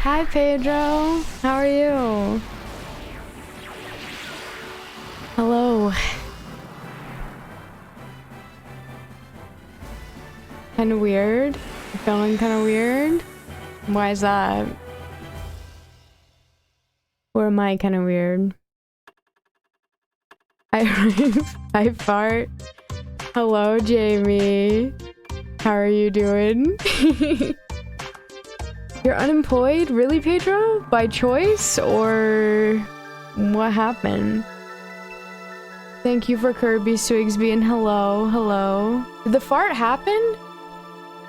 Hi, Pedro. How are you? Hello. Kind of weird. Feeling kind of weird. Why is that? Or am I kind of weird? I fart. Hello, Jamie. How are you doing? You're unemployed? Really, Pedro? By choice? Or what happened? Thank you for Kirby Swigsby and hello, hello. Did the fart happen?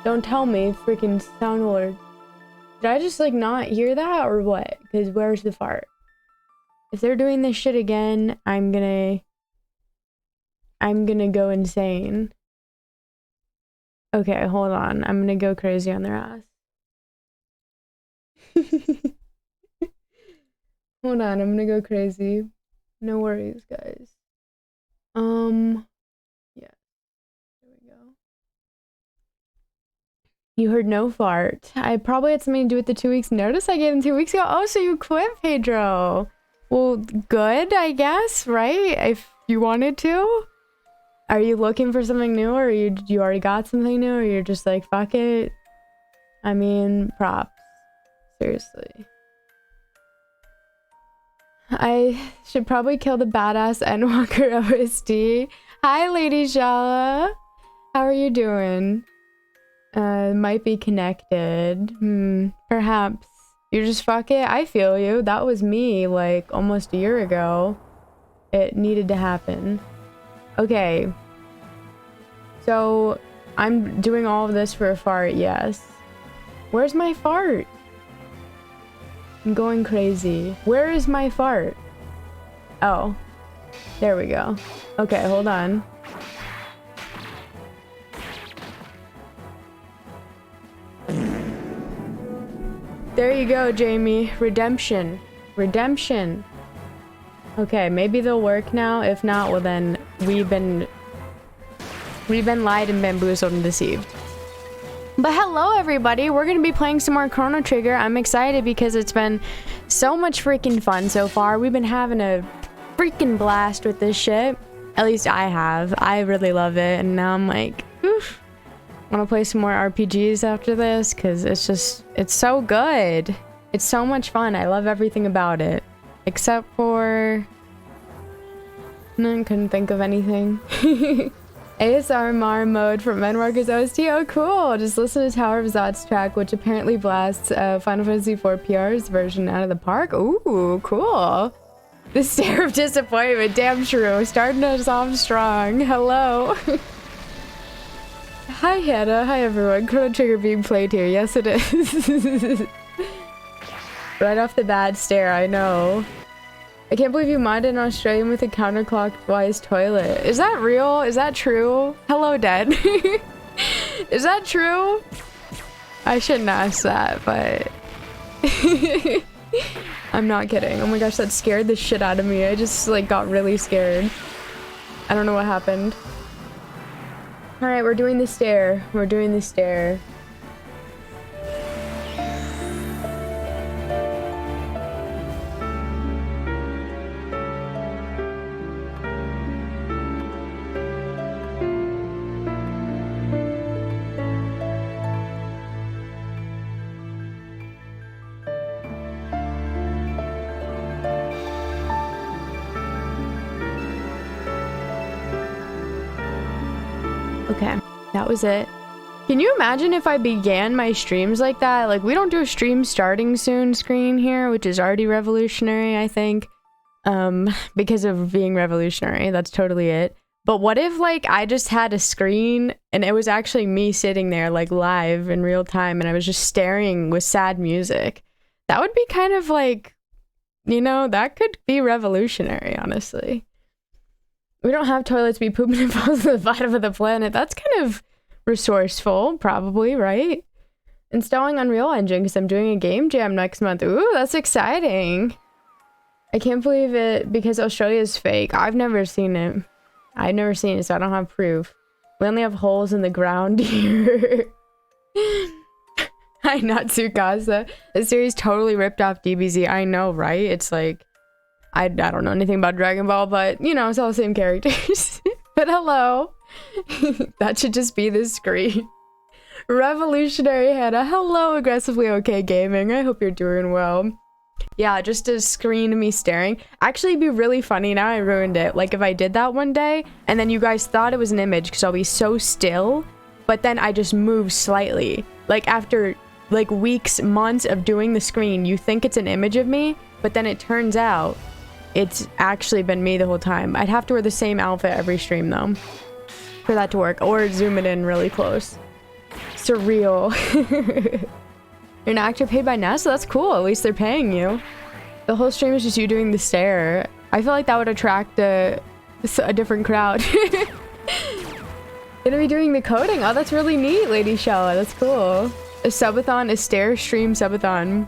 Don't tell me, freaking sound alert. Did I just like not hear that or what? Because where's the fart? If they're doing this shit again, I'm gonna go insane. Okay, hold on. I'm gonna go crazy on their ass. Hold on, I'm gonna go crazy. No worries, guys. Yeah. There we go. You heard no fart. I probably had something to do with the 2 weeks notice I gave him 2 weeks ago. Oh, so you quit, Pedro. Well, good, I guess, right? If you wanted to. Are you looking for something new, or you already got something new, or you're just like, fuck it? I mean, props. Seriously. I should probably kill the badass Endwalker OSD. Hi, Lady Shala. How are you doing? Might be connected. Perhaps. You just fuck it? I feel you. That was me, like, almost a year ago. It needed to happen. Okay. So, I'm doing all of this for a fart, yes. Where's my fart? I'm going crazy. Where is my fart? Oh. There we go. Okay, hold on. There you go, Jamie. Redemption. Redemption. Okay, maybe they'll work now. If not, well then, we've been lied and bamboozled and deceived. But hello, everybody. We're going to be playing some more Chrono Trigger. I'm excited because it's been so much freaking fun so far. We've been having a freaking blast with this shit. At least I have. I really love it. And now I'm like, oof. I want to play some more RPGs after this because it's so good. It's so much fun. I love everything about it. Except for... No, I couldn't think of anything. ASMR mode from Menwarker's OST. Oh, cool. Just listen to Tower of Zot's track, which apparently blasts Final Fantasy IV PR's version out of the park. Ooh, cool. The stare of disappointment. Damn true. Starting us off strong. Hello. Hi, Hannah. Hi, everyone. Chrono Trigger being played here. Yes, it is. Right off the bat stare, I know. I can't believe you modded an Australian with a counterclockwise toilet. Is that real? Is that true? Hello, Dead. Is that true? I shouldn't ask that, but... I'm not kidding. Oh my gosh, that scared the shit out of me. I just, like, got really scared. I don't know what happened. Alright, we're doing the stair. We're doing the stair. Okay, that was it. Can you imagine if I began my streams like that? Like, we don't do a stream starting soon screen here, which is already revolutionary, I think. Because of being revolutionary, that's totally it. But what if, like, I just had a screen and it was actually me sitting there, like, live in real time, and I was just staring with sad music? That would be kind of like, you know, that could be revolutionary, honestly. We don't have toilets be pooping and falls to the bottom of the planet. That's kind of resourceful, probably, right? Installing Unreal Engine because I'm doing a game jam next month. Ooh, that's exciting. I can't believe it because Australia is fake. I've never seen it. I've never seen it, so I don't have proof. We only have holes in the ground here. I not Tsukasa. The series totally ripped off DBZ. I know, right? It's like, I don't know anything about Dragon Ball, but you know, it's all the same characters. But hello. That should just be the screen. Revolutionary Hannah. Hello, Aggressively Okay Gaming. I hope you're doing well. Yeah, just a screen of me staring. Actually, it'd be really funny. Now I ruined it. Like if I did that one day and then you guys thought it was an image because I'll be so still, but then I just move slightly. Like after like weeks, months of doing the screen, you think it's an image of me, but then it turns out it's actually been me the whole time. I'd have to wear the same outfit every stream though for that to work, or zoom it in really close. Surreal. You're an actor paid by NASA? That's cool. At least they're paying you. The whole stream is just you doing the stare. I feel like that would attract a different crowd. Gonna be doing the coding. Oh, that's really neat, Lady Shella. That's cool. A subathon, a stare stream subathon.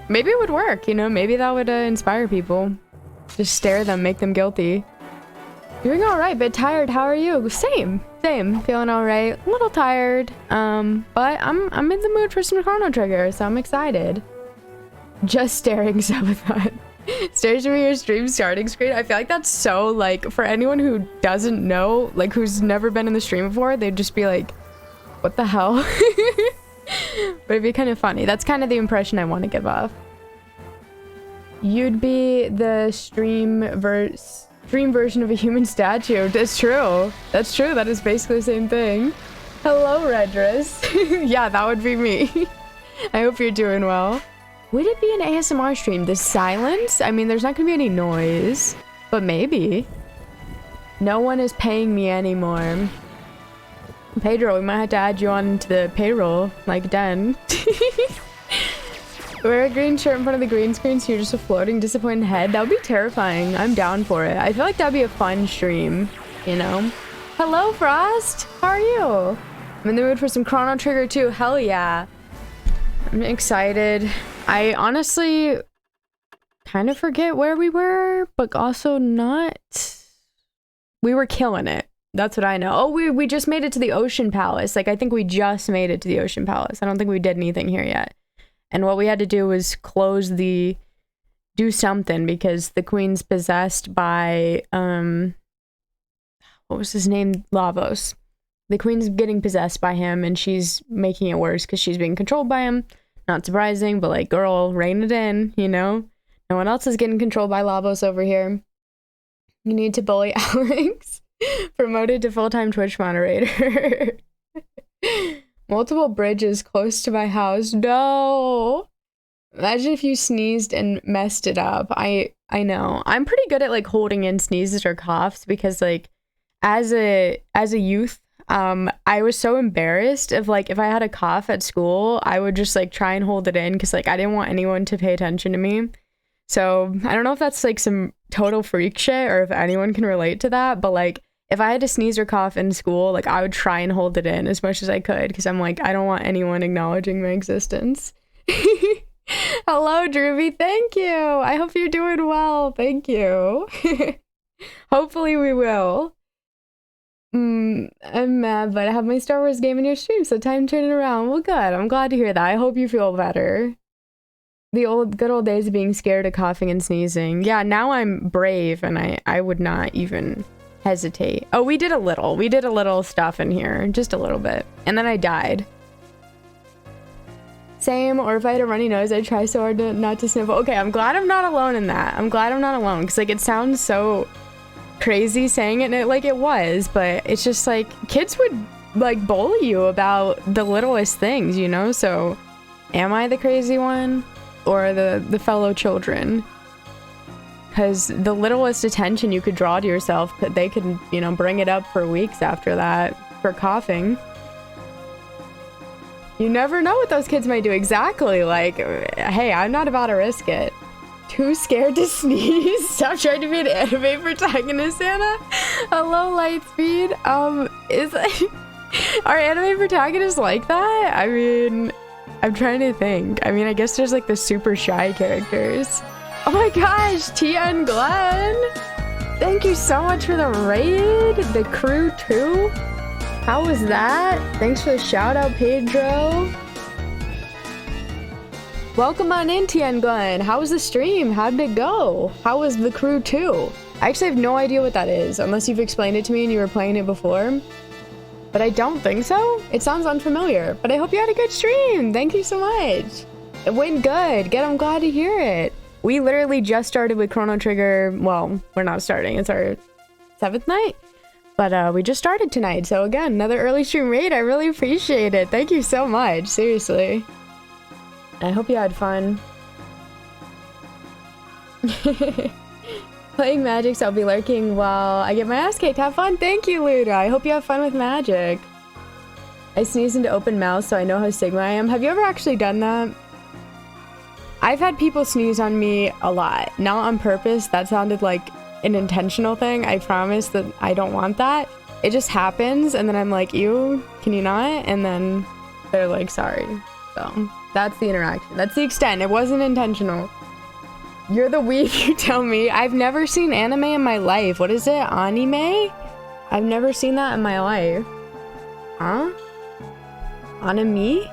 Maybe it would work, you know? Maybe that would inspire people. Just stare them, make them guilty. Doing all right, bit tired. How are you? Same. Feeling all right. A little tired. But I'm in the mood for some Chrono Trigger, so I'm excited. Just staring subathon. Stares from your stream starting screen. I feel like that's so like for anyone who doesn't know, like who's never been in the stream before, they'd just be like, what the hell? But it'd be kind of funny. That's kind of the impression I want to give off. You'd be the stream version of a human statue. That's true. That's true. That is basically the same thing. Hello, Redress. Yeah, that would be me. I hope you're doing well. Would it be an ASMR stream? The silence? I mean, there's not gonna be any noise, but maybe. No one is paying me anymore. Pedro, we might have to add you on to the payroll, like Den. Wear a green shirt in front of the green screen so you're just a floating disappointed head. That would be terrifying. I'm down for it. I feel like that'd be a fun stream, you know? Hello, Frost! How are you? I'm in the mood for some Chrono Trigger too. Hell yeah. I'm excited. I honestly kind of forget where we were, but also not. We were killing it. That's what I know. Oh, we just made it to the Ocean Palace. Like, I think we just made it to the Ocean Palace. I don't think we did anything here yet. And what we had to do was do something because the queen's possessed by, what was his name? Lavos. The queen's getting possessed by him and she's making it worse because she's being controlled by him. Not surprising, but like, girl, rein it in, you know? No one else is getting controlled by Lavos over here. You need to bully Alex. Promoted to full-time Twitch moderator. Multiple bridges close to my house. No! Imagine if you sneezed and messed it up. I know. I'm pretty good at like holding in sneezes or coughs because like as a youth, I was so embarrassed of like if I had a cough at school, I would just like try and hold it in because like I didn't want anyone to pay attention to me. So I don't know if that's like some total freak shit or if anyone can relate to that, but like if I had to sneeze or cough in school, like I would try and hold it in as much as I could because I'm like, I don't want anyone acknowledging my existence. Hello, Drewby. Thank you. I hope you're doing well. Thank you. Hopefully we will. I'm mad, but I have my Star Wars game in your stream, so time to turn it around. Well, good. I'm glad to hear that. I hope you feel better. The good old days of being scared of coughing and sneezing. Yeah, now I'm brave and I would not even hesitate. Oh, we did a little stuff in here, just a little bit, and then I died. Same, or if I had a runny nose, I'd try so hard not to sniffle. Okay, I'm glad I'm not alone in that. I'm glad I'm not alone, because like it sounds so crazy saying it, and it was, but it's just like kids would like bully you about the littlest things, you know? So am I the crazy one or the fellow children? Because the littlest attention you could draw to yourself, they could, you know, bring it up for weeks after that for coughing. You never know what those kids might do. Exactly. Like, hey, I'm not about to risk it. Too scared to sneeze. Stop trying to be an anime protagonist, Anna. Hello, Lightspeed. Are anime protagonists like that? I mean, I'm trying to think. I mean, I guess there's like the super shy characters. Oh my gosh, Tia and Glenn. Thank you so much for the raid. The crew too. How was that? Thanks for the shout out, Pedro. Welcome on in, Tian Glenn. How was the stream? How did it go? How was the crew too? I actually have no idea what that is, unless you've explained it to me and you were playing it before. But I don't think so. It sounds unfamiliar, but I hope you had a good stream. Thank you so much. It went good. Good, I'm glad to hear it. We literally just started with Chrono Trigger. Well, we're not starting. It's our 7th night. But we just started tonight. So again, another early stream raid. I really appreciate it. Thank you so much. Seriously. I hope you had fun. Playing Magic, so I'll be lurking while I get my ass kicked. Have fun. Thank you, Luda. I hope you have fun with Magic. I sneeze into open mouth, so I know how Sigma I am. Have you ever actually done that? I've had people sneeze on me a lot. Not on purpose. That sounded like an intentional thing. I promise that I don't want that. It just happens, and then I'm like, ew, can you not? And then they're like, sorry. So that's the interaction. That's the extent. It wasn't intentional. You're the weak, you tell me. I've never seen anime in my life. What is it? Anime? I've never seen that in my life. Huh? Anime?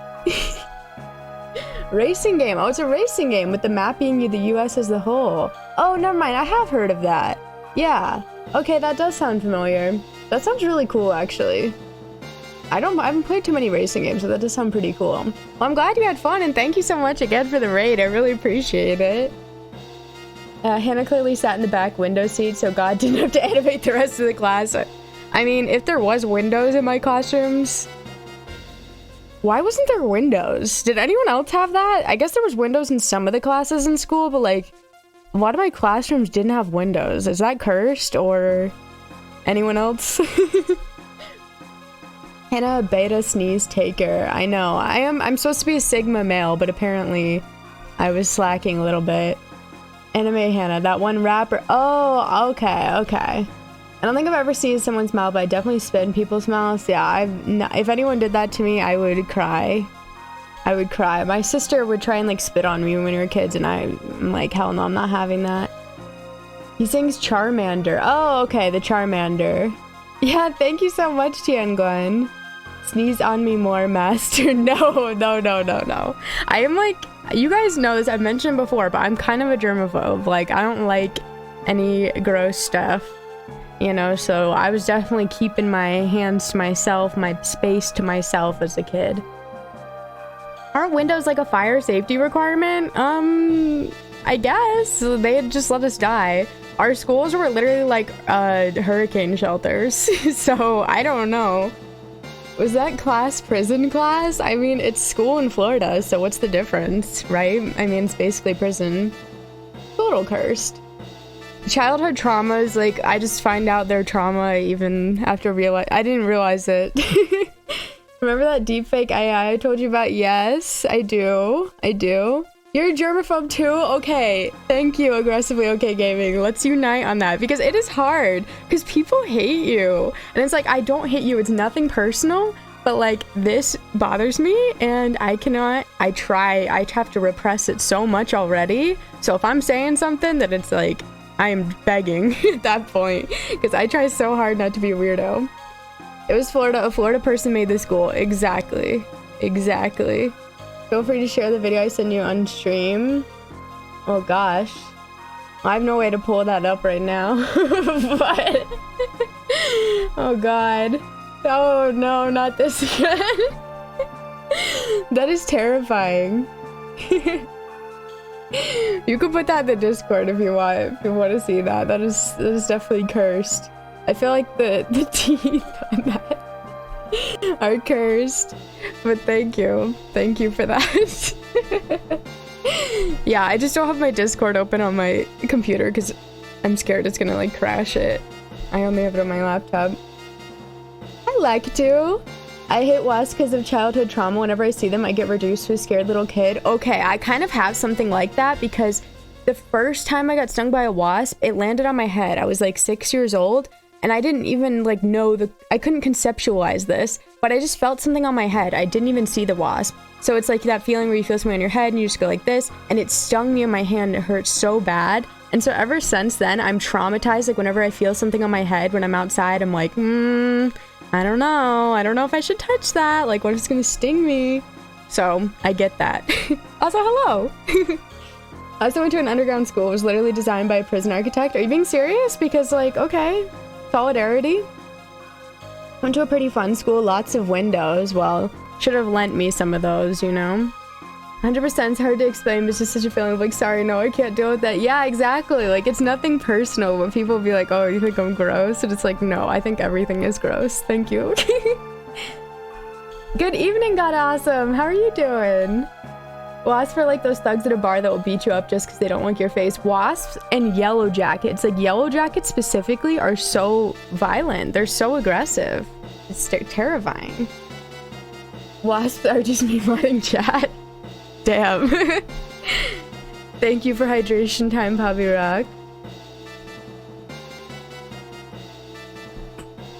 Racing game. Oh, it's a racing game with the map being the US as a whole. Oh, never mind. I have heard of that. Yeah. Okay, that does sound familiar. That sounds really cool, actually. I haven't played too many racing games, so that does sound pretty cool. Well, I'm glad you had fun, and thank you so much again for the raid. I really appreciate it. Hannah clearly sat in the back window seat, so God didn't have to animate the rest of the class. I mean, if there was windows in my classrooms, why wasn't there windows? Did anyone else have that? I guess there was windows in some of the classes in school, but like, a lot of my classrooms didn't have windows. Is that cursed, or anyone else? Hannah, beta sneeze taker. I know. I'm supposed to be a Sigma male, but apparently I was slacking a little bit. Anime Hannah, that one rapper. Oh, okay. I don't think I've ever seen someone's mouth, but I definitely spit in people's mouths. Yeah, if anyone did that to me, I would cry. My sister would try and like spit on me when we were kids, and I'm like, hell no, I'm not having that. He sings Charmander. Oh, okay, the Charmander. Yeah, thank you so much, Tian Glenn. Sneeze on me more, master. No. I am like, you guys know this, I've mentioned before, but I'm kind of a germaphobe. Like, I don't like any gross stuff, you know, so I was definitely keeping my hands to myself, my space to myself as a kid. Aren't windows like a fire safety requirement? I guess. They had just let us die. Our schools were literally like hurricane shelters, so I don't know. Was that class prison class? I mean, it's school in Florida, so what's the difference, right? I mean, it's basically prison. It's a little cursed. Childhood traumas, like, I just find out their trauma even after I didn't realize it. Remember that deepfake AI I told you about? Yes, I do. You're a germaphobe too? Okay, thank you, Aggressively Okay Gaming. Let's unite on that, because it is hard, because people hate you. And it's like, I don't hate you, it's nothing personal, but like, this bothers me, and I have to repress it so much already. So if I'm saying something, that it's like, I am begging at that point, because I try so hard not to be a weirdo. It was Florida, a Florida person made this school. Exactly. Feel free to share the video I send you on stream. Oh gosh. I have no way to pull that up right now. But oh god. Oh no, not this again. That is terrifying. You can put that in the Discord if you want to see that. That is definitely cursed. I feel like the teeth on that are cursed, but thank you for that. Yeah, I just don't have my Discord open on my computer because I'm scared it's gonna like crash it. I only have it on my laptop. I like to. I hate wasps because of childhood trauma. Whenever I see them, I get reduced to a scared little kid. Okay, I kind of have something like that, because the first time I got stung by a wasp, it landed on my head. I was like 6 years old. And I didn't even like know I couldn't conceptualize this, but I just felt something on my head. I didn't even see the wasp. So it's like that feeling where you feel something on your head and you just go like this, and it stung me on my hand. It hurt so bad. And so ever since then, I'm traumatized. Like whenever I feel something on my head when I'm outside, I'm like, I don't know if I should touch that. Like, what if it's gonna sting me? so I get that. Also, hello. I also went to an underground school. It was literally designed by a prison architect. Are you being serious? Because, like, okay, solidarity. Went to a pretty fun school, lots of windows. Well, should have lent me some of those, you know? 100% is hard to explain, but it's just such a feeling of like, sorry, no, I can't deal with that. Yeah, exactly. Like, it's nothing personal, but people be like, oh, you think I'm gross? And it's like, no, I think everything is gross. Thank you. Good evening, God Awesome. How are you doing? Wasps for like those thugs at a bar that will beat you up just because they don't like your face. Wasps and yellow jackets, like yellow jackets specifically, are so violent. They're so aggressive. It's terrifying. Wasps are just me letting chat. Damn. Thank you for hydration time, Poppy Rock.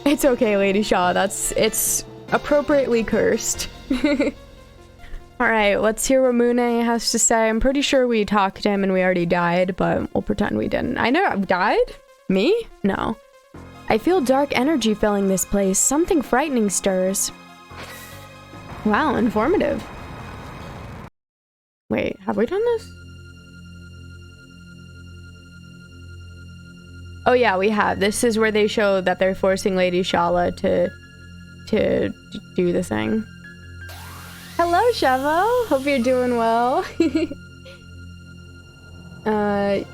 It's okay, Lady Shaw. It's appropriately cursed. Alright, let's hear what Mune has to say. I'm pretty sure we talked to him and we already died, but we'll pretend we didn't. I know. Died? Me? No. I feel dark energy filling this place. Something frightening stirs. Wow, informative. Wait, have we done this? Oh yeah, we have. This is where they show that they're forcing Lady Shala to do the thing. Hello, Shavo. Hope you're doing well. You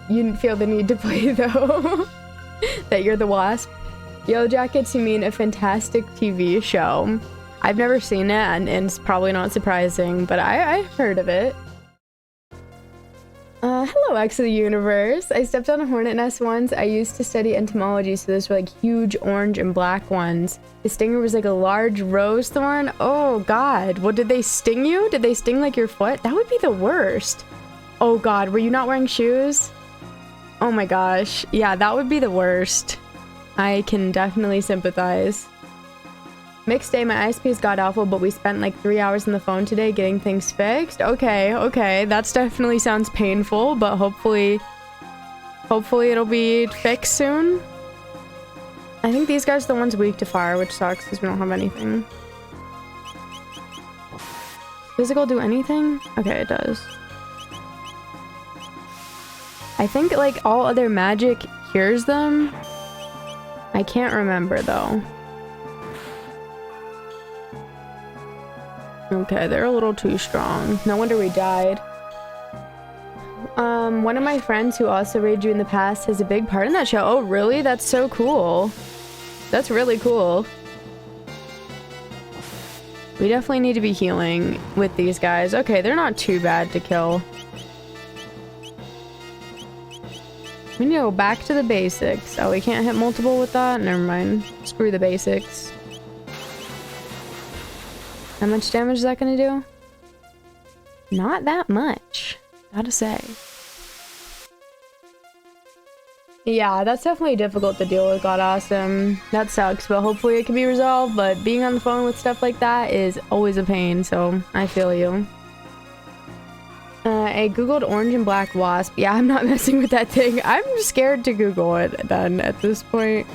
didn't feel the need to play though. That you're the wasp. Yellow Jackets, you mean a fantastic TV show. I've never seen it, and it's probably not surprising, but I've heard of it. Hello, X of the Universe. I stepped on a hornet nest once. I used to study entomology, so those were like huge orange and black ones. The stinger was like a large rose thorn. Oh god, what, did they sting you? Did they sting like your foot? That would be the worst. Oh god, were you not wearing shoes? Oh my gosh, yeah, that would be the worst. I can definitely sympathize. Mixed day, my ISP is god-awful, but we spent like 3 hours on the phone today getting things fixed. Okay, that's definitely sounds painful, but hopefully it'll be fixed soon. I think these guys are the ones weak to fire, which sucks because we don't have anything. Physical do anything? Okay, it does. I think like all other magic hears them. I can't remember though. Okay, they're a little too strong. No wonder we died. One of my friends who also raided you in the past has a big part in that show. Oh, really? That's so cool. That's really cool. We definitely need to be healing with these guys. Okay, they're not too bad to kill. We need to go back to the basics. Oh, we can't hit multiple with that? Never mind. Screw the basics. How much damage is that gonna do? Not that much, gotta say. Yeah, that's definitely difficult to deal with, God Awesome. That sucks, but hopefully it can be resolved. But being on the phone with stuff like that is always a pain, so I feel you. I googled orange and black wasp. Yeah, I'm not messing with that thing. I'm scared to Google it then at this point.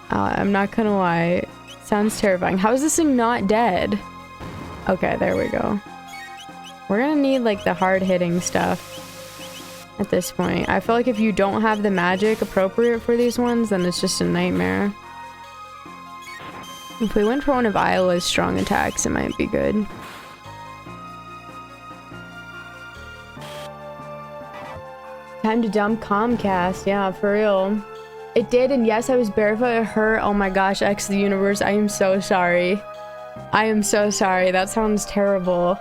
I'm not gonna lie. Sounds terrifying. How is this thing not dead? Okay, there we go. We're gonna need like the hard-hitting stuff at this point. I feel like if you don't have the magic appropriate for these ones, then it's just a nightmare. If we went for one of Isla's strong attacks, it might be good. Time to dump Comcast. Yeah, for real. It did, and yes, I was barefoot. It hurt. Oh my gosh, X of the Universe. I am so sorry. I am so sorry. That sounds terrible.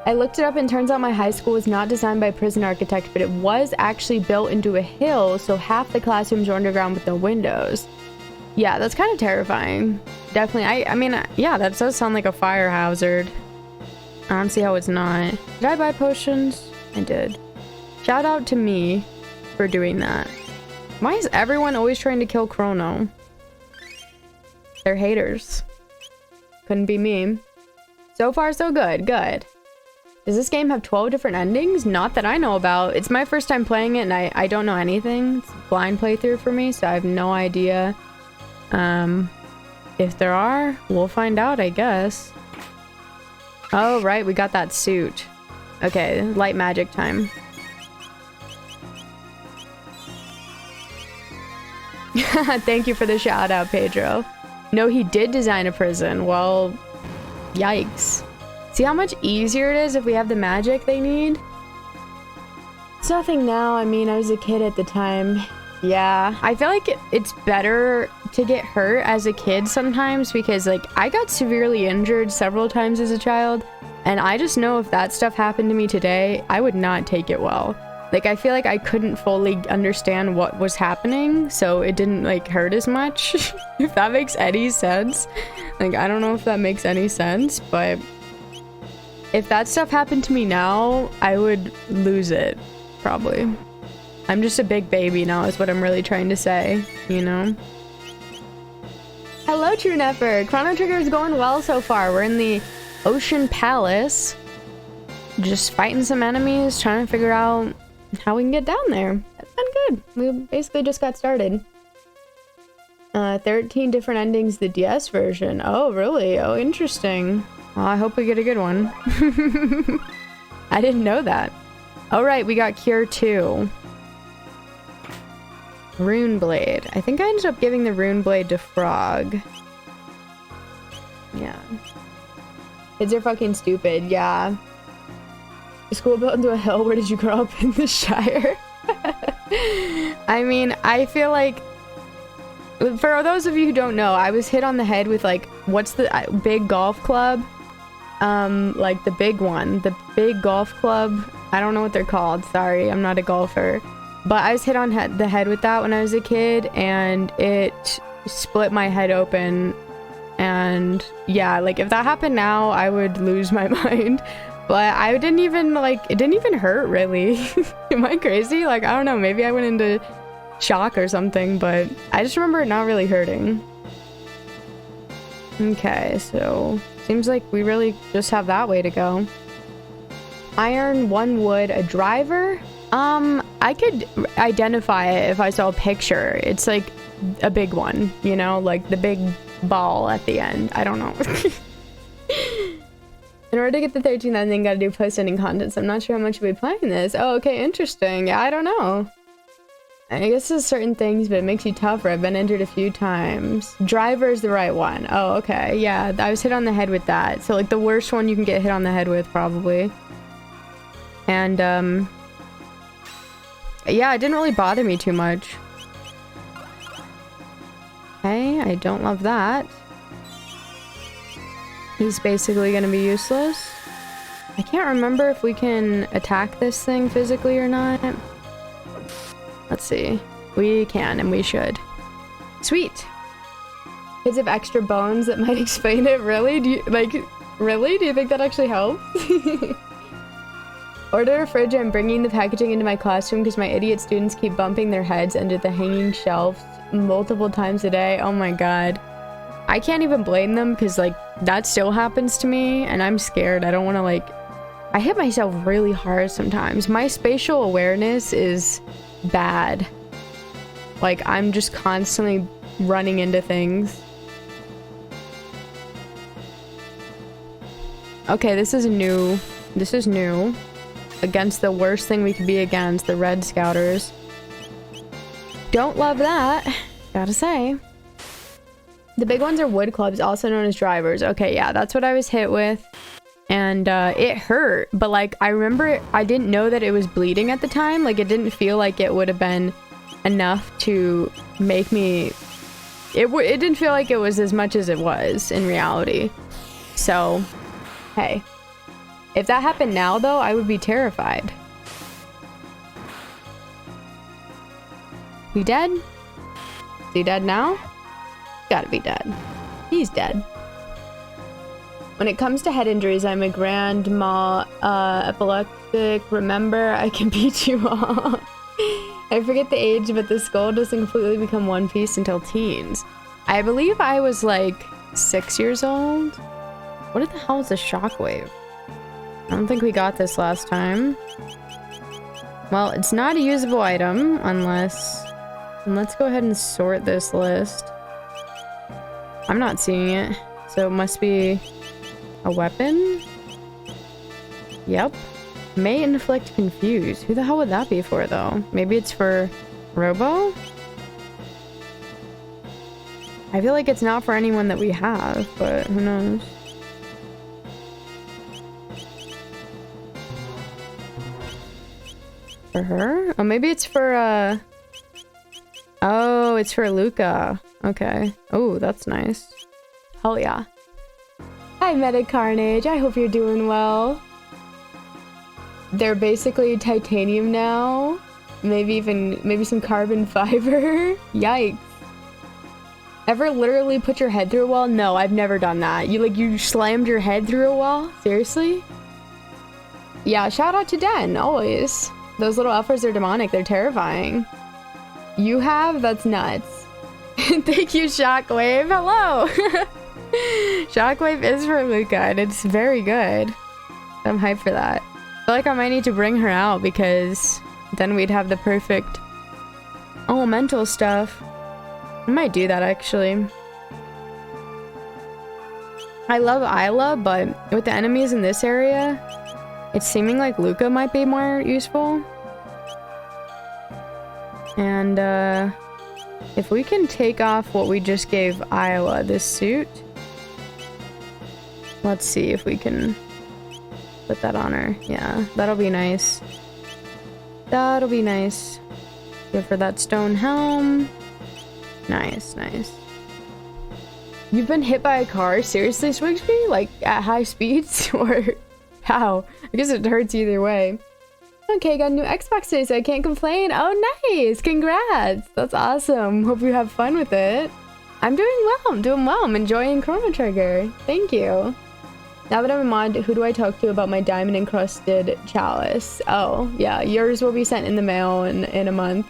I looked it up and turns out my high school was not designed by a prison architect, but it was actually built into a hill, so half the classrooms are underground with no windows. Yeah, that's kind of terrifying. Definitely. I mean, yeah, that does sound like a fire hazard. I don't see how it's not. Did I buy potions? I did. Shout out to me for doing that. Why is everyone always trying to kill Chrono? They're haters. Couldn't be me. So far, so good. Good. Does this game have 12 different endings? Not that I know about. It's my first time playing it, and I don't know anything. It's a blind playthrough for me, so I have no idea. If there are, we'll find out, I guess. Oh, right, we got that suit. Okay, light magic time. Thank you for the shout out, Pedro. No, he did design a prison. Well, yikes. See how much easier it is if we have the magic they need? It's nothing now. I mean, I was a kid at the time. Yeah, I feel like it's better to get hurt as a kid sometimes because, like, I got severely injured several times as a child, and I just know if that stuff happened to me today, I would not take it well. Like, I feel like I couldn't fully understand what was happening, so it didn't, like, hurt as much, if that makes any sense. Like, I don't know if that makes any sense, but if that stuff happened to me now, I would lose it, probably. I'm just a big baby now is what I'm really trying to say, you know? Hello, True Neffer. Chrono Trigger is going well so far. We're in the Ocean Palace. Just fighting some enemies, trying to figure out how we can get down there. That's been good. We basically just got started. 13 different endings, the DS version. Oh, really? Oh, interesting. Well, I hope we get a good one. I didn't know that. All right, we got Cure 2. Rune Blade. I think I ended up giving the Rune Blade to Frog. Yeah. Kids are fucking stupid, yeah. School built into a hill. Where did you grow up? In the Shire? I mean, I feel like, for those of you who don't know, I was hit on the head with, like, what's the big golf club? Like the big one. The big golf club. I don't know what they're called. Sorry, I'm not a golfer. But I was hit on the head with that when I was a kid, and it split my head open. And yeah, like, if that happened now, I would lose my mind. But I didn't even, like, it didn't even hurt, really. Am I crazy? Like, I don't know, maybe I went into shock or something, but I just remember it not really hurting. Okay, so seems like we really just have that way to go. Iron, 1 wood, a driver? I could identify it if I saw a picture. It's like a big one, you know, like the big ball at the end. I don't know. In order to get the 13th ending, gotta do post-ending content, so I'm not sure how much we'll be playing this. Oh, okay, interesting. Yeah, I don't know. I guess there's certain things, but it makes you tougher. I've been injured a few times. Driver's the right one. Oh, okay. Yeah, I was hit on the head with that. So, like, the worst one you can get hit on the head with, probably. And, yeah, it didn't really bother me too much. Okay, I don't love that. He's basically gonna be useless. I can't remember if we can attack this thing physically or not. Let's see. We can, and we should. Sweet! Kids have extra bones that might explain it. Really? Do you, like, really? Do you think that actually helps? Order a fridge. I'm bringing the packaging into my classroom because my idiot students keep bumping their heads under the hanging shelves multiple times a day. Oh my god. I can't even blame them because, like, that still happens to me and I'm scared. I don't want to, like, I hit myself really hard sometimes. My spatial awareness is bad. Like, I'm just constantly running into things. Okay, this is new. This is new. Against the worst thing we could be against, the Red Scouters. Don't love that, gotta say. The big ones are wood clubs, also known as drivers. Okay, yeah, that's what I was hit with. And it hurt, but, like, I remember I didn't know that it was bleeding at the time. Like, it didn't feel like it would have been enough to make me... It didn't feel like it was as much as it was in reality. So, hey. If that happened now, though, I would be terrified. You dead? Is he dead now? Gotta be dead. He's dead. When it comes to head injuries, I'm a grand mal epileptic. Remember, I can beat you all. I forget the age, but the skull doesn't completely become one piece until teens. I believe I was like 6 years old. What the hell is a shockwave? I don't think we got this last time. Well, it's not a usable item unless... And let's go ahead and sort this list. I'm not seeing it, so it must be a weapon? Yep. May inflict confuse. Who the hell would that be for, though? Maybe it's for Robo? I feel like it's not for anyone that we have, but who knows? For her? Oh, maybe it's for, oh, it's for Luca. Okay. Oh, that's nice. Hell yeah. Hi, Meta Carnage. I hope you're doing well. They're basically titanium now. Maybe some carbon fiber. Yikes. Ever literally put your head through a wall? No, I've never done that. You slammed your head through a wall? Seriously? Yeah, shout out to Den, always. Those little elfers are demonic. They're terrifying. You have? That's nuts. Thank you, Shockwave. Hello! Shockwave is for Luca, and it's very good. I'm hyped for that. I feel like I might need to bring her out, because then we'd have the perfect elemental stuff. I might do that, actually. I love Isla, but with the enemies in this area, it's seeming like Luca might be more useful. And, if we can take off what we just gave Isla, this suit. Let's see if we can put that on her. Yeah, that'll be nice. That'll be nice. Give her that stone helm. Nice, nice. You've been hit by a car? Seriously, Swigsby? Like, at high speeds? Or how? I guess it hurts either way. Okay, got a new Xbox today, so I can't complain. Oh, nice! Congrats! That's awesome. Hope you have fun with it. I'm doing well. I'm doing well. I'm enjoying Chrono Trigger. Thank you. Now that I'm a mod, who do I talk to about my diamond-encrusted chalice? Oh, yeah. Yours will be sent in the mail in a month.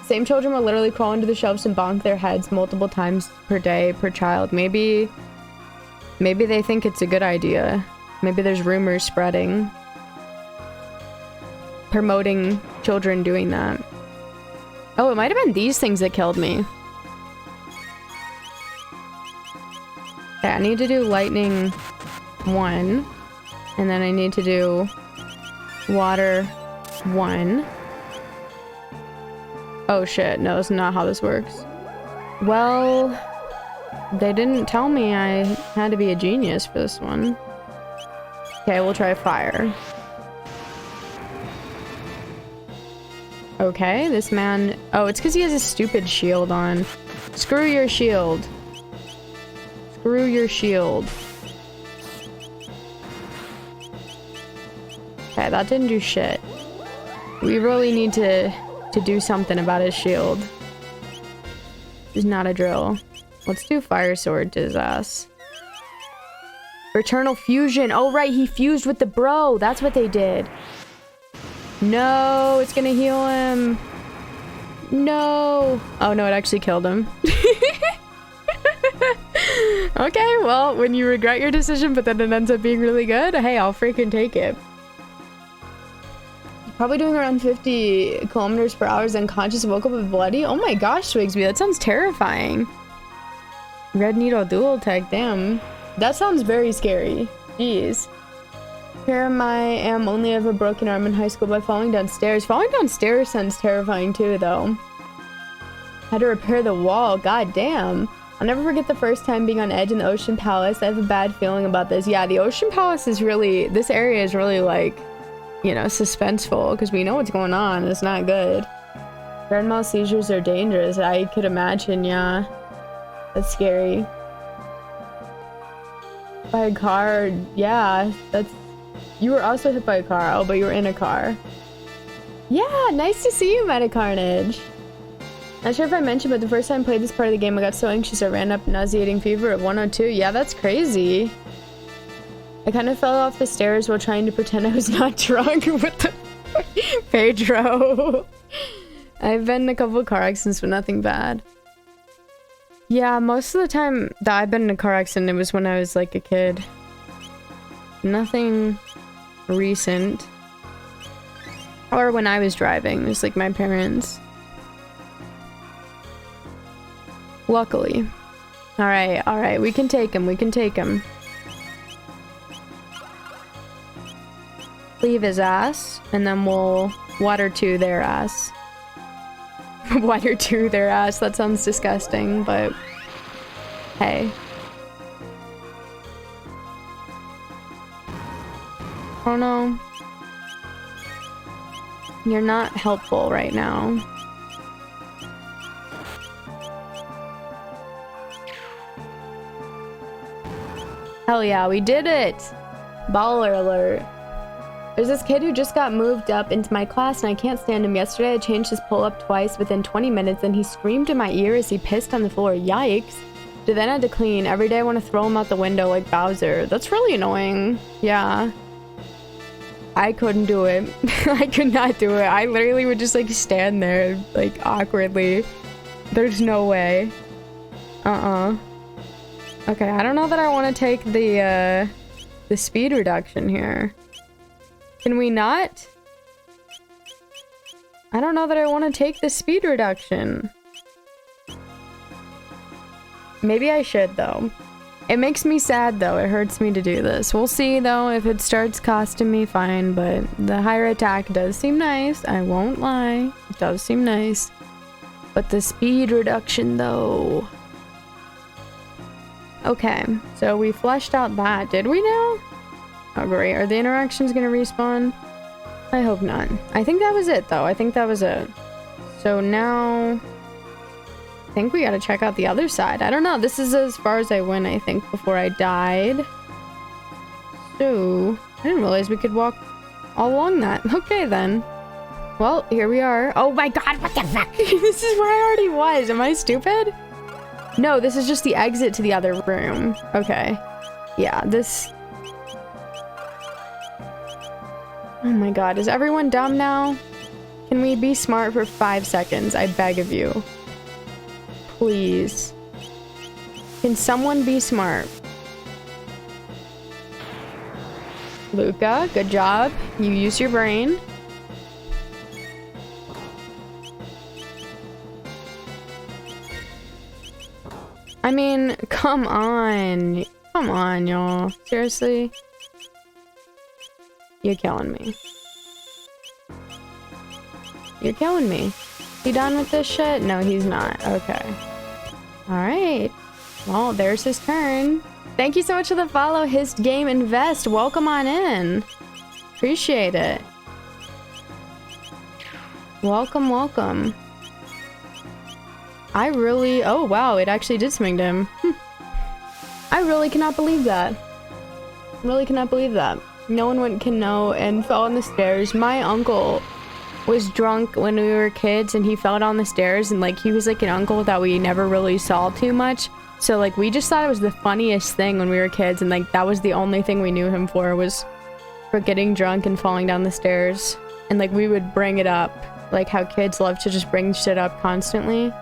Same children will literally crawl into the shelves and bonk their heads multiple times per day per child. Maybe they think it's a good idea. Maybe there's rumors spreading, promoting children doing that. Oh, it might have been these things that killed me. Okay, I need to do lightning 1, and then I need to do water 1. Oh shit, no, that's not how this works. Well, they didn't tell me I had to be a genius for this one. Okay, we'll try fire. Okay, this man... Oh, it's because he has a stupid shield on. Screw your shield. Screw your shield. Okay, that didn't do shit. We really need to do something about his shield. It's not a drill. Let's do fire sword to his ass. Returnal fusion. Oh, right, he fused with the bro. That's what they did. No, it's gonna heal him. No. Oh, no, it actually killed him. Okay, well, when you regret your decision, but then it ends up being really good, hey, I'll freaking take it. Probably doing around 50 kilometers per hour, unconscious, woke up with bloody. Oh my gosh, Swigsby, that sounds terrifying. Red needle dual tech, damn. That sounds very scary. Jeez. Here I am only have a broken arm in high school by falling downstairs. Falling downstairs sounds terrifying too, though. Had to repair the wall, god damn. I'll never forget the first time being on edge in the Ocean Palace. I have a bad feeling about this. Yeah, the Ocean Palace is really, this area is really like, you know, suspenseful because we know what's going on. It's not good. Grand mal seizures are dangerous. I could imagine, yeah. That's scary. By a car, yeah, that's... You were also hit by a car. Oh, but you were in a car. Yeah, nice to see you, Meta Carnage. Not sure if I mentioned, but the first time I played this part of the game, I got so anxious I ran up nauseating fever at 102. Yeah, that's crazy. I kind of fell off the stairs while trying to pretend I was not drunk with the Pedro. I've been in a couple of car accidents, but nothing bad. Yeah, most of the time that I've been in a car accident, it was when I was like a kid. Nothing recent. Or when I was driving, it was like my parents. Luckily. Alright, we can take him, we can take him. cleave his ass, and then we'll water to their ass. Water to their ass, that sounds disgusting, but hey. Chrono, you're not helpful right now. Hell yeah, we did it! Baller alert. There's this kid who just got moved up into my class and I can't stand him. Yesterday I changed his pull-up twice within 20 minutes and he screamed in my ear as he pissed on the floor. Yikes. Then I had to clean. Every day I want to throw him out the window like Bowser. That's really annoying. Yeah. I couldn't do it. I could not do it. I literally would just like stand there like awkwardly. There's no way. Okay, I don't know that I want to take the speed reduction here. Can we not? I don't know that I want to take the speed reduction. Maybe I should, though. It makes me sad, though. It hurts me to do this. We'll see, though. If it starts costing me, fine. But the higher attack does seem nice. I won't lie. It does seem nice. But the speed reduction, though. Okay. So we fleshed out that. Did we now? Oh, great. Are the interactions gonna respawn? I hope not. I think that was it, though. I think that was it. So now... I think we gotta check out the other side. I don't know. This is as far as I went, I think, before I died. So... I didn't realize we could walk all along that. Okay, then. Well, here we are. Oh my god, what the fuck? This is where I already was. Am I stupid? No, this is just the exit to the other room. Okay. Yeah, this... Oh my god, is everyone dumb now? Can we be smart for 5 seconds? I beg of you. Please. Can someone be smart? Luca, good job. You use your brain. I mean, come on. Come on, y'all. Seriously? You're killing me. You're killing me. You done with this shit? No, he's not. Okay. Alright. Well, there's his turn. Thank you so much for the follow, His Game Invest. Welcome on in. Appreciate it. Welcome, welcome. I really... Oh, wow. It actually did swing to him. I really cannot believe that. Really cannot believe that. No one can know and fell on the stairs. My uncle was drunk when we were kids and he fell down the stairs and like he was like an uncle that we never really saw too much. So like we just thought it was the funniest thing when we were kids and like that was the only thing we knew him for was for getting drunk and falling down the stairs. And like we would bring it up, like how kids love to just bring shit up constantly.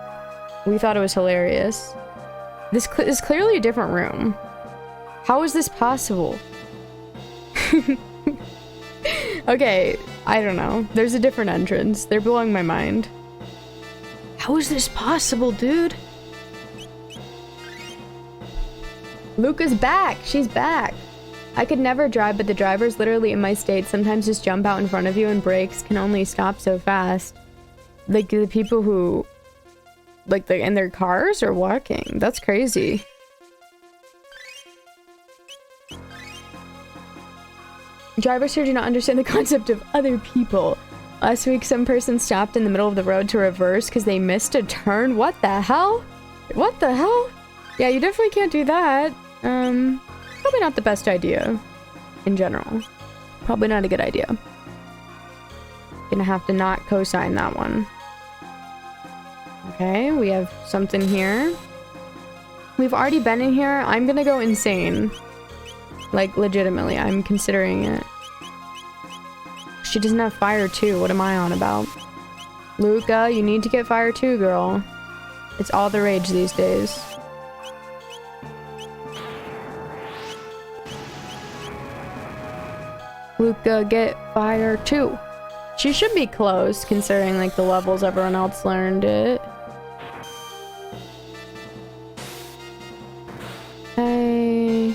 We thought it was hilarious. This is clearly a different room. How is this possible? Okay, I don't know. There's a different entrance. They're blowing my mind. How is this possible, dude? Luca's back! She's back! I could never drive, but the driver's literally in my state. Sometimes just jump out in front of you and brakes can only stop so fast. Like the people who... Like in their cars or walking. That's crazy. Drivers here do not understand the concept of other people. Last week, some person stopped in the middle of the road to reverse because they missed a turn. What the hell? What the hell? Yeah, you definitely can't do that. Probably not the best idea in general. Probably not a good idea. Gonna have to not co-sign that one. Okay, we have something here. We've already been in here. I'm gonna go insane. Like, legitimately, I'm considering it. She doesn't have fire too. What am I on about? Luca, you need to get fire too, girl. It's all the rage these days. Luca, get fire too. She should be close, considering, like, the levels everyone else learned it. Hey...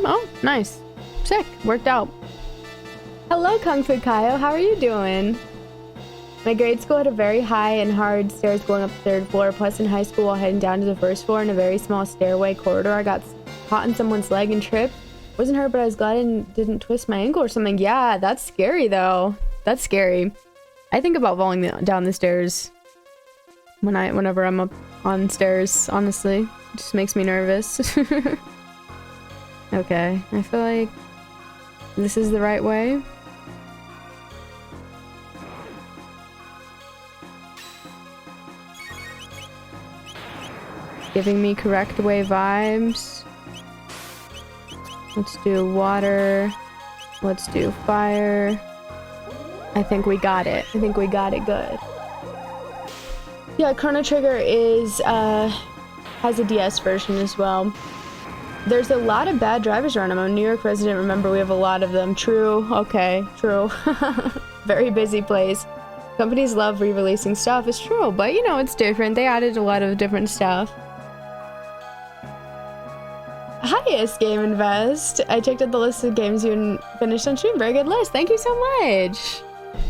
Oh, nice. Sick. Worked out. Hello, Kung Fu Kaio. How are you doing? My grade school had a very high and hard stairs going up the third floor. Plus, in high school, while heading down to the first floor in a very small stairway corridor, I got caught in someone's leg and tripped. Wasn't hurt, but I was glad I didn't twist my ankle or something. Yeah, that's scary, though. That's scary. I think about falling down the stairs whenever I'm up on stairs, honestly. It just makes me nervous. Okay, I feel like this is the right way. Giving me correct way vibes. Let's do water. Let's do fire. I think we got it. I think we got it good. Yeah, Chrono Trigger is has a DS version as well. There's a lot of bad drivers around. I'm a New York resident. Remember, we have a lot of them. True. Okay, true. Very busy place. Companies love re-releasing stuff. It's true, but you know, it's different. They added a lot of different stuff. Highest Game Invest. I checked out the list of games you finished on stream. Very good list. Thank you so much.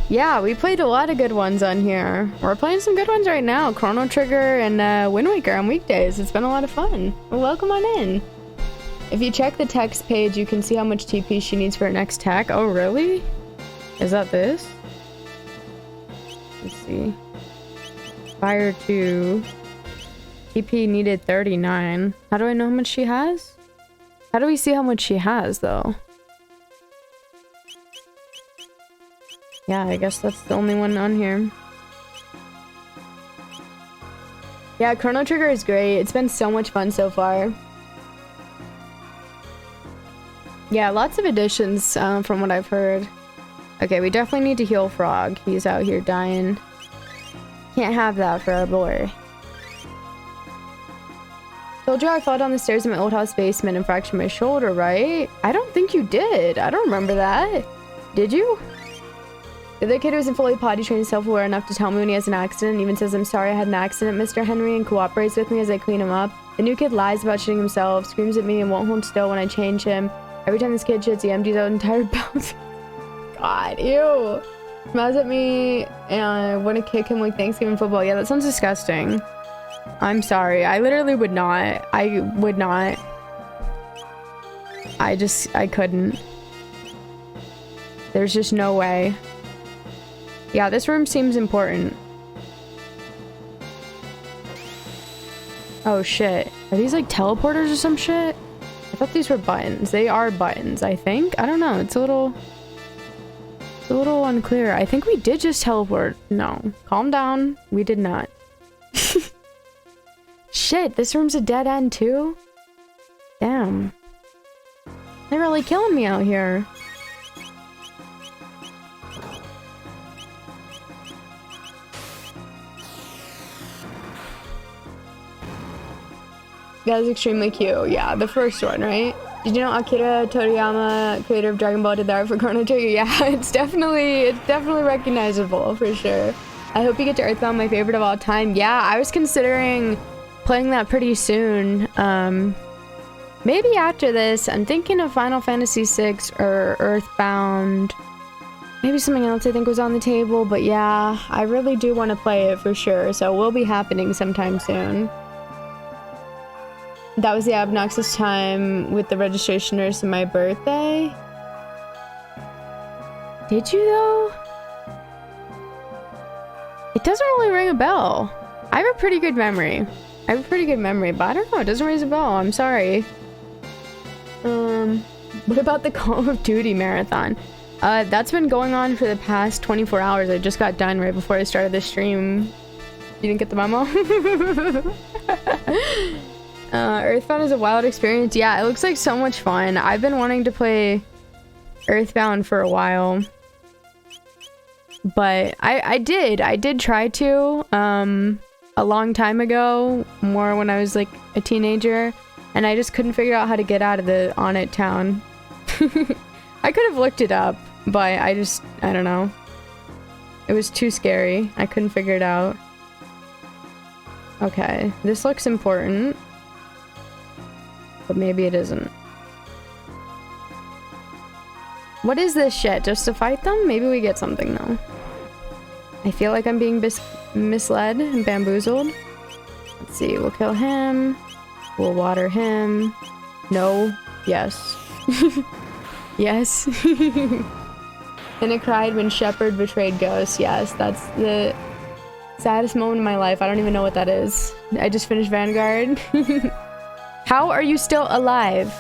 Yeah, we played a lot of good ones on here. We're playing some good ones right now. Chrono Trigger and Wind Waker on weekdays. It's been a lot of fun. Well, welcome on in. If you check the text page, you can see how much TP she needs for her next tech. Oh, really? Is that this? Let's see. Fire 2. TP needed 39. How do I know how much she has? How do we see how much she has, though? Yeah, I guess that's the only one on here. Yeah, Chrono Trigger is great. It's been so much fun so far. Yeah, lots of additions from what I've heard. Okay, we definitely need to heal Frog. He's out here dying. Can't have that for our boy. Told you I fell down the stairs in my old house basement and fractured my shoulder, right? I don't think you did. I don't remember that. Did you? The other kid who isn't fully potty trained is self-aware enough to tell me when he has an accident and even says, "I'm sorry I had an accident, Mr. Henry," and cooperates with me as I clean him up. The new kid lies about shitting himself, screams at me, and won't hold still when I change him. Every time this kid shits, he empties out entire bowels. God, ew. Smiles at me and I want to kick him like Thanksgiving football. Yeah, that sounds disgusting. I'm sorry. I literally would not. I would not. I couldn't. There's just no way. Yeah, this room seems important. Oh shit. Are these like teleporters or some shit? I thought these were buttons. They are buttons, I think. I don't know. It's a little unclear. I think we did just teleport. No. Calm down. We did not. Shit, this room's a dead end too? Damn. They're really killing me out here. That was extremely cute. Yeah, the first one, right? Did you know Akira Toriyama, creator of Dragon Ball, did the art for Chrono Trigger? Yeah, it's definitely recognizable for sure. I hope you get to Earthbound, my favorite of all time. Yeah, I was considering playing that pretty soon. Maybe after this. I'm thinking of Final Fantasy VI or Earthbound. Maybe something else I think was on the table, but yeah, I really do want to play it for sure, so it will be happening sometime soon. That was the obnoxious time with the registration nurse and my birthday. Did you though? It doesn't really ring a bell. I have a pretty good memory. But I don't know, it doesn't ring a bell. I'm sorry. What about the Call of Duty marathon? That's been going on for the past 24 hours. I just got done right before I started the stream. You didn't get the memo? Earthbound is a wild experience. Yeah, it looks like so much fun. I've been wanting to play Earthbound for a while. But I did try to a long time ago, more when I was like a teenager, and I just couldn't figure out how to get out of the On-It town. I could have looked it up, but I don't know. It was too scary. I couldn't figure it out. Okay, this looks important. But maybe it isn't. What is this shit? Just to fight them? Maybe we get something though. I feel like I'm being misled and bamboozled. Let's see. We'll kill him. We'll water him. No. Yes. Yes. And I cried when Shepard betrayed Ghost. Yes, that's the saddest moment of my life. I don't even know what that is. I just finished Vanguard. How are you still alive?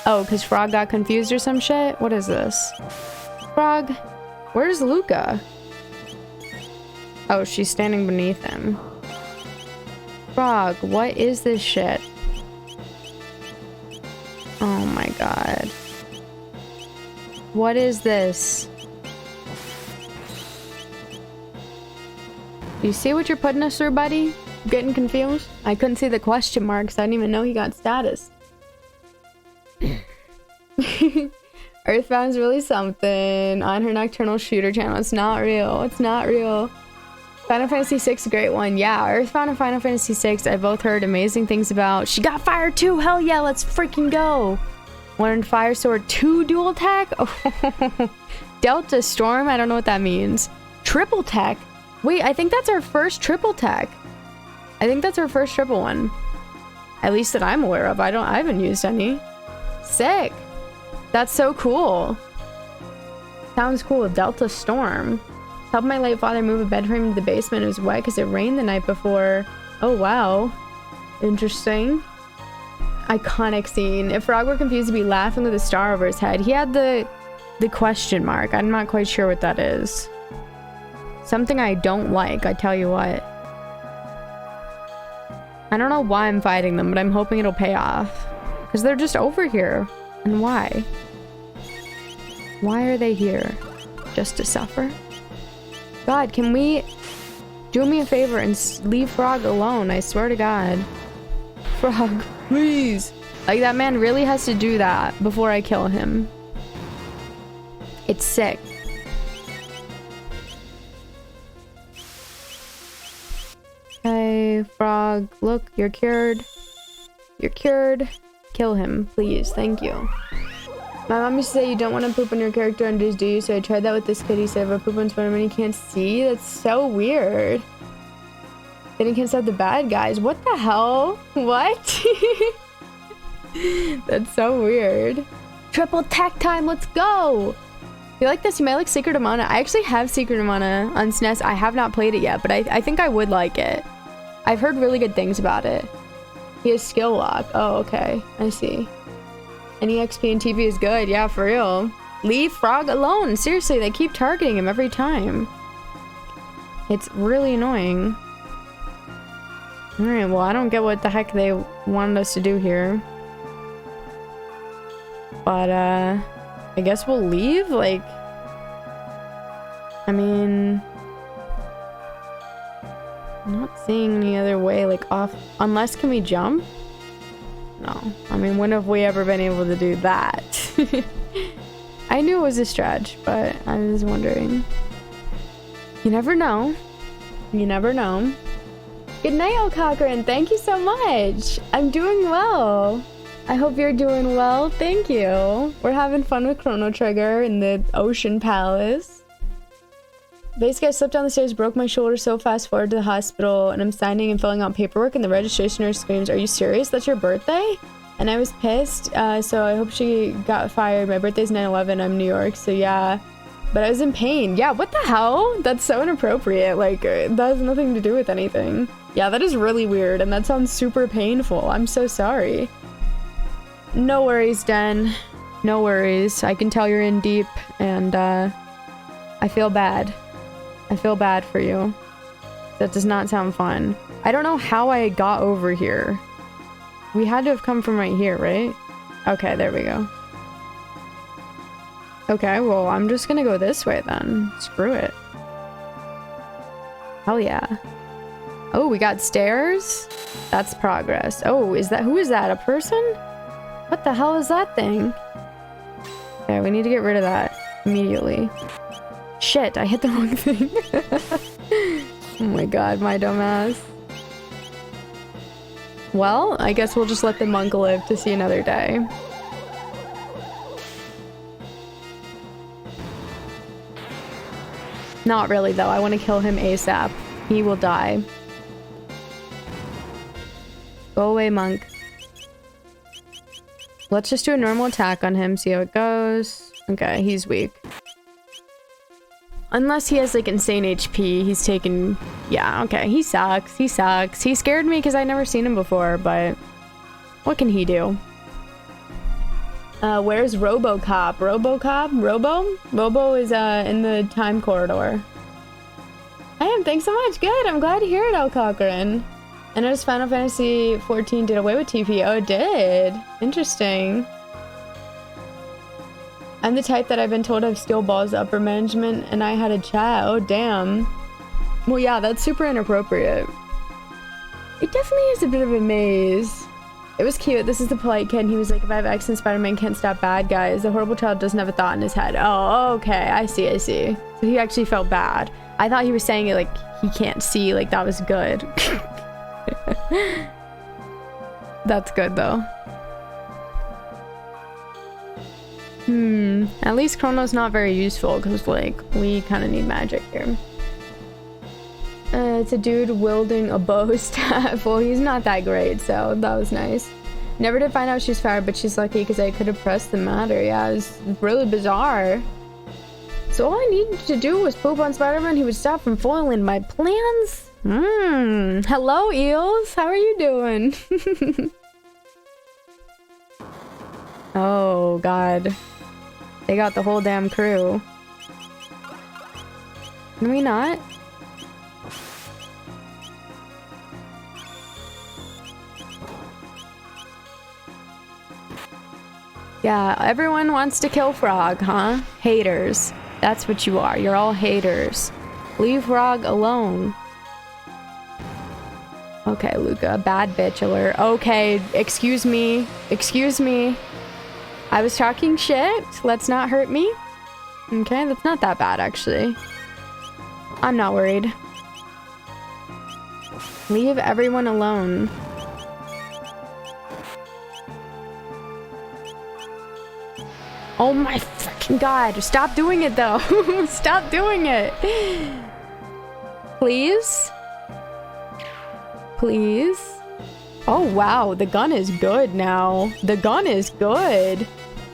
Oh, because Frog got confused or some shit? What is this? Frog? Where's Luca? Oh, she's standing beneath him. Frog, what is this shit? Oh my god. What is this? Do you see what you're putting us through, buddy? I'm getting confused. I couldn't see the question marks. I didn't even know he got status. Earthbound's really something. On her nocturnal shooter channel. It's not real. It's not real. Final Fantasy VI, a great one. Yeah, Earthbound and Final Fantasy VI, I both heard amazing things about. She got fire too. Hell yeah, let's freaking go. Learned Fire Sword 2 dual attack? Oh. Delta Storm? I don't know what that means. Triple tech? Wait, I think that's our first triple tech. I think that's our first triple one. At least that I'm aware of. I haven't used any. Sick. That's so cool. Sounds cool. Delta Storm. Helped my late father move a bed frame into the basement. It was wet because it rained the night before. Oh, wow. Interesting. Iconic scene. If Frog were confused, he'd be laughing with a star over his head. He had the question mark. I'm not quite sure what that is. Something I don't like, I tell you what. I don't know why I'm fighting them, but I'm hoping it'll pay off. Because they're just over here. And why? Why are they here? Just to suffer? God, can we do me a favor and leave Frog alone? I swear to God. Frog, please. Like, that man really has to do that before I kill him. It's sick. Okay, Frog, look, you're cured. You're cured. Kill him, please. Thank you. My mom used to say you don't want to poop on your character on days, do you? So I tried that with this kid. He said if I poop on Spider-Man, you can't see. That's so weird. Then he can't stop the bad guys. What the hell? What? That's so weird. Triple tech time, let's go! If you like this, you might like Secret of Mana. I actually have Secret of Mana on SNES. I have not played it yet, but I think I would like it. I've heard really good things about it. He has skill lock. Oh, okay. I see. And EXP and TP is good. Yeah, for real. Leave Frog alone. Seriously, they keep targeting him every time. It's really annoying. Alright, well, I don't get what the heck they wanted us to do here. But, I guess we'll leave? Like, I mean, I'm not seeing any other way, like, off. Unless, can we jump? No. I mean, when have we ever been able to do that? I knew it was a stretch, but I was wondering. You never know. You never know. Good night, El Cochran. Thank you so much. I'm doing well. I hope you're doing well. Thank you. We're having fun with Chrono Trigger in the Ocean Palace. Basically, I slipped down the stairs, broke my shoulder, so fast forward to the hospital, and I'm signing and filling out paperwork, and the registration nurse screams, "Are you serious? That's your birthday?" And I was pissed, so I hope she got fired. My birthday's 9/11. I'm New York, so yeah. But I was in pain. Yeah, what the hell? That's so inappropriate. Like, that has nothing to do with anything. Yeah, that is really weird, and that sounds super painful. I'm so sorry. No worries, Den. No worries. I can tell you're in deep, and I feel bad. I feel bad for you. That does not sound fun. I don't know how I got over here. We had to have come from right here, right? Okay, there we go. Okay, well, I'm just gonna go this way then. Screw it. Hell yeah. Oh, we got stairs? That's progress. Oh, who is that? A person? What the hell is that thing? Okay, we need to get rid of that immediately. Shit, I hit the wrong thing. Oh my god, my dumbass. Well, I guess we'll just let the monk live to see another day. Not really, though. I want to kill him ASAP. He will die. Go away, monk. Let's just do a normal attack on him, see how it goes. Okay, he's weak. Unless he has, like, insane HP, he's taken... Yeah, okay, he sucks. He sucks. He scared me because I'd never seen him before, but... What can he do? Where's RoboCop? RoboCop? Robo is, in the time corridor. Hey, thanks so much. Good, I'm glad to hear it, El Cochran. I noticed Final Fantasy 14 did away with TP. Oh, it did. Interesting. I'm the type that I've been told I've steel balls to upper management and I had a chat. Oh, damn. Well, yeah, that's super inappropriate. It definitely is a bit of a maze. It was cute. This is the polite kid. And he was like, if I have X and Spider-Man can't stop bad guys, the horrible child doesn't have a thought in his head. Oh, okay. I see. I see. So he actually felt bad. I thought he was saying it like he can't see. Like that was good. That's good though. At least Chrono's not very useful because like we kind of need magic here. It's a dude wielding a bow staff. Well, he's not that great, so that was nice. Never did find out she's fired, but she's lucky because I could have pressed the matter. Yeah, it was really bizarre. So all I needed to do was poop on Spider-Man. He would stop from foiling my plans. Hello, eels. How are you doing? Oh, God. They got the whole damn crew. Can we not? Yeah, everyone wants to kill Frog, huh? Haters. That's what you are. You're all haters. Leave Frog alone. Okay, Luca. Bad bitch alert. Okay, excuse me. Excuse me. I was talking shit. Let's not hurt me. Okay, that's not that bad, actually. I'm not worried. Leave everyone alone. Oh my freaking god. Stop doing it, though. Stop doing it. Please? Please? Oh, wow. The gun is good now. The gun is good.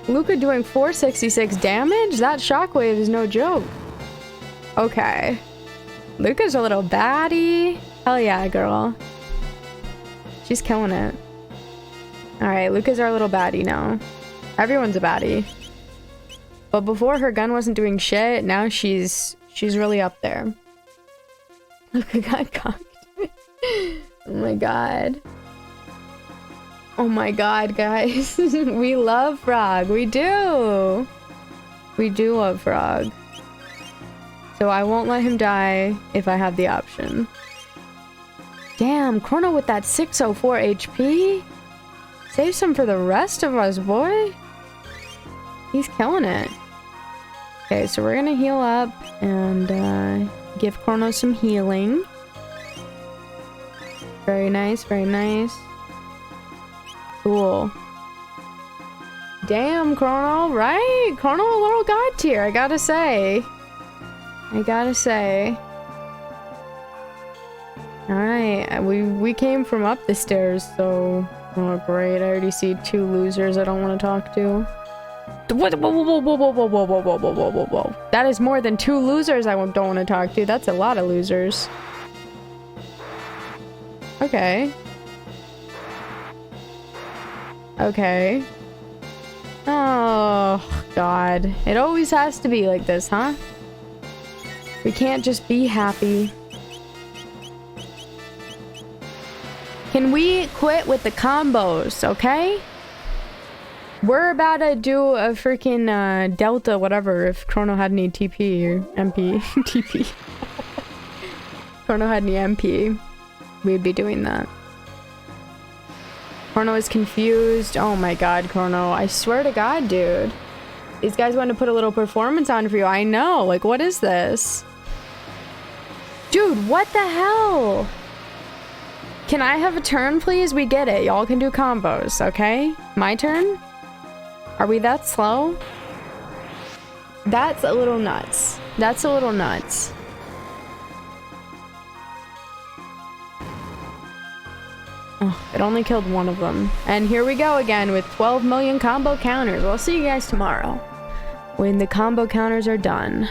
Luca doing 466 damage? That shockwave is no joke. Okay. Luca's a little baddie. Hell yeah, girl. She's killing it. Alright, Luca's our little baddie now. Everyone's a baddie. But before, her gun wasn't doing shit. Now she's really up there. Luca got cocked. Oh my god. Oh my god, guys. We love Frog. We do. We do love Frog. So I won't let him die if I have the option. Damn, Chrono with that 604 HP? Save some for the rest of us, boy. He's killing it. Okay, so we're gonna heal up and give Chrono some healing. Very nice, very nice. Cool. Damn, Chrono, right? Chrono a little god tier, I gotta say. I gotta say. Alright, we came from up the stairs, so... Oh, great. I already see 2 losers I don't want to talk to. Whoa, whoa, whoa, whoa, whoa, whoa, whoa, whoa, whoa, whoa, whoa, whoa, whoa. That is more than 2 losers I don't want to talk to. That's a lot of losers. Okay. Okay. Oh, God. It always has to be like this, huh? We can't just be happy. Can we quit with the combos, okay? We're about to do a freaking Delta whatever if Chrono had any TP or MP. TP. Chrono had any MP. We'd be doing that. Chrono is confused. Oh my god, Chrono. I swear to god, dude. These guys want to put a little performance on for you. I know. Like, what is this? Dude, what the hell? Can I have a turn, please? We get it. Y'all can do combos, okay? My turn? Are we that slow? That's a little nuts. That's a little nuts. Oh, it only killed one of them. And here we go again with 12 million combo counters. We'll see you guys tomorrow when the combo counters are done.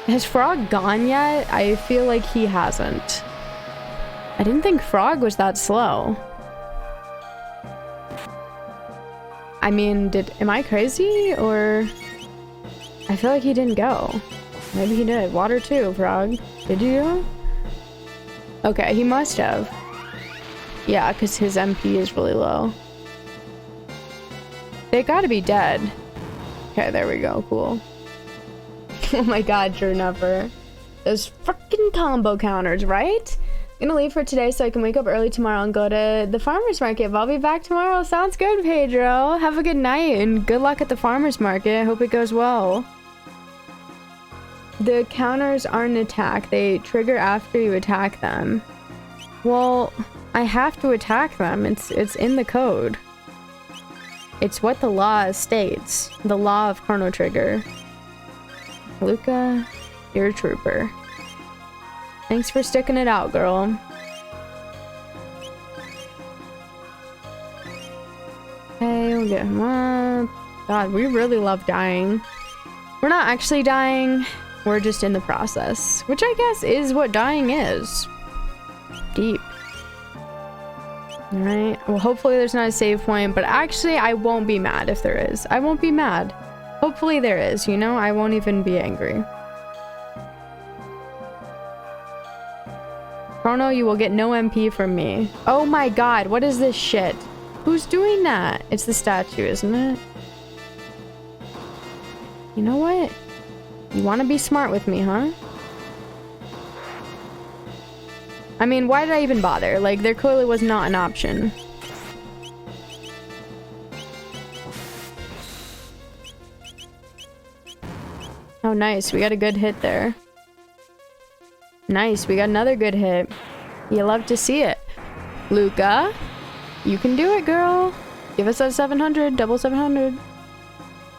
Has Frog gone yet? I feel like he hasn't. I didn't think Frog was that slow. I mean, am I crazy, or... I feel like he didn't go. Maybe he did. Water too, Frog. Did you? Okay, he must have. Yeah, because his MP is really low. They gotta be dead. Okay, there we go. Cool. Oh my god, you're never. Those freaking combo counters, right? I'm gonna leave for today so I can wake up early tomorrow and go to the farmer's market. But I'll be back tomorrow. Sounds good, Pedro. Have a good night and good luck at the farmer's market. I hope it goes well. The counters aren't an attack. They trigger after you attack them. Well, I have to attack them. It's in the code. It's what the law states. The law of Chrono Trigger. Luca, you're a trooper. Thanks for sticking it out, girl. Okay, we'll get him up. God, we really love dying. We're not actually dying. We're just in the process. Which I guess is what dying is. Deep. Alright. Well, hopefully there's not a save point. But actually, I won't be mad if there is. I won't be mad. Hopefully there is, you know? I won't even be angry. Chrono, you will get no MP from me. Oh my god, what is this shit? Who's doing that? It's the statue, isn't it? You know what? You want to be smart with me, huh? I mean, why did I even bother? Like, there clearly was not an option. Oh, nice. We got a good hit there. Nice. We got another good hit. You love to see it. Luca, you can do it, girl. Give us that 700. Double 700.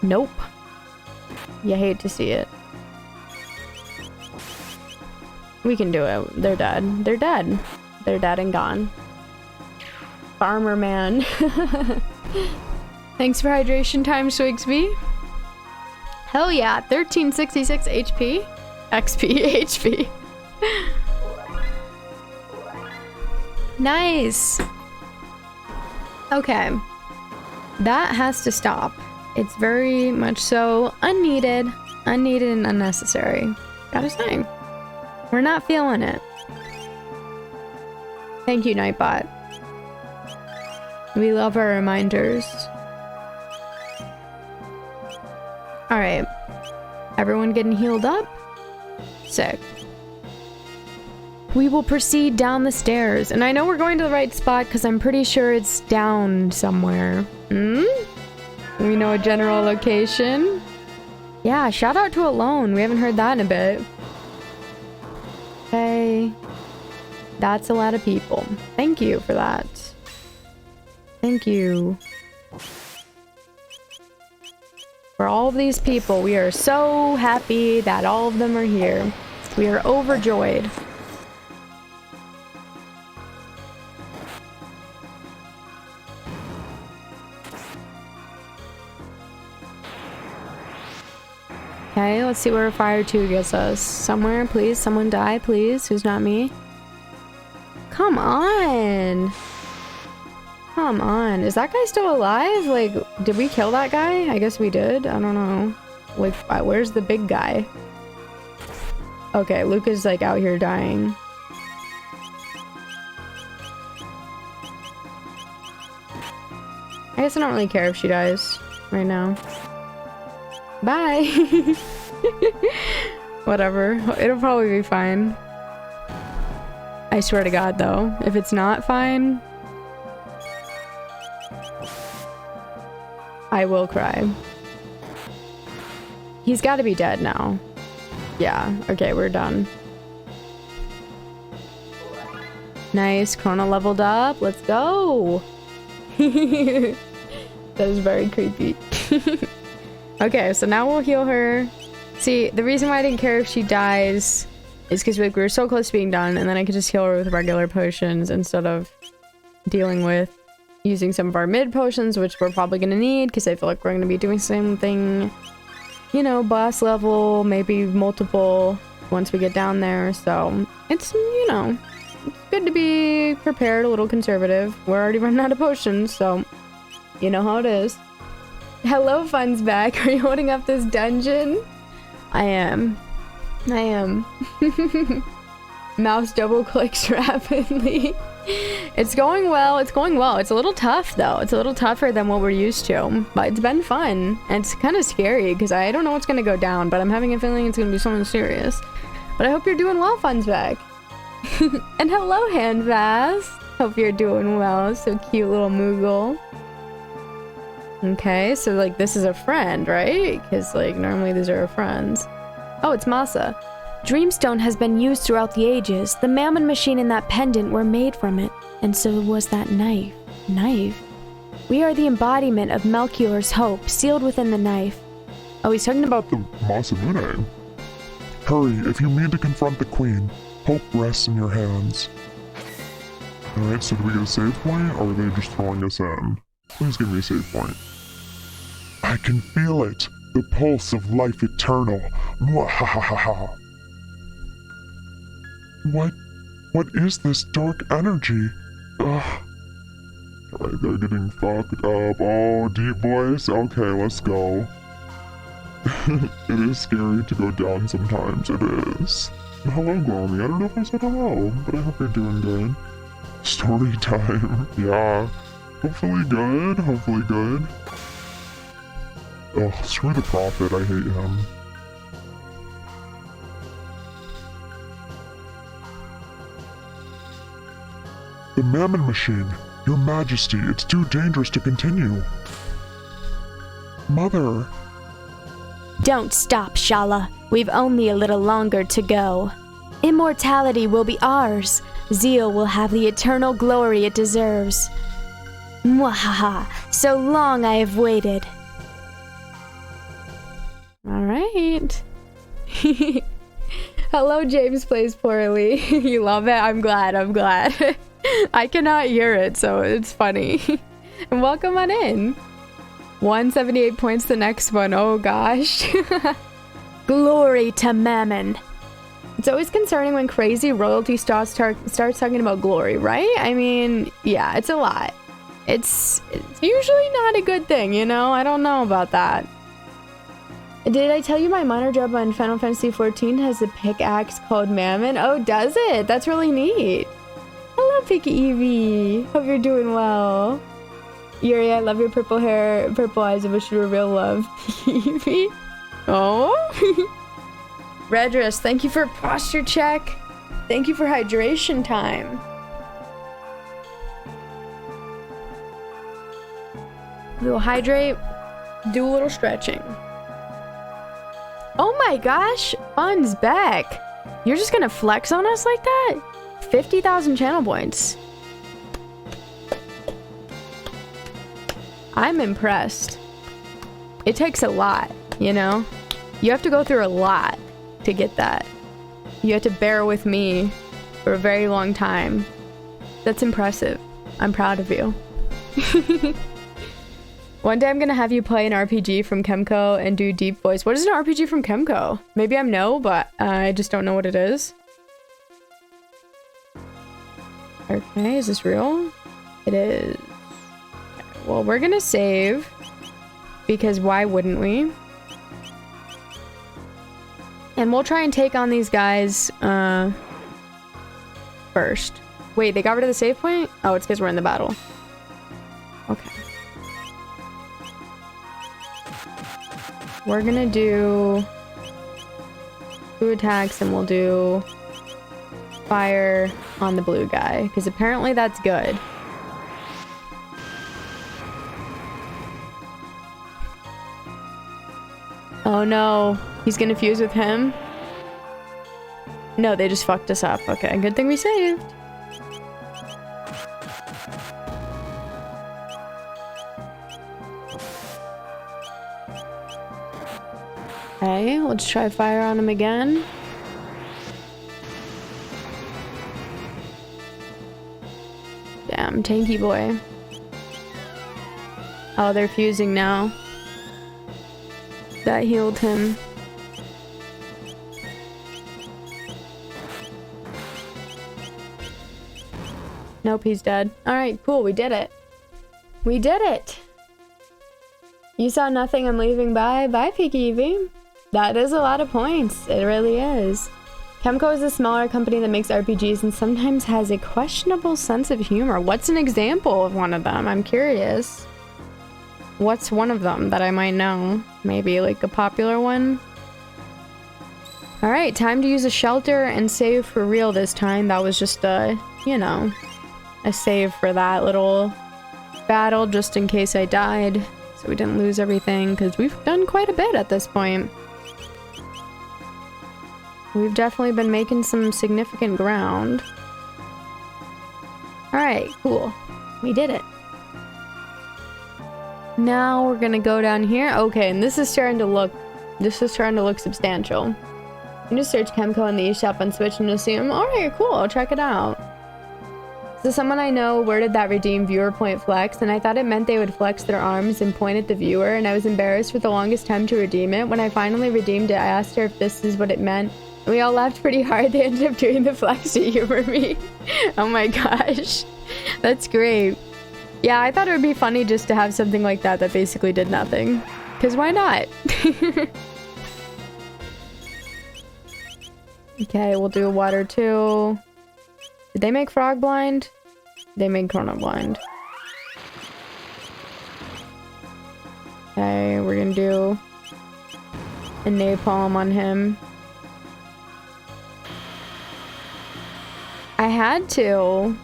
Nope. You hate to see it. We can do it. They're dead. They're dead. They're dead and gone. Farmer man. Thanks for hydration time, Swigsby. Hell yeah. 1366 HP. XP. HP. Nice. Okay. That has to stop. It's very much so unneeded. Unneeded and unnecessary. Gotta say. We're not feeling it. Thank you, Nightbot. We love our reminders. Alright. Everyone getting healed up? Sick. We will proceed down the stairs. And I know we're going to the right spot because I'm pretty sure it's down somewhere. Hmm? We know a general location. Yeah, shout out to Alone. We haven't heard that in a bit. Okay. That's a lot of people. Thank you for that. Thank you. For all of these people, we are so happy that all of them are here. We are overjoyed. Okay, let's see where Fire 2 gets us. Somewhere, please. Someone die, please. Who's not me? Come on! Come on. Is that guy still alive? Like, did we kill that guy? I guess we did. I don't know. Like, where's the big guy? Okay, Luca's like out here dying. I guess I don't really care if she dies right now. Bye! Whatever. It'll probably be fine. I swear to God, though. If it's not fine, I will cry. He's got to be dead now. Yeah. Okay, we're done. Nice. Chrono leveled up. Let's go! That was very creepy. Okay, so now we'll heal her. See, the reason why I didn't care if she dies is because like, we were so close to being done, and then I could just heal her with regular potions instead of dealing with using some of our mid potions, which we're probably going to need because I feel like we're going to be doing something, you know, boss level, maybe multiple once we get down there. So it's, you know, it's good to be prepared, a little conservative. We're already running out of potions, so you know how it is. Hello, Fun's back. Are you holding up this dungeon? I am. Mouse double clicks rapidly. It's going well. It's going well. It's a little tough though. It's a little tougher than what we're used to, but it's been fun. And it's kind of scary because I don't know what's going to go down, but I'm having a feeling it's going to be something serious. But I hope you're doing well, Fun's back. And hello, Handfast. Hope you're doing well. So cute little Moogle. Okay, so like this is a friend, right? Because like normally these are our friends. Oh, it's Masa. Dreamstone has been used throughout the ages. The Mammon machine and that pendant were made from it, and so was that knife. Knife? We are the embodiment of Melchior's hope, sealed within the knife. Oh, he's talking about the Masamune. Hurry, if you mean to confront the queen, hope rests in your hands. Alright, so do we get a save point, or are they just throwing us in? Please give me a save point. I can feel it! The pulse of life eternal! Mwahahaha! What is this dark energy? Ugh. Alright, they're getting fucked up. Oh, deep voice? Okay, let's go. It is scary to go down sometimes, it is. Hello, Gromy. I don't know if I said hello, but I hope you're doing good. Story time. Yeah. Hopefully good, hopefully good. Ugh, screw the prophet, I hate him. The Mammon machine! Your Majesty, it's too dangerous to continue. Mother! Don't stop, Shala. We've only a little longer to go. Immortality will be ours. Zeal will have the eternal glory it deserves. Mwahaha! So long I have waited. Alright. Hello, James Plays Poorly. You love it? I'm glad. I cannot hear it, so it's funny. And welcome on in. 178 points the next one. Oh gosh. Glory to Mammon. It's always concerning when crazy royalty starts talking about glory, right? I mean, yeah, it's a lot. It's usually not a good thing, you know? I don't know about that. Did I tell you my minor job on Final Fantasy XIV has a pickaxe called Mammon? Oh, does it? That's really neat. Hello, Picky Evie. Hope you're doing well. Yuri, I love your purple hair, purple eyes. I wish you were real love. Evie. Oh. Redress, thank you for posture check. Thank you for hydration time. We will hydrate, do a little stretching. Oh my gosh, Fun's back. You're just gonna flex on us like that? 50,000 channel points. I'm impressed. It takes a lot, you know? You have to go through a lot to get that. You have to bear with me for a very long time. That's impressive. I'm proud of you. One day I'm gonna have you play an RPG from Chemco and do deep voice. What is an RPG from Chemco? Maybe I'm no, but I just don't know what it is. Okay, is this real? It is. Okay, well, we're gonna save because why wouldn't we? And we'll try and take on these guys first. Wait, they got rid of the save point? Oh, it's because we're in the battle. Okay. We're gonna do 2 attacks and we'll do fire on the blue guy because apparently that's good. Oh no, he's gonna fuse with him? No, they just fucked us up. Okay, good thing we saved. Okay, let's try fire on him again. Damn, tanky boy. Oh, they're fusing now. That healed him. Nope, he's dead. Alright, cool, we did it. We did it! You saw nothing, I'm leaving. Bye. Bye, Peaky Evie. That is a lot of points. It really is. Chemco is a smaller company that makes RPGs and sometimes has a questionable sense of humor. What's an example of one of them? I'm curious. What's one of them that I might know? Maybe like a popular one? Alright, time to use a shelter and save for real this time. That was just a, you know, a save for that little battle just in case I died. So we didn't lose everything because we've done quite a bit at this point. We've definitely been making some significant ground. Alright, cool. We did it. Now we're gonna go down here. Okay, and this is starting to look substantial. You just search Chemco in the eShop on Switch and you'll see them. Alright, cool, I'll check it out. So someone I know worded that redeem viewer point flex, and I thought it meant they would flex their arms and point at the viewer, and I was embarrassed for the longest time to redeem it. When I finally redeemed it, I asked her if this is what it meant. And we all laughed pretty hard. They ended up doing the flex to humor me. Oh my gosh. That's great. Yeah, I thought it would be funny just to have something like that that basically did nothing. Because why not? Okay, we'll do water too. Did they make Frog blind? They made Chrono blind. Okay, we're gonna do a napalm on him. I had to.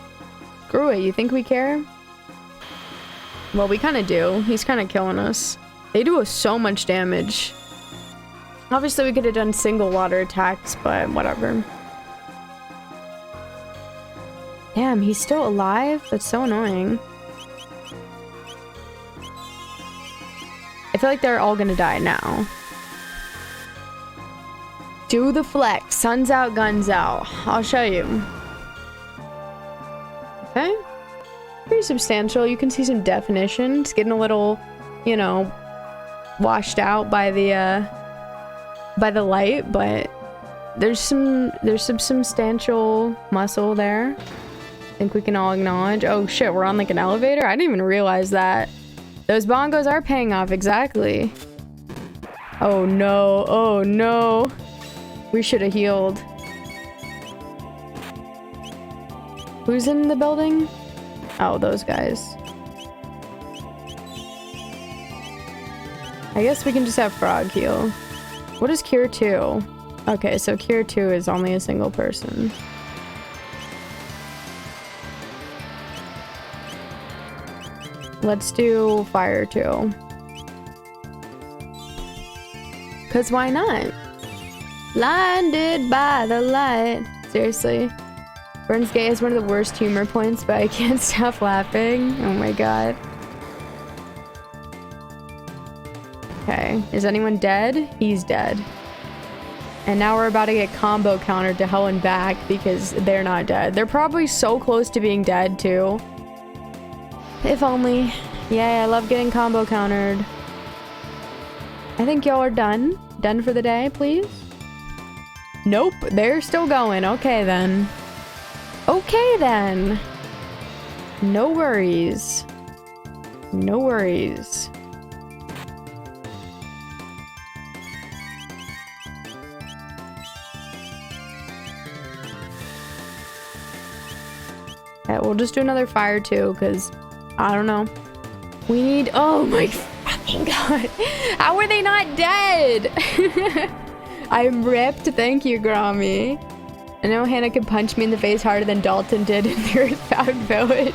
Screw it, you think we care? Well, we kind of do. He's kind of killing us. They do so much damage. Obviously, we could have done single water attacks, but whatever. Damn, he's still alive? That's so annoying. I feel like they're all gonna die now. Do the flex. Sun's out, guns out. I'll show you. Okay. Pretty substantial. You can see some definition. It's getting a little, you know, washed out by the light, but there's some substantial muscle there. I think we can all acknowledge. Oh shit, we're on like an elevator? I didn't even realize that. Those bongos are paying off, exactly. Oh no, oh no. We should have healed. Who's in the building? Oh, those guys. I guess we can just have Frog heal. What is Cure 2? Okay, so Cure 2 is only a single person. Let's do Fire 2. Cause why not? Blinded by the light. Seriously. Burns Gay is one of the worst humor points, but I can't stop laughing. Oh my god. Okay, is anyone dead? He's dead. And now we're about to get combo countered to hell and back because they're not dead. They're probably so close to being dead too. If only. Yay, I love getting combo countered. I think y'all are done. Done for the day, please? Nope, they're still going. Okay then. Okay then. No worries. No worries. Yeah, we'll just do another fire too, because I don't know. We need. Oh my fucking god. How are they not dead? I'm ripped. Thank you, Grammy. I know Hannah could punch me in the face harder than Dalton did in the Earthbound Village.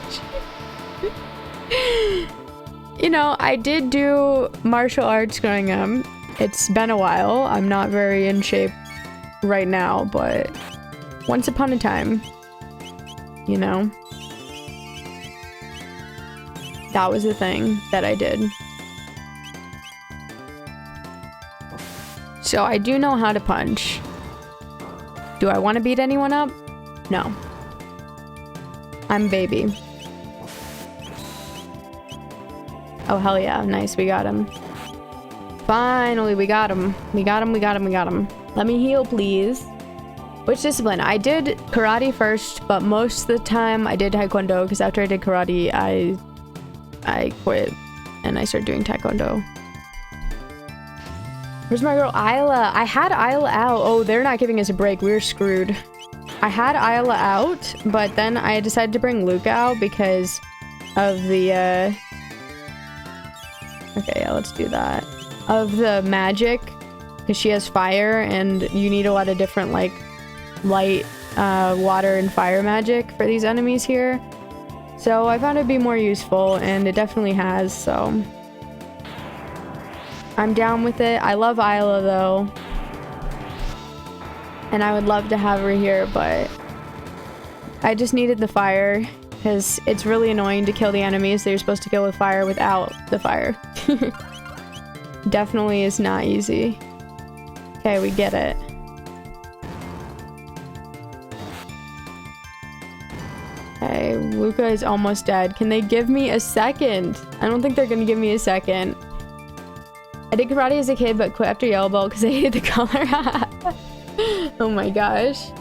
You know, I did do martial arts growing up. It's been a while. I'm not very in shape right now, but once upon a time, you know, that was the thing that I did. So I do know how to punch. Do I want to beat anyone up? No. I'm baby. Oh, hell yeah. Nice, we got him. Finally, we got him. We got him, we got him, we got him. Let me heal, please. Which discipline? I did karate first, but most of the time I did taekwondo, because after I did karate, I quit and I started doing taekwondo. Where's my girl Isla? I had Isla out. Oh, they're not giving us a break. We're screwed. I had Isla out, but then I decided to bring Luca out because of the, okay, yeah, let's do that. Of the magic, because she has fire, and you need a lot of different, like, light, water, and fire magic for these enemies here. So I found it to be more useful, and it definitely has, so... I'm down with it. I love Isla, though. And I would love to have her here, but... I just needed the fire, because it's really annoying to kill the enemies that you're supposed to kill with fire without the fire. Definitely is not easy. Okay, we get it. Okay, Luca is almost dead. Can they give me a second? I don't think they're gonna give me a second. I did karate as a kid, but quit after yellow belt because I hated the color. Oh my gosh.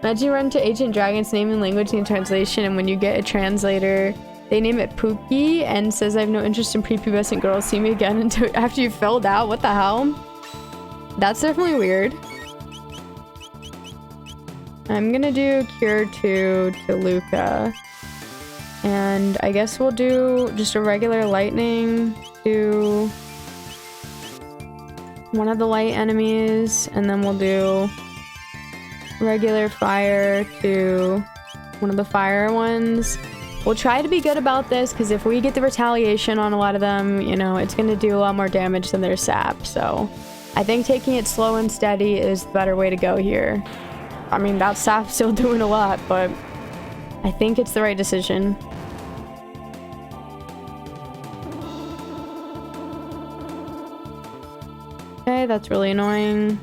Imagine you run into Ancient Dragon's name and language in translation, and when you get a translator, they name it Pookie and says I have no interest in prepubescent girls. See me again until after you filled out. What the hell? That's definitely weird. I'm gonna do Cure 2 to Luca. And I guess we'll do just a regular lightning to one of the light enemies, and then we'll do regular fire to one of the fire ones. We'll try to be good about this, because if we get the retaliation on a lot of them, you know, it's going to do a lot more damage than their sap. So I think taking it slow and steady is the better way to go here. I mean, that sap's still doing a lot, but I think it's the right decision. Okay, that's really annoying.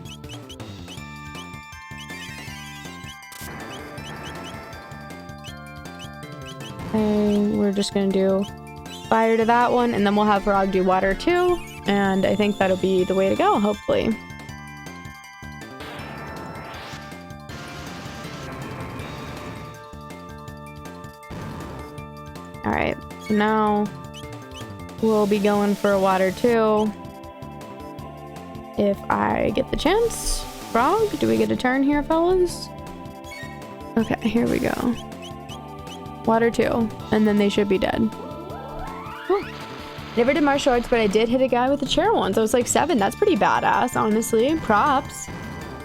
Okay, we're just gonna do fire to that one, and then we'll have Parag do water too, and I think that'll be the way to go, hopefully. Alright, so now we'll be going for a water too. If I get the chance. Frog, do we get a turn here, fellas? Okay, here we go. Water 2, and then they should be dead. Whew. Never did martial arts, but I did hit a guy with a chair once. I was like 7. That's pretty badass, honestly. Props.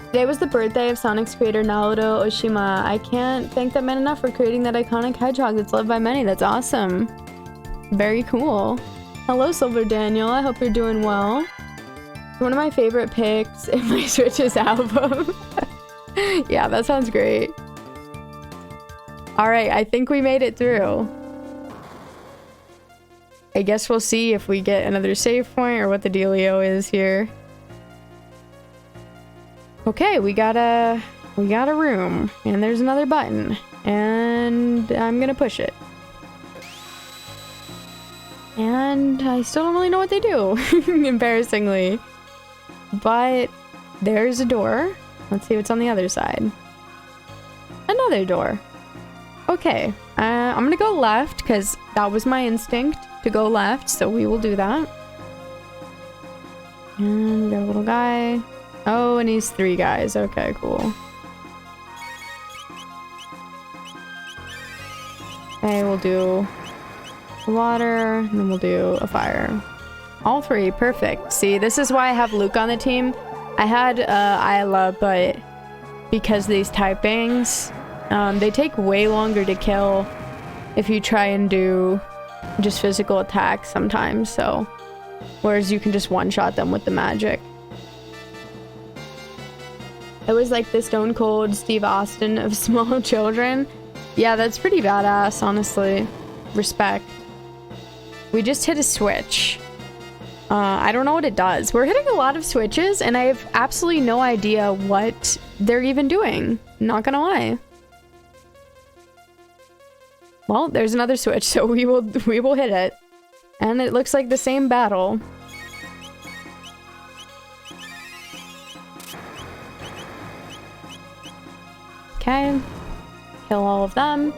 Today was the birthday of Sonic's creator, Naoto Oshima. I can't thank that man enough for creating that iconic hedgehog that's loved by many. That's awesome. Very cool. Hello, Silver Daniel. I hope you're doing well. One of my favorite picks in my Switch's album. Yeah, that sounds great. Alright, I think we made it through. I guess we'll see if we get another save point or what the dealio is here. Okay, we got a room, and there's another button, and I'm gonna push it. And I still don't really know what they do, embarrassingly. But there's a door. Let's see what's on the other side. Another door. Okay, I'm gonna go left because that was my instinct to go left, so we will do that. And we got a little guy. Oh, and he's 3 guys. Okay, cool. Okay, we'll do water, and then we'll do a fire. All 3, perfect. See, this is why I have Luke on the team. I had Isla, but because these typings, they take way longer to kill if you try and do just physical attacks sometimes, so whereas you can just one-shot them with the magic. It was like the Stone Cold Steve Austin of small children. Yeah, that's pretty badass, honestly. Respect. We just hit a switch. I don't know what it does. We're hitting a lot of switches, and I have absolutely no idea what they're even doing. Not gonna lie. Well, there's another switch, so we will hit it. And it looks like the same battle. Okay. Kill all of them.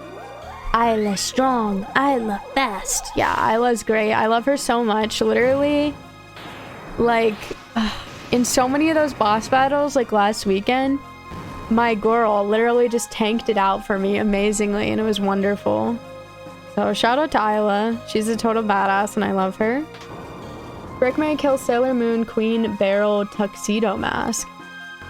Isla strong, Isla fast. Yeah, Isla's great. I love her so much. Literally, like, in so many of those boss battles, like last weekend, my girl literally just tanked it out for me amazingly, and it was wonderful. So shout out to Isla. She's a total badass, and I love her. Brick may kill Sailor Moon, Queen, Beryl, Tuxedo Mask.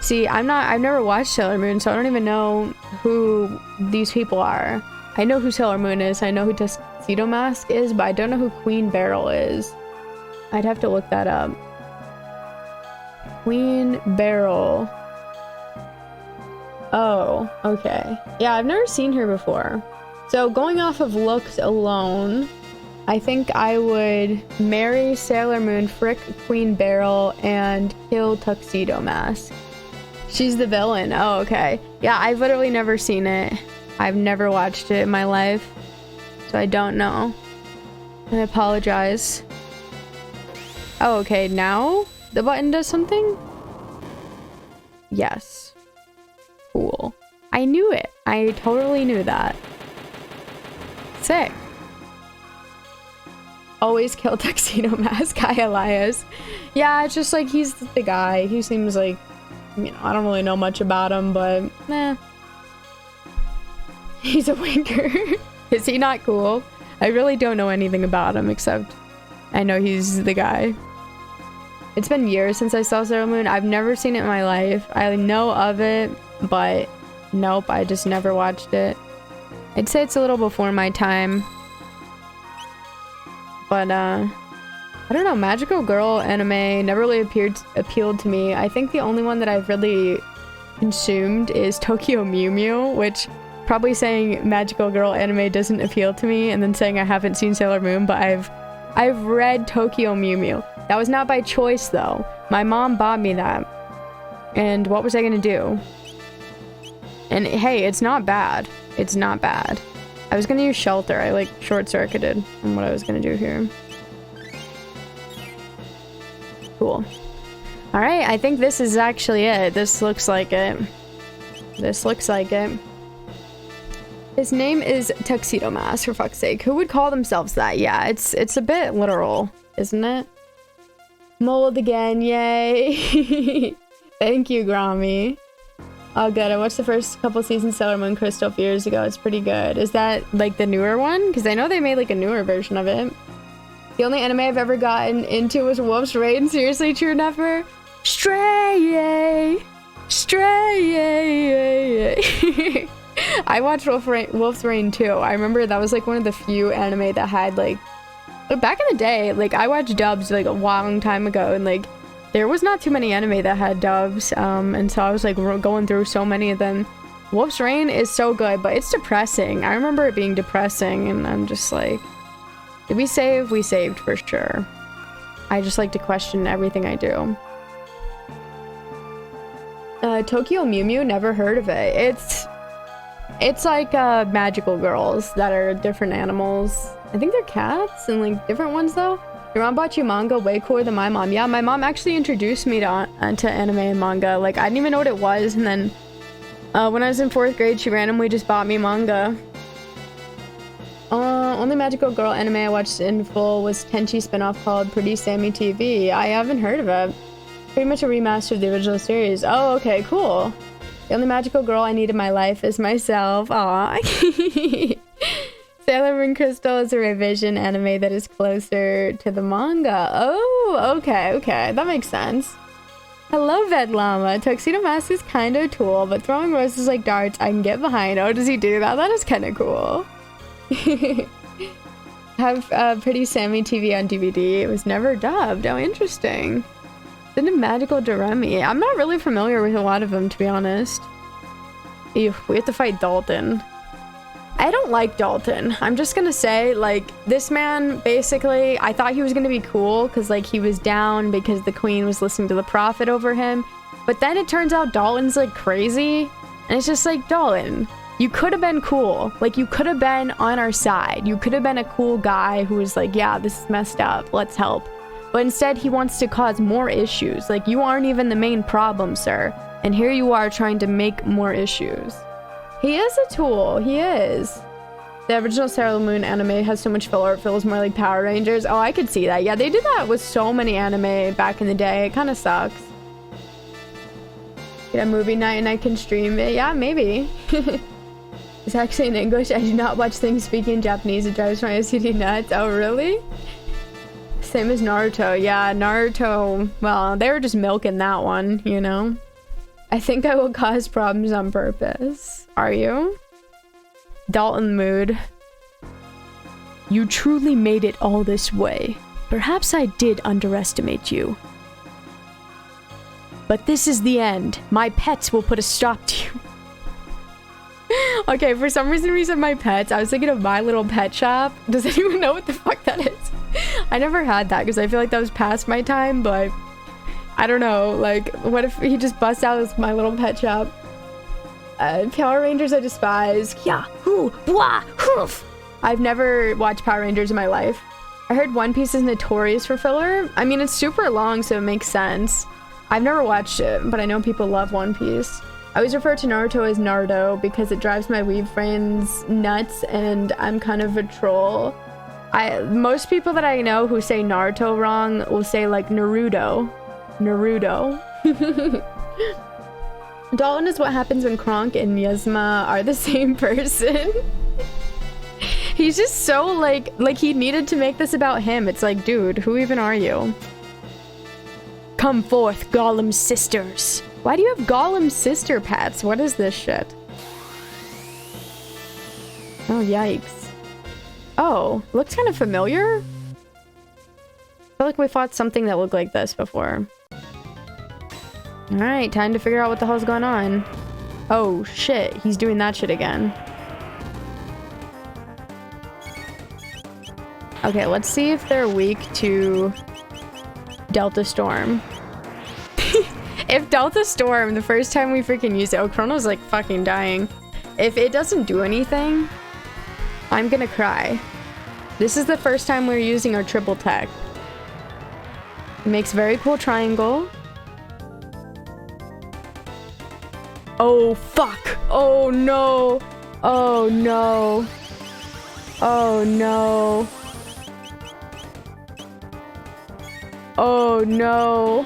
See, I've never watched Sailor Moon, so I don't even know who these people are. I know who Sailor Moon is, I know who Tuxedo Mask is, but I don't know who Queen Beryl is. I'd have to look that up. Queen Beryl. Oh, okay. Yeah, I've never seen her before. So going off of looks alone, I think I would marry Sailor Moon, frick Queen Beryl, and kill Tuxedo Mask. She's the villain. Oh, okay. Yeah, I've literally never seen it. I've never watched it in my life, so I don't know. I apologize. Oh, okay. Now the button does something? Yes. Cool. I knew it. I totally knew that. Sick. Always kill Tuxedo Mask. Hi, Elias. Yeah, it's just like he's the guy. He seems like, you know, I don't really know much about him, but he's a winker. Is he not cool? I really don't know anything about him except I know he's the guy. It's been years since I saw Sailor Moon. I've never seen it in my life. I know of it, but nope, I just never watched it. I'd say it's a little before my time. But I don't know, magical girl anime never really appealed to me. I think the only one that I've really consumed is Tokyo Mew Mew, which probably saying magical girl anime doesn't appeal to me, and then saying I haven't seen Sailor Moon, but I've read Tokyo Mew Mew. That was not by choice though. My mom bought me that. And what was I gonna do? And hey, it's not bad. It's not bad. I was gonna use shelter. I like short-circuited on what I was gonna do here. Cool. Alright, I think this is actually it. This looks like it. This looks like it. His name is Tuxedo Mask, for fuck's sake. Who would call themselves that? Yeah, it's a bit literal, isn't it? Mold again, yay! Thank you, Grommy. Oh, good. I watched the first couple seasons of Sailor Moon Crystal a few years ago. It's pretty good. Is that, like, the newer one? Because I know they made, like, a newer version of it. The only anime I've ever gotten into was Wolf's Rain. Seriously, true never? Stray! Stray! I watched Wolf's Rain too. I remember that was, like, one of the few anime that had, like... Back in the day, like, I watched dubs, like, a long time ago, and, like... There was not too many anime that had dubs, and so I was like going through so many of them. Wolf's Rain is so good, but it's depressing. I remember it being depressing, and I'm just like, did we save? We saved for sure. I just like to question everything I do. Tokyo Mew Mew, never heard of it. It's like magical girls that are different animals. I think they're cats and like different ones though. Your mom bought you manga way cooler than my mom. Yeah, my mom actually introduced me to anime and manga. Like, I didn't even know what it was, and then when I was in 4th grade, she randomly just bought me manga. Only magical girl anime I watched in full was Tenchi spinoff called Pretty Sammy TV. I haven't heard of it. Pretty much a remaster of the original series. Oh, okay, cool. The only magical girl I need in my life is myself. Aww. Sailor Moon Crystal is a revision anime that is closer to the manga. Oh, okay. That makes sense. Hello, Ved Llama. Tuxedo Mask is kind of cool, but throwing roses like darts I can get behind. Oh, does he do that? That is kind of cool. Have Pretty Sammy TV on DVD. It was never dubbed. Oh, interesting. Then a magical Doremi. I'm not really familiar with a lot of them, to be honest. Ew, we have to fight Dalton. I don't like Dalton. I'm just gonna say, like, this man, basically, I thought he was gonna be cool because, like, he was down because the queen was listening to the prophet over him. But then it turns out Dalton's, like, crazy. And it's just like, Dalton, You could have been cool. Like, you could have been on our side. You could have been a cool guy who was like, yeah, this is messed up. Let's help. But instead, he wants to cause more issues. Like, you aren't even the main problem, sir. And here you are trying to make more issues. He is a tool. He is. The original Sailor Moon anime has so much filler. It feels more like Power Rangers. Oh, I could see that. Yeah, they did that with so many anime back in the day. It kind of sucks. Get a movie night and I can stream it. Yeah, maybe. It's actually in English. I do not watch things speaking in Japanese. It drives my OCD nuts. Oh, really? Same as Naruto. Yeah, Naruto. Well, they were just milking that one, you know? I think I will cause problems on purpose. Are you? Dalton mood. You truly made it all this way. Perhaps I did underestimate you. But this is the end. My pets will put a stop to you. Okay, for some reason we said my pets. I was thinking of My Little Pet Shop. Does anyone know what the fuck that is? I never had that because I feel like that was past my time, but I don't know. Like, what if he just busts out his My Little Pet Shop? Power Rangers I despise. Yeah, hoo, blah, hoof. I've never watched Power Rangers in my life. I heard One Piece is notorious for filler. I mean, it's super long, so it makes sense. I've never watched it, but I know people love One Piece. I always refer to Naruto as Naruto because it drives my weeb friends nuts and I'm kind of a troll. Most people that I know who say Naruto wrong will say like Naruto. Naruto. Dalton is what happens when Kronk and Yuzma are the same person. He's just so like he needed to make this about him. It's like, dude, who even are you? Come forth, Gollum's sisters. Why do you have Gollum's sister pets? What is this shit? Oh, yikes. Oh, looks kind of familiar. I feel like we fought something that looked like this before. Alright, time to figure out what the hell's going on. Oh, shit. He's doing that shit again. Okay, let's see if they're weak to Delta Storm. If Delta Storm, the first time we freaking used it, oh, Chrono's like fucking dying. If it doesn't do anything, I'm gonna cry. This is the first time we're using our triple tech. It makes very cool triangle. Oh, fuck. Oh, no. Oh, no. Oh, no. Oh, no.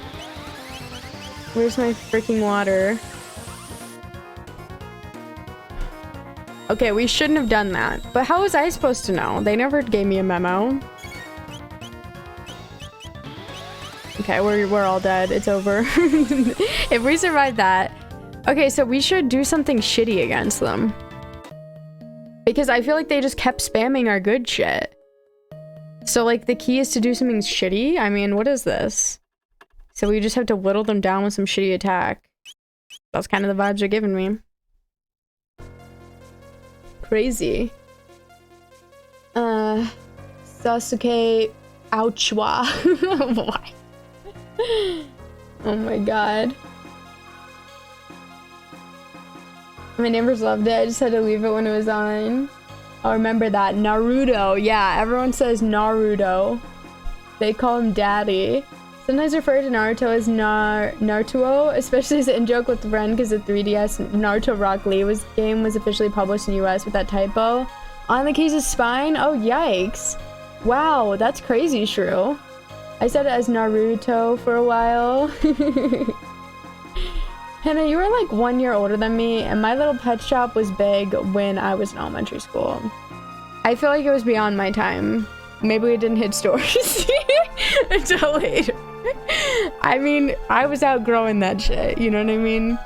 Where's my freaking water? Okay, we shouldn't have done that. But how was I supposed to know? They never gave me a memo. Okay, we're all dead. It's over. If we survive that. Okay, so we should do something shitty against them. Because I feel like they just kept spamming our good shit. So, like, the key is to do something shitty? I mean, what is this? So we just have to whittle them down with some shitty attack. That's kind of the vibes they're giving me. Crazy. Sasuke Ouchwa. Why? Oh my god. My neighbors loved it. I just had to leave it when it was on. I'll remember that. Naruto. Yeah, everyone says Naruto. They call him Daddy. Sometimes refer to Naruto as Naruto, especially as an in-joke with Ren because the 3DS Naruto Rock Lee game was officially published in the US with that typo. On the case's spine? Oh, yikes. Wow, that's crazy, Shrew. I said it as Naruto for a while. Hannah, you were like 1 year older than me, and My Little Pet Shop was big when I was in elementary school. I feel like it was beyond my time. Maybe we didn't hit stores until later. I mean, I was outgrowing that shit, you know what I mean?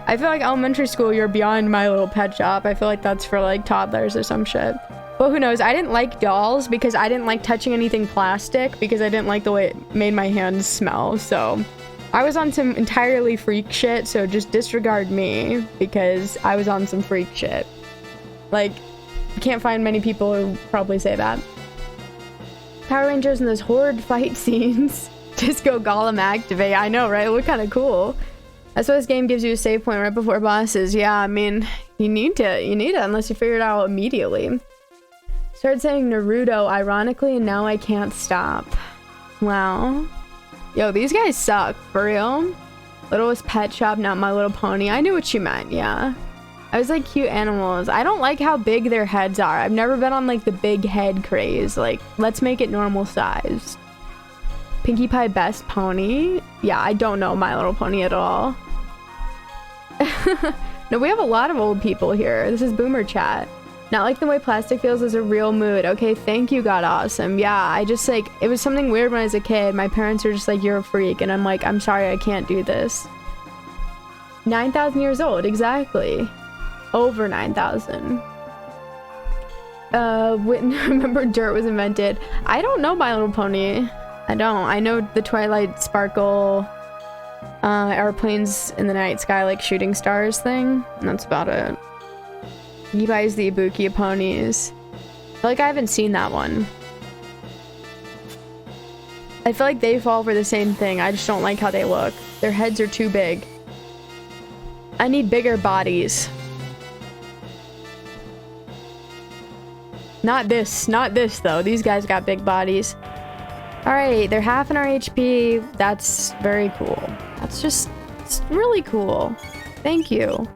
I feel like elementary school, you're beyond My Little Pet Shop. I feel like that's for like toddlers or some shit. But who knows? I didn't like dolls because I didn't like touching anything plastic because I didn't like the way it made my hands smell. So I was on some entirely freak shit, so just disregard me because I was on some freak shit. Like, you can't find many people who probably say that. Power Rangers in those horde fight scenes. Disco Golem activate. I know, right? It looked kind of cool. That's why this game gives you a save point right before bosses. Yeah, I mean, You need to, unless you figure it out immediately. Started saying Naruto ironically, and now I can't stop. Wow. Yo, these guys suck, for real. Littlest Pet Shop, not My Little Pony. I knew what you meant, yeah. I was like, cute animals. I don't like how big their heads are. I've never been on like the big head craze. Like, let's make it normal size. Pinkie Pie Best Pony. Yeah, I don't know My Little Pony at all. No, we have a lot of old people here. This is Boomer Chat. Not like the way plastic feels is a real mood. Okay, thank you, God Awesome. Yeah, I just like, it was something weird when I was a kid. My parents were just like, you're a freak. And I'm like, I'm sorry, I can't do this. 9,000 years old, exactly. Over 9,000. Remember Dirt was invented. I don't know My Little Pony. I don't. I know the Twilight Sparkle, airplanes in the night sky like shooting stars thing. And that's about it. He buys the Ibuki ponies. I feel like I haven't seen that one. I feel like they fall for the same thing. I just don't like how they look. Their heads are too big. I need bigger bodies. Not this though. These guys got big bodies. Alright, they're half in our HP. That's very cool. That's just, it's really cool. Thank you.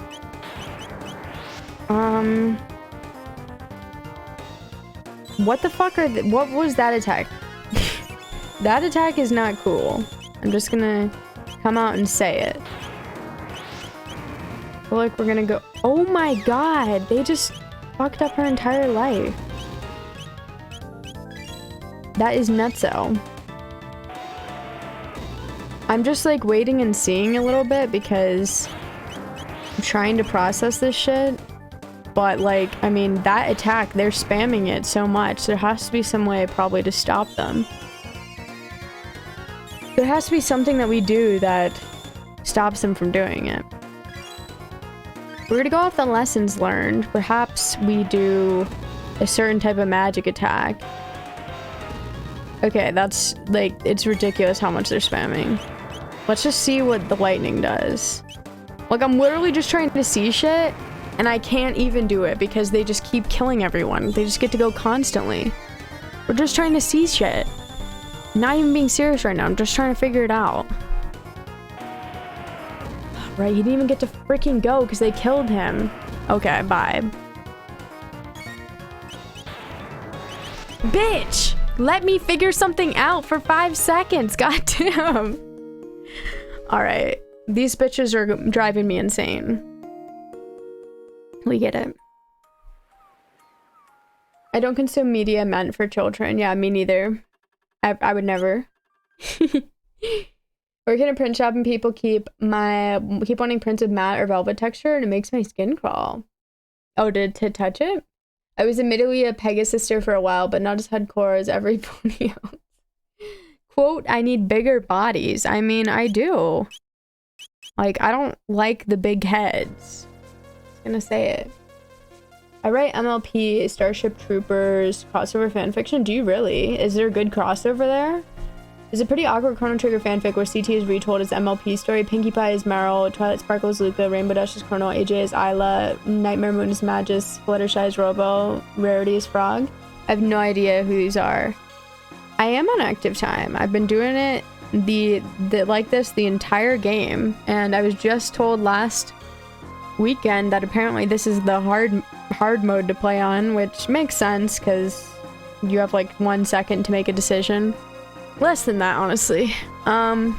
What the fuck what was that attack? That attack is not cool. I'm just gonna come out and say it. I feel like we're gonna go, oh my god, they just fucked up her entire life. That is nutso. I'm just like waiting and seeing a little bit because I'm trying to process this shit. But like, I mean, that attack, they're spamming it so much. There has to be some way probably to stop them. There has to be something that we do that stops them from doing it. We're gonna go off the lessons learned. Perhaps we do a certain type of magic attack. Okay, that's like, it's ridiculous how much they're spamming. Let's just see what the lightning does. Like, I'm literally just trying to see shit, and I can't even do it because they just keep killing everyone. They just get to go constantly. We're just trying to see shit. Not even being serious right now. I'm just trying to figure it out. Right, he didn't even get to freaking go because they killed him. Okay, bye. Bitch! Let me figure something out for 5 seconds. Goddamn. Alright. These bitches are driving me insane. We get it. I don't consume media meant for children. Yeah, me neither. I would never. Work in a print shop and people keep wanting prints with matte or velvet texture and it makes my skin crawl. Oh, to touch it? I was admittedly a Pegasister for a while, but not as hardcore as every pony else. Quote, I need bigger bodies. I mean, I do. Like, I don't like the big heads. I'm gonna say it. I write MLP, Starship Troopers, crossover fanfiction. Do you really? Is there a good crossover there? There's a pretty awkward Chrono Trigger fanfic where CT is retold as MLP story. Pinkie Pie is Meryl, Twilight Sparkle is Luca, Rainbow Dash is Chrono, AJ is Isla, Nightmare Moon is Magus, Fluttershy is Robo, Rarity is Frog. I have no idea who these are. I am on active time. I've been doing it like this the entire game, and I was just told last weekend that apparently this is the hard mode to play on, which makes sense because you have like 1 second to make a decision. Less than that, honestly. But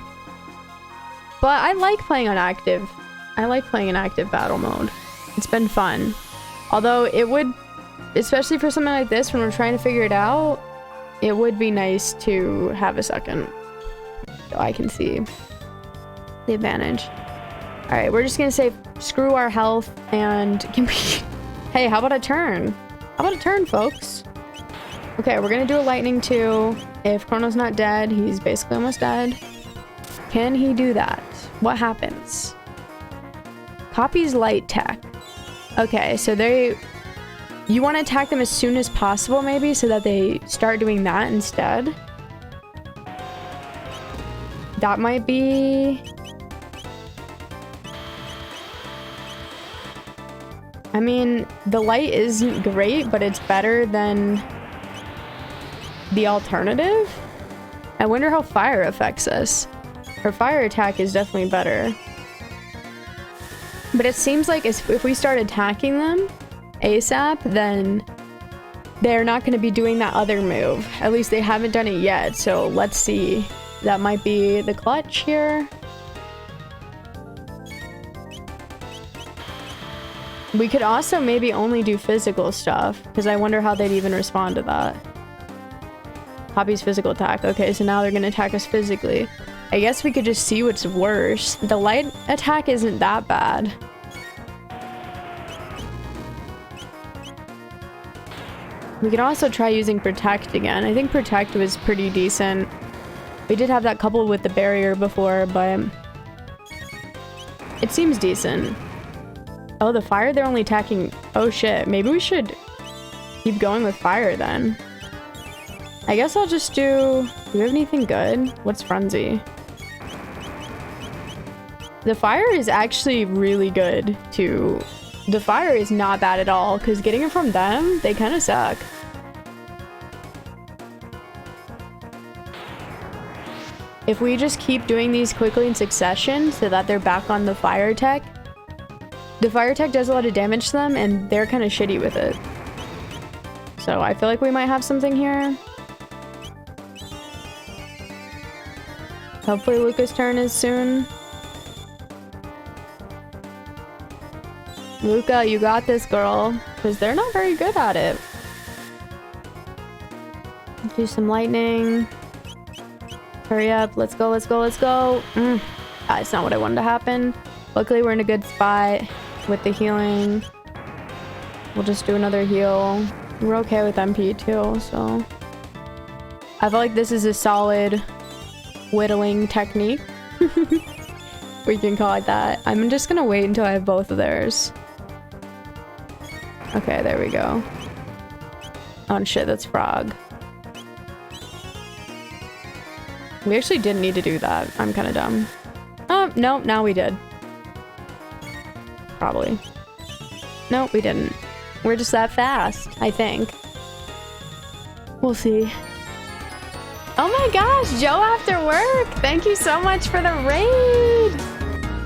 I like playing on active. I like playing in active battle mode. It's been fun. Although it would, especially for something like this, when we're trying to figure it out, it would be nice to have a second. So I can see the advantage. Alright, we're just gonna say screw our health and can we... Hey, how about a turn? How about a turn, folks? Okay, we're gonna do a lightning too. If Chrono's not dead, he's basically almost dead. Can he do that? What happens? Copies light tech. Okay, so you want to attack them as soon as possible maybe so that they start doing that instead. That might be... I mean, the light isn't great, but it's better than the alternative. I wonder how fire affects us. Her fire attack is definitely better. But it seems like if we start attacking them ASAP, then they're not going to be doing that other move. At least they haven't done it yet, so let's see. That might be the clutch here. We could also maybe only do physical stuff, because I wonder how they'd even respond to that. Poppy's physical attack. Okay, so now they're going to attack us physically. I guess we could just see what's worse. The light attack isn't that bad. We could also try using Protect again. I think Protect was pretty decent. We did have that coupled with the barrier before, but it seems decent. Oh, the fire, they're only attacking... Oh shit, maybe we should keep going with fire then. I guess I'll just do... Do we have anything good? What's Frenzy? The fire is actually really good too. The fire is not bad at all, because getting it from them, they kind of suck. If we just keep doing these quickly in succession so that they're back on the fire tech does a lot of damage to them, and they're kind of shitty with it. So I feel like we might have something here. Hopefully Luca's turn is soon. Luca, you got this, girl. Because they're not very good at it. Do some lightning. Hurry up. Let's go, let's go, let's go. That's not what I wanted to happen. Luckily, we're in a good spot with the healing. We'll just do another heal. We're okay with MP too, so... I feel like this is a solid whittling technique. We can call it that. I'm just gonna wait until I have both of theirs. Okay, there we go. Oh shit, that's Frog. We actually didn't need to do that. I'm kind of dumb. Oh, no, now we did. Probably. Nope, we didn't. We're just that fast, I think. We'll see. Oh my gosh, Joe after work! Thank you so much for the raid!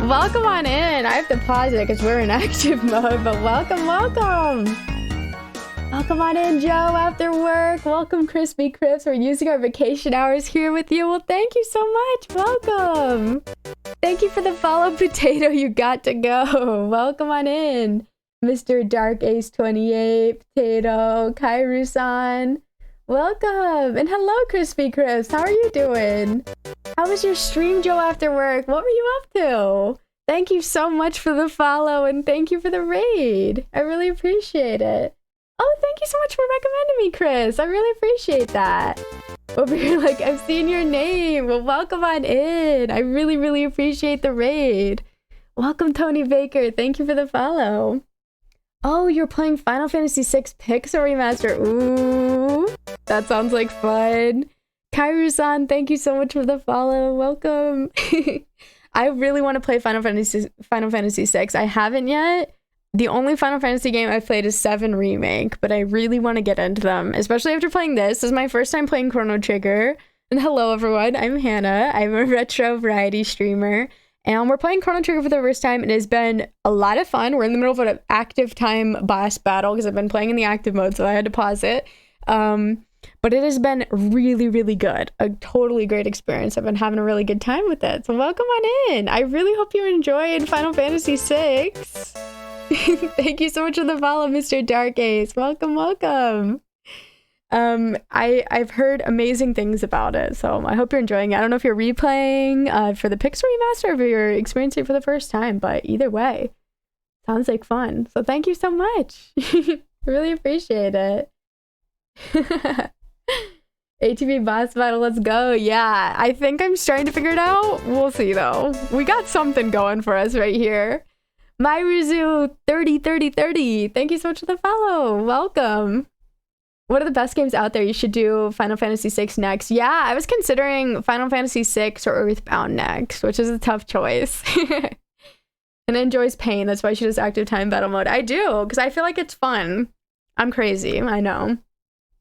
Welcome on in. I have to pause it because we're in active mode, but welcome, welcome! Welcome on in, Joe, after work. Welcome, Crispy Crips. We're using our vacation hours here with you. Well, thank you so much. Welcome. Thank you for the follow, Potato. You got to go. Welcome on in, Mr. Dark Ace 28, Potato, Kairu-san. Welcome. And hello, Crispy Crips. How are you doing? How was your stream, Joe, after work? What were you up to? Thank you so much for the follow, and thank you for the raid. I really appreciate it. Oh, thank you so much for recommending me, Chris. I really appreciate that. Over here, like, I've seen your name. Well, welcome on in. I really, really appreciate the raid. Welcome, Tony Baker. Thank you for the follow. Oh, you're playing Final Fantasy VI Pixel Remaster. Ooh, that sounds like fun. Kairu-san, thank you so much for the follow. Welcome. I really want to play Final Fantasy VI. I haven't yet. The only Final Fantasy game I've played is 7 Remake, but I really want to get into them, especially after playing this. This is my first time playing Chrono Trigger. And hello, everyone. I'm Hannah. I'm a retro variety streamer, and we're playing Chrono Trigger for the first time. It has been a lot of fun. We're in the middle of an active time boss battle because I've been playing in the active mode, so I had to pause it. But it has been really, really good. A totally great experience. I've been having a really good time with it. So welcome on in. I really hope you enjoyed Final Fantasy VI. Thank you so much for the follow, Mr. Dark Ace. Welcome, welcome. I've heard amazing things about it, so I hope you're enjoying it. I don't know if you're replaying for the Pixel Remaster or if you're experiencing it for the first time, but either way, sounds like fun. So thank you so much. Really appreciate it. ATV boss battle, let's go. Yeah, I think I'm starting to figure it out. We'll see though. We got something going for us right here. Myruzu 30. Thank you so much for the follow. Welcome. What are the best games out there? You should do Final Fantasy VI next. Yeah, I was considering Final Fantasy VI or Earthbound next, which is a tough choice. and enjoys pain. That's why she does active time battle mode. I do, because I feel like it's fun. I'm crazy, I know.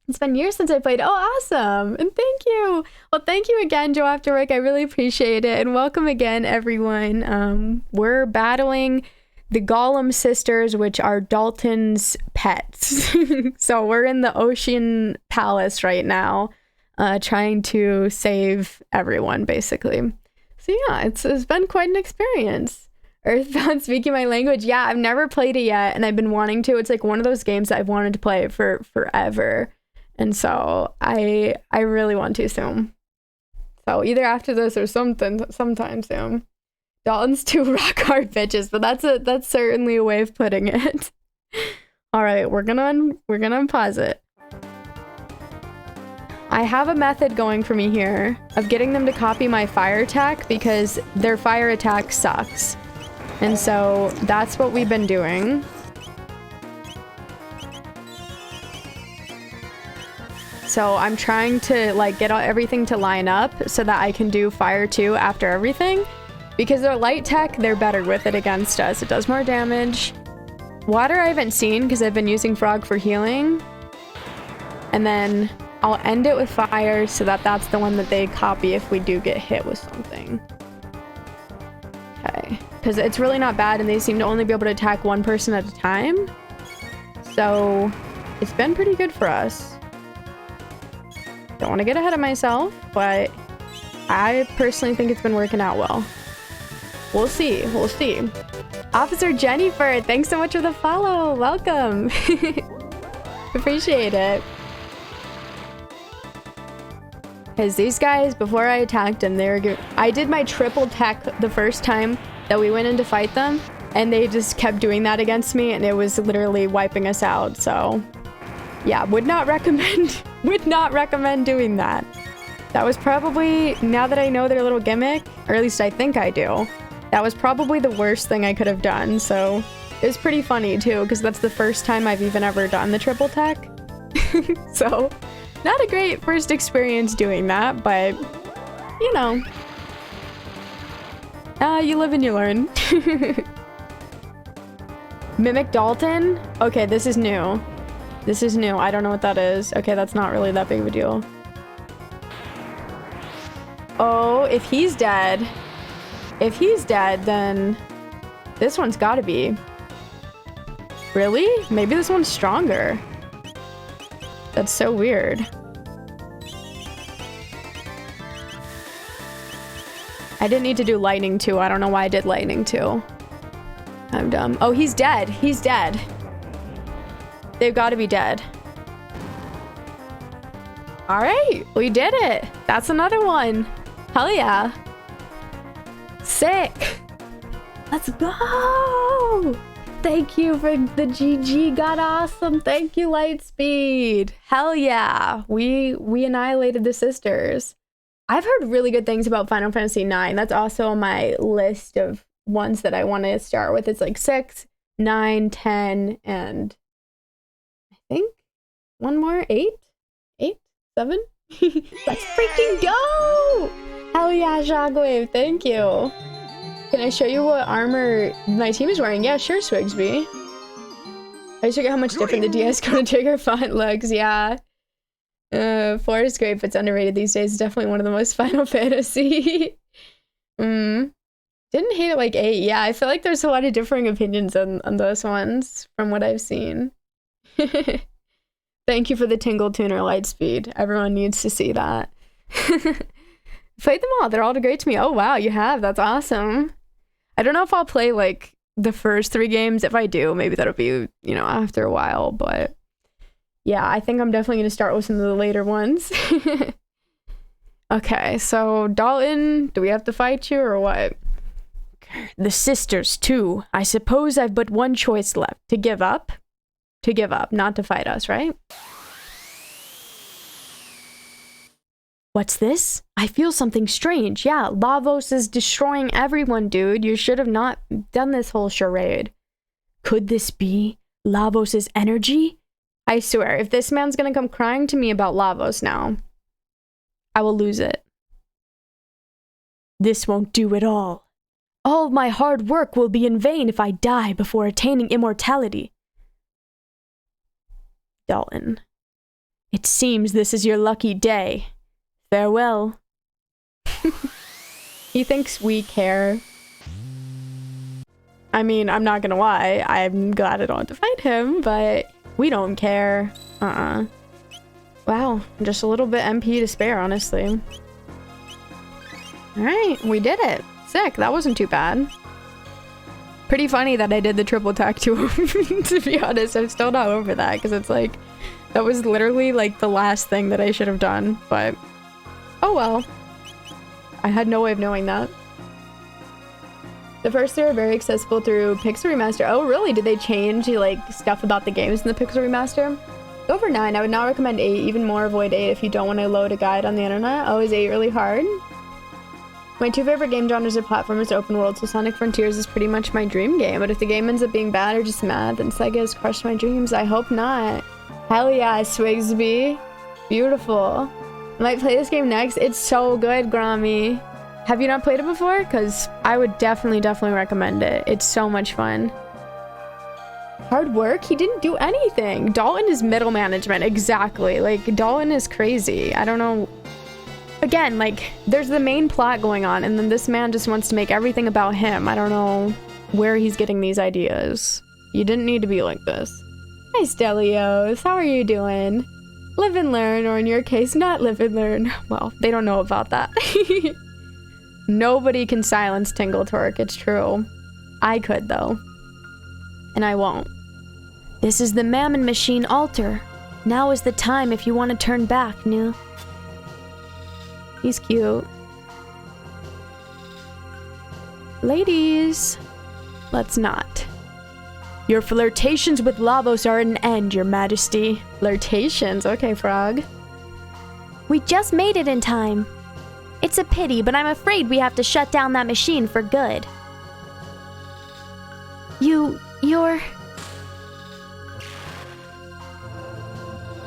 It's been years since I played. Oh, awesome. And thank you. Well, thank you again, Joe After Work. I really appreciate it. And welcome again, everyone. We're battling the Golem sisters, which are Dalton's pets. So we're in the Ocean Palace right now, trying to save everyone, basically. So yeah, it's been quite an experience. Earthbound speaking my language. Yeah, I've never played it yet, and I've been wanting to. It's like one of those games that I've wanted to play for forever. And so I really want to soon. So either after this or sometime soon. Dalton's 2 rock hard bitches, but that's certainly a way of putting it. All right, we're gonna pause it. I have a method going for me here of getting them to copy my fire attack because their fire attack sucks. And so that's what we've been doing. So I'm trying to like get everything to line up so that I can do fire 2 after everything. Because they're light tech, they're better with it against us. It does more damage. Water I haven't seen because I've been using frog for healing. And then I'll end it with fire so that that's the one that they copy if we do get hit with something. Okay. Because it's really not bad and they seem to only be able to attack one person at a time. So it's been pretty good for us. Don't want to get ahead of myself, but I personally think it's been working out well. We'll see. We'll see. Officer Jennifer, thanks so much for the follow. Welcome. Appreciate it. Because these guys, before I attacked them, I did my triple tech the first time that we went in to fight them, and they just kept doing that against me, and it was literally wiping us out. So yeah, would not recommend doing that. That was probably, now that I know their little gimmick, or at least I think I do, that was probably the worst thing I could have done. So it was pretty funny too, because that's the first time I've even ever done the triple tech. So not a great first experience doing that, but you know, you live and you learn. Mimic Dalton? Okay, this is new. This is new. I don't know what that is. Okay, that's not really that big of a deal. Oh, if he's dead, then this one's gotta be. Really? Maybe this one's stronger. That's so weird. I didn't need to do lightning too. I don't know why I did lightning too. I'm dumb. Oh, he's dead. He's dead. They've got to be dead. All right, we did it. That's another one. Hell yeah. Sick. Let's go. Thank you for the GG. Got awesome. Thank you, Lightspeed. Hell yeah. We annihilated the sisters. I've heard really good things about Final Fantasy IX. That's also on my list of ones that I want to start with. It's like 6, 9, 10, and I think one more, 8, 7. Let's freaking go! Hell yeah, Shockwave. Thank you. Can I show you what armor my team is wearing? Yeah, sure, Swigsby. I just forget how much different the DS Chrono Trigger font looks. Yeah. 4 is great, but it's underrated these days. It's definitely one of the most Final Fantasy. Didn't hate it like 8. Yeah, I feel like there's a lot of differing opinions on those ones from what I've seen. Thank you for the Tingle Tuner Lightspeed. Everyone needs to see that. Played them all. They're all great to me. Oh, wow, you have. That's awesome. I don't know if I'll play, like, the first 3 games. If I do, maybe that'll be, you know, after a while. But, yeah, I think I'm definitely going to start with some of the later ones. Okay, so, Dalton, do we have to fight you or what? The sisters, too. I suppose I've but one choice left. To give up? To give up, not to fight us, right? What's this? I feel something strange. Yeah, Lavos is destroying everyone, dude. You should have not done this whole charade. Could this be Lavos' energy? I swear, if this man's gonna come crying to me about Lavos now, I will lose it. This won't do at all. All my hard work will be in vain if I die before attaining immortality. Dalton. It seems this is your lucky day. Farewell. He thinks we care. I mean, I'm not gonna lie. I'm glad I don't have to fight him, but we don't care. Wow, just a little bit MP to spare, honestly. Alright, we did it. Sick, that wasn't too bad. Pretty funny that I did the triple attack to him, to be honest. I'm still not over that, because it's like, that was literally like the last thing that I should have done, but oh well. I had no way of knowing that. The first three are very accessible through Pixel Remaster. Oh really? Did they change like stuff about the games in the Pixel Remaster? Go for 9. I would not recommend 8. Even more, avoid 8 if you don't want to load a guide on the internet. Oh, is 8 really hard? My two favorite game genres are platformers and open world, so Sonic Frontiers is pretty much my dream game. But if the game ends up being bad or just mad, then Sega has crushed my dreams. I hope not. Hell yeah, Swigsby. Beautiful. I might play this game next. It's so good, Grammy. Have you not played it before? Because I would definitely recommend it. It's so much fun. Hard work? He didn't do anything. Dalton is middle management. Exactly. Like, Dalton is crazy. I don't know. Again, like, there's the main plot going on, and then this man just wants to make everything about him. I don't know where he's getting these ideas. You didn't need to be like this. Hi, Stelios. How are you doing? Live and learn, or in your case, not live and learn. Well, they don't know about that. Nobody can silence Tingle Torque, it's true. I could, though. And I won't. This is the Mammon Machine altar. Now is the time if you want to turn back, Nu. He's cute. Ladies, let's not. Your flirtations with Lavos are at an end, Your Majesty. Flirtations? Okay, Frog. We just made it in time. It's a pity, but I'm afraid we have to shut down that machine for good. You're...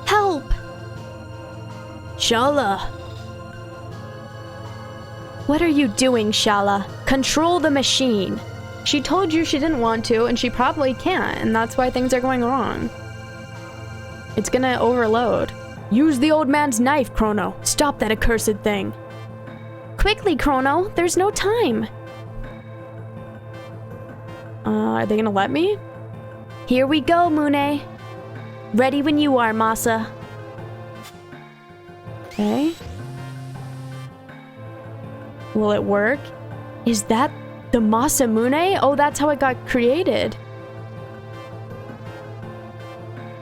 Help! Shala! What are you doing, Shala? Control the machine. She told you she didn't want to, and she probably can't, and that's why things are going wrong. It's gonna overload. Use the old man's knife, Chrono. Stop that accursed thing. Quickly, Chrono. There's no time. Are they gonna let me? Here we go, Mune. Ready when you are, Masa. Okay. Will it work? Is that the Masa Mune? Oh, that's how it got created.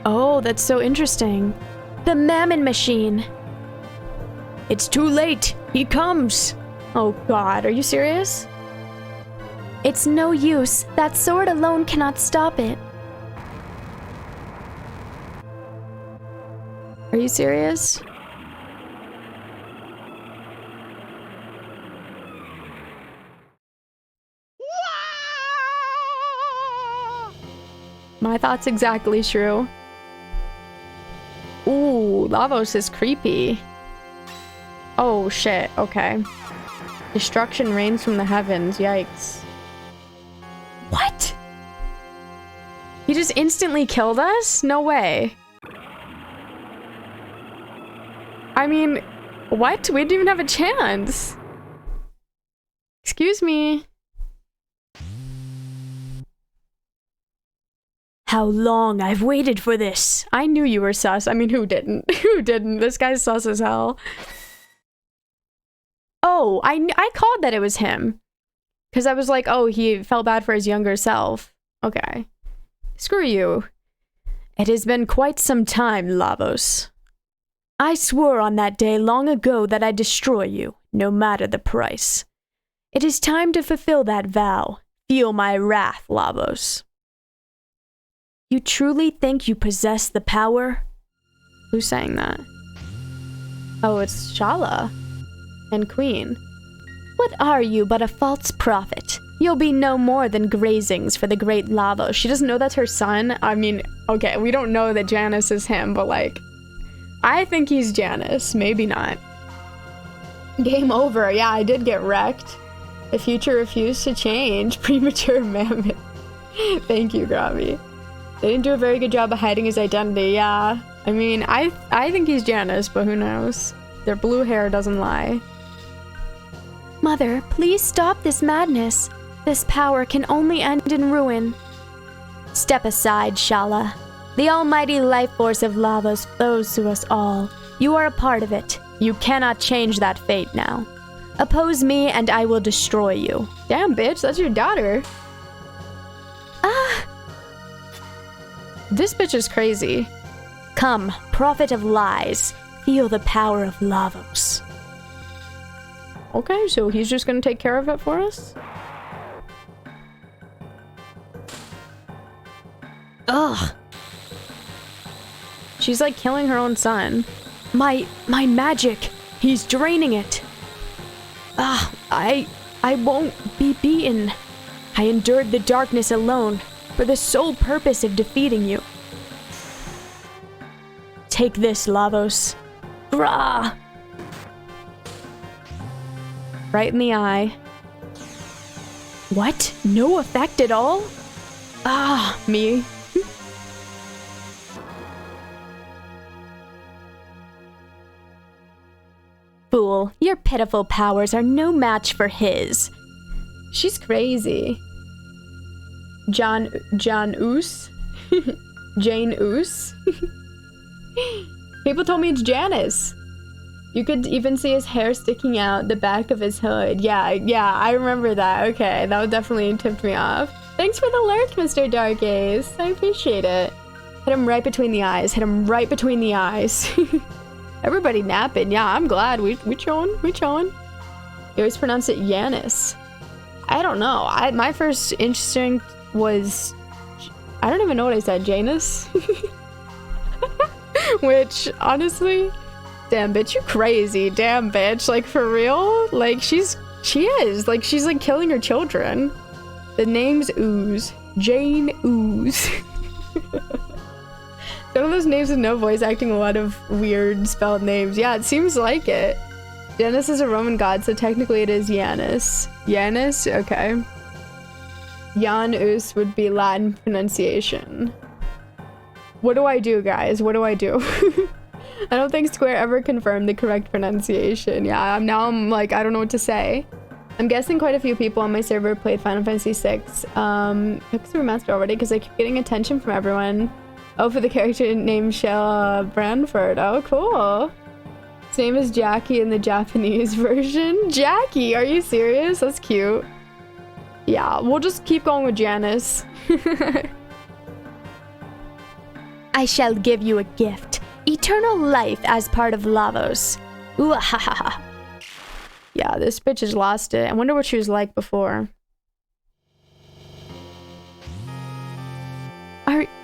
Oh, that's so interesting. The Mammon Machine. It's too late. He comes. Oh God, are you serious? It's no use. That sword alone cannot stop it. Are you serious? My thoughts exactly, Shrew. Ooh, Lavos is creepy. Oh shit, okay. Destruction rains from the heavens, yikes. What? He just instantly killed us? No way. I mean, what? We didn't even have a chance. Excuse me. How long I've waited for this. I knew you were sus. I mean, who didn't? Who didn't? This guy's sus as hell. Oh, I called that it was him. Because I was like, oh, he felt bad for his younger self. Okay. Screw you. It has been quite some time, Lavos. I swore on that day long ago that I'd destroy you, no matter the price. It is time to fulfill that vow. Feel my wrath, Lavos. You truly think you possess the power? Who's saying that? Oh, it's Shala and Queen. What are you but a false prophet? You'll be no more than grazings for the great Lavos. She doesn't know that's her son? I mean, okay, we don't know that Janus is him, but like, I think he's Janus. Maybe not. Game over. Yeah, I did get wrecked. The future refused to change. Premature mammoth. Thank you, Grabby. They didn't do a very good job of hiding his identity, yeah. I mean, I think he's Janus, but who knows? Their blue hair doesn't lie. Mother, please stop this madness. This power can only end in ruin. Step aside, Shala. The almighty life force of Lavos flows through us all. You are a part of it. You cannot change that fate now. Oppose me and I will destroy you. Damn, bitch, that's your daughter. Ah! This bitch is crazy. Come, prophet of lies. Feel the power of Lavos. Okay, so he's just gonna take care of it for us? Ugh. She's like killing her own son. My magic. He's draining it. I won't be beaten. I endured the darkness alone for the sole purpose of defeating you. Take this, Lavos. Grah! Right in the eye. What? No effect at all? Ah, me. Fool, your pitiful powers are no match for his. She's crazy. John Oos? Jane Oos? People told me it's Janus. You could even see his hair sticking out the back of his hood. Yeah, I remember that. Okay, that would definitely tipped me off. Thanks for the lurk, Mr. Dark Ace. I appreciate it. Hit him right between the eyes. Hit him right between the eyes. Everybody napping. Yeah, I'm glad. We chillin'. We chillin'. You always pronounce it Janus. I don't know. My first instinct was... I don't even know what I said. Janus? Which, honestly... Damn, bitch, you crazy. Damn, bitch. Like, for real? Like, she is. Like, she's, like, killing her children. The name's Ooze. Jane Ooze. One of those names with no voice acting, a lot of weird spelled names. Yeah, it seems like it. Janus is a Roman god, so technically it is Janus. Janus? Okay. Janus would be Latin pronunciation. What do I do, guys? What do I do? I don't think Square ever confirmed the correct pronunciation. Yeah, I'm like, I don't know what to say. I'm guessing quite a few people on my server played Final Fantasy VI. Took Super Master already because I keep getting attention from everyone. Oh, for the character named Shella Branford. Oh, cool. His name is Jackie in the Japanese version. Jackie, are you serious? That's cute. Yeah, we'll just keep going with Janus. I shall give you a gift. Eternal life as part of Lavos. Ooh-ha-ha-ha. Yeah, this bitch has lost it. I wonder what she was like before.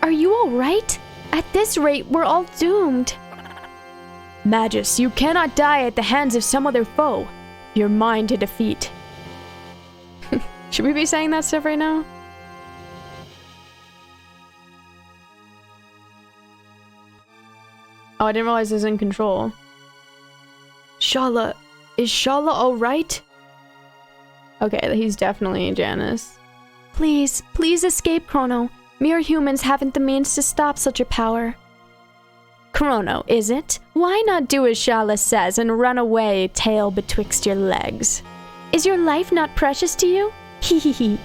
Are you all right? At this rate, we're all doomed. Magus, you cannot die at the hands of some other foe. You're mine to defeat. Should we be saying that stuff right now? Oh, I didn't realize it was in control. Shala. Is Shala alright? Okay, he's definitely Janus. Please escape, Chrono. Mere humans haven't the means to stop such a power. Chrono, is it? Why not do as Shala says and run away, tail betwixt your legs? Is your life not precious to you? Hee hee hee.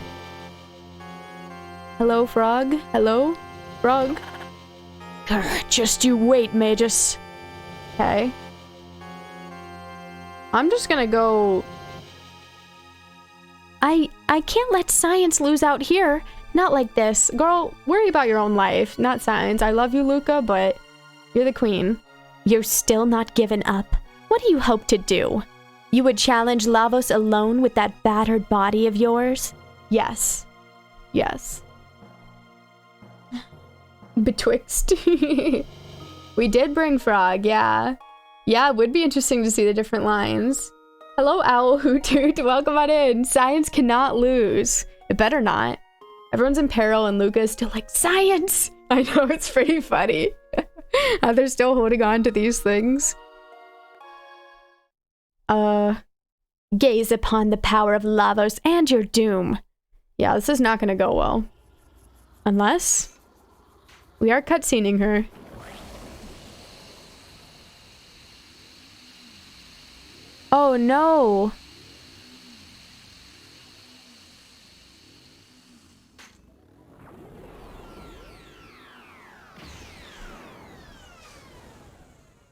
Hello, Frog? Hello? Frog? Just you wait, Magus. Okay. I'm just gonna go... I can't let science lose out here. Not like this. Girl, worry about your own life, not science. I love you, Luca, but you're the queen. You're still not given up. What do you hope to do? You would challenge Lavos alone with that battered body of yours? Yes. Yes. Betwixt. We did bring Frog, yeah. Yeah, it would be interesting to see the different lines. Hello, Owl Hoot Hoot. Welcome on in. Science cannot lose. It better not. Everyone's in peril and Luca is still like, science! I know, it's pretty funny. How they're still holding on to these things. Gaze upon the power of Lavos and your doom. Yeah, this is not gonna go well. Unless... we are cutscening her. Oh no!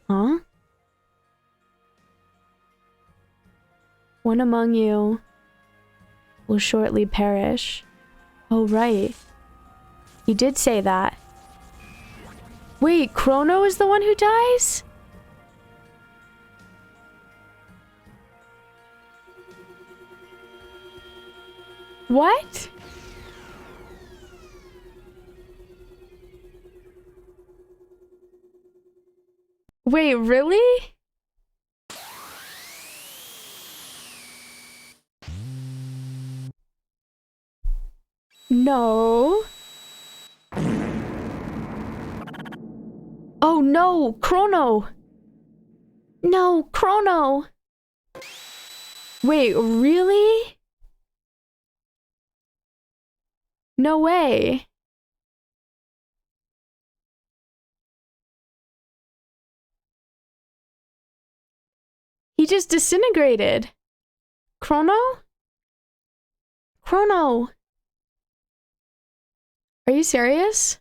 Huh? One among you will shortly perish. Oh, right. He did say that. Wait, Chrono is the one who dies? What? Wait, really? No. Oh no, Chrono! No, Chrono! Wait, really? No way. He just disintegrated. Chrono? Chrono! Are you serious?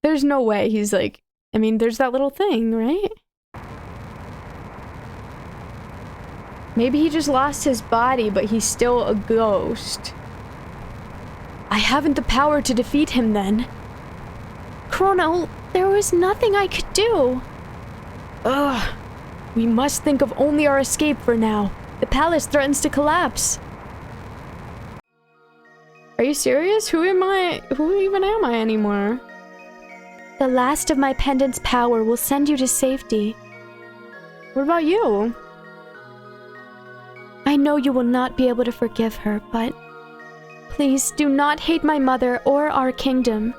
There's no way he's like... I mean, there's that little thing, right? Maybe he just lost his body, but he's still a ghost. I haven't the power to defeat him then. Chrono, there was nothing I could do. Ugh. We must think of only our escape for now. The palace threatens to collapse. Are you serious? Who am I? Who even am I anymore? The last of my pendant's power will send you to safety. What about you? I know you will not be able to forgive her, but please do not hate my mother or our kingdom.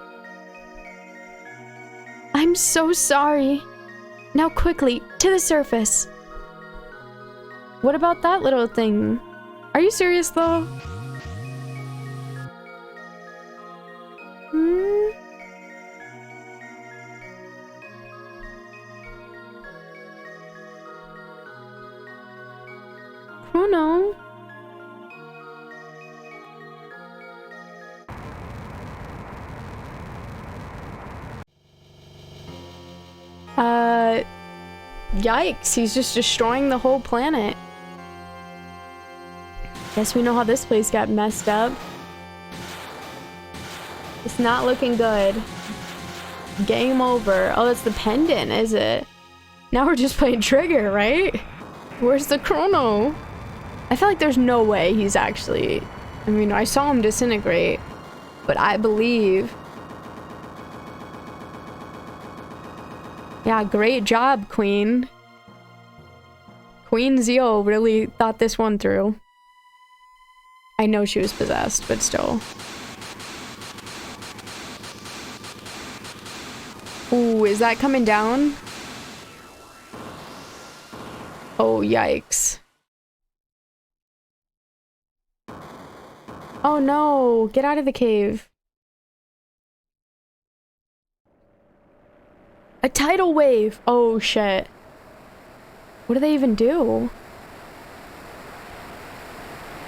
I'm so sorry. Now quickly, to the surface. What about that little thing? Are you serious though? Chrono? Yikes, he's just destroying the whole planet. Guess we know how this place got messed up. It's not looking good. Game over. Oh, that's the pendant, is it? Now we're just playing Trigger, right? Where's the Chrono? I feel like there's no way he's actually... I mean, I saw him disintegrate, but I believe... Yeah, great job, Queen. Queen Zio really thought this one through. I know she was possessed, but still. Ooh, is that coming down? Oh, yikes. Oh no, get out of the cave. A tidal wave! Oh shit. What do they even do?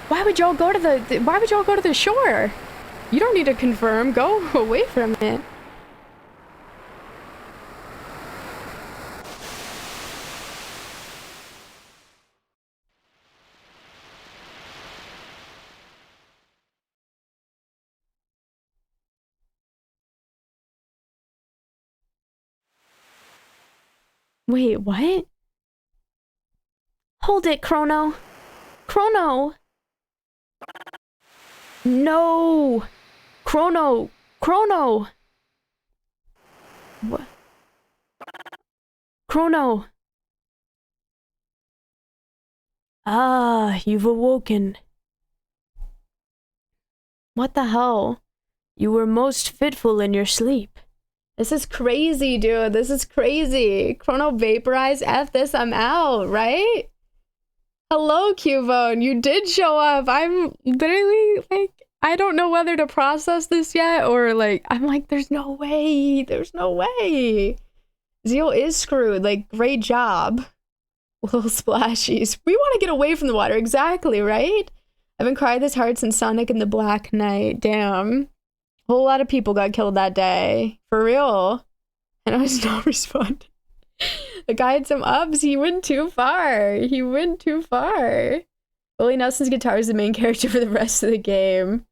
Why would y'all go to the shore? You don't need to confirm. Go away from it. Wait, what? Hold it, Chrono. Chrono! No! Chrono! Chrono! What? Chrono! Ah, you've awoken. What the hell? You were most fitful in your sleep. This is crazy, dude. This is crazy. Chrono vaporized. F this, I'm out, right? Hello, Cubone. You did show up. I'm literally like, I don't know whether to process this yet or like, I'm like, there's no way. There's no way. Zeal is screwed. Like, great job. Little splashies. We want to get away from the water. Exactly, right? I haven't cried this hard since Sonic and the Black Knight. Damn. A whole lot of people got killed that day. For real. And I was not responding. The guy had some ups. He went too far. He went too far. Willie Nelson's guitar is the main character for the rest of the game.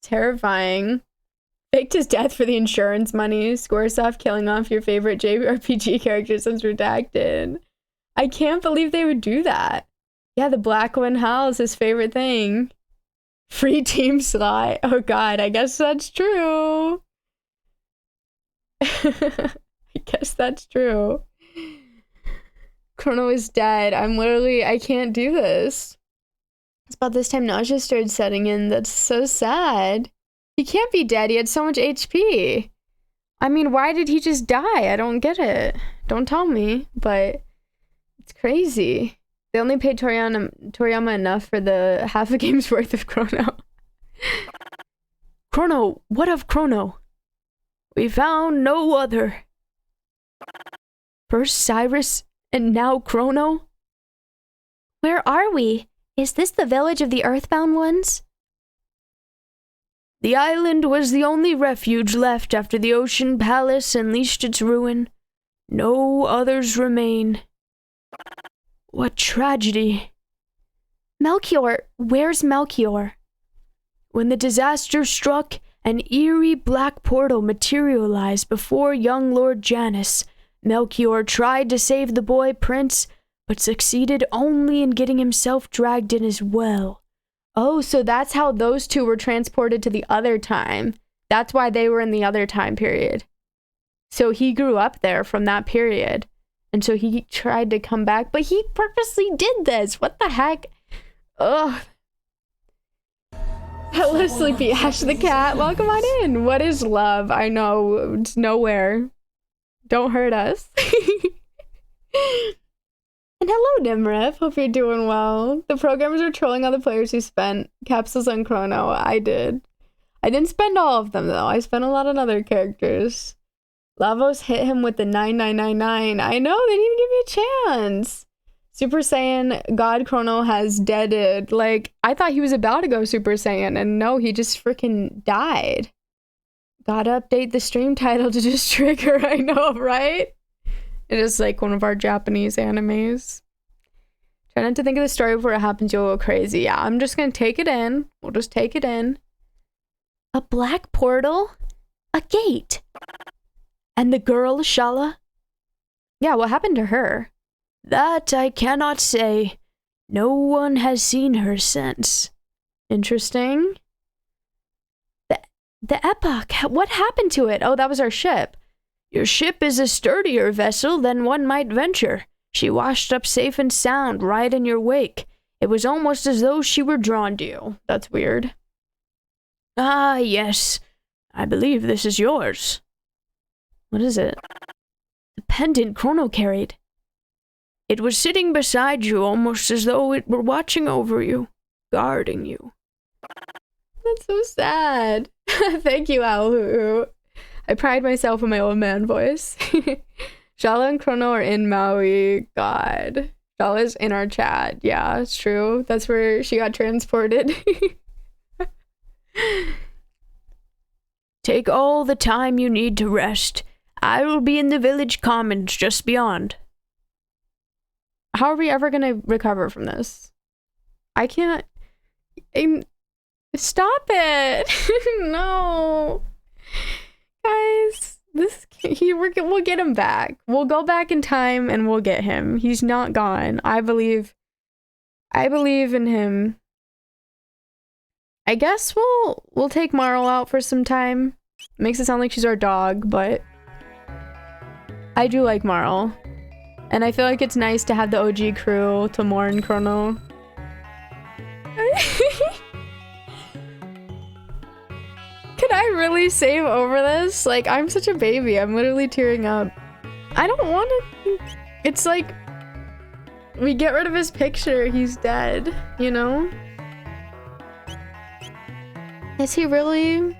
Terrifying. Faked his death for the insurance money. Squaresoft killing off your favorite JRPG character since redacted. I can't believe they would do that. Yeah, the black one Hal is his favorite thing. Free team slot. Oh god, I guess that's true. I guess that's true. Chrono is dead. I can't do this. It's about this time nausea started setting in. That's so sad. He can't be dead. He had so much HP. I mean, why did he just die? I don't get it. Don't tell me, but it's crazy. They only paid Toriyama enough for the half a game's worth of Chrono. Chrono, what of Chrono? We found no other. First Cyrus, and now Chrono? Where are we? Is this the village of the Earthbound ones? The island was the only refuge left after the Ocean Palace unleashed its ruin. No others remain. What tragedy. Melchior, where's Melchior? When the disaster struck, an eerie black portal materialized before young Lord Janus. Melchior tried to save the boy prince, but succeeded only in getting himself dragged in as well. Oh, so that's how those two were transported to the other time. That's why they were in the other time period. So he grew up there from that period. And so he tried to come back, but he purposely did this. What the heck? Ugh. Hello, Sleepy Ash the cat. Welcome on in. What is love? I know. It's nowhere. Don't hurt us. And hello, Nimrif. Hope you're doing well. The programmers are trolling all the players who spent capsules on Chrono. I did. I didn't spend all of them, though. I spent a lot on other characters. Lavos hit him with the 9999. I know, they didn't even give me a chance. Super Saiyan God Chrono has deaded. Like, I thought he was about to go Super Saiyan, and no, he just freaking died. Gotta update the stream title to just trigger, I know, right? It is like one of our Japanese animes. Try not to think of the story before it happens, you'll go crazy. Yeah, I'm just gonna take it in. We'll just take it in. A black portal? A gate? And the girl, Shala? Yeah, what happened to her? That I cannot say. No one has seen her since. Interesting. The Epoch, what happened to it? Oh, that was our ship. Your ship is a sturdier vessel than one might venture. She washed up safe and sound right in your wake. It was almost as though she were drawn to you. That's weird. Ah, yes. I believe this is yours. What is it? The pendant Chrono carried. It was sitting beside you almost as though it were watching over you, guarding you. That's so sad. Thank you, Alu. I pride myself in my old man voice. Shala and Chrono are in Maui. God. Shala's in our chat. Yeah, it's true. That's where she got transported. Take all the time you need to rest. I will be in the village commons just beyond. How are we ever gonna recover from this? I can't... Stop it! No! Guys, we'll get him back. We'll go back in time and we'll get him. He's not gone. I believe in him. I guess we'll take Marl out for some time. Makes it sound like she's our dog, but I do like Marl. And I feel like it's nice to have the OG crew to mourn Chrono. Could I really literally save over this? Like, I'm such a baby. I'm literally tearing up. I don't want to... It's like... We get rid of his picture, he's dead, you know? Is he really?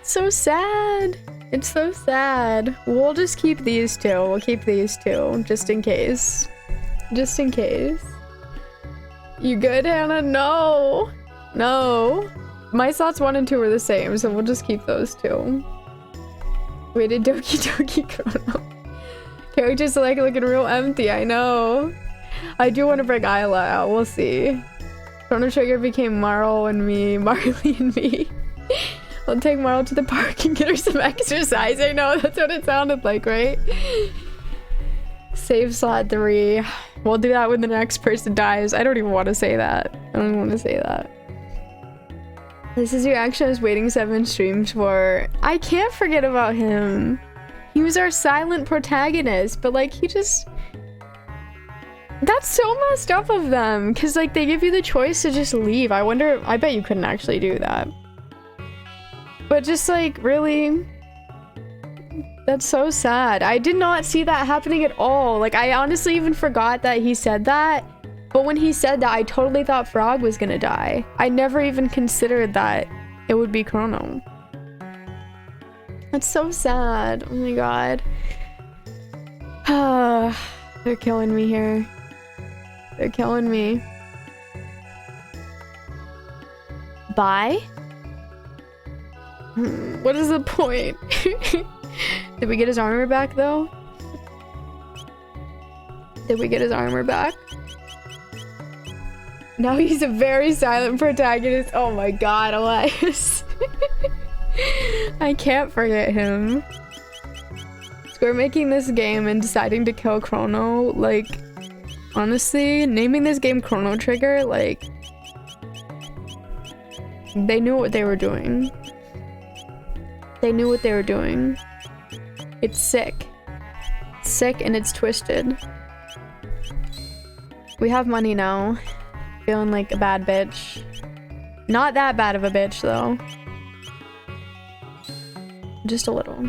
So sad. It's so sad. We'll just keep these two. We'll keep these two, just in case. Just in case. You good, Hannah? No. No. My thoughts 1 and 2 are the same, so we'll just keep those two. Waited Doki Doki Chrono. Characters like looking real empty, I know. I do want to bring Isla out, we'll see. Chrono Trigger became Marl and me, Marley and me. I'll take Marl to the park and get her some exercise. I know, that's what it sounded like, right? Save slot 3. We'll do that when the next person dies. I don't even want to say that. I don't even want to say that. This is your action I was waiting 7 streams for. I can't forget about him. He was our silent protagonist, but like he just... That's so messed up of them, because like they give you the choice to just leave. I wonder, I bet you couldn't actually do that. But just like, really? That's so sad. I did not see that happening at all. Like I honestly even forgot that he said that. But when he said that, I totally thought Frog was gonna die. I never even considered that it would be Chrono. That's so sad. Oh my god. They're killing me here. They're killing me. Bye? What is the point? Did we get his armor back though? Did we get his armor back? Now he's a very silent protagonist. Oh my god, Elias. I can't forget him. We're making this game and deciding to kill Chrono, like, honestly, naming this game Chrono Trigger, like, they knew what they were doing. They knew what they were doing. It's sick. It's sick and it's twisted. We have money now. Feeling like a bad bitch. Not that bad of a bitch, though. Just a little.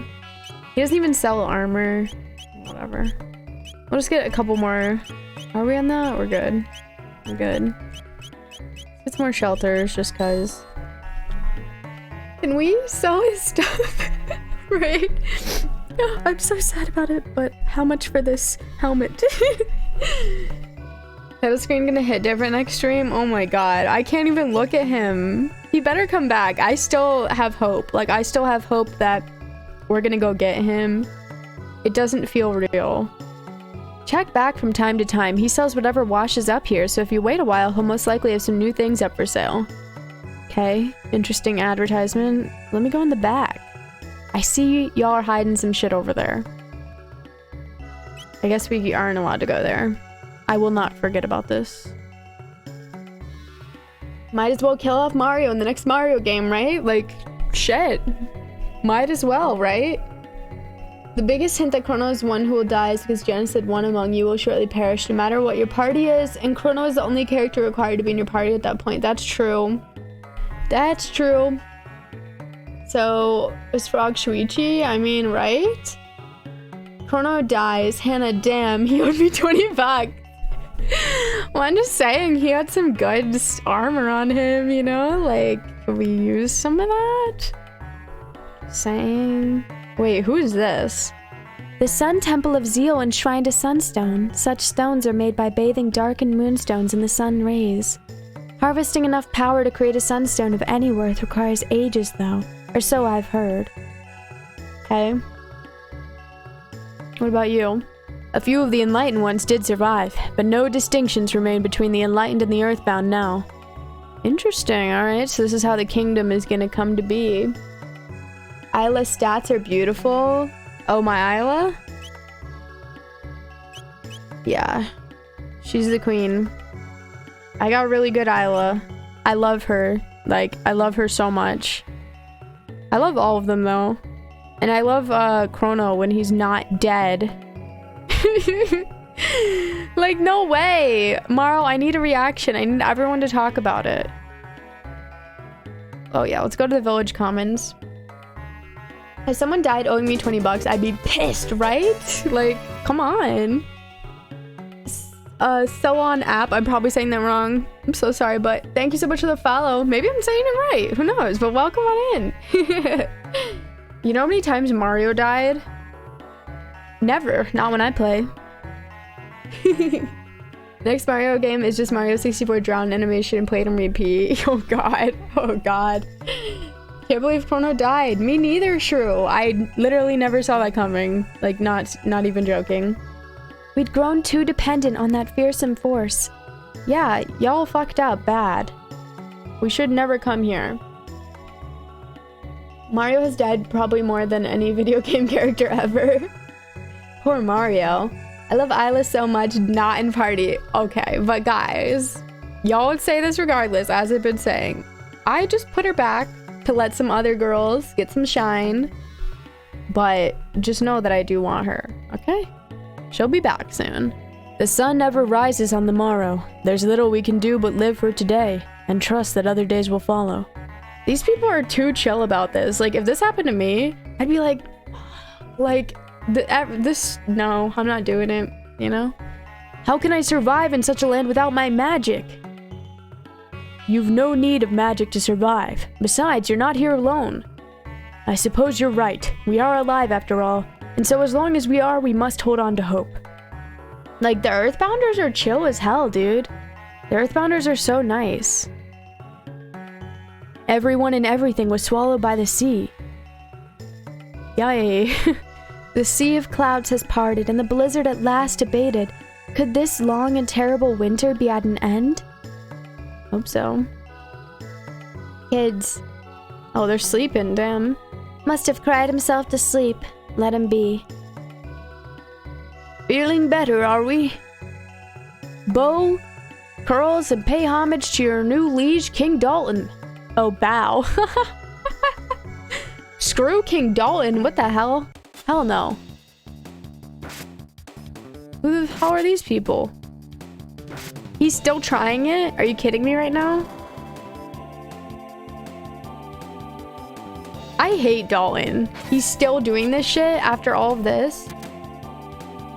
He doesn't even sell armor. Whatever. We'll just get a couple more. Are we on that? We're good. We're good. Get some more shelters, just cause. Can we sell his stuff? Right? Oh, I'm so sad about it, but how much for this helmet? Title screen gonna hit different next stream? Oh my god, I can't even look at him. He better come back. I still have hope. Like, I still have hope that we're gonna go get him. It doesn't feel real. Check back from time to time. He sells whatever washes up here, so if you wait a while, he'll most likely have some new things up for sale. Okay, interesting advertisement. Let me go in the back. I see y'all are hiding some shit over there. I guess we aren't allowed to go there. I will not forget about this. Might as well kill off Mario in the next Mario game, right? Like, shit. Might as well, right? The biggest hint that Chrono is one who will die is because Janus said one among you will shortly perish no matter what your party is, and Chrono is the only character required to be in your party at that point. That's true. That's true. So, is Frog Shuichi? I mean, right? Chrono dies. Hannah, damn, he owed me 20 bucks. Well, I'm just saying, he had some good armor on him, you know? Like, could we use some of that? Saying... Wait, who is this? The Sun Temple of Zeal enshrined a sunstone. Such stones are made by bathing darkened moonstones in the sun rays. Harvesting enough power to create a sunstone of any worth requires ages, though. Or so I've heard. Okay. What about you? A few of the enlightened ones did survive, but no distinctions remain between the enlightened and the earthbound now. Interesting, alright, so this is how the kingdom is gonna come to be. Isla's stats are beautiful. Oh, my Isla? Yeah. She's the queen. I got really good Isla. I love her. Like, I love her so much. I love all of them, though. And I love, Chrono when he's not dead. Like, no way! Marl, I need a reaction. I need everyone to talk about it. Oh yeah, let's go to the village commons. If someone died owing me 20 bucks, I'd be pissed, right? Like, come on. So on app, I'm probably saying that wrong. I'm so sorry, but thank you so much for the follow. Maybe I'm saying it right. Who knows? But welcome on in. You know how many times Mario died? Never. Not when I play. Next Mario game is just Mario 64 drown animation and played and repeat. Oh god. Oh god. Can't believe Chrono died. Me neither, Shrew. I literally never saw that coming. Like, not even joking. We'd grown too dependent on that fearsome force. Yeah, y'all fucked up bad. We should never come here. Mario has died probably more than any video game character ever. Poor Mario. I love Isla so much, not in party. Okay, but guys, y'all would say this regardless, as I've been saying. I just put her back to let some other girls get some shine. But just know that I do want her, okay? She'll be back soon. The sun never rises on the morrow. There's little we can do but live for today, and trust that other days will follow. These people are too chill about this. Like, if this happened to me, I'd be like, no, I'm not doing it, you know? How can I survive in such a land without my magic? You've no need of magic to survive. Besides, you're not here alone. I suppose you're right. We are alive after all. And so as long as we are, we must hold on to hope. Like, the Earthbounders are chill as hell, dude. The Earthbounders are so nice. Everyone and everything was swallowed by the sea. Yay. The sea of clouds has parted and the blizzard at last abated. Could this long and terrible winter be at an end? Hope so. Kids. Oh, they're sleeping, damn. Must have cried himself to sleep. Let him be. Feeling better, are we? Bow, curls, and pay homage to your new liege, King Dalton. Oh, bow. Screw King Dalton, what the hell? Hell no. Who the hell are these people? He's still trying it? Are you kidding me right now? I hate Dalton. He's still doing this shit after all of this.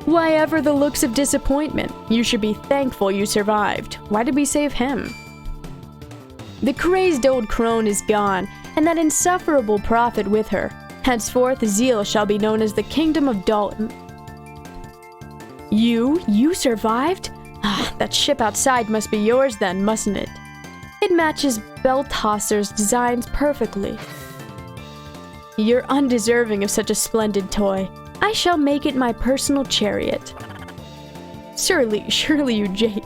Why ever the looks of disappointment? You should be thankful you survived. Why did we save him? The crazed old crone is gone, and that insufferable prophet with her. Henceforth, Zeal shall be known as the Kingdom of Dalton. You survived? Ah, that ship outside must be yours then, mustn't it? It matches Beltosser's designs perfectly. You're undeserving of such a splendid toy. I shall make it my personal chariot. Surely you jape.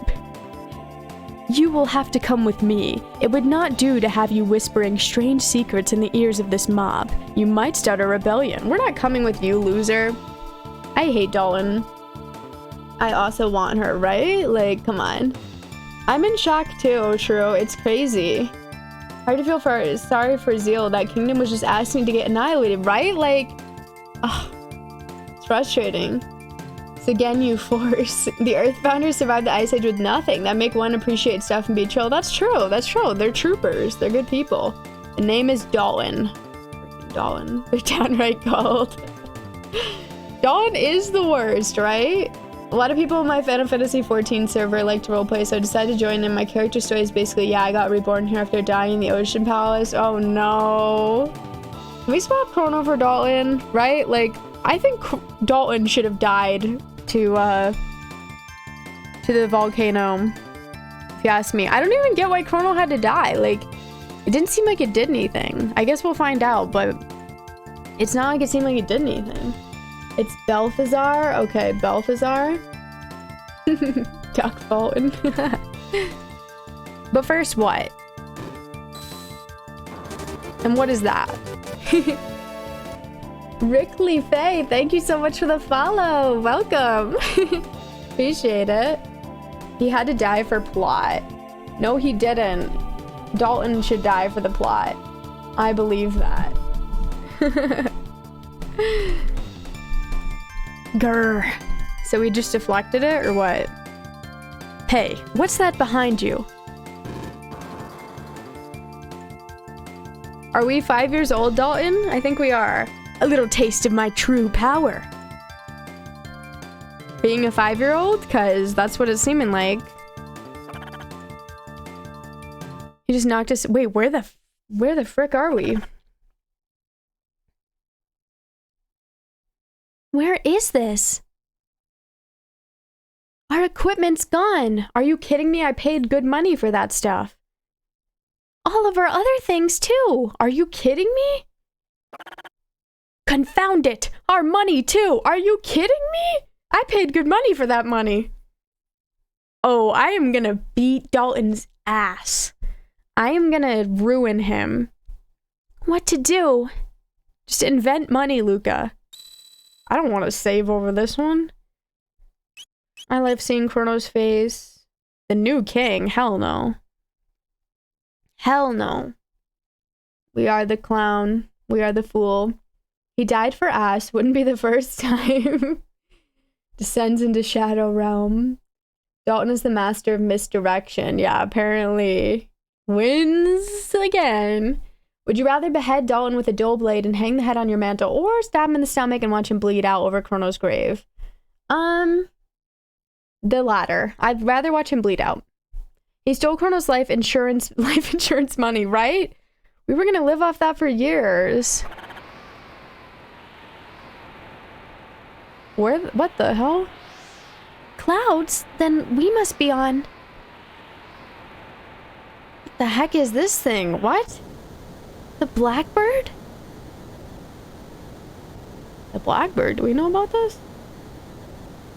You will have to come with me. It would not do to have you whispering strange secrets in the ears of this mob. You might start a rebellion. We're not coming with you, loser. I hate Dalton. I also want her, right? Like, come on. I'm in shock too, Shrew. It's crazy. Hard to feel sorry for Zeal. That kingdom was just asking to get annihilated, right? Like, it's frustrating. So again, you force. The Earthbounders survived the Ice Age with nothing. That make one appreciate stuff and be chill. That's true. That's true. They're troopers. They're good people. The name is Dalton. Freaking Dalton. They're downright cold. Dalton is the worst, right? A lot of people in my Final Fantasy XIV server like to roleplay, so I decided to join in. My character story is basically, yeah, I got reborn here after dying in the Ocean Palace. Oh no. Can we swap Chrono for Dalton, right? Like, I think Dalton should have died to the volcano, if you ask me. I don't even get why Chrono had to die. Like, it didn't seem like it did anything. I guess we'll find out, but it's not like it seemed like it did anything. It's Belphazar? Okay, Belphazar. Duck Fulton. But first, what? And what is that? Rickley Faye, thank you so much for the follow. Welcome. Appreciate it. He had to die for plot. No, he didn't. Dalton should die for the plot. I believe that. Grr. So we just deflected it, or what? Hey, what's that behind you? Are we 5 years old, Dalton? I think we are. A little taste of my true power. Being a 5-year-old? Because that's what it's seeming like. He just knocked us. Wait, where the frick are we? Where is this? Our equipment's gone. Are you kidding me? I paid good money for that stuff. All of our other things, too. Are you kidding me? Confound it! Our money, too! Are you kidding me? I paid good money for that money. Oh, I am gonna beat Dalton's ass. I am gonna ruin him. What to do? Just invent money, Luca. I don't want to save over this one. I love seeing Chrono's face. The new king? Hell no. Hell no. We are the clown. We are the fool. He died for us. Wouldn't be the first time. Descends into Shadow Realm. Dalton is the master of misdirection. Yeah, apparently. Wins again. Would you rather behead Dalton with a dull blade and hang the head on your mantle, or stab him in the stomach and watch him bleed out over Chrono's grave? The latter. I'd rather watch him bleed out. He stole Chrono's life insurance money, right? We were gonna live off that for years. What the hell? Clouds? Then we must be on... What the heck is this thing? What? The Blackbird? The Blackbird? Do we know about this?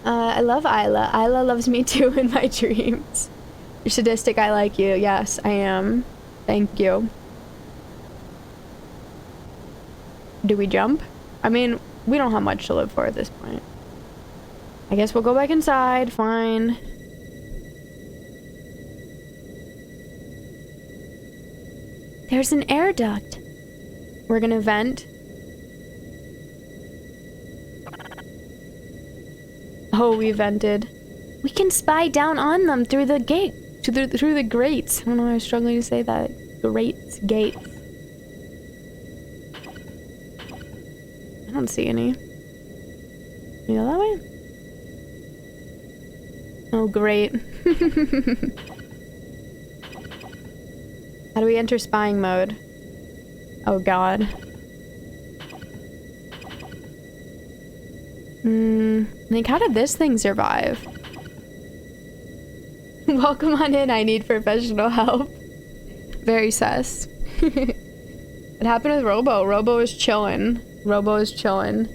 I love Isla. Isla loves me too in my dreams. You're sadistic, I like you. Yes, I am. Thank you. Do we jump? I mean, we don't have much to live for at this point. I guess we'll go back inside. Fine. There's an air duct. We're gonna vent. Oh, we vented. We can spy down on them through the gate. Through the grates. I don't know why I was struggling to say that. Grates. Gates. I don't see any. You go that way? Oh, great. How do we enter spying mode? Oh, God. Like, how did this thing survive? Welcome on in, I need professional help. Very sus. What happened with Robo? Robo is chillin'. Robo is chillin'.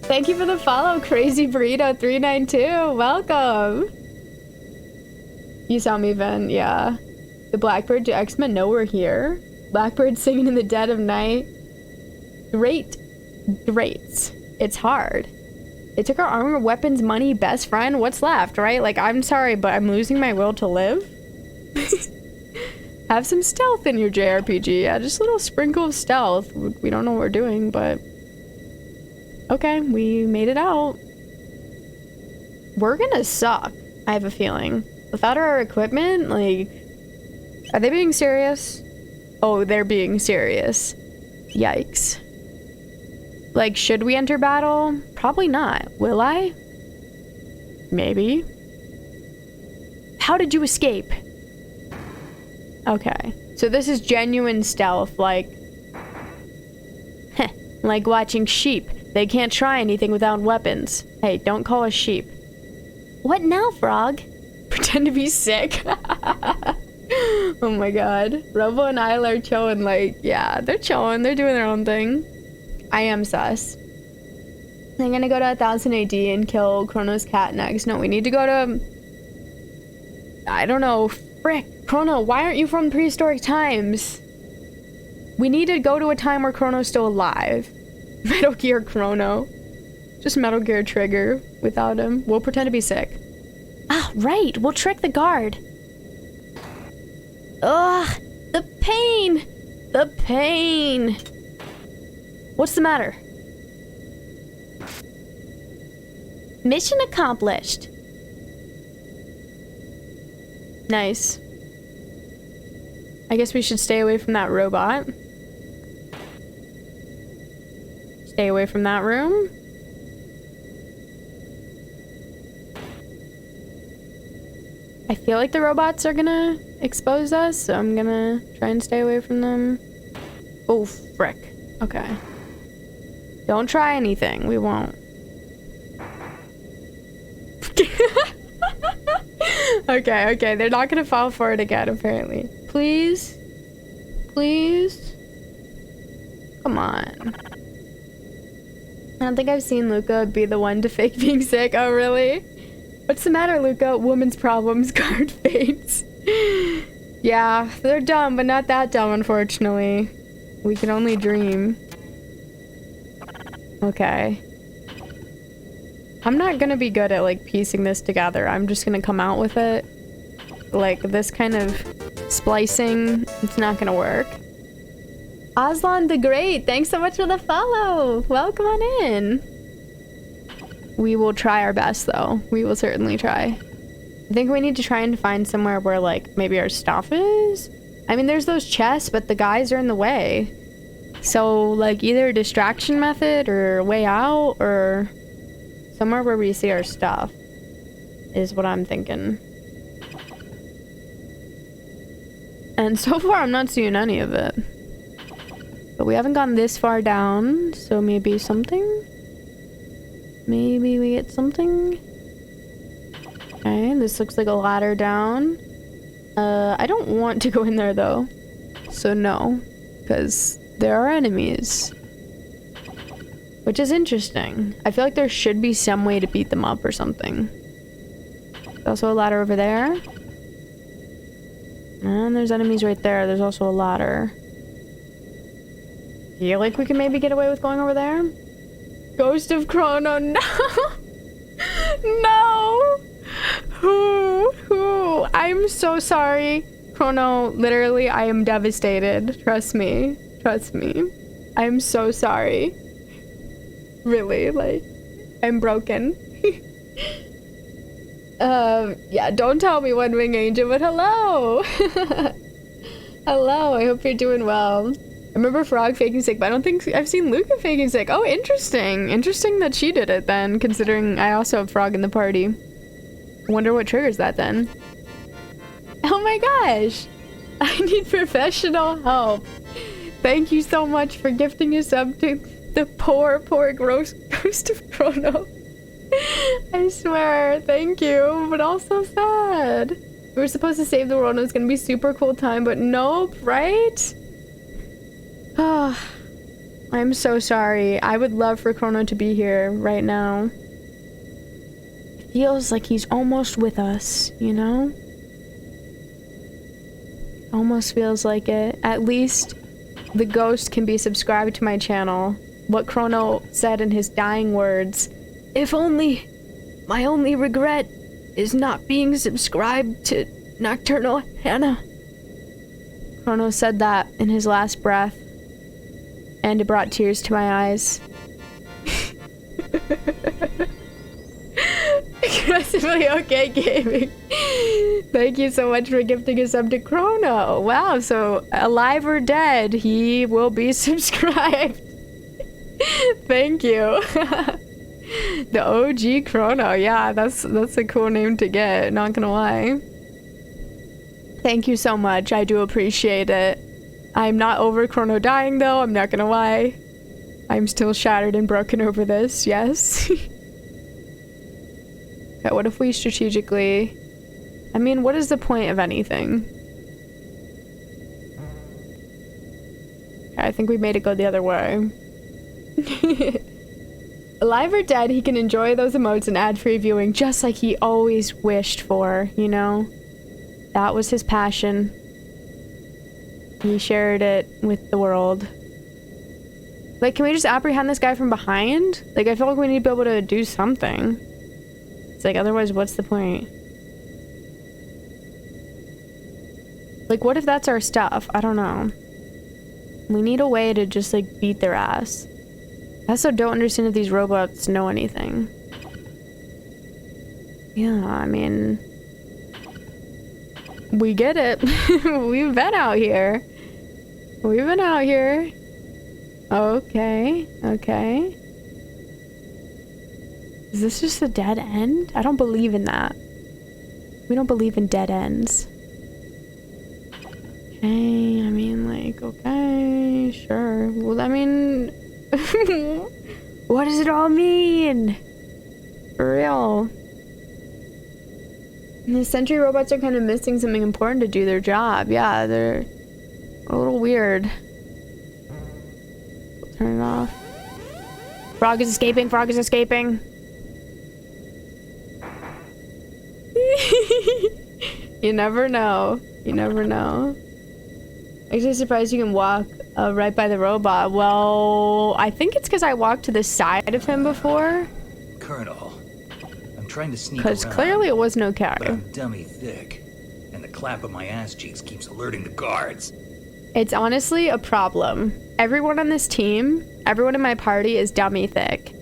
Thank you for the follow, Crazy Burrito 392. Welcome. You saw me vent, yeah. The Blackbird, do X-Men know we're here? Blackbird singing in the dead of night. Great. It's hard. They took our armor, weapons, money, best friend. What's left, right? Like, I'm sorry, but I'm losing my will to live. Have some stealth in your JRPG. Yeah, just a little sprinkle of stealth. We don't know what we're doing, but... Okay, we made it out. We're gonna suck, I have a feeling. Without our equipment, like... Are they being serious? Oh, they're being serious. Yikes. Like, should we enter battle? Probably not. Will I? Maybe. How did you escape? Okay. So this is genuine stealth, like... Heh. Like watching sheep. They can't try anything without weapons. Hey, don't call us sheep. What now, Frog? Pretend to be sick. Oh my god. Robo and Isla are chilling, like, yeah, they're chilling. They're doing their own thing. I am sus. I'm gonna go to 1000 AD and kill Chrono's cat next. No, we need to go to... I don't know. Frick. Chrono, why aren't you from prehistoric times? We need to go to a time where Chrono's still alive. Metal Gear Chrono. Just Metal Gear Trigger without him. We'll pretend to be sick. Ah, right. We'll trick the guard. Ugh. The pain. The pain. What's the matter? Mission accomplished. Nice. I guess we should stay away from that robot. Stay away from that room. I feel like the robots are gonna expose us, so I'm gonna try and stay away from them. Oh, frick. Okay. Don't try anything. We won't. Okay. They're not gonna fall for it again, apparently. Please? Please? Come on. I don't think I've seen Luca be the one to fake being sick. Oh, really? What's the matter, Luca? Woman's problems, guard fates. Yeah, they're dumb, but not that dumb, unfortunately. We can only dream. Okay. I'm not gonna be good at, like, piecing this together. I'm just gonna come out with it. Like, this kind of splicing, it's not gonna work. Aslan the Great, thanks so much for the follow! Welcome on in! We will try our best, though. We will certainly try. I think we need to try and find somewhere where, like, maybe our stuff is? I mean, there's those chests, but the guys are in the way. So, like, either a distraction method or a way out, or somewhere where we see our stuff is what I'm thinking. And so far, I'm not seeing any of it. But we haven't gone this far down, so maybe something? Maybe we get something? Okay, this looks like a ladder down. I don't want to go in there, though. So no, because there are enemies. Which is interesting. I feel like there should be some way to beat them up or something. There's also a ladder over there. And there's enemies right there. There's also a ladder. Feel like we can maybe get away with going over there? Ghost of Chrono, no! No! Who? I'm so sorry. Chrono, literally, I am devastated. Trust me. Trust me. I'm so sorry. Really, like, I'm broken. Yeah, don't tell me One Wing Angel, but hello! Hello, I hope you're doing well. I remember Frog faking sick, but I don't think I've seen Luca faking sick. Oh, interesting. Interesting that she did it then, considering I also have Frog in the party. I wonder what triggers that then. Oh my gosh! I need professional help. Thank you so much for gifting us up to the poor ghost of Chrono. I swear, thank you, but also sad. We were supposed to save the world and it was gonna be super cool time, but nope, right? Ah, I'm so sorry. I would love for Chrono to be here right now. It feels like he's almost with us, you know? Almost feels like it. At least the ghost can be subscribed to my channel. What Chrono said in his dying words. If only my only regret is not being subscribed to Nocturnal Hannah. Chrono said that in his last breath. And it brought tears to my eyes. Aggressively okay gaming. Thank you so much for gifting us up to Chrono. Wow, so alive or dead, he will be subscribed. Thank you. The OG Chrono. Yeah, that's a cool name to get, not gonna lie. Thank you so much. I do appreciate it. I'm not over Chrono dying, though. I'm not gonna lie. I'm still shattered and broken over this, yes. Okay, what if we strategically... I mean, what is the point of anything? Okay, I think we made it go the other way. Alive or dead, he can enjoy those emotes and ad-free viewing just like he always wished for, you know? That was his passion. He shared it with the world. Like, can we just apprehend this guy from behind? Like, I feel like we need to be able to do something. It's like, otherwise, what's the point? Like, what if that's our stuff? I don't know. We need a way to just, like, beat their ass. I also don't understand if these robots know anything. Yeah, I mean... We get it. We've been out here. We've been out here. Okay. Okay. Is this just a dead end? I don't believe in that. We don't believe in dead ends. Okay, I mean, like, okay, sure. Well, I mean, what does it all mean? For real. The sentry robots are kind of missing something important to do their job. Yeah, they're a little weird. Turn it off. Frog is escaping, frog is escaping. You never know. You never know. Actually surprised you can walk right by the robot. Well, I think it's because I walked to the side of him before. Colonel, I'm trying to sneak Because around, clearly it was no but carry. I'm dummy thick, and the clap of my ass cheeks keeps alerting the guards. It's honestly a problem. Everyone on this team, everyone in my party is dummy thick.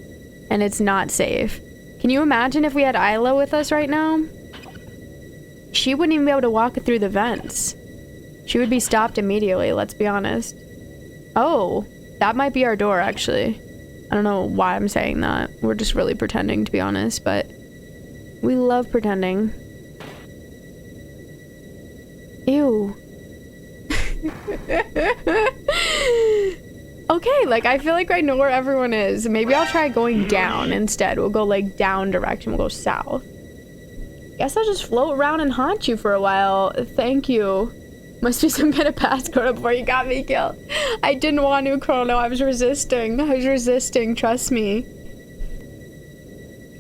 And it's not safe. Can you imagine if we had Isla with us right now? She wouldn't even be able to walk through the vents. She would be stopped immediately, let's be honest. Oh, that might be our door, actually. I don't know why I'm saying that. We're just really pretending, to be honest, but we love pretending. Ew. Okay, like, I feel like I know where everyone is. Maybe I'll try going down instead. We'll go, like, down direction. We'll go south. Guess I'll just float around and haunt you for a while. Thank you. Must be some kind of passcode before you got me killed. I didn't want to, Chrono. I was resisting. Trust me.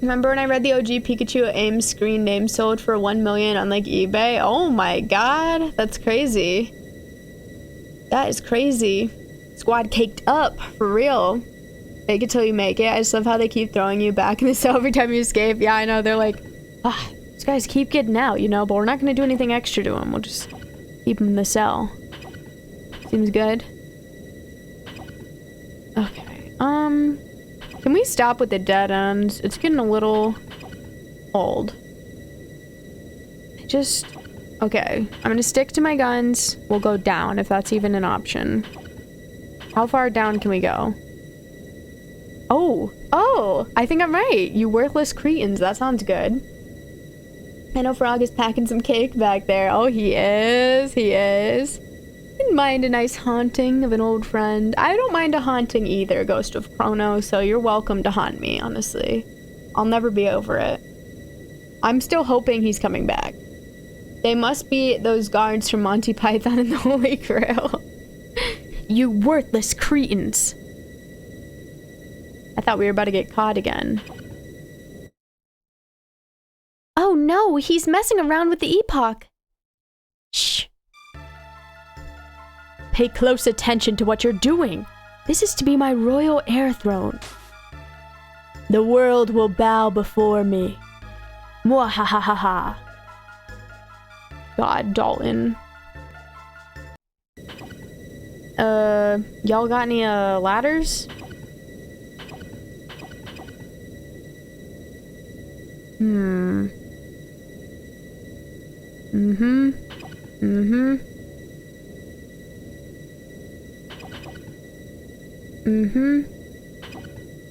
Remember when I read the OG Pikachu AIM screen name sold for 1 million on, like, eBay? Oh my god. That's crazy. That is crazy. Squad caked up. For real. Fake it till you make it. I just love how they keep throwing you back in the cell every time you escape. Yeah, I know. They're like, these guys keep getting out, you know, but we're not going to do anything extra to them. We'll just keep them in the cell. Seems good. Okay. Can we stop with the dead ends? It's getting a little old. Okay. I'm going to stick to my guns. We'll go down if that's even an option. How far down can we go? Oh, I think I'm right. You worthless cretins. That sounds good. I know Frog is packing some cake back there. Oh, he is. Didn't mind a nice haunting of an old friend. I don't mind a haunting either, Ghost of Chrono, so you're welcome to haunt me, honestly. I'll never be over it. I'm still hoping he's coming back. They must be those guards from Monty Python and the Holy Grail. You worthless cretins. I thought we were about to get caught again. Oh no, he's messing around with the epoch. Shh. Pay close attention to what you're doing. This is to be my royal air throne. The world will bow before me. Mwahahaha. God, Dalton. Y'all got any ladders?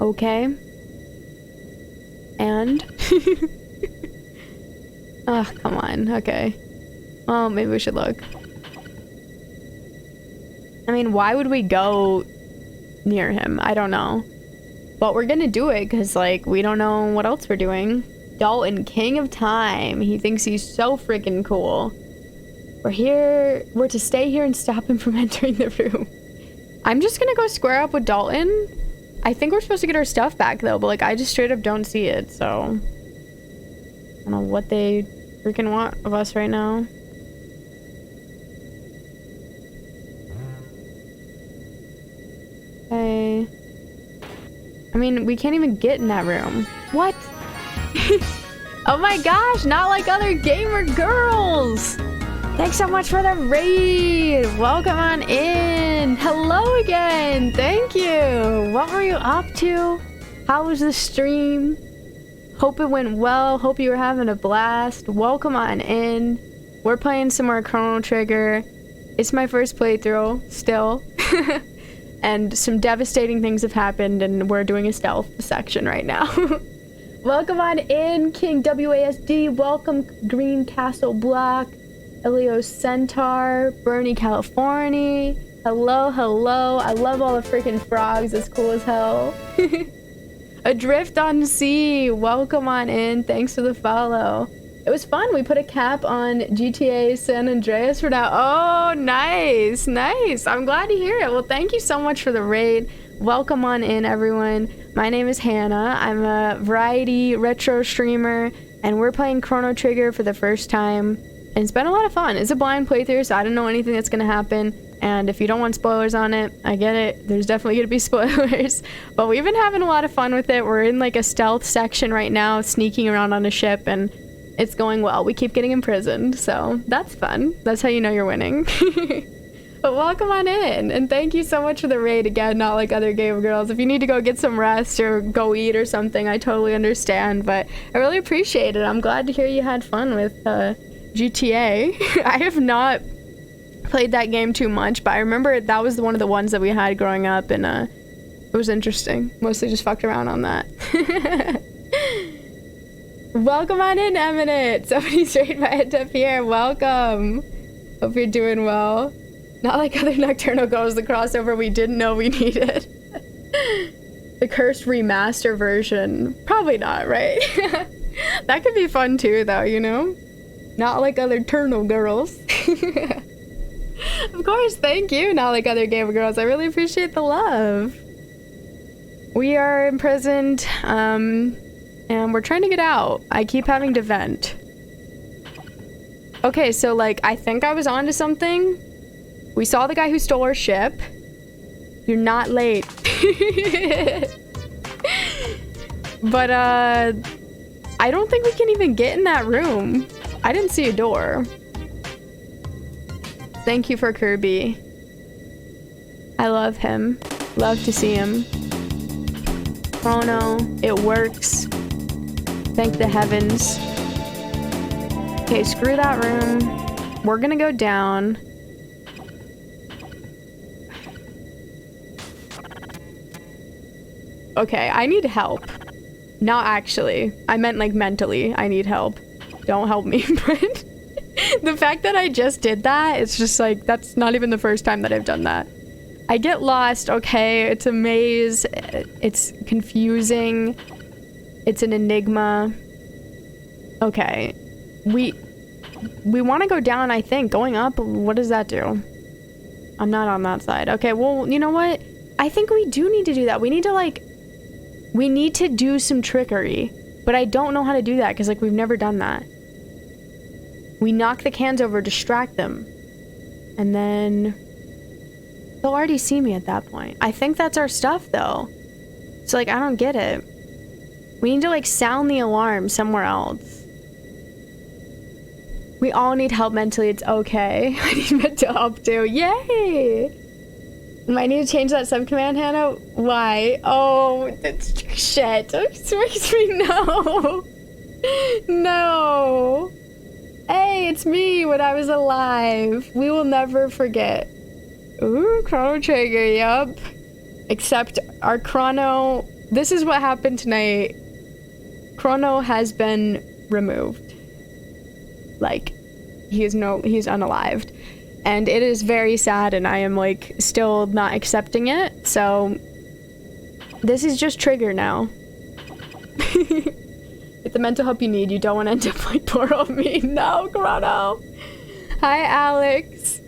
Okay. And? Oh, come on. Okay. Well, maybe we should look. I mean, why would we go near him? I don't know. But we're gonna do it because, like, we don't know what else we're doing. Dalton, King of Time. He thinks he's so freaking cool. We're to stay here and stop him from entering the room. I'm just gonna go square up with Dalton. I think we're supposed to get our stuff back, though, but, like, I just straight up don't see it, so... I don't know what they freaking want of us right now. Okay. I mean, we can't even get in that room. What? Oh my gosh, not like other gamer girls! Thanks so much for the raid! Welcome on in! Hello again! Thank you! What were you up to? How was the stream? Hope it went well. Hope you were having a blast. Welcome on in. We're playing some more Chrono Trigger. It's my first playthrough, still. And some devastating things have happened, and we're doing a stealth section right now. Welcome on in, King WASD. Welcome, Green Castle Block. Elio Centaur. Bernie, California. Hello, hello. I love all the freaking frogs. It's cool as hell. Adrift on Sea. Welcome on in. Thanks for the follow. It was fun. We put a cap on GTA San Andreas for now. Oh, nice. Nice. I'm glad to hear it. Well, thank you so much for the raid. Welcome on in, everyone. My name is Hannah. I'm a variety retro streamer, and we're playing Chrono Trigger for the first time. And it's been a lot of fun. It's a blind playthrough, so I don't know anything that's going to happen. And if you don't want spoilers on it, I get it. There's definitely going to be spoilers. But we've been having a lot of fun with it. We're in like a stealth section right now, sneaking around on a ship, and it's going well. We keep getting imprisoned, so that's fun. That's how you know you're winning. But welcome on in, and thank you so much for the raid again, Not Like Other Game Girls. If you need to go get some rest or go eat or something, I totally understand, but I really appreciate it. I'm glad to hear you had fun with GTA. I have not played that game too much, but I remember that was one of the ones that we had growing up, and it was interesting. Mostly just fucked around on that. Welcome on in, Eminent. Somebody's right by it up here. Welcome. Hope you're doing well. Not Like Other Nocturnal Goes, the crossover we didn't know we needed. The cursed remaster version. Probably not, right? That could be fun too, though, you know? Not Like Other Turnal Girls. Of course, thank you, Not Like Other Gamer Girls. I really appreciate the love. We are imprisoned, and we're trying to get out. I keep having to vent. Okay, so, like, I think I was onto something. We saw the guy who stole our ship. You're not late. But, I don't think we can even get in that room. I didn't see a door. Thank you for Kirby. I love him. Love to see him. Chrono, it works. Thank the heavens. Okay, screw that room. We're gonna go down. Okay, I need help. Not actually. I meant like mentally. I need help. Don't help me, but the fact that I just did that, it's just like, that's not even the first time that I've done that. I get lost, okay, it's a maze, it's confusing, it's an enigma. Okay, we want to go down, I think. Going up, what does that do? I'm not on that side. Okay, well, you know what? I think we do need to do that. We need to do some trickery, but I don't know how to do that because, like, we've never done that. We knock the cans over, distract them, and then they'll already see me at that point. I think that's our stuff, though. So, like, I don't get it. We need to, like, sound the alarm somewhere else. We all need help mentally. It's okay. I need mental help, too. Yay! Might need to change that subcommand, Hannah. Why? Oh, that's shit. It makes me no. No. Hey, it's me when I was alive. We will never forget. Ooh, Chrono Trigger, yup. Except our Chrono... This is what happened tonight. Chrono has been removed. Like, he's unalived. And it is very sad, and I am, like, still not accepting it. So, this is just Trigger now. Get the mental help you need. You don't want to end up like poor old me. No, Chrono. Hi, Alex.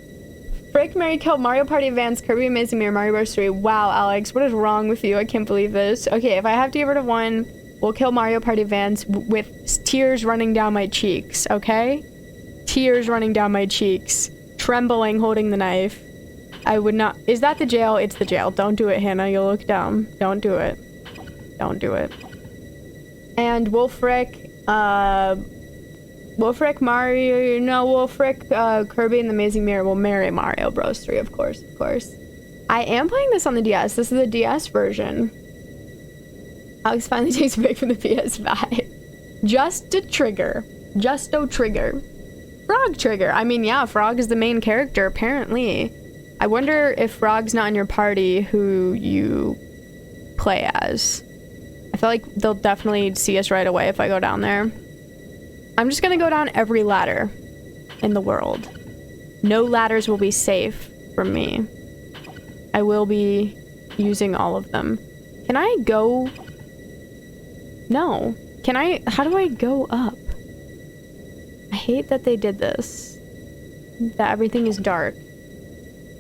Frick, Mary killed Mario Party Advance, Kirby Amazing Mirror, Mario Bros. 3. Wow, Alex, what is wrong with you? I can't believe this. Okay, if I have to get rid of one, we'll kill Mario Party Advance with tears running down my cheeks, okay? Tears running down my cheeks. Trembling, holding the knife. I would not... Is that the jail? It's the jail. Don't do it, Hannah. You'll look dumb. Don't do it. Don't do it. And we'll frick Mario... No, we'll frick Kirby and the Amazing Mirror. We'll marry Mario Bros. 3, of course. Of course. I am playing this on the DS. This is the DS version. Alex finally takes a break from the PS5. Just a trigger. Just a trigger. Frog trigger. I mean, yeah, Frog is the main character, apparently. I wonder if Frog's not in your party, who you play as. I feel like they'll definitely see us right away if I go down there. I'm just gonna go down every ladder in the world. No ladders will be safe from me. I will be using all of them. Can I go? No. Can I? How do I go up? I hate that they did this. That everything is dark.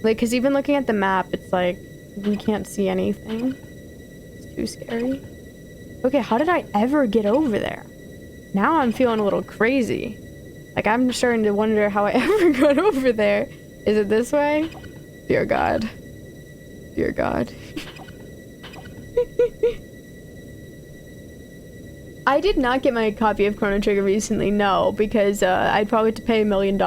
Like, because even looking at the map, it's like, we can't see anything. It's too scary. Okay, how did I ever get over there? Now I'm feeling a little crazy. Like, I'm starting to wonder how I ever got over there. Is it this way? Dear God. Dear God. I did not get my copy of Chrono Trigger recently, no, because I'd probably have to pay $1 million.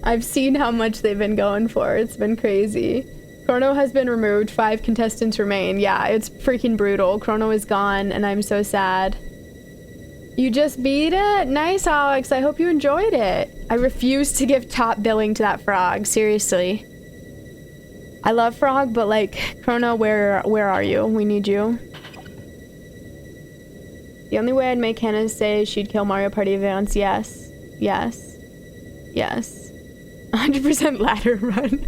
I've seen how much they've been going for. It's been crazy. Chrono has been removed. 5 contestants remain. Yeah, it's freaking brutal. Chrono is gone, and I'm so sad. You just beat it? Nice, Alex. I hope you enjoyed it. I refuse to give top billing to that Frog. Seriously. I love Frog, but like, Chrono, where are you? We need you. The only way I'd make Hannah say she'd kill Mario Party Advance. Yes. Yes. Yes. 100% ladder run.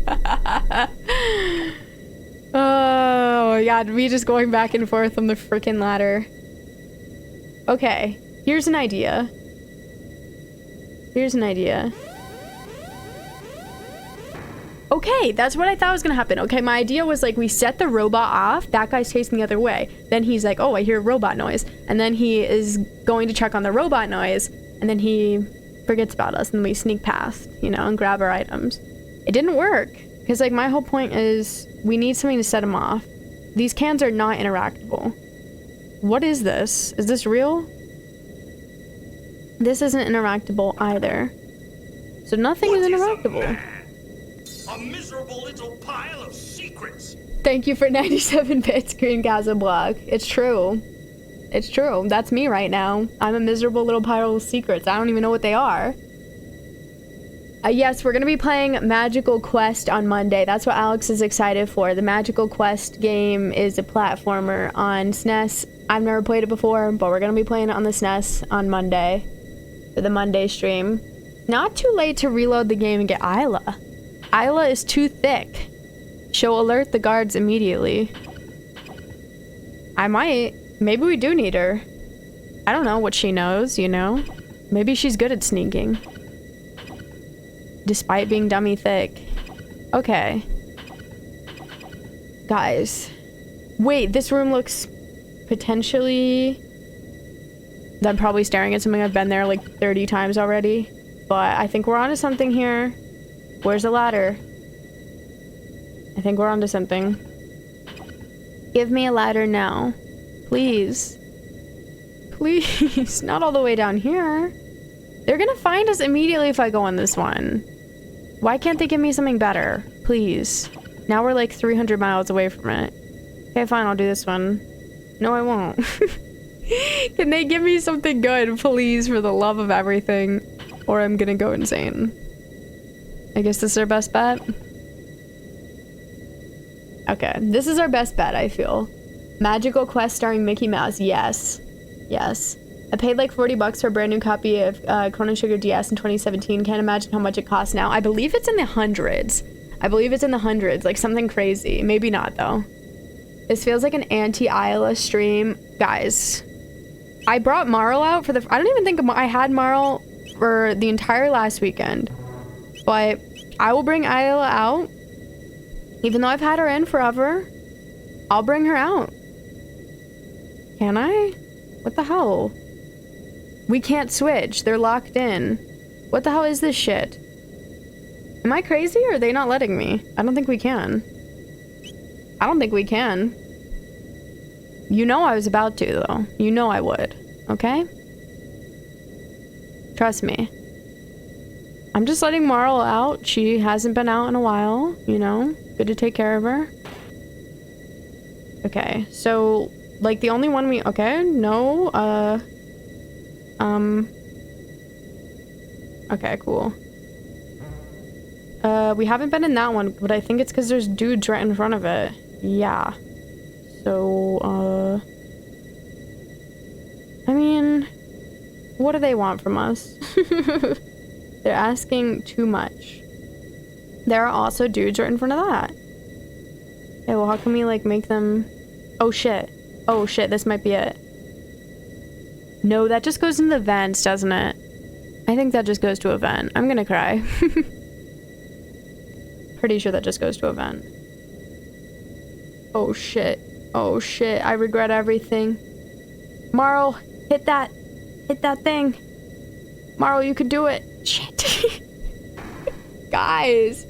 Oh my god, me just going back and forth on the freaking ladder. Okay, here's an idea. Here's an idea. Okay, that's what I thought was gonna happen. Okay, my idea was like we set the robot off, that guy's chasing the other way. Then he's like, oh, I hear robot noise. And then he is going to check on the robot noise, and then he forgets about us, and we sneak past, you know, and grab our items. It didn't work, because like my whole point is we need something to set him off. These cans are not interactable. What is this? Is this real? This isn't interactable either. So nothing is interactable. A miserable little pile of secrets. Thank you for 97 bits, Green Gaza Block. It's true. It's true. That's me right now. I'm a miserable little pile of secrets. I don't even know what they are. Yes, we're going to be playing Magical Quest on Monday. That's what Alex is excited for. The Magical Quest game is a platformer on SNES. I've never played it before, but we're going to be playing it on the SNES on Monday. For the Monday stream. Not too late to reload the game and get Isla. Isla is too thick. She'll alert the guards immediately. I might. Maybe we do need her. I don't know what she knows, you know? Maybe she's good at sneaking. Despite being dummy thick. Okay. Guys. Wait, this room looks potentially... I'm probably staring at something. I've been there like 30 times already. But I think we're onto something here. Where's the ladder? I think we're onto something. Give me a ladder now. Please. Please. Not all the way down here. They're gonna find us immediately if I go on this one. Why can't they give me something better? Please. Now we're like 300 miles away from it. Okay, fine, I'll do this one. No, I won't. Can they give me something good, please, for the love of everything? Or I'm gonna go insane. I guess this is our best bet. Okay, this is our best bet, I feel. Magical Quest starring Mickey Mouse. Yes. Yes. I paid like 40 bucks for a brand new copy of Chrono Trigger DS in 2017. Can't imagine how much it costs now. I believe it's in the hundreds. I believe it's in the hundreds, like something crazy. Maybe not, though. This feels like an anti-Isla stream. Guys, I brought Marl out for the... I don't even think I had Marl for the entire last weekend. But I will bring Isla out. Even though I've had her in forever, I'll bring her out. Can I? What the hell? We can't switch. They're locked in. What the hell is this shit? Am I crazy or are they not letting me? I don't think we can. I don't think we can. You know I was about to, though. You know I would. Okay? Trust me. I'm just letting Marl out. She hasn't been out in a while, you know? Good to take care of her. Okay, so, like, the only one we... Okay, no, Okay, cool. We haven't been in that one, but I think it's because there's dudes right in front of it. Yeah. So, I mean, what do they want from us? They're asking too much. There are also dudes right in front of that. Okay, well, how can we, like, make them... Oh, shit. Oh, shit, this might be it. No, that just goes in the vents, doesn't it? I think that just goes to a vent. I'm gonna cry. Pretty sure that just goes to a vent. Oh, shit. Oh, shit. I regret everything. Marl, hit that. Hit that thing. Marl, you could do it. Shit. Guys.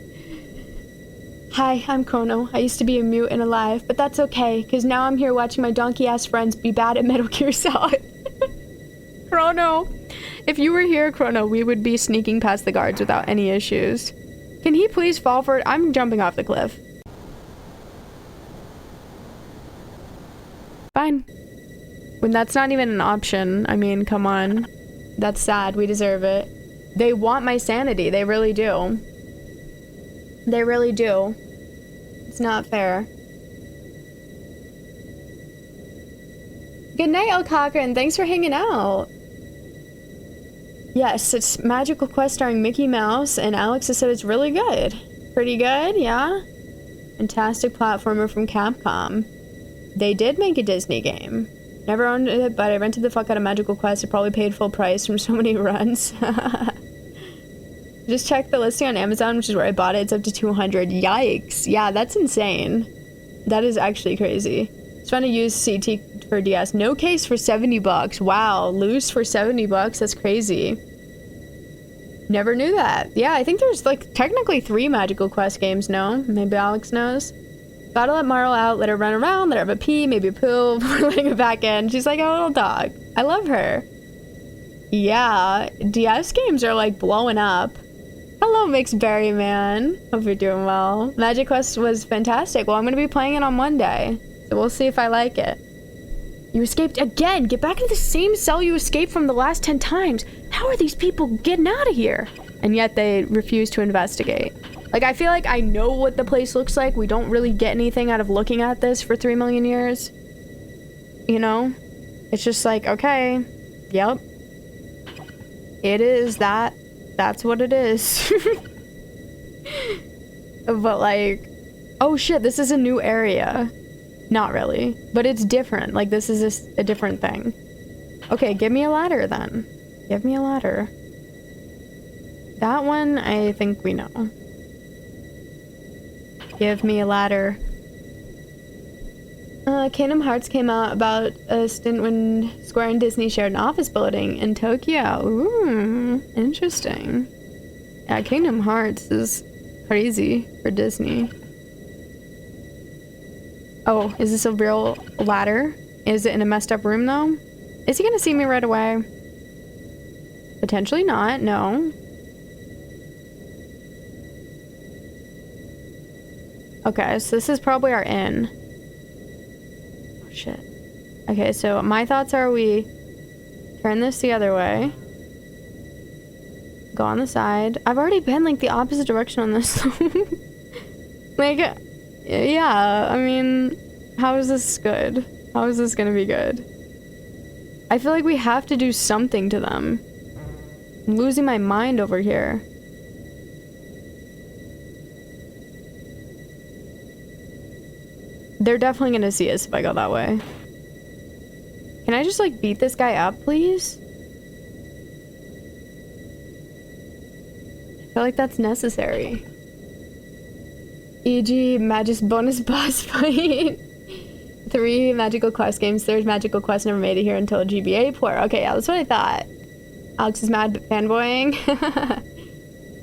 Hi, I'm Chrono. I used to be a mute and alive, but that's okay, because now I'm here watching my donkey-ass friends be bad at Metal Gear Solid. Chrono. If you were here, Chrono, we would be sneaking past the guards without any issues. Can he please fall for it? I'm jumping off the cliff. Fine. When that's not even an option, I mean, come on. That's sad. We deserve it. They want my sanity. They really do. They really do. It's not fair. Good night, El Cochran. Thanks for hanging out. Yes, it's Magical Quest starring Mickey Mouse, and Alex has said it's really good. Pretty good, yeah? Fantastic platformer from Capcom. They did make a Disney game. Never owned it, but I rented the fuck out of Magical Quest. I probably paid full price from so many runs. Just check the listing on Amazon, which is where I bought it. It's up to 200. Yikes. Yeah, that's insane. That is actually crazy. It's fun to use CT for DS. No case for 70 bucks. Wow, loose for 70 bucks. That's crazy. Never knew that. Yeah, I think there's like technically 3 Magical Quest games, no? Maybe Alex knows. Gotta let Marl out, let her run around, let her have a pee, maybe a poo, before letting her back in. She's like a little dog. I love her. Yeah, DS games are like blowing up. Hello, Mixed Berry Man. Hope you're doing well. Magic Quest was fantastic. Well, I'm gonna be playing it on Monday, so we'll see if I like it. You escaped again! Get back into the same cell you escaped from the last 10 times! How are these people getting out of here? And yet they refuse to investigate. Like, I feel like I know what the place looks like. We don't really get anything out of looking at this for 3 million years. You know? It's just like, okay, yep. It is that. That's what it is. But like, oh shit, this is a new area. Not really, but it's different. Like, this is a different thing. Okay, give me a ladder then. Give me a ladder. That one, I think we know. Give me a ladder. Kingdom Hearts came out about a stint when Square and Disney shared an office building in Tokyo. Ooh, interesting. Yeah, Kingdom Hearts is crazy for Disney. Oh, is this a real ladder? Is it in a messed up room though? Is he gonna see me right away? Potentially not, no. Okay, so this is probably our inn. Oh, shit. Okay, so my thoughts are we turn this the other way. Go on the side. I've already been like the opposite direction on this. Like, yeah, I mean, how is this good? How is this gonna be good? I feel like we have to do something to them. I'm losing my mind over here. They're definitely gonna see us if I go that way. Can I just like beat this guy up, please? I feel like that's necessary. E.g. Magis bonus boss fight. 3 Magical Quest games. 3rd Magical Quest never made it here until GBA port. Okay, yeah, that's what I thought. Alex is mad fanboying.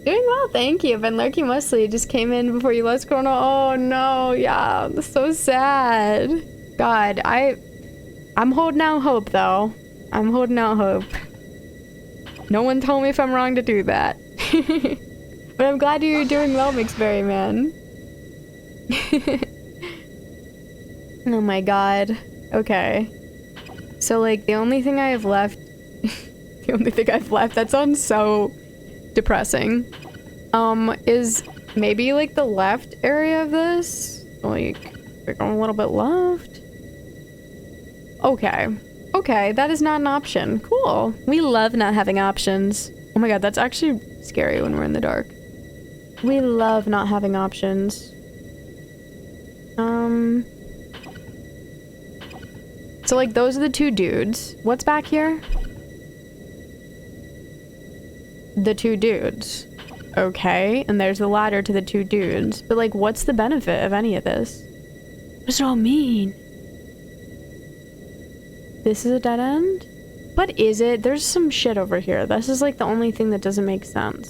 Doing well, thank you. Been lurking mostly. Just came in before you left Chrono. Oh no, yeah, that's so sad. God, I'm holding out hope though. I'm holding out hope. No one told me if I'm wrong to do that. But I'm glad you're doing well, Mixberry Man. Oh my god. Okay. So like the only thing I have left the only thing I've left, that sounds so depressing. Is maybe like the left area of this? Like, we're going a little bit left. Okay. Okay, that is not an option. Cool. We love not having options. Oh my god, that's actually scary when we're in the dark. We love not having options. So like those are the two dudes. What's back here? The two dudes. Okay, and there's the ladder to the two dudes. But like, what's the benefit of any of this? What does it all mean? This is a dead end? What is it? There's some shit over here. This is like the only thing that doesn't make sense.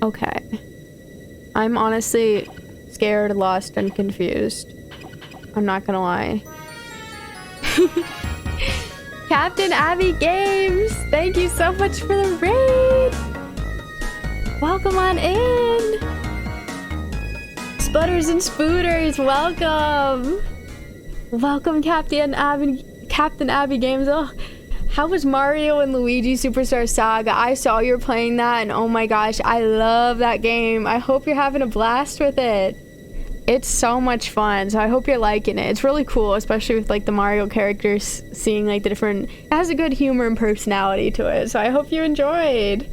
Okay. I'm honestly scared, lost, and confused. I'm not gonna lie. Captain Abby Games! Thank you so much for the raid! Welcome on in! Sputters and Spooters, welcome! Welcome, Captain Abby Games. Oh, how was Mario and Luigi Superstar Saga? I saw you were playing that, and oh my gosh, I love that game. I hope you're having a blast with it. It's so much fun, so I hope you're liking it. It's really cool, especially with like the Mario characters, seeing like the different... It has a good humor and personality to it, so I hope you enjoyed.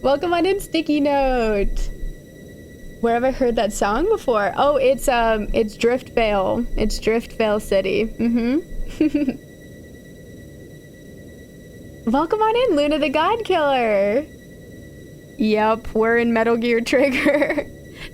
Welcome on in, Sticky Note. Where have I heard that song before? Oh, it's Driftvale. It's Driftvale City. Welcome on in, Luna the God Killer. Yep, we're in Metal Gear Trigger.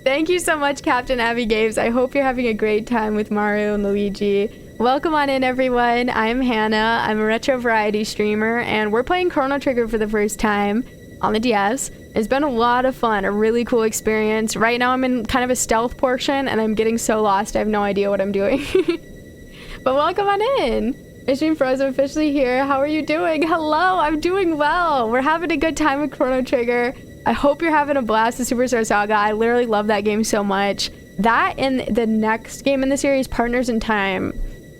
Thank you so much, Captain Abby Games. I hope you're having a great time with Mario and Luigi. Welcome on in, everyone. I'm Hannah. I'm a retro variety streamer, and we're playing Chrono Trigger for the first time on the DS. It's been a lot of fun, a really cool experience. Right now I'm in kind of a stealth portion, and I'm getting so lost I have no idea what I'm doing. But welcome on in. Mission Frozen officially here. How are you doing? Hello, I'm doing well. We're having a good time with Chrono Trigger. I hope you're having a blast with Superstar Saga. I literally love that game so much. That and the next game in the series, Partners in Time,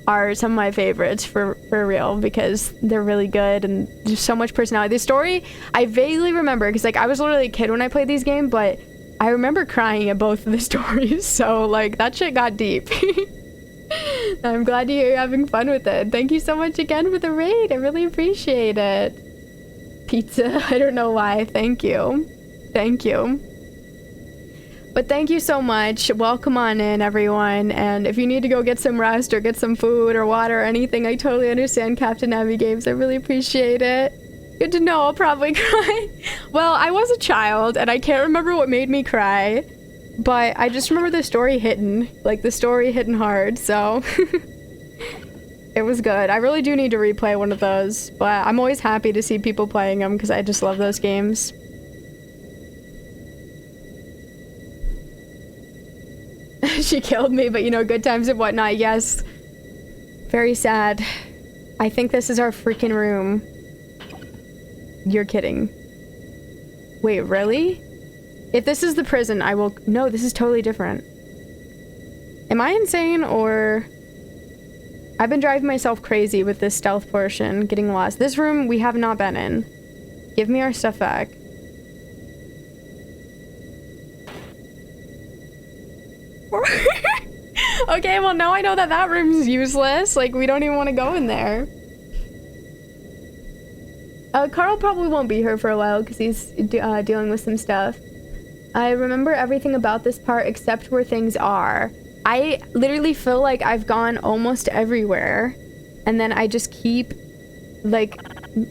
are some of my favorites for real, because they're really good and there's so much personality. The story, I vaguely remember, because like I was literally a kid when I played these games, but I remember crying at both of the stories, so like that shit got deep. I'm glad to hear you're having fun with it. Thank you so much again for the raid. I really appreciate it. Pizza, I don't know why. Thank you. Thank you. But thank you so much. Welcome on in, everyone. And if you need to go get some rest or get some food or water or anything, I totally understand, Captain Abby Games. I really appreciate it. Good to know I'll probably cry. Well, I was a child, and I can't remember what made me cry. But I just remember the story hitting. Like, the story hitting hard, so... It was good. I really do need to replay one of those. But I'm always happy to see people playing them, because I just love those games. She killed me, but you know, good times and whatnot, yes. Very sad. I think this is our freaking room. You're kidding. Wait, really? If this is the prison, I will... No, this is totally different. Am I insane, or... I've been driving myself crazy with this stealth portion, getting lost. This room we have not been in. Give me our stuff back. Okay, well now I know that that room's useless. Like, we don't even want to go in there. Carl probably won't be here for a while because he's dealing with some stuff. I remember everything about this part except where things are. I literally feel like I've gone almost everywhere, and then I just keep, like,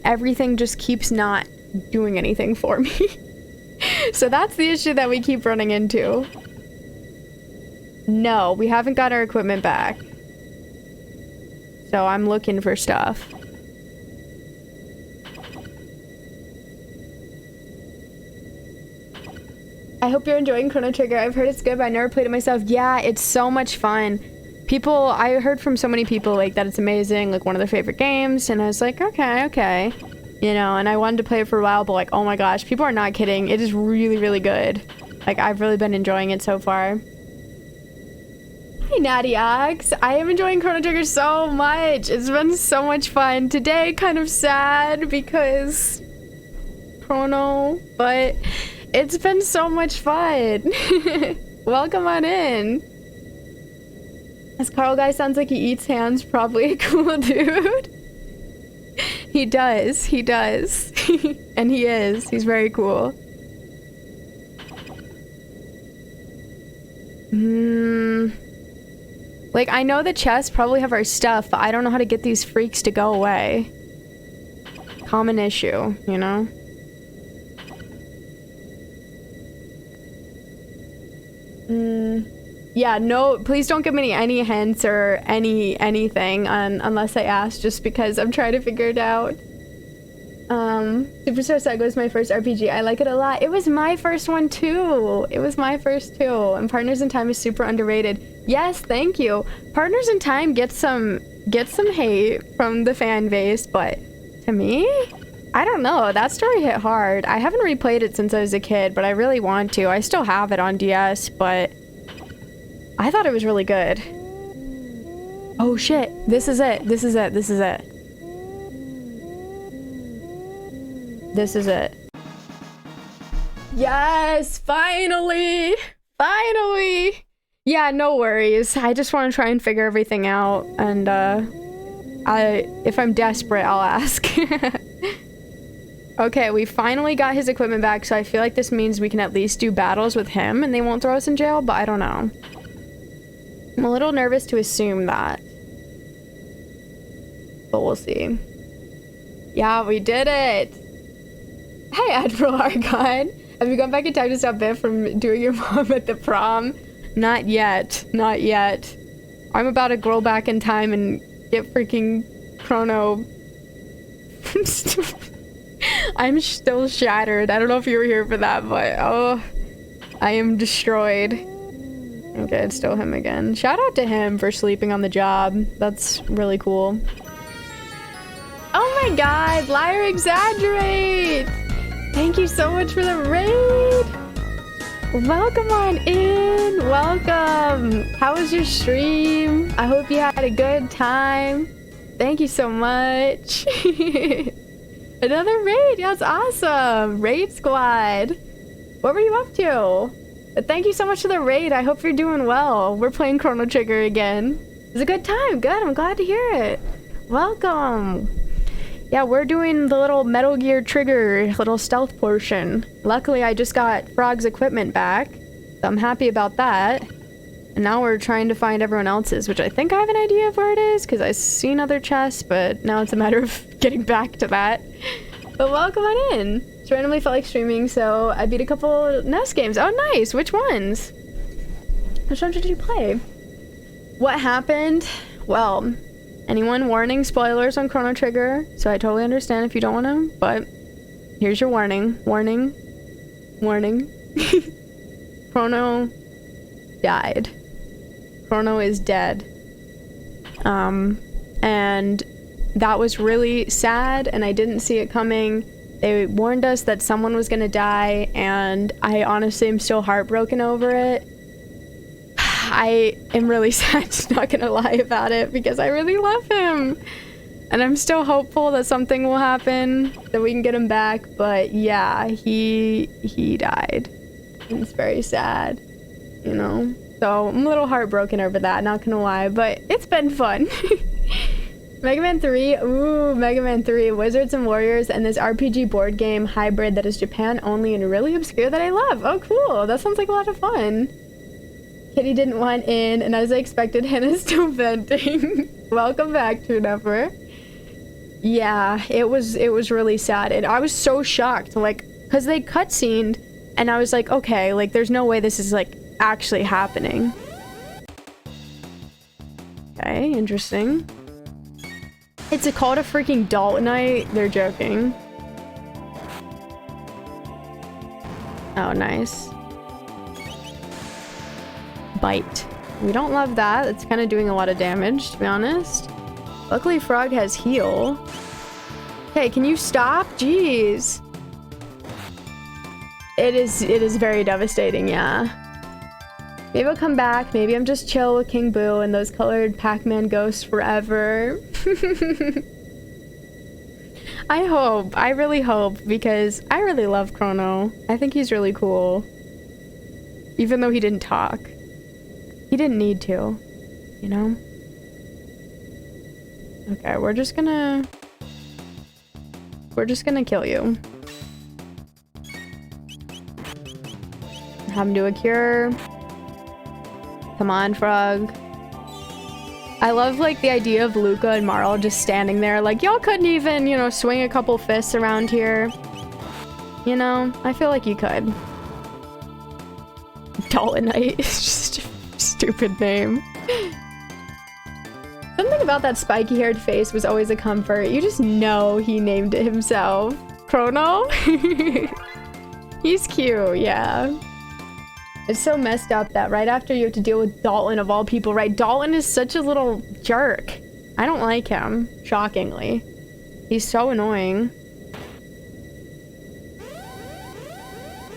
everything just keeps not doing anything for me. So that's the issue that we keep running into. No, we haven't got our equipment back. So I'm looking for stuff. I hope you're enjoying Chrono Trigger. I've heard it's good, but I never played it myself. Yeah, it's so much fun. People, I heard from so many people, like, that it's amazing, like, one of their favorite games, and I was like, okay. You know, and I wanted to play it for a while, but, like, oh my gosh, people are not kidding. It is really, really good. Like, I've really been enjoying it so far. Hi, Natty Ox. I am enjoying Chrono Trigger so much. It's been so much fun. Today, kind of sad because Chrono, but it's been so much fun. Welcome on in. This Carl guy sounds like he eats hands. Probably a cool dude. He does. He does. And he is. He's very cool. Like, I know the chests probably have our stuff, but I don't know how to get these freaks to go away. Common issue, you know? Yeah, no, please don't give me any hints or anything unless I ask, just because I'm trying to figure it out. Superstar Saga was my first RPG. I like it a lot. It was my first one too. It was my first too. And Partners in Time is super underrated. Yes, thank you. Partners in Time gets some hate from the fan base, but to me, I don't know. That story hit hard. I haven't replayed it since I was a kid, but I really want to. I still have it on DS, but I thought it was really good. Oh shit. This is it. This is it. This is it. This is it. Yes, finally! Finally! Yeah, no worries. I just want to try and figure everything out, and if I'm desperate, I'll ask. Okay, we finally got his equipment back, so I feel like this means we can at least do battles with him and they won't throw us in jail, but I don't know. I'm a little nervous to assume that. But we'll see. Yeah, we did it! Hey, Admiral Argon! Have you gone back in time to stop Biff from doing your mom at the prom? Not yet. Not yet. I'm about to grow back in time and get freaking Chrono. I'm still shattered. I don't know if you were here for that, but oh, I am destroyed. Okay, it's still him again. Shout out to him for sleeping on the job. That's really cool. Oh my god, Liar Exaggerate! Thank you so much for the raid! Welcome on in! Welcome! How was your stream? I hope you had a good time. Thank you so much. Another raid! That's awesome! Raid squad! What were you up to? Thank you so much for the raid. I hope you're doing well. We're playing Chrono Trigger again. It's a good time. Good. I'm glad to hear it. Welcome. Yeah, we're doing the little Metal Gear Trigger little stealth portion. Luckily, I just got Frog's equipment back, so I'm happy about that. And now we're trying to find everyone else's, which I think I have an idea of where it is, because I've seen other chests, but now it's a matter of getting back to that. But welcome on in. Just randomly felt like streaming, so I beat a couple NES games. Oh, nice. Which ones? Which ones did you play? What happened? Well, anyone, warning, spoilers on Chrono Trigger, so I totally understand if you don't want to, but here's your warning. Warning. Warning. Chrono died. Chrono is dead. And that was really sad, and I didn't see it coming. They warned us that someone was gonna die, and I honestly am still heartbroken over it. I am really sad, not gonna lie about it, because I really love him. And I'm still hopeful that something will happen, that we can get him back, but yeah, he died. And it's very sad, you know? So I'm a little heartbroken over that, not gonna lie, but it's been fun. Mega Man 3, ooh, Mega Man 3, Wizards and Warriors, and this RPG board game hybrid that is Japan only and really obscure that I love. Oh, cool, that sounds like a lot of fun. Kitty didn't want in, and as I expected, Hannah's still venting. Welcome back, Tooneffer. Yeah, it was really sad, and I was so shocked, like, because they cutscened, and I was like, okay, like, there's no way this is, like, actually happening. Okay, interesting. It's called a freaking Daltonite. They're joking. Oh, nice. Bite. We don't love that. It's kind of doing a lot of damage, to be honest. Luckily, Frog has heal. Okay, can you stop? Jeez. It is very devastating, yeah. Maybe I'll come back. Maybe I'm just chill with King Boo and those colored Pac-Man ghosts forever. I hope. I really hope, because I really love Chrono. I think he's really cool. Even though he didn't talk. He didn't need to, you know? Okay, we're just gonna kill you. Have him do a cure. Come on, frog. I love, like, the idea of Luca and Marl just standing there, like, y'all couldn't even, you know, swing a couple fists around here. You know, I feel like you could. Dolonite is just a stupid name. Something about that spiky-haired face was always a comfort. You just know he named it himself. Chrono? He's cute, yeah. It's so messed up that right after you have to deal with Dalton of all people, right? Dalton is such a little jerk. I don't like him, shockingly. He's so annoying.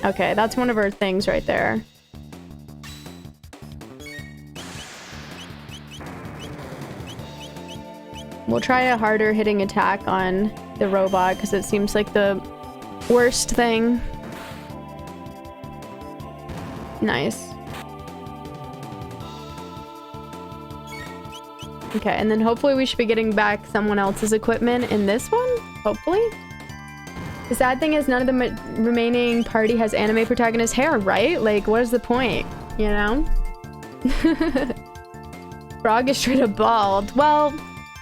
Okay, that's one of our things right there. We'll try a harder hitting attack on the robot because it seems like the worst thing. Nice. Okay, and then hopefully we should be getting back someone else's equipment in this one. Hopefully. The sad thing is none of the remaining party has anime protagonist hair, right? Like, what is the point? You know? Frog is straight up bald. Well,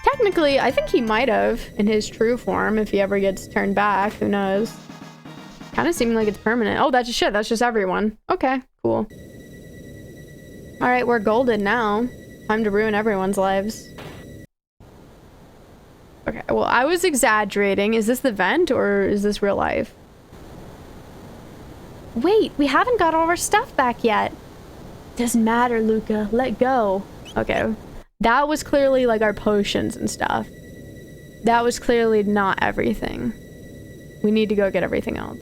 technically, I think he might have in his true form if he ever gets turned back. Who knows? Kind of seeming like it's permanent. Oh, that's just shit. That's just everyone. Okay, cool. All right, we're golden now. Time to ruin everyone's lives. Okay, well, I was exaggerating. Is this the vent or is this real life? Wait, we haven't got all our stuff back yet. Doesn't matter, Luca. Let go. Okay. That was clearly like our potions and stuff. That was clearly not everything. We need to go get everything else.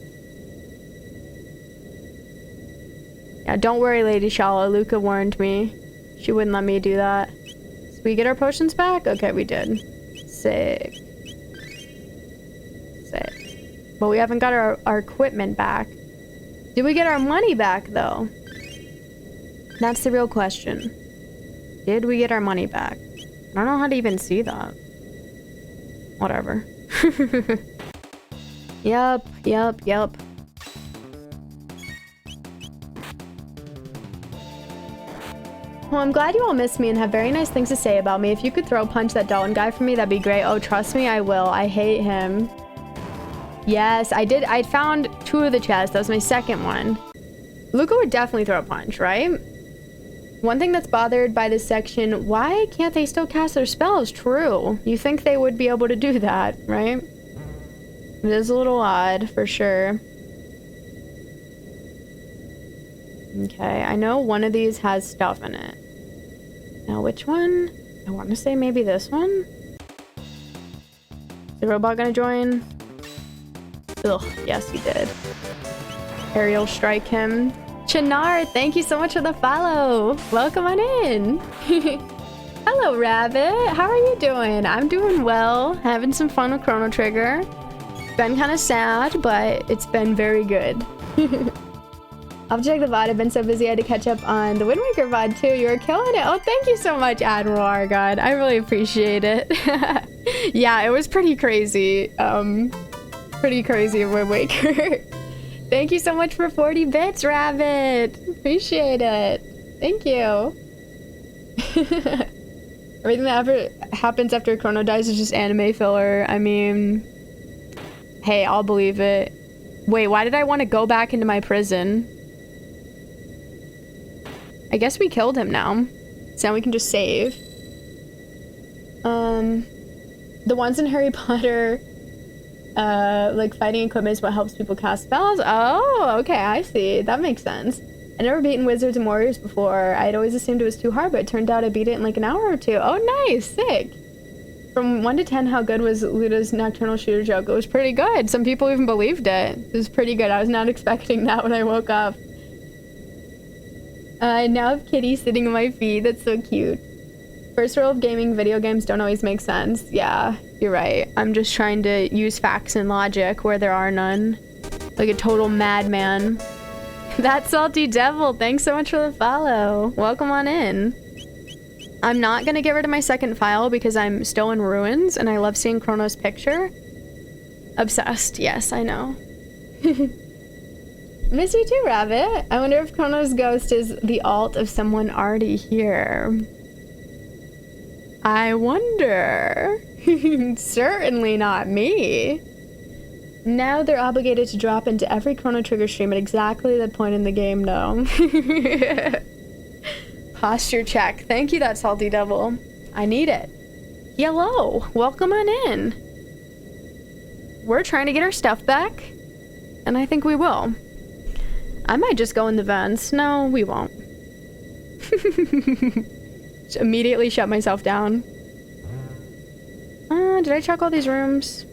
Yeah, don't worry, Lady Shala. Luca warned me. She wouldn't let me do that. So we get our potions back? Okay, we did. Sick. Sick. But we haven't got our equipment back. Did we get our money back, though? That's the real question. Did we get our money back? I don't know how to even see that. Whatever. Yup. Well, I'm glad you all miss me and have very nice things to say about me. If you could throw punch that Dalton guy for me, that'd be great. Oh, trust me, I will. I hate him. Yes, I did. I found 2 of the chests. That was my second one. Luca would definitely throw a punch, right? One thing that's bothered by this section, why can't they still cast their spells? True. You think they would be able to do that, right? It is a little odd, for sure. Okay, I know one of these has stuff in it. Now, which one? I want to say maybe this one? Is the robot gonna join? Ugh, yes, he did. Aerial strike him. Chinar, thank you so much for the follow. Welcome on in. Hello, Rabbit. How are you doing? I'm doing well. Having some fun with Chrono Trigger. Been kind of sad, but it's been very good. I'll check the VOD. I've been so busy I had to catch up on the Wind Waker VOD too. You were killing it. Oh, thank you so much, Admiral Argon. I really appreciate it. Yeah, it was pretty crazy. Pretty crazy Wind Waker. Thank you so much for 40 bits, Rabbit. Appreciate it. Thank you. Everything that ever happens after Chrono dies is just anime filler. I mean, hey, I'll believe it. Wait, why did I want to go back into my prison? I guess we killed him now. So now we can just save. The ones in Harry Potter, like fighting equipment is what helps people cast spells. Oh, okay, I see. That makes sense. I've never beaten Wizards and Warriors before. I'd always assumed it was too hard, but it turned out I beat it in like an hour or 2. Oh, nice, sick. From 1 to 10, how good was Luda's nocturnal shooter joke? It was pretty good. Some people even believed it. It was pretty good. I was not expecting that when I woke up. I now have Kitty sitting on my feet. That's so cute. First rule of gaming, video games don't always make sense. Yeah, you're right. I'm just trying to use facts and logic where there are none. Like a total madman. That Salty Devil, thanks so much for the follow. Welcome on in. I'm not gonna get rid of my second file because I'm still in ruins and I love seeing Chrono's picture. Obsessed, yes, I know. Miss you too, Rabbit. I wonder if Chrono's ghost is the alt of someone already here. I wonder. Certainly not me. Now they're obligated to drop into every Chrono Trigger stream at exactly the point in the game, no. Posture check. Thank you, that Salty Devil. I need it. Hello. Welcome on in. We're trying to get our stuff back, and I think we will. I might just go in the vents. No, we won't. Just immediately shut myself down. Did I check all these rooms?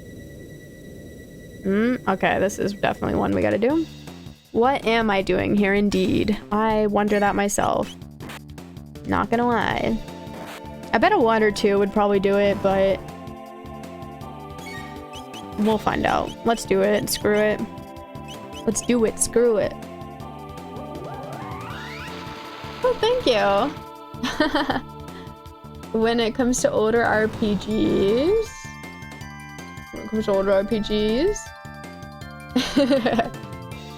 Okay, this is definitely one we gotta do. What am I doing here indeed? I wonder that myself. Not gonna lie. I bet a 1 or 2 would probably do it, but we'll find out. Let's do it. Screw it. Let's do it. Screw it. Oh, thank you. When it comes to older RPGs.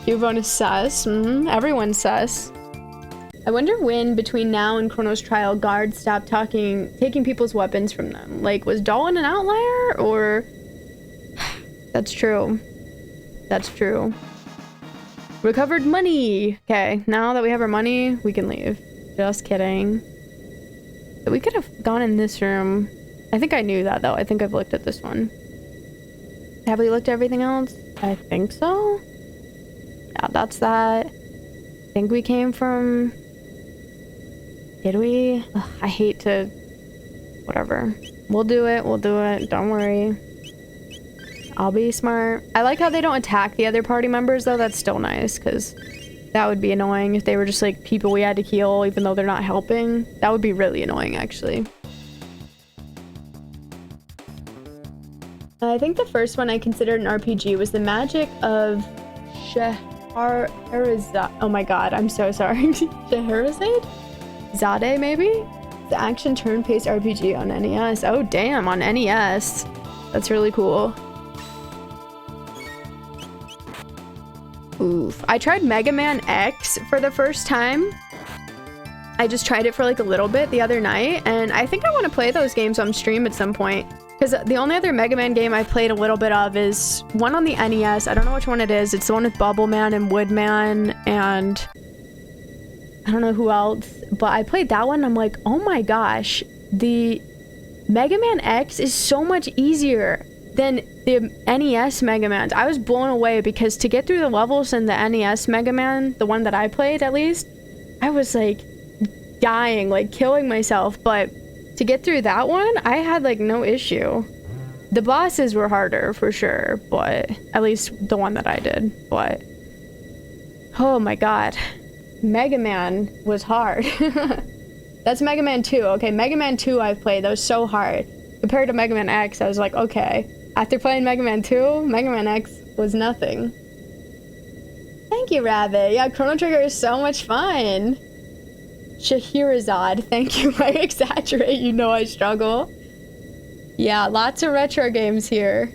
Cubone is sus. Everyone's sus. I wonder when, between now and Chrono's trial, guards stopped taking people's weapons from them. Like, was Dolan an outlier, or... That's true. That's true. Recovered money! Okay, now that we have our money, we can leave. Just kidding. We could have gone in this room. I think I knew that, though. I think I've looked at this one. Have we looked at everything else? I think so. Yeah, that's that. I think we came from... Did we? Ugh, I hate to... Whatever. We'll do it. We'll do it. Don't worry. I'll be smart. I like how they don't attack the other party members, though. That's still nice, because that would be annoying if they were just, like, people we had to heal, even though they're not helping. That would be really annoying, actually. I think the first one I considered an RPG was the magic of Scheherazade. Oh my god, I'm so sorry. Scheherazade? Zade, maybe? The action turn-based RPG on NES. Oh, damn, on NES. That's really cool. Oof. I tried Mega Man X for the first time. I just tried it for like a little bit the other night, and I think I want to play those games on stream at some point. Because the only other Mega Man game I played a little bit of is one on the NES. I don't know which one it is. It's the one with Bubble Man and Woodman and I don't know who else. But I played that one and I'm like, oh my gosh, the Mega Man X is so much easier than the NES Mega Mans. I was blown away because to get through the levels in the NES Mega Man, the one that I played at least, I was like dying, like killing myself. But to get through that one, I had like no issue. The bosses were harder for sure, but at least the one that I did. But oh my god, Mega Man was hard. That's Mega Man 2. Okay, Mega Man 2 I've played. That was so hard. Compared to Mega Man X, I was like, okay. After playing Mega Man 2, Mega Man X was nothing. Thank you, Rabbit. Yeah, Chrono Trigger is so much fun. Scheherazade. Thank you. I exaggerate. You know I struggle. Yeah, lots of retro games here.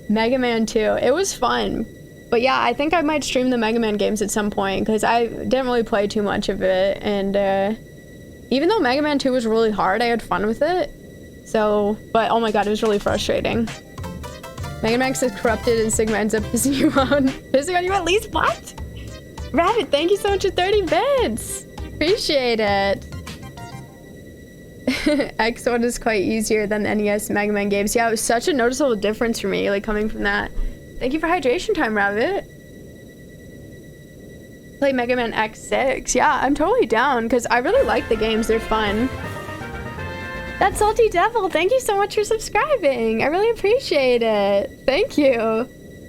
Mega Man 2. It was fun. But yeah, I think I might stream the Mega Man games at some point because I didn't really play too much of it. And even though Mega Man 2 was really hard, I had fun with it. So, but oh my god, it was really frustrating. Mega Man X is corrupted and Sigma ends up pissing you on. Pissing on you at least? What? Rabbit, thank you so much for 30 bits. Appreciate it. X1 is quite easier than the NES Mega Man games. Yeah, it was such a noticeable difference for me, like coming from that. Thank you for hydration time, Rabbit. Play Mega Man X6. Yeah, I'm totally down because I really like the games. They're fun. That Salty Devil, thank you so much for subscribing. I really appreciate it. Thank you.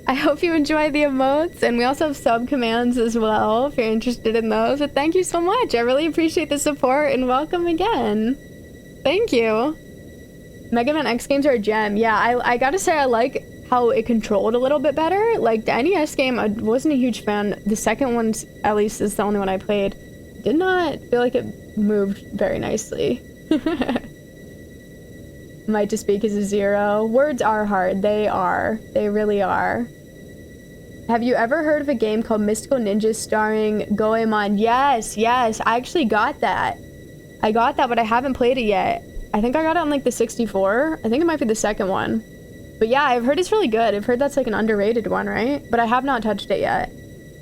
I hope you enjoy the emotes, and we also have sub commands as well if you're interested in those. But thank you so much. I really appreciate the support, and welcome again. Thank you. Mega Man X games are a gem. Yeah, I gotta say I like how it controlled a little bit better. Like the NES game, I wasn't a huge fan. The second one, at least, is the only one I played. Did not feel like it moved very nicely. Might just be because of Zero. Words are hard. They are. They really are. Have you ever heard of a game called Mystical Ninjas starring Goemon? Yes, yes. I actually got that. I got that, but I haven't played it yet. I think I got it on like the 64. I think it might be the second one. But yeah, I've heard it's really good. I've heard that's like an underrated one, right? But I have not touched it yet.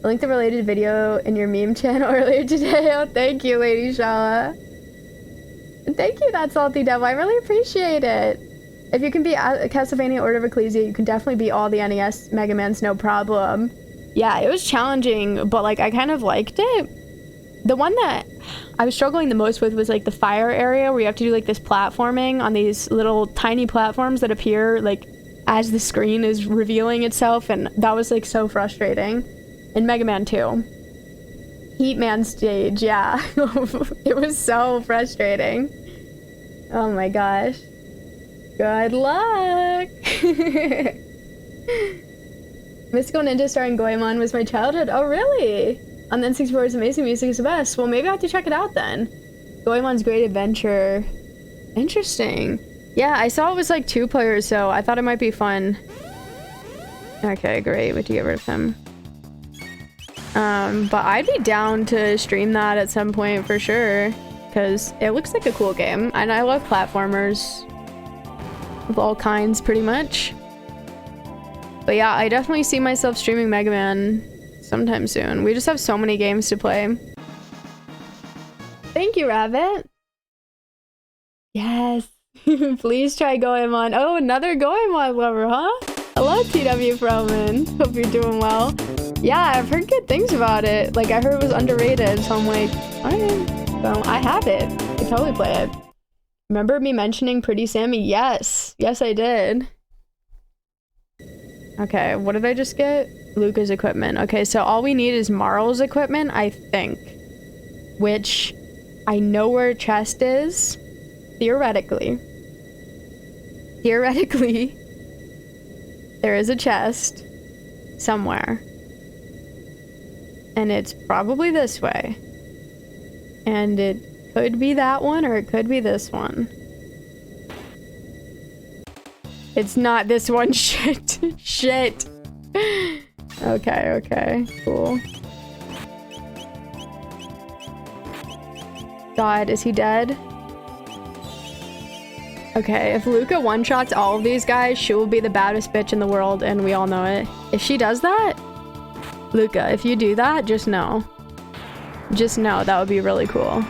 I linked the related video in your meme channel earlier today. Oh, thank you, Lady Shala. Thank you, that Salty Devil. I really appreciate it. If you can beat Castlevania Order of Ecclesia, you can definitely beat all the NES Mega Mans, no problem. Yeah, it was challenging, but like I kind of liked it. The one that I was struggling the most with was like the fire area where you have to do like this platforming on these little tiny platforms that appear like as the screen is revealing itself, and that was like so frustrating. In Mega Man 2. Heat Man stage, yeah. It was so frustrating. Oh my gosh. Good luck! Mystical Ninja starring Goemon was my childhood. Oh really? On the N64's Amazing Music is the best. Well, maybe I have to check it out then. Goemon's Great Adventure. Interesting. Yeah, I saw it was like 2 players, so I thought it might be fun. Okay, great. We have to get rid of him. But I'd be down to stream that at some point for sure, because it looks like a cool game, and I love platformers of all kinds, pretty much. But yeah, I definitely see myself streaming Mega Man sometime soon. We just have so many games to play. Thank you, Rabbit. Yes. Please try Goemon. Oh, another Goemon lover, huh? Hello, TW Froman. Hope you're doing well. Yeah, I've heard good things about it. Like, I heard it was underrated, so I'm like, alright. So, I have it. I can totally play it. Remember me mentioning Pretty Sammy? Yes. Yes, I did. Okay, what did I just get? Luca's equipment. Okay, so all we need is Marl's equipment, I think. Which, I know where a chest is. Theoretically. Theoretically, there is a chest somewhere. And it's probably this way. And it could be that one, or it could be this one. It's not this one. Shit. Shit. Okay, okay. Cool. God, is he dead? Okay, if Luca one-shots all of these guys, she will be the baddest bitch in the world, and we all know it. If she does that, Luca, if you do that, just know. Just know, that would be really cool.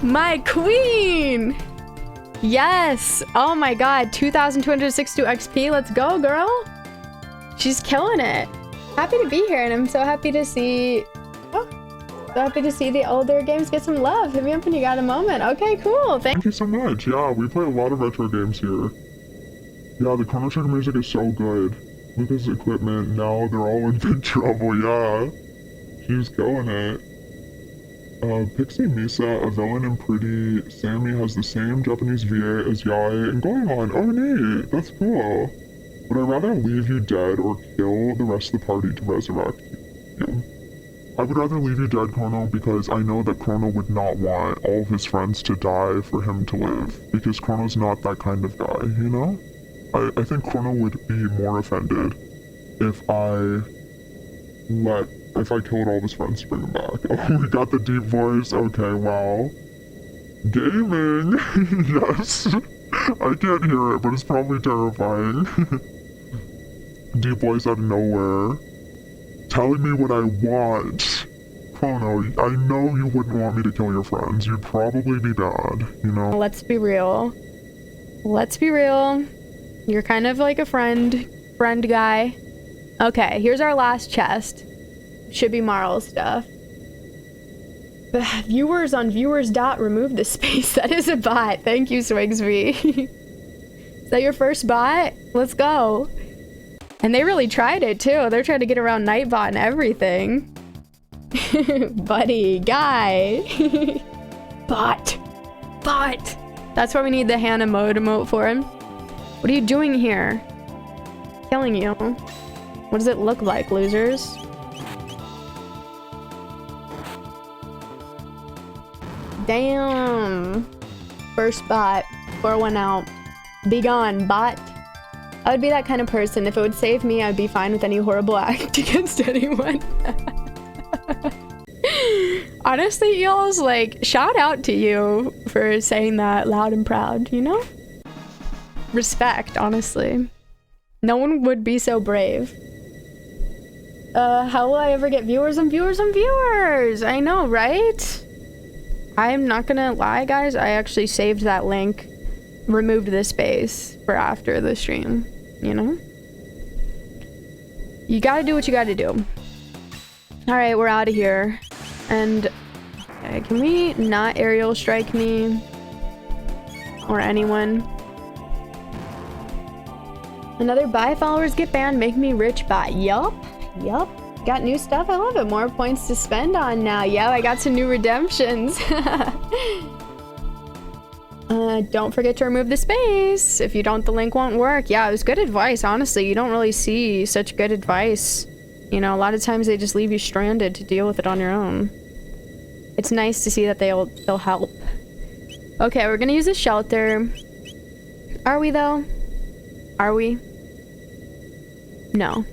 My queen! Yes! Oh my god, 2,262 XP, let's go, girl! She's killing it. Happy to be here, and I'm so happy to see... Oh, so happy to see the older games get some love. Hit me up when you got a moment. Okay, cool. Thank you so much. Yeah, we play a lot of retro games here. Yeah, the Chrono Trigger music is so good. Lucas' equipment, now they're all in big trouble, yeah. She's killing it. Pixie Misa, a villain in Pretty Sammy, has the same Japanese VA as Yae and Goemon. Oh, neat. That's cool. Would I rather leave you dead or kill the rest of the party to resurrect you? I would rather leave you dead, Chrono, because I know that Chrono would not want all of his friends to die for him to live, because Chrono's not that kind of guy, you know? I think Chrono would be more offended if I killed all of his friends to bring him back. Oh, we got the deep voice. Okay, wow. Gaming! Yes! I can't hear it, but it's probably terrifying. Deep voice out of nowhere. Telling me what I want. Chrono, I know you wouldn't want me to kill your friends. You'd probably be bad, you know? Let's be real. Let's be real. You're kind of like a friend guy. Okay, here's our last chest. Should be Marl's stuff. Viewers on viewers dot remove the space. That is a bot. Thank you, Swigsby. Is that your first bot? Let's go. And they really tried it too. They're trying to get around Nightbot and everything. Buddy, guy. Bot. Bot. That's why we need the Hannah mode emote for him. What are you doing here? Killing you. What does it look like, losers? Damn. First bot. Pour one out. Be gone, bot. I would be that kind of person. If it would save me, I'd be fine with any horrible act against anyone. Honestly, y'all's like, shout out to you for saying that loud and proud, you know? Respect, honestly. No one would be so brave. How will I ever get viewers and viewers and viewers? I know, right? I'm not gonna lie, guys. I actually saved that link, removed the space for after the stream, you know? You gotta do what you gotta do. Alright, we're out of here. And, okay, can we not aerial strike me? Or anyone? Another buy followers get banned, make me rich bot. Yup. Yup. Got new stuff. I love it. More points to spend on now. Yeah, I got some new redemptions. Don't forget to remove the space. If you don't, the link won't work. Yeah, it was good advice, honestly. You don't really see such good advice. You know, a lot of times they just leave you stranded to deal with it on your own. It's nice to see that they'll help. Okay, we're gonna use a shelter. Are we, though? Are we? No.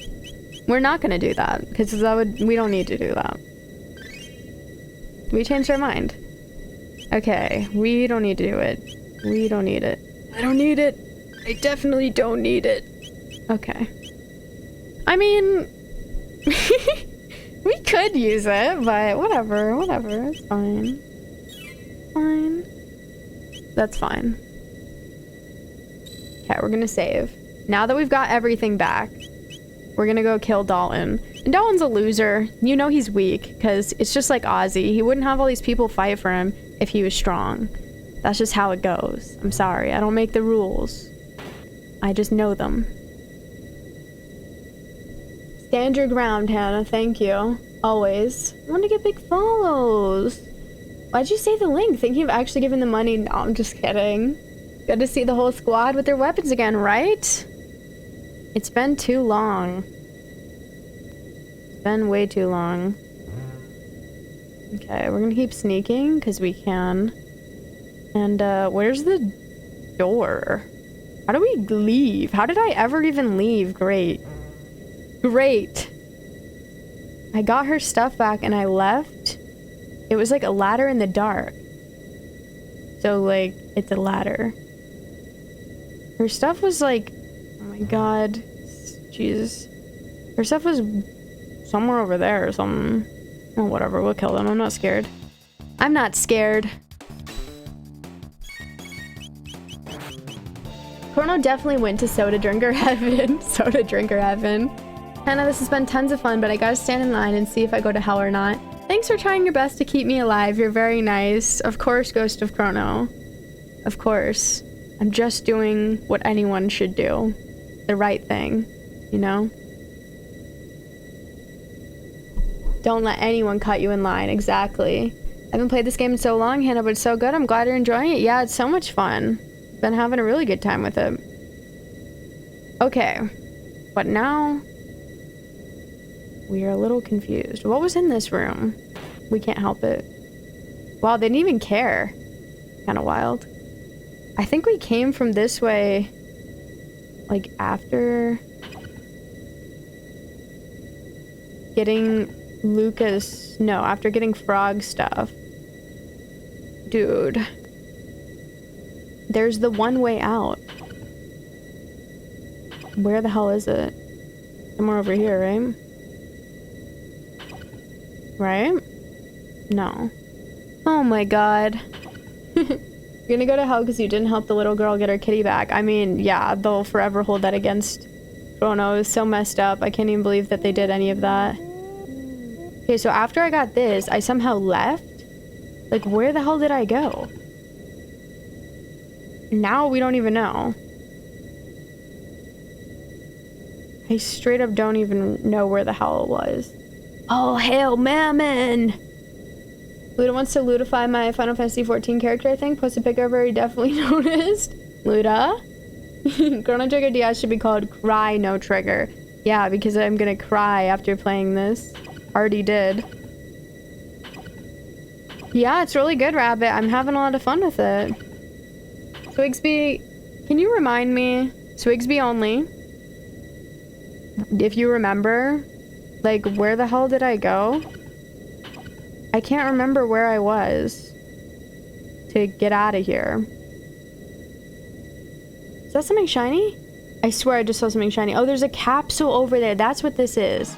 We're not gonna do that, because we don't need to do that. We changed our mind. Okay, we don't need to do it. We don't need it. I don't need it. I definitely don't need it. Okay. I mean... we could use it, but whatever, it's fine. Fine. That's fine. Okay, we're gonna save. Now that we've got everything back, we're gonna go kill Dalton. And Dalton's a loser. You know he's weak, because it's just like Ozzy. He wouldn't have all these people fight for him if he was strong. That's just how it goes. I'm sorry, I don't make the rules. I just know them. Stand your ground, Hannah. Thank you. Always. I want to get big follows. Why'd you say the link? Thinking of actually giving the money? No, I'm just kidding. Good to see the whole squad with their weapons again, right? It's been too long. It's been way too long. Okay, we're gonna keep sneaking, because we can. And, where's the door? How do we leave? How did I ever even leave? Great. Great. I got her stuff back and I left. It was like a ladder in the dark. So, like, it's a ladder. Her stuff was like... Oh my god. Jesus. Her stuff was somewhere over there or something. Oh, whatever. We'll kill them. I'm not scared. I'm not scared. Chrono definitely went to soda drinker heaven. Soda drinker heaven. Hannah, this has been tons of fun, but I gotta stand in line and see if I go to hell or not. Thanks for trying your best to keep me alive. You're very nice. Of course, Ghost of Chrono. Of course. I'm just doing what anyone should do. The right thing, you know? Don't let anyone cut you in line. Exactly. I haven't played this game in so long, Hannah, but it's so good. I'm glad you're enjoying it. Yeah, it's so much fun. Been having a really good time with it. Okay. But now... we are a little confused. What was in this room? We can't help it. Wow, they didn't even care. Kind of wild. I think we came from this way, like, after getting Lucas... No, after getting Frog stuff. Dude. There's the one way out. Where the hell is it? Somewhere over here, right? Right? No. Oh my god. You're gonna go to hell because you didn't help the little girl get her kitty back. I mean, yeah, they'll forever hold that against Chrono. It was so messed up. I can't even believe that they did any of that. Okay, so after I got this, I somehow left Like, where the hell did I go? Now we don't even know. I straight up don't even know where the hell it was. Oh, hail Mammon! Luda wants to ludify my Final Fantasy 14 character, I think. Post a pic over, he definitely noticed. Luda? Chrono Trigger DS should be called Cry No Trigger. Yeah, because I'm gonna cry after playing this. Already did. Yeah, it's really good, Rabbit. I'm having a lot of fun with it. Swigsby, can you remind me? Swigsby only. If you remember, like, where the hell did I go? I can't remember where I was to get out of here. Is that something shiny? I swear I just saw something shiny. Oh, there's a capsule over there. That's what this is.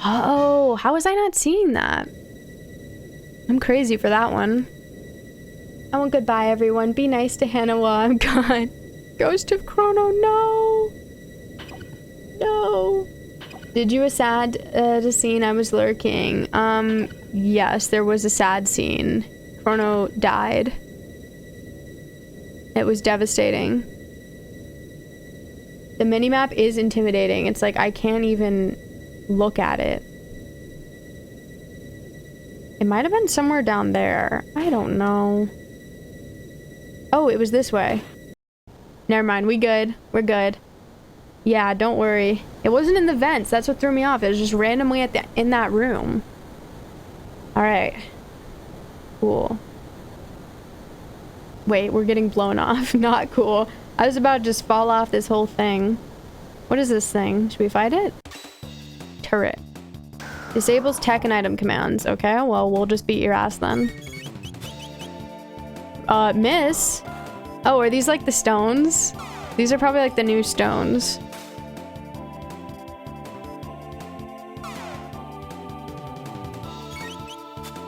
Oh, how was I not seeing that? I'm crazy for that one. I want goodbye, everyone. Be nice to Hannah while I'm gone. Ghost of Chrono, no! No! Did you a sad scene I was lurking? Yes, there was a sad scene. Chrono died. It was devastating. The minimap is intimidating. It's like I can't even look at it. It might have been somewhere down there. I don't know. Oh, it was this way. Never mind, we good. We're good. Yeah, don't worry. It wasn't in the vents. That's what threw me off. It was just randomly in that room. Alright. Cool. Wait, we're getting blown off. Not cool. I was about to just fall off this whole thing. What is this thing? Should we fight it? Turret. Disables tech and item commands. Okay, well, we'll just beat your ass then. Miss? Oh, are these like the stones? These are probably like the new stones.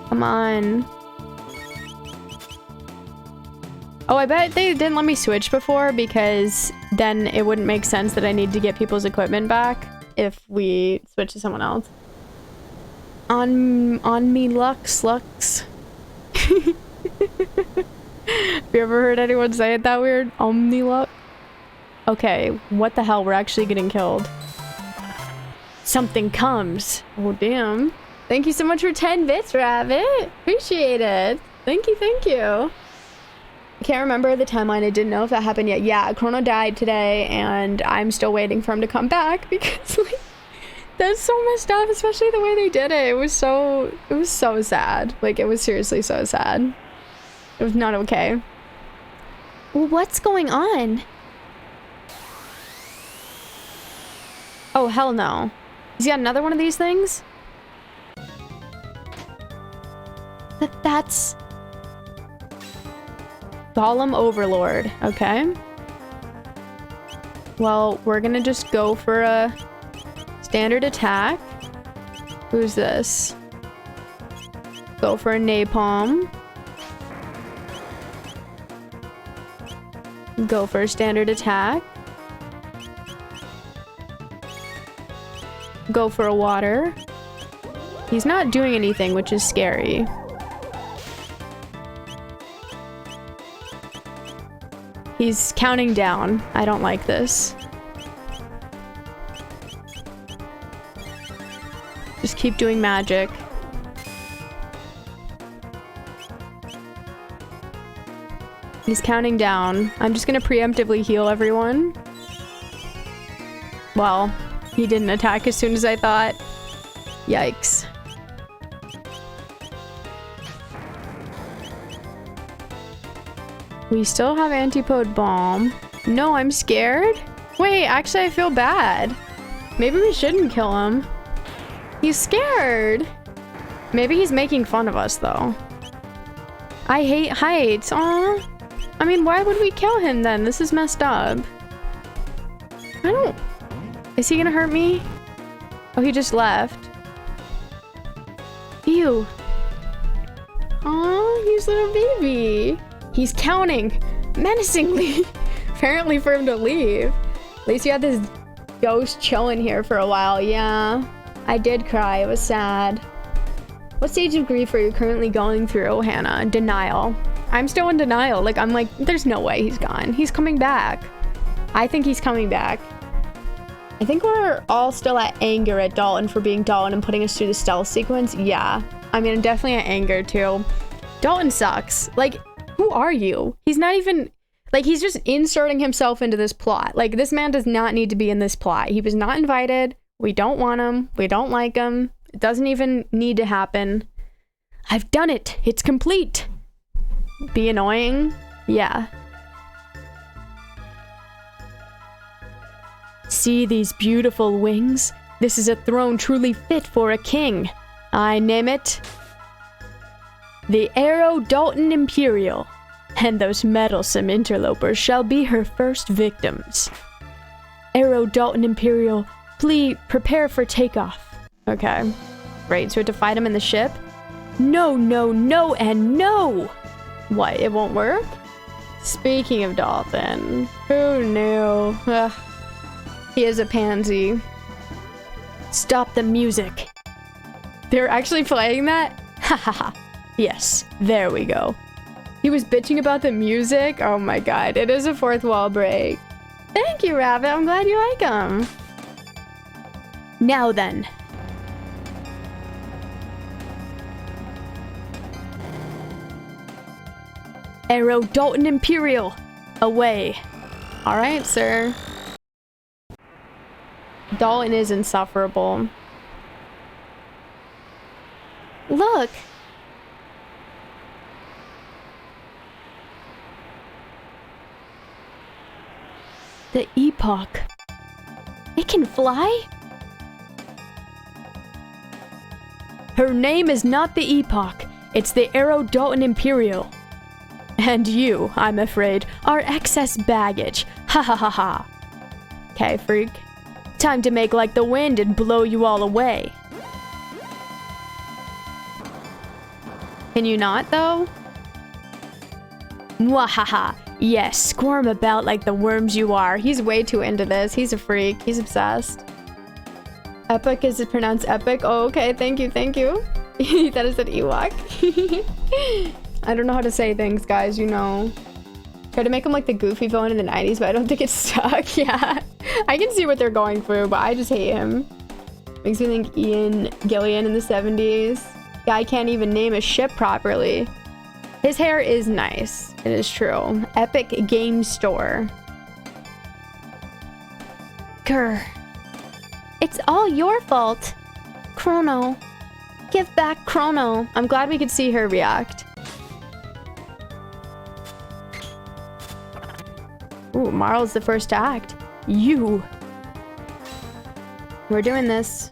Come on. Oh, I bet they didn't let me switch before because then it wouldn't make sense that I need to get people's equipment back if we switch to someone else. On me Lux. Have you ever heard anyone say it that weird? Omnilux? Okay, what the hell? We're actually getting killed. Something comes. Oh, damn. Thank you so much for 10 bits, Rabbit. Appreciate it. Thank you, thank you. I can't remember the timeline. I didn't know if that happened yet. Yeah, Chrono died today, and I'm still waiting for him to come back because, like, that's so messed up, especially the way they did it. It was so sad. Like, it was seriously so sad. It was not okay. Well, what's going on? Oh, hell no. He's got another one of these things? That's... Golem Overlord. Okay. Well, we're gonna just go for a standard attack. Who's this? Go for a napalm. Go for a standard attack. Go for a water. He's not doing anything, which is scary. He's counting down. I don't like this. Just keep doing magic. He's counting down. I'm just gonna preemptively heal everyone. Well, he didn't attack as soon as I thought. Yikes. We still have Antipode Bomb. No, I'm scared. Wait, actually I feel bad. Maybe we shouldn't kill him. He's scared. Maybe he's making fun of us though. I hate heights. Aw. I mean, why would we kill him then? This is messed up. I don't... Is he gonna hurt me? Oh, he just left. Ew. Aw, he's a little baby. He's counting menacingly. Apparently for him to leave. At least you had this ghost chilling here for a while. Yeah, I did cry. It was sad. What stage of grief are you currently going through, Hannah? Denial. I'm still in denial. Like, I'm like, there's no way he's gone. He's coming back. I think he's coming back. I think we're all still at anger at Dalton for being Dalton and putting us through the stealth sequence. Yeah. I mean, I'm definitely at anger, too. Dalton sucks. Like, who are you? He's not even... Like, he's just inserting himself into this plot. Like, this man does not need to be in this plot. He was not invited. We don't want him. We don't like him. It doesn't even need to happen. I've done it. It's complete. Be annoying? Yeah. See these beautiful wings? This is a throne truly fit for a king. I name it the Arrow Dalton Imperial. And those meddlesome interlopers shall be her first victims. Arrow Dalton Imperial, please prepare for takeoff. Okay. Right, so we have to fight him in the ship? No, no, no, and no! What, it won't work? Speaking of Dalton, who knew? Ugh. He is a pansy. Stop the music. They're actually playing that? Ha ha ha. Yes, there we go. He was bitching about the music? Oh my god, it is a fourth wall break. Thank you, Rabbit. I'm glad you like them. Now then. Arrow Dalton Imperial. Away. Alright, sir. Dalton is insufferable. Look. The Epoch. It can fly? Her name is not the Epoch. It's the Arrow Dalton Imperial. And you, I'm afraid, are excess baggage. Ha ha ha ha. Okay, freak. Time to make like the wind and blow you all away. Can you not, though? Mwahaha. Yes, squirm about like the worms you are. He's way too into this. He's a freak. He's obsessed. Epic is it pronounced epic? Oh, okay. Thank you. Thank you. That is an Ewok. I don't know how to say things, guys. You know. Try to make him like the goofy villain in the 90s, but I don't think it's stuck. Yeah. I can see what they're going through, but I just hate him. Makes me think Ian Gillian in the 70s. Guy can't even name a ship properly. His hair is nice. It is true. Epic Game Store. Grr. It's all your fault. Chrono. Give back Chrono. I'm glad we could see her react. Ooh, Marl's the first to act. You. We're doing this.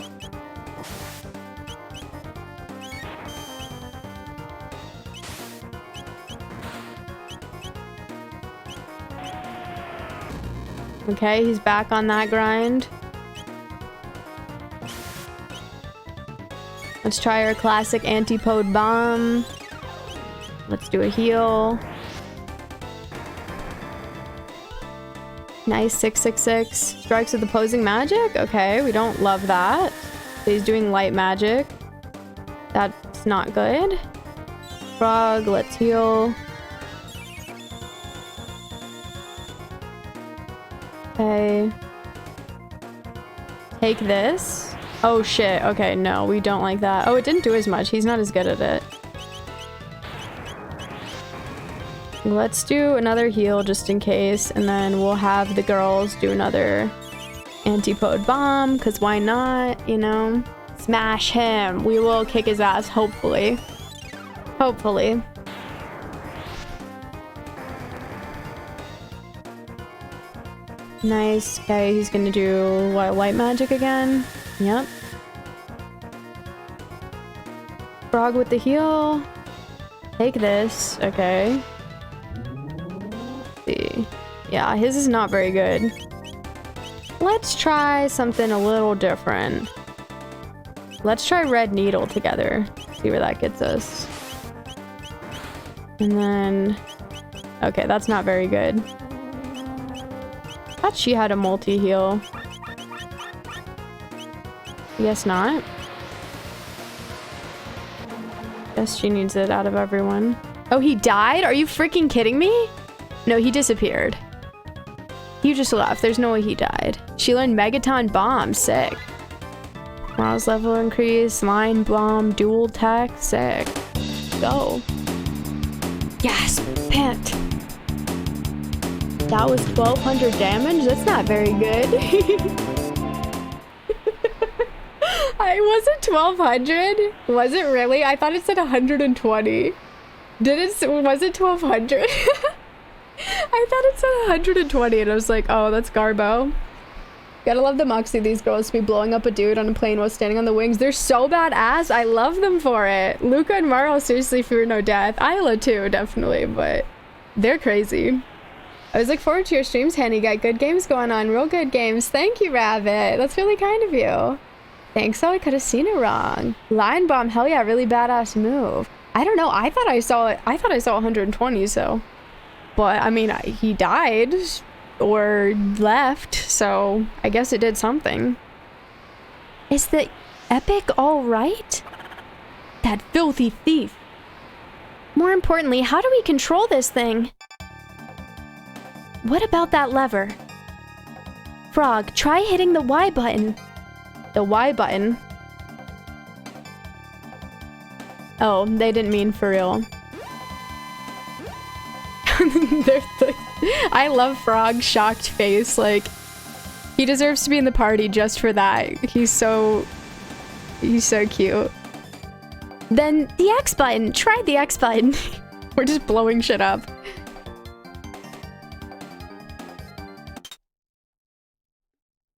Okay, he's back on that grind. Let's try our classic antipode bomb. Let's do a heal. Nice 666. Strikes with opposing magic? Okay, we don't love that. So he's doing light magic. That's not good. Frog, let's heal. Okay. Take this. Oh shit. Okay, no, we don't like that. Oh, it didn't do as much. He's not as good at it. Let's do another heal just in case, and then we'll have the girls do another antipode bomb, because why not, you know? Smash him. We will kick his ass, hopefully. Hopefully. Nice. Okay, he's gonna do, what, white magic again? Yep. Frog with the heal. Take this. Okay. See. Yeah, his is not very good. Let's try something a little different. Let's try Red Needle together. See where that gets us. And then... Okay, that's not very good. Thought she had a multi-heal. Guess not. Guess she needs it out of everyone. Oh, he died? Are you freaking kidding me? No, he disappeared. You just left. There's no way he died. She learned Megaton Bomb. Sick. Morale's level increase. Line Bomb. Dual Tech. Sick. Go. Gasp. Pant. That was 1200 damage? That's not very good. Was it 1200? Was it really? I thought it said 120. Was it 1200? I thought it said 120 and I was like, oh, that's Garbo. Gotta love the moxie these girls to be blowing up a dude on a plane while standing on the wings. They're so badass. I love them for it. Luca and Maro seriously fear no death. Isla too, definitely, but they're crazy. I was looking forward to your streams, Henny. Got good games going on. Real good games. Thank you, Rabbit. That's really kind of you. Thanks, so I could have seen it wrong. Line Bomb, hell yeah, really badass move. I don't know. I thought I saw 120, so. But, I mean, he died or left, so I guess it did something. Is the epic all right? That filthy thief. More importantly, how do we control this thing? What about that lever? Frog, try hitting the Y button. The Y button? Oh, they didn't mean for real. I love Frog's shocked face. Like, he deserves to be in the party just for that. He's so cute. Then the X button. Try the X button. We're just blowing shit up.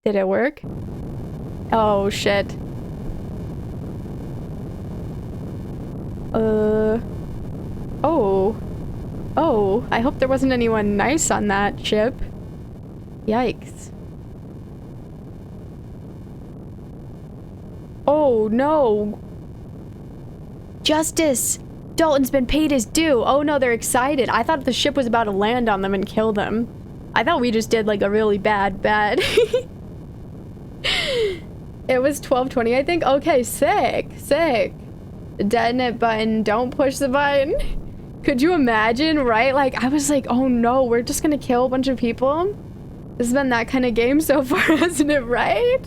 Did it work? Oh, shit. Oh, I hope there wasn't anyone nice on that ship. Yikes. Oh, no. Justice! Dalton's been paid his due. Oh, no, they're excited. I thought the ship was about to land on them and kill them. I thought we just did, like, a really bad. It was 12:20, I think. Okay, sick. Detonate button. Don't push the button. Could you imagine, right? Like, I was like, oh no, we're just gonna kill a bunch of people? This has been that kind of game so far, hasn't it, right?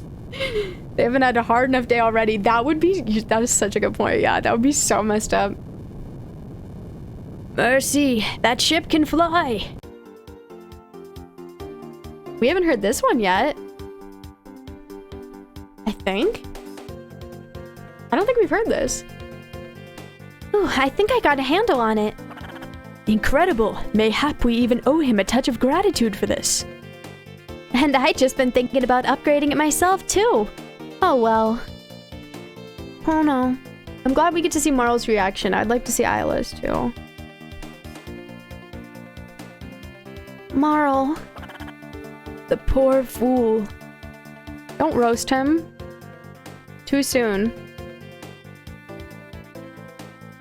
They haven't had a hard enough day already. That is such a good point. Yeah, that would be so messed up. Mercy, that ship can fly. We haven't heard this one yet. I think. I don't think we've heard this. Ooh, I think I got a handle on it. Incredible. Mayhap we even owe him a touch of gratitude for this. And I just been thinking about upgrading it myself, too. Oh, well. Oh, no. I'm glad we get to see Marl's reaction. I'd like to see Isla's, too. Marl. The poor fool. Don't roast him. Too soon.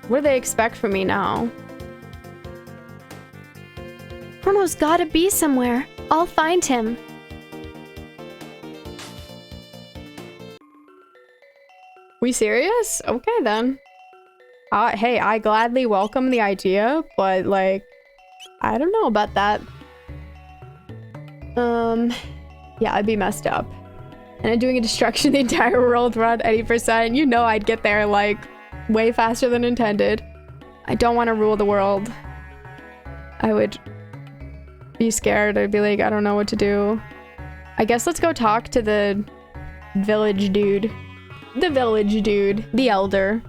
What do they expect from me now? Chrono's gotta be somewhere. I'll find him. We serious? Okay, then. Hey, I gladly welcome the idea, but, like, I don't know about that. Yeah, I'd be messed up. And I'm doing a destruction the entire world around 80%. You know I'd get there, like, way faster than intended. I don't want to rule the world. I would be scared. I'd be like, I don't know what to do. I guess let's go talk to the village dude. The village dude. The elder.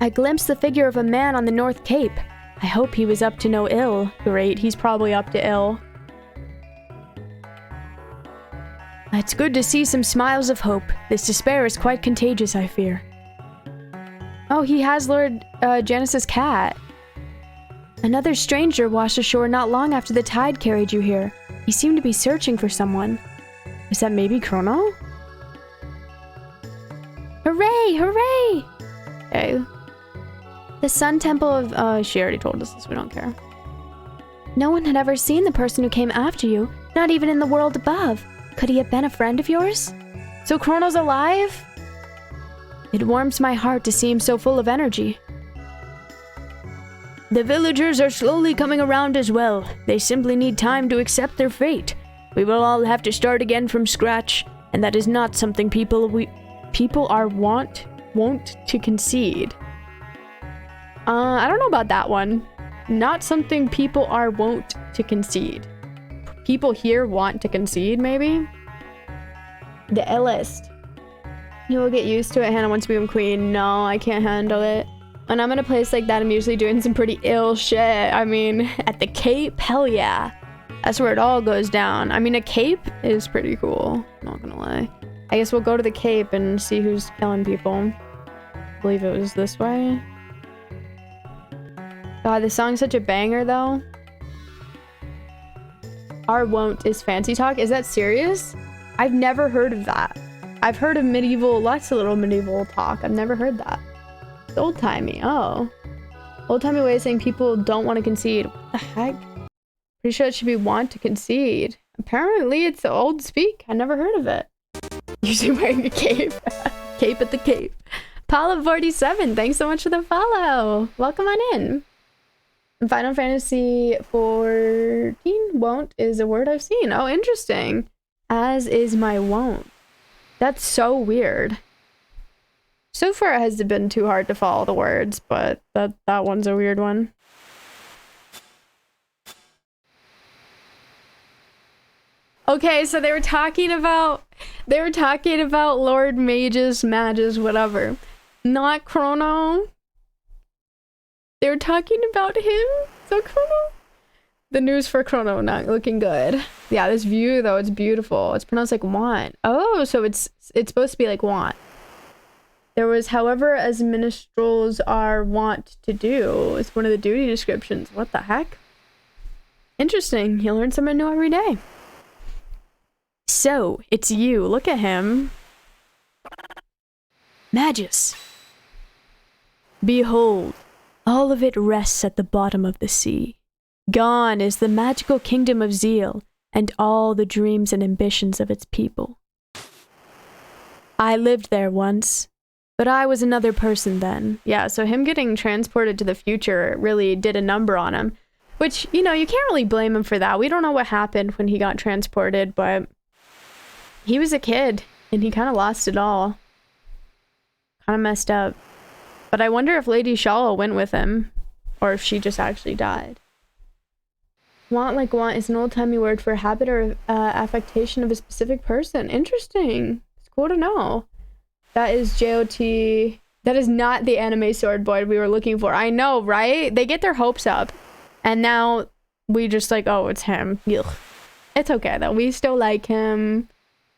I glimpsed the figure of a man on the North Cape. I hope he was up to no ill. Great, he's probably up to ill. It's good to see some smiles of hope. This despair is quite contagious, I fear. Oh, he has Lord Janice's cat. Another stranger washed ashore not long after the tide carried you here. He seemed to be searching for someone. Is that maybe Chrono? Hooray! Hooray! Okay. The Sun Temple of... she already told us this. We don't care. No one had ever seen the person who came after you, not even in the world above. Could he have been a friend of yours? So Chrono's alive? It warms my heart to see him so full of energy. The villagers are slowly coming around as well. They simply need time to accept their fate. We will all have to start again from scratch, and that is not something people are wont to concede. I don't know about that one. Not something people are wont to concede. People here want to concede, maybe? The illest. You will get used to it. Hannah wants to become queen. No, I can't handle it. When I'm in a place like that, I'm usually doing some pretty ill shit. I mean, at the Cape, hell yeah. That's where it all goes down. I mean, a Cape is pretty cool. Not gonna lie. I guess we'll go to the Cape and see who's killing people. I believe it was this way. God, this song's such a banger, though. Our won't is fancy talk. Is that serious? I've never heard of that. I've heard of medieval, lots of little medieval talk. I've never heard that. It's old-timey. Oh. Old-timey way of saying people don't want to concede. What the heck? Pretty sure it should be want to concede. Apparently, it's old speak. I never heard of it. Usually wearing a cape. Cape at the Cape. Paula47, thanks so much for the follow. Welcome on in. Final Fantasy 14 won't is a word I've seen. Oh, interesting. As is my won't. That's so weird. So far it hasn't been too hard to follow the words, but that one's a weird one. Okay, so they were talking about Lord Mages, whatever. Not Chrono. They were talking about him? So Chrono? The news for Chrono not looking good. Yeah, this view though, it's beautiful. It's pronounced like want. Oh, so it's supposed to be like want. There was, however, as minstrels are wont to do. It's one of the duty descriptions. What the heck? Interesting. You learn something new every day. So, it's you. Look at him. Magus. Behold, all of it rests at the bottom of the sea. Gone is the magical kingdom of Zeal and all the dreams and ambitions of its people. I lived there once, but I was another person then. Yeah, so him getting transported to the future really did a number on him. Which, you know, you can't really blame him for that. We don't know what happened when he got transported, but he was a kid, and he kind of lost it all. Kind of messed up. But I wonder if Lady Shala went with him, or if she just actually died. Want is an old-timey word for a habit or affectation of a specific person. Interesting. It's cool to know. That is J-O-T. That is not the anime sword boy we were looking for. I know, right? They get their hopes up. And now we just like, oh, it's him. Ugh. It's okay, though. We still like him.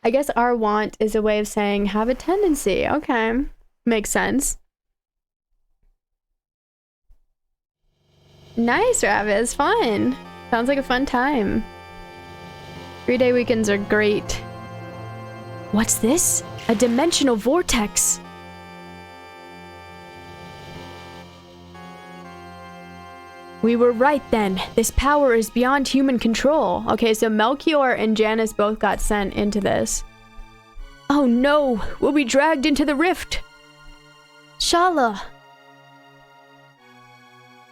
I guess our want is a way of saying have a tendency. Okay. Makes sense. Nice, Ravis. Fun. Sounds like a fun time. 3-day weekends are great. What's this? A dimensional vortex. We were right then. This power is beyond human control. Okay, so Melchior and Janice both got sent into this. Oh no, we'll be dragged into the rift. Shala.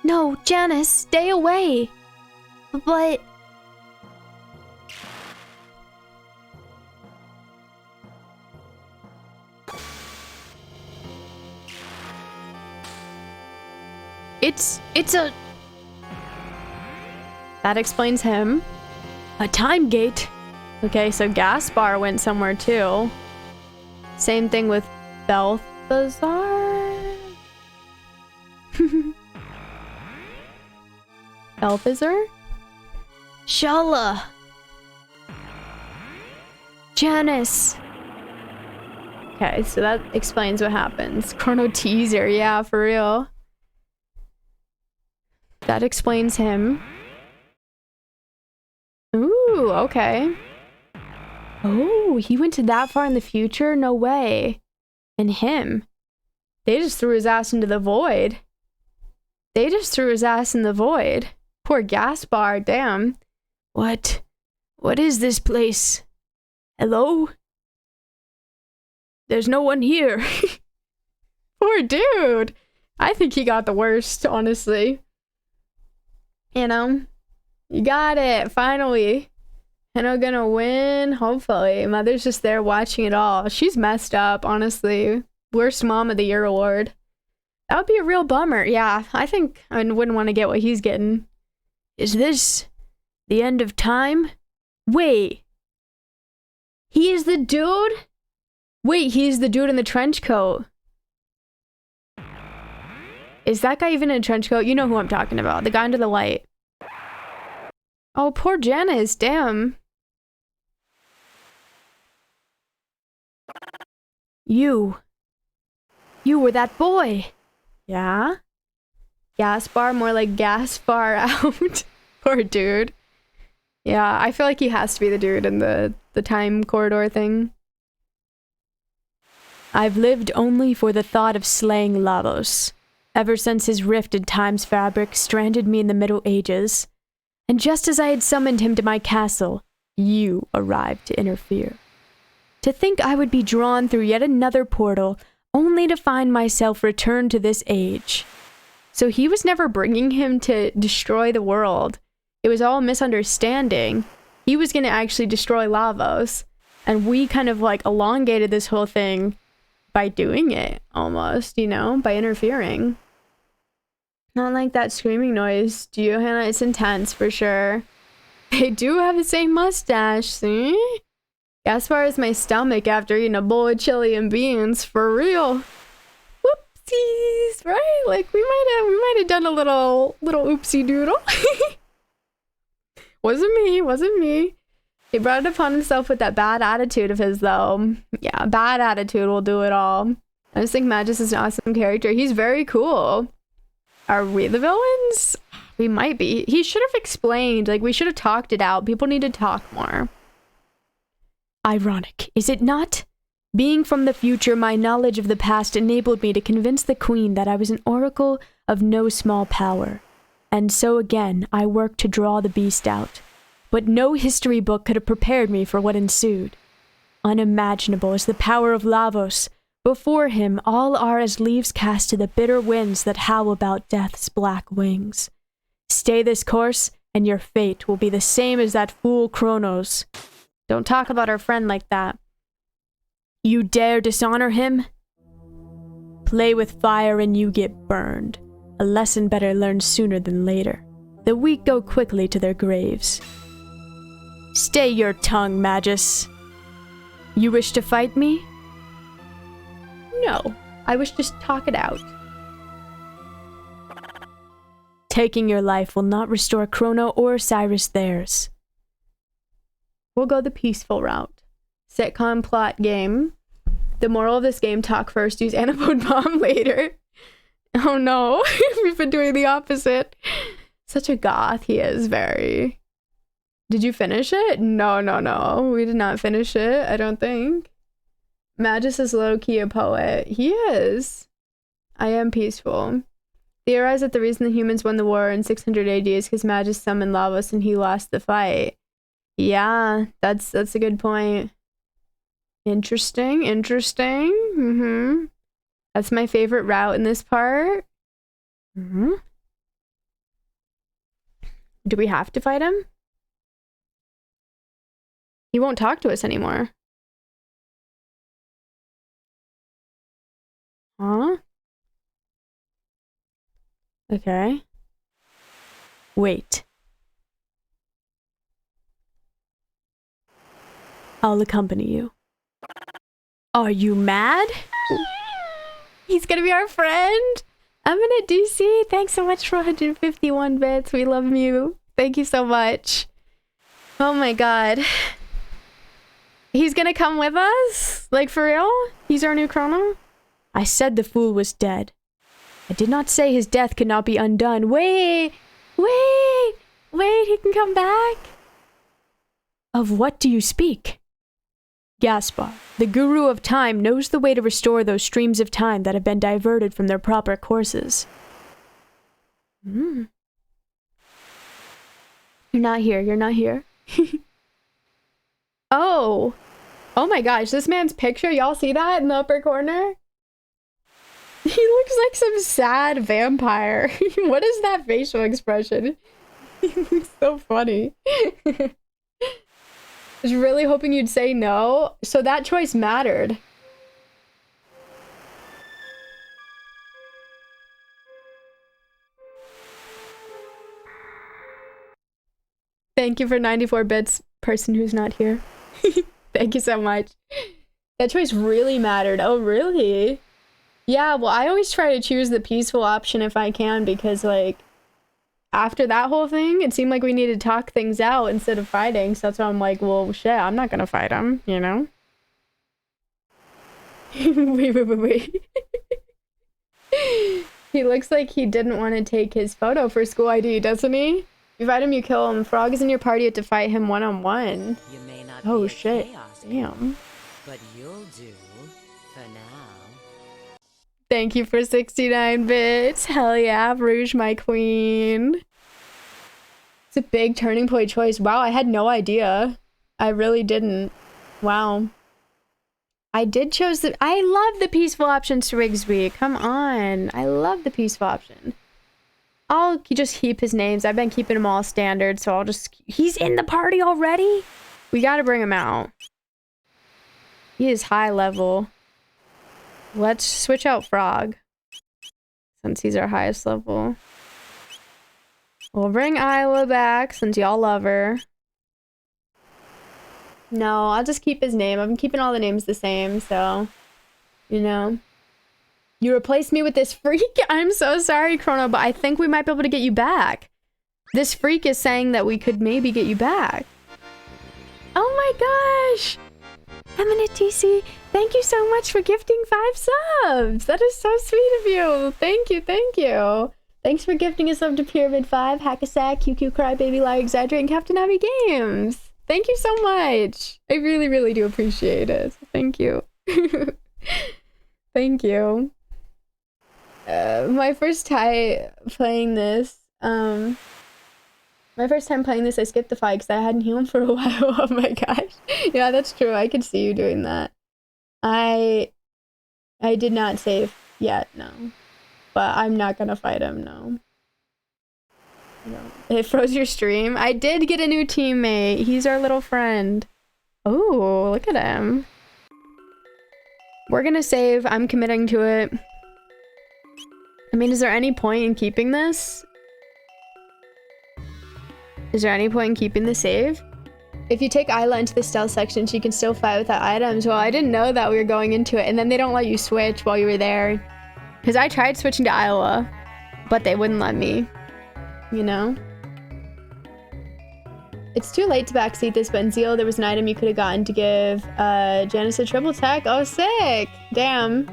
No, Janice, stay away. But... It's a... That explains him. A time gate. Okay, so Gaspar went somewhere too. Same thing with Balthazar? Balthazar? Shala. Janice. Okay, so that explains what happens. Chrono teaser, yeah, for real. That explains him. Ooh, okay. Oh, he went to that far in the future? No way. And him. They just threw his ass into the void. They just threw his ass in the void. Poor Gaspar, damn. What? What is this place? Hello? There's no one here. Poor dude. I think he got the worst, honestly. You know? You got it, finally. And I'm gonna win, hopefully. Mother's just there watching it all. She's messed up, honestly. Worst Mom of the Year award. That would be a real bummer. Yeah, I think I wouldn't want to get what he's getting. Is this the end of time? Wait. He is the dude? Wait, he's the dude in the trench coat. Is that guy even in a trench coat? You know who I'm talking about. The guy under the light. Oh, poor Janice. Damn. You were that boy. Yeah? Gaspar, more like Gaspar out. Poor dude. Yeah, I feel like he has to be the dude in the time corridor thing. I've lived only for the thought of slaying Lavos, ever since his rift in time's fabric stranded me in the Middle Ages. And just as I had summoned him to my castle, you arrived to interfere. To think I would be drawn through yet another portal, only to find myself returned to this age. So he was never bringing him to destroy the world. It was all a misunderstanding. He was going to actually destroy Lavos. And we kind of like elongated this whole thing by doing it almost, you know, by interfering. Not like that screaming noise. Do you, Hannah? It's intense for sure. They do have the same mustache, see? Gaspar is my stomach after eating a bowl of chili and beans, for real. Whoopsies, right? Like we might have done a little oopsie doodle. Wasn't me. He brought it upon himself with that bad attitude of his, though. Yeah, bad attitude will do it all. I just think Magus is an awesome character. He's very cool. Are we the villains? We might be. He should have explained. Like, we should have talked it out. People need to talk more. Ironic, is it not? Being from the future, my knowledge of the past enabled me to convince the Queen that I was an oracle of no small power. And so again, I worked to draw the beast out. But no history book could have prepared me for what ensued. Unimaginable is the power of Lavos. Before him, all are as leaves cast to the bitter winds that howl about death's black wings. Stay this course, and your fate will be the same as that fool Chrono's. Don't talk about our friend like that. You dare dishonor him? Play with fire and you get burned. A lesson better learned sooner than later. The weak go quickly to their graves. Stay your tongue, Magus. You wish to fight me? No, I wish to just talk it out. Taking your life will not restore Chrono or Cyrus theirs. We'll go the peaceful route. Sitcom plot game. The moral of this game, talk first, use anabode bomb later. Oh no, we've been doing the opposite. Such a goth he is, very. Did you finish it? No, we did not finish it, I don't think. Magus is low-key a poet. He is. I am peaceful. Theorize that the reason the humans won the war in 600 AD is because Magus summoned Lavos and he lost the fight. Yeah, that's a good point. Interesting. That's my favorite route in this part. Do we have to fight him? He won't talk to us anymore. Huh? Okay. Wait. I'll accompany you. Are you mad? He's gonna be our friend. I'm gonna DC. Thanks so much for 151 bits. We love you. Thank you so much. Oh my god. He's gonna come with us? Like, for real? He's our new Chrono? I said the fool was dead. I did not say his death could not be undone. Wait, he can come back? Of what do you speak? Gaspar, the guru of time, knows the way to restore those streams of time that have been diverted from their proper courses. You're not here. Oh my gosh, this man's picture, y'all see that in the upper corner? looks like some sad vampire. What is that facial expression? He looks so funny. I was really hoping you'd say no, so that choice mattered. Thank you for 94 bits, person who's not here. Thank you so much. That choice really mattered. Oh, really? Yeah, well, I always try to choose the peaceful option if I can, because, like, after that whole thing, it seemed like we needed to talk things out instead of fighting, so that's why I'm like, well, shit, I'm not gonna fight him, you know? Wait. He looks like he didn't want to take his photo for school ID, doesn't he? You fight him, you kill him. Frog is in your party, you have to fight him one-on-one. You may not Oh, be a shit. chaos Damn. but you'll do for now. Thank you for 69 bits. Hell yeah, Rouge, my queen. It's a big turning point choice. Wow, I had no idea. I really didn't. Wow. I did choose the— I love the peaceful option, Swigsby. Come on. I love the peaceful option. I'll just keep his names. I've been keeping them all standard, so I'll just— he's in the party already? We gotta bring him out. He is high level. Let's switch out Frog, since he's our highest level. We'll bring Isla back, since y'all love her. No, I'll just keep his name. I'm keeping all the names the same, so... You know. You replaced me with this freak? I'm so sorry, Chrono, but I think we might be able to get you back. This freak is saying that we could maybe get you back. Oh my gosh! Eminent TC, thank you so much for gifting 5 subs! That is so sweet of you! Thank you, thank you! Thanks for gifting a sub to Pyramid 5, Hackasack, QQ Crybaby, Liar Exaggerate, and Captain Abby Games! Thank you so much! I really, really do appreciate it. Thank you. Thank you. My first time playing this, I skipped the fight because I hadn't healed for a while. Oh my gosh. Yeah, that's true. I could see you doing that. I did not save yet, no. But I'm not gonna fight him, no. It froze your stream. I did get a new teammate. He's our little friend. Oh, look at him. We're gonna save. I'm committing to it. I mean, is there any point in keeping this? Is there any point in keeping the save? If you take Isla into the stealth section, she can still fight without items. Well, I didn't know that we were going into it, and then they don't let you switch while you were there. Because I tried switching to Isla, but they wouldn't let me. You know? It's too late to backseat this, but in Zeal, there was an item you could have gotten to give Janice a triple tech. Oh, sick! Damn.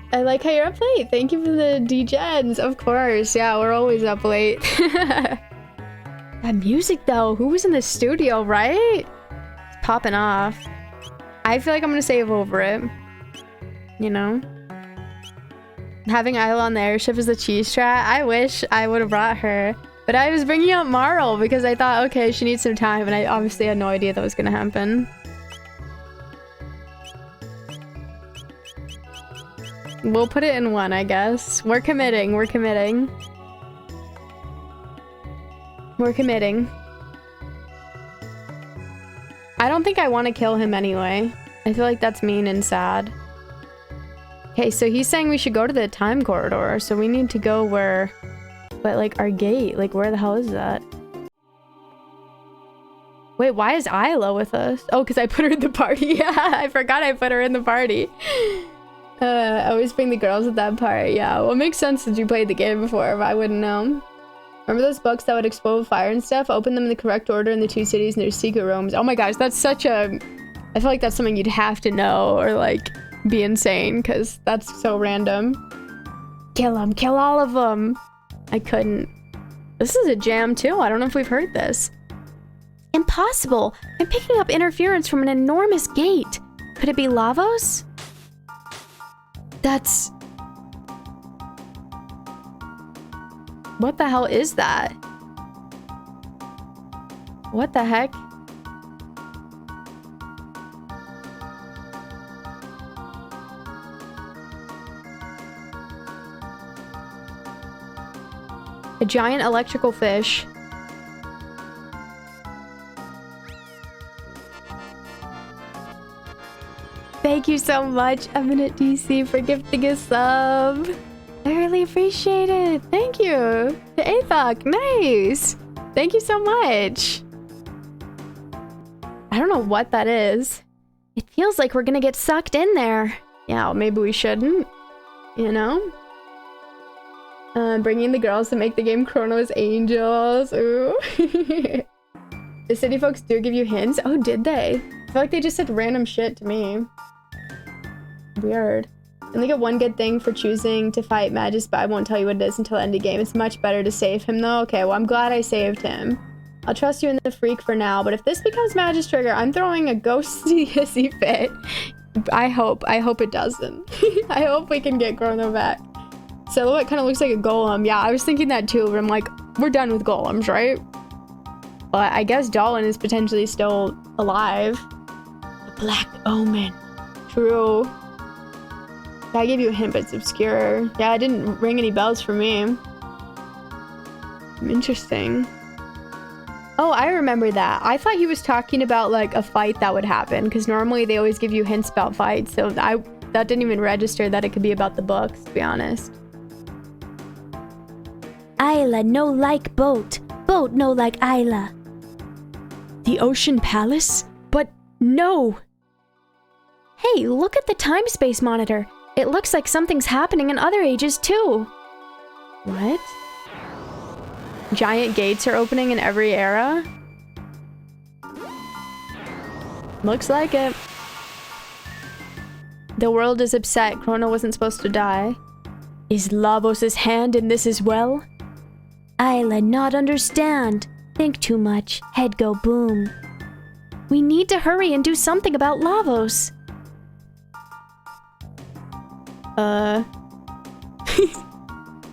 I like how you're up late. Thank you for the D-Gens. Of course. Yeah, we're always up late. That music, though. Who was in the studio, right? It's popping off. I feel like I'm gonna save over it. You know? Having Isla on the airship is a cheese strat. I wish I would have brought her. But I was bringing up Marl because I thought, okay, she needs some time. And I obviously had no idea that was gonna happen. We'll put it in 1, I guess. We're committing. We're committing. We're committing. I don't think I want to kill him anyway. I feel like that's mean and sad. Okay, so he's saying we should go to the time corridor. So we need to go where... But, like, our gate. Like, where the hell is that? Wait, why is Isla with us? Oh, because I put her in the party. Yeah, I forgot I put her in the party. I always bring the girls at that part. Yeah, well, it makes sense since you played the game before, but I wouldn't know. Remember those books that would explode with fire and stuff? Open them in the correct order in the 2 cities and there's secret rooms. Oh my gosh, that's such a... I feel like that's something you'd have to know or, like, be insane, because that's so random. Kill them. Kill all of them. I couldn't. This is a jam, too. I don't know if we've heard this. Impossible. I'm picking up interference from an enormous gate. Could it be Lavos? That's... What the hell is that? What the heck? A giant electrical fish. Thank you so much, Eminent DC, for gifting a sub. I really appreciate it. Thank you. To Athok, nice. Thank you so much. I don't know what that is. It feels like we're gonna get sucked in there. Yeah, well, maybe we shouldn't. You know? Bringing the girls to make the game Chrono as angels. Ooh. The city folks do give you hints? Oh, did they? I feel like they just said random shit to me. Weird. Only get one good thing for choosing to fight Magus, but I won't tell you what it is until the end of the game. It's much better to save him though. Okay, well I'm glad I saved him. I'll trust you in the freak for now, but if this becomes Magus Trigger, I'm throwing a ghosty hissy fit. I hope it doesn't. I hope we can get Chrono back. Silhouette kind of looks like a golem. Yeah, I was thinking that too, but I'm like, we're done with golems, right? But I guess Dolan is potentially still alive. The Black Omen. True. I gave you a hint, but it's obscure. Yeah, it didn't ring any bells for me. Interesting. Oh, I remember that. I thought he was talking about like a fight that would happen, because normally they always give you hints about fights, so that didn't even register that it could be about the books, to be honest. Isla no like boat. Boat no like Isla. The Ocean Palace? But no! Hey, look at the time-space monitor. It looks like something's happening in other ages too. What? Giant gates are opening in every era? Looks like it. The world is upset. Chrono wasn't supposed to die. Is Lavos' hand in this as well? Isla not understand. Think too much. Head go boom. We need to hurry and do something about Lavos.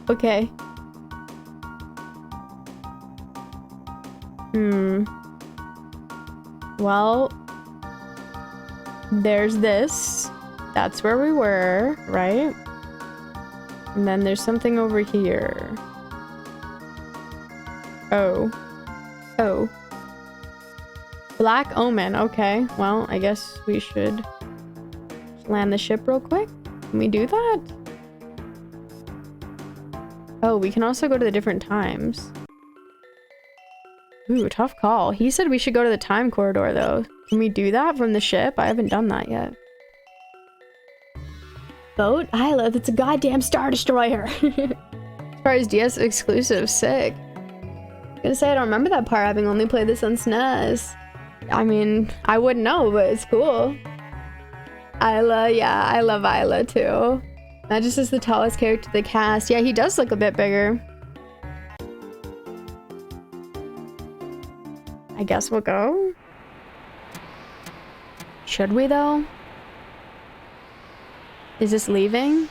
Okay. Well, there's this. That's where we were, right? And then there's something over here. Oh. Black Omen. Okay. Well, I guess we should land the ship real quick. Can we do that? Oh, we can also go to the different times. Ooh, tough call. He said we should go to the time corridor, though. Can we do that from the ship? I haven't done that yet. Boat? Isla, that's a goddamn Star Destroyer. As far as DS exclusive, sick. I'm gonna say I don't remember that part, having only played this on SNES. I mean, I wouldn't know, but it's cool. Isla, yeah, I love Isla too. Magus is the tallest character in the cast. Yeah, he does look a bit bigger. I guess we'll go. Should we though? Is this leaving?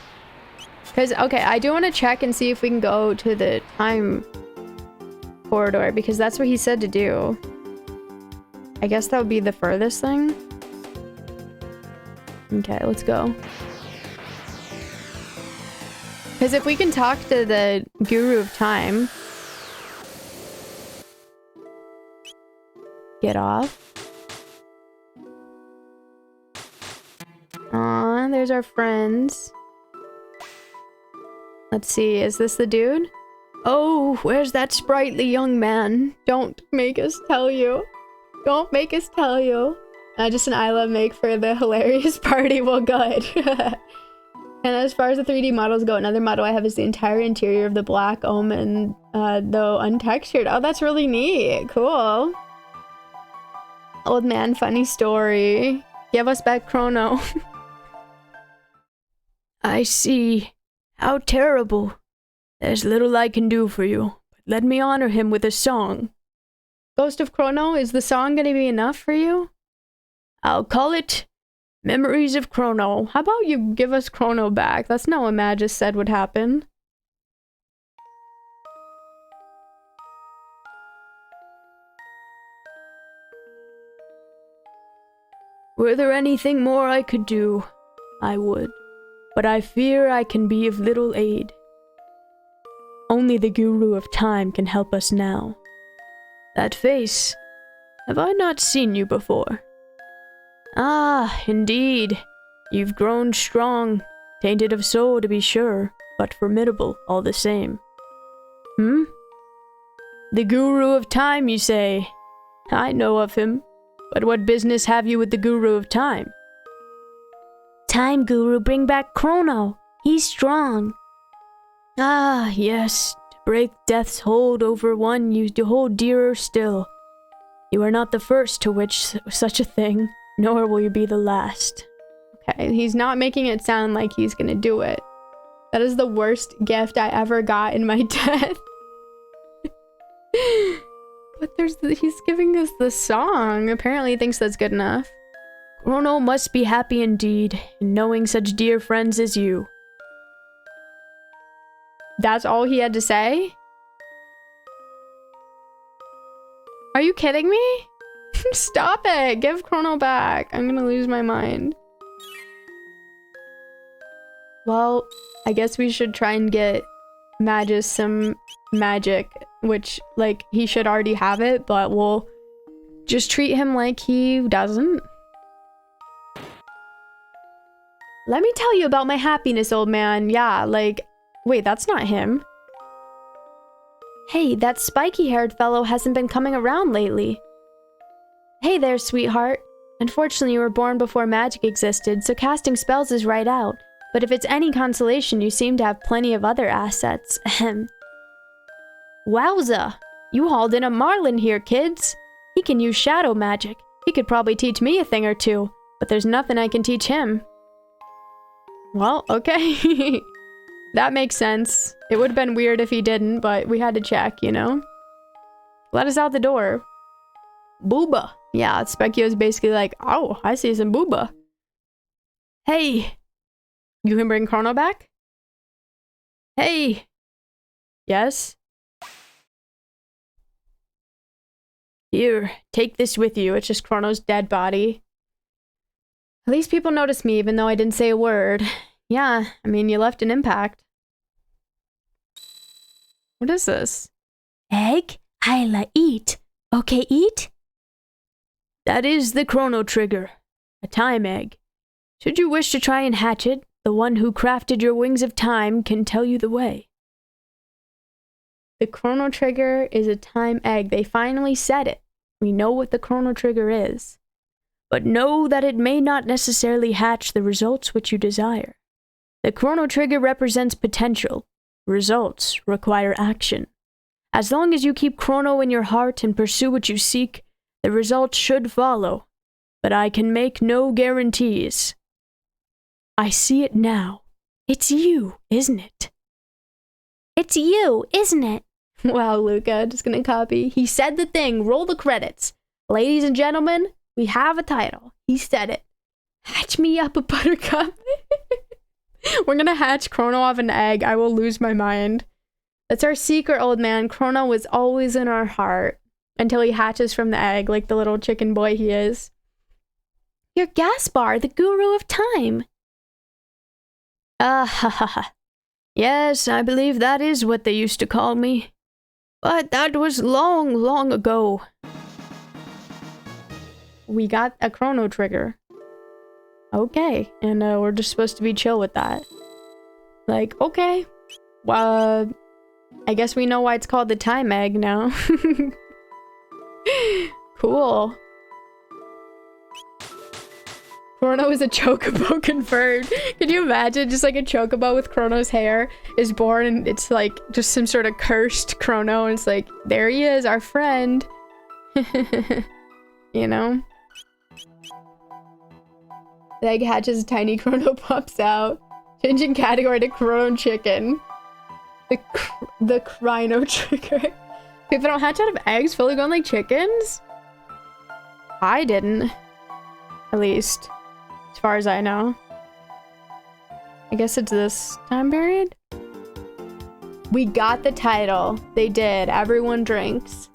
Because, okay, I do want to check and see if we can go to the time corridor, because that's what he said to do. I guess that would be the furthest thing. Okay, let's go. Because if we can talk to the Guru of Time... Get off. Aw, there's our friends. Let's see, is this the dude? Oh, where's that sprightly young man? Don't make us tell you. Don't make us tell you. Just an Isla make for the hilarious party. Well, good. And as far as the 3D models go, another model I have is the entire interior of the Black Omen, though untextured. Oh, that's really neat. Cool. Old man, funny story. Give us back Chrono. I see. How terrible. There's little I can do for you, but let me honor him with a song. Ghost of Chrono, is the song gonna be enough for you? I'll call it Memories of Chrono. How about you give us Chrono back? That's not what Magus said would happen. Were there anything more I could do, I would, but I fear I can be of little aid. Only the Guru of Time can help us now. That face, have I not seen you before? Ah, indeed. You've grown strong, tainted of soul to be sure, but formidable all the same. The Guru of Time, you say? I know of him, but what business have you with the Guru of Time? Time Guru, bring back Chrono. He's strong. Ah, yes, to break death's hold over one you hold dearer still. You are not the first to wish such a thing, nor will you be the last. Okay, he's not making it sound like he's gonna do it. That is the worst gift I ever got in my death. But he's giving us the song. Apparently he thinks that's good enough. Chrono must be happy indeed in knowing such dear friends as you. That's all he had to say? Are you kidding me? Stop it! Give Chrono back. I'm gonna lose my mind. Well, I guess we should try and get Magus some magic, which, like, he should already have it, but we'll just treat him like he doesn't. Let me tell you about my happiness, old man. Yeah, like, wait, that's not him. Hey, that spiky-haired fellow hasn't been coming around lately. Hey there, sweetheart. Unfortunately, you were born before magic existed, so casting spells is right out. But if it's any consolation, you seem to have plenty of other assets. Ahem. Wowza! You hauled in a Marlin here, kids. He can use shadow magic. He could probably teach me a thing or two, but there's nothing I can teach him. Well, okay. That makes sense. It would have been weird if he didn't, but we had to check, you know? Let us out the door. Booba. Yeah, Specchio's basically like, oh, I see some booba. Hey. You can bring Chrono back? Hey. Yes? Here, take this with you. It's just Chrono's dead body. At least people noticed me, even though I didn't say a word. Yeah, I mean, you left an impact. What is this? Egg? Hyla, eat. Okay, eat? That is the Chrono Trigger, a time egg. Should you wish to try and hatch it, the one who crafted your wings of time can tell you the way. The Chrono Trigger is a time egg. They finally said it. We know what the Chrono Trigger is. But know that it may not necessarily hatch the results which you desire. The Chrono Trigger represents potential. Results require action. As long as you keep Chrono in your heart and pursue what you seek, the results should follow. But I can make no guarantees. I see it now. It's you, isn't it? It's you, isn't it? Wow, Luca, just gonna copy. He said the thing. Roll the credits. Ladies and gentlemen, we have a title. He said it. Hatch me up a buttercup. We're gonna hatch Chrono off an egg. I will lose my mind. That's our secret, old man. Chrono was always in our heart until he hatches from the egg like the little chicken boy he is. You're Gaspar, the Guru of Time. Ah ha ha ha. Yes, I believe that is what they used to call me. But that was long, long ago. We got a Chrono Trigger. Okay, and we're just supposed to be chill with that. Like, okay. I guess we know why it's called the time egg now. Cool. Chrono is a chocobo conferred. Could you imagine just like a chocobo with Chrono's hair is born and it's like just some sort of cursed Chrono and it's like, there he is, our friend. You know? The egg hatches, a tiny Chrono pops out. Changing category to Chrono chicken. The Chrono Trigger. People don't hatch out of eggs fully grown like chickens? I didn't. At least. As far as I know. I guess it's this time period? We got the title. They did. Everyone drinks.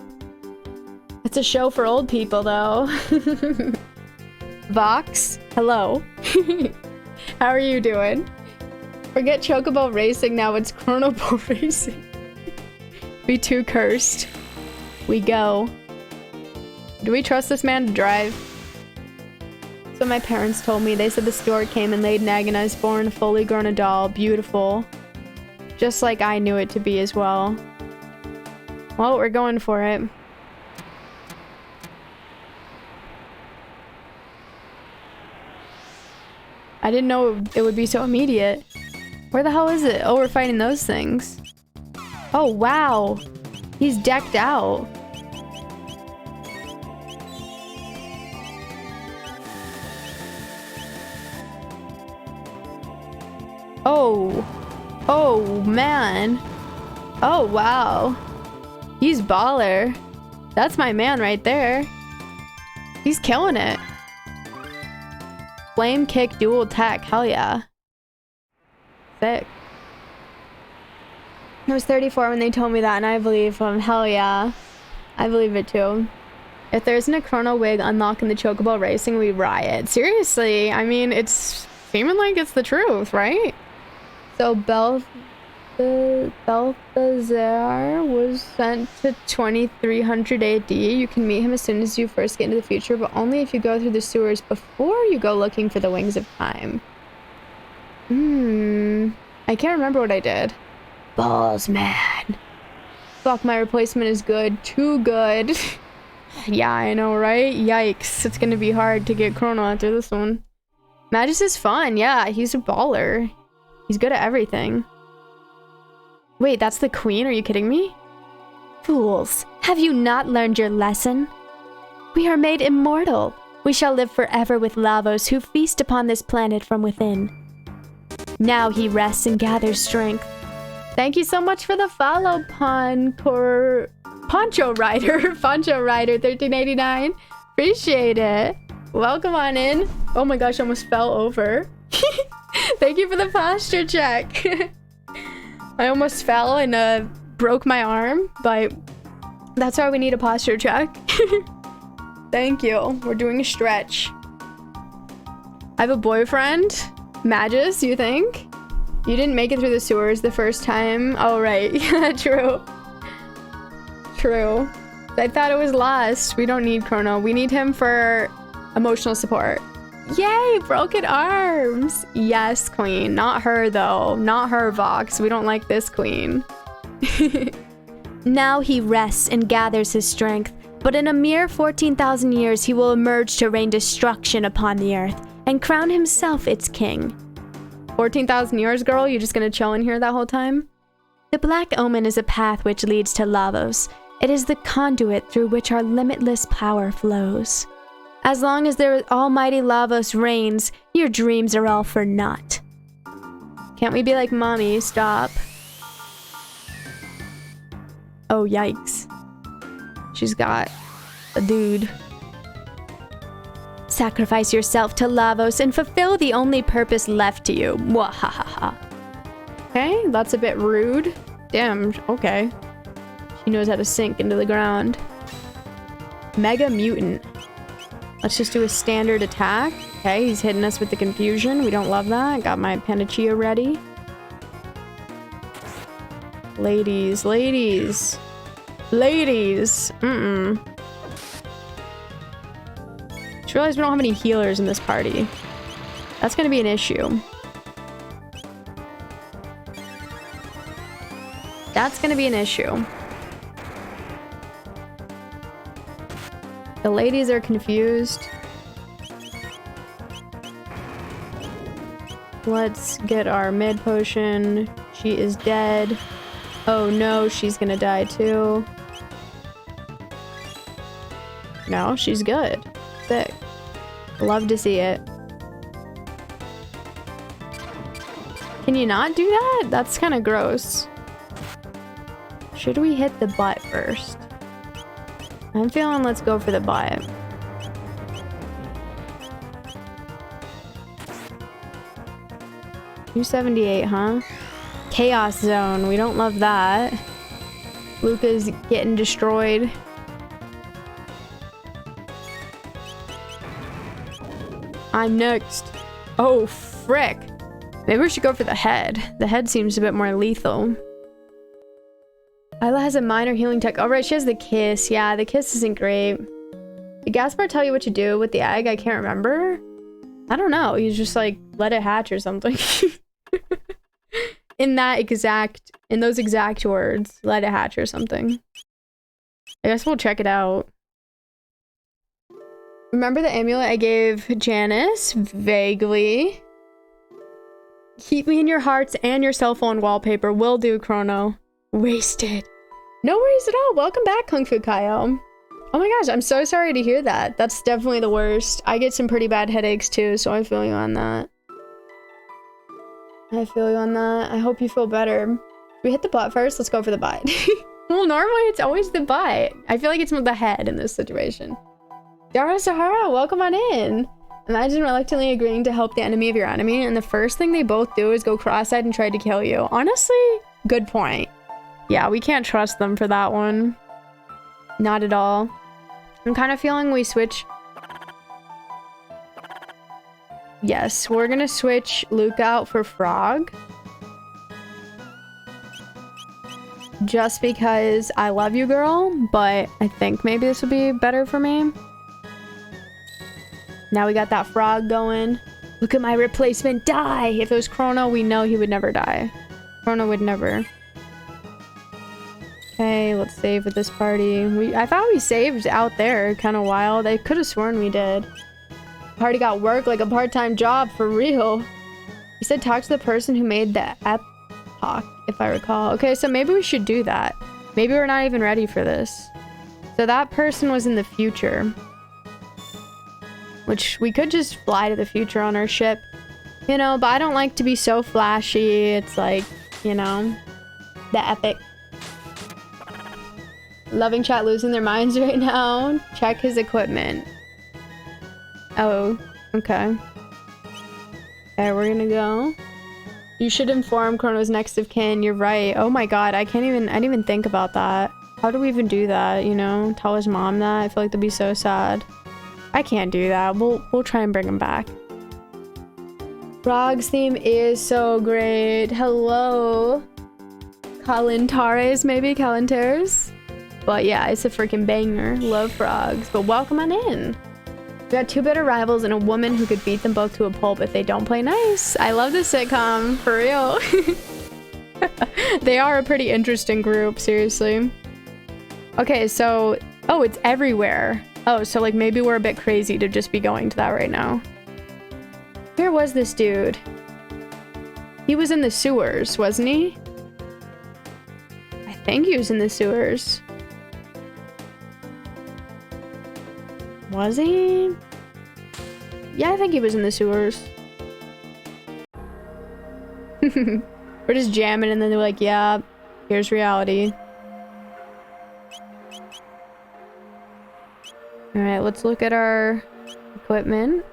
It's a show for old people, though. Vox, hello. How are you doing? Forget Chocobo Racing now, it's Chronobo Racing. be too cursed. We go. Do we trust this man to drive? So my parents told me. They said the store came and laid an egg and I was born a fully grown adult. Beautiful. Just like I knew it to be as well. Well, we're going for it. I didn't know it would be so immediate. Where the hell is it? Oh, we're fighting those things. Oh, wow. He's decked out. Oh. Oh, man. Oh, wow. He's baller. That's my man right there. He's killing it. Flame kick dual tech. Hell yeah. Sick. I was 34 when they told me that, and I believe them. Hell yeah. I believe it too. If there isn't a Chrono wig unlocking the Chocobo racing, we riot. Seriously, I mean, it's seeming like it's the truth, right? So Balthazar was sent to 2300 AD. You can meet him as soon as you first get into the future, but only if you go through the sewers before you go looking for the Wings of Time. I can't remember what I did. Balls, man. Fuck, my replacement is good. Too good. Yeah, I know, right? Yikes. It's gonna be hard to get Chrono after this one. Magus is fun. Yeah, he's a baller. He's good at everything. Wait, that's the queen? Are you kidding me? Fools, have you not learned your lesson? We are made immortal. We shall live forever with Lavos who feast upon this planet from within. Now he rests and gathers strength. Thank you so much for the follow, Poncho Rider. Poncho Rider 1389. Appreciate it. Welcome on in. Oh my gosh, I almost fell over. Thank you for the posture check. I almost fell and broke my arm, but that's why we need a posture check. Thank you. We're doing a stretch. I have a boyfriend. Magus, you think? You didn't make it through the sewers the first time. Oh, right. Yeah, true. True. I thought it was lost. We don't need Chrono. We need him for emotional support. Yay, broken arms. Yes, queen. Not her, though. Not her, Vox. We don't like this queen. Now he rests and gathers his strength, but in a mere 14,000 years he will emerge to rain destruction upon the earth and crown himself its king. 14,000 years, girl? You just gonna chill in here that whole time? The Black Omen is a path which leads to Lavos. It is the conduit through which our limitless power flows. As long as the almighty Lavos reigns, your dreams are all for naught. Can't we be like, mommy, stop? Oh, yikes. She's got a dude. Sacrifice yourself to Lavos and fulfill the only purpose left to you. Mwahaha. Okay, that's a bit rude. Damn, okay. She knows how to sink into the ground. Mega Mutant. Let's just do a standard attack. Okay, he's hitting us with the confusion. We don't love that. Got my Panacea ready. Ladies, ladies. Ladies. Just realized we don't have any healers in this party. That's gonna be an issue. That's gonna be an issue. The ladies are confused. Let's get our mid potion. She is dead. Oh no, she's gonna die too. No, she's good. Sick. Love to see it. Can you not do that? That's kind of gross. Should we hit the butt first? I'm feeling let's go for the butt. $278, huh? Chaos Zone. We don't love that. Luca's getting destroyed. I'm next. Oh, frick. Maybe we should go for the head. The head seems a bit more lethal. Isla has a minor healing tech. Oh, right, she has the kiss. Yeah, the kiss isn't great. Did Gaspar tell you what to do with the egg? I can't remember. I don't know. He's just like, let it hatch or something. In those exact words, let it hatch or something. I guess we'll check it out. Remember the amulet I gave Janice? Vaguely. Keep me in your hearts and your cell phone wallpaper. Will do, Chrono. Wasted. No worries at all. Welcome back, Kung Fu Kaio. Oh my gosh, I'm so sorry to hear that. That's definitely the worst. I get some pretty bad headaches too, so I feel you on that. I feel you on that. I hope you feel better. We hit the butt first. Let's go for the butt. Well, normally it's always the butt. I feel like it's the head in this situation. Dara Sahara, welcome on in. Imagine reluctantly agreeing to help the enemy of your enemy, and the first thing they both do is go cross-eyed and try to kill you. Honestly, good point. Yeah, we can't trust them for that one. Not at all. I'm kind of feeling we switch. Yes, we're gonna switch Luke out for Frog. Just because I love you, girl, but I think maybe this would be better for me. Now we got that Frog going. Look at my replacement die! If it was Chrono, we know he would never die. Chrono would never. Okay, let's save with this party. I thought we saved out there. Kind of wild. I could have sworn we did. Party got work like a part-time job, for real. He said talk to the person who made the epoch, if I recall. Okay, so maybe we should do that. Maybe we're not even ready for this. So that person was in the future. Which we could just fly to the future on our ship. You know, but I don't like to be so flashy. It's like, you know, the epic. Loving chat losing their minds right now. Check his equipment. Oh, okay. Okay, we're gonna go. You should inform Chrono's next of kin. You're right. Oh my god, I didn't even think about that. How do we even do that, you know? Tell his mom that? I feel like that'd be so sad. I can't do that. We'll try and bring him back. Frog's theme is so great. Hello. Calintares, maybe? Calintares? But yeah, it's a freaking banger. Love frogs. But welcome on in. We got two bitter rivals and a woman who could beat them both to a pulp if they don't play nice. I love this sitcom, for real. They are a pretty interesting group, seriously. Okay, so... Oh, it's everywhere. Oh, so like maybe we're a bit crazy to just be going to that right now. Where was this dude? He was in the sewers, wasn't he? I think he was in the sewers. Was he? Yeah, I think he was in the sewers. We're just jamming and then they're like, yeah, here's reality. Alright, let's look at our equipment.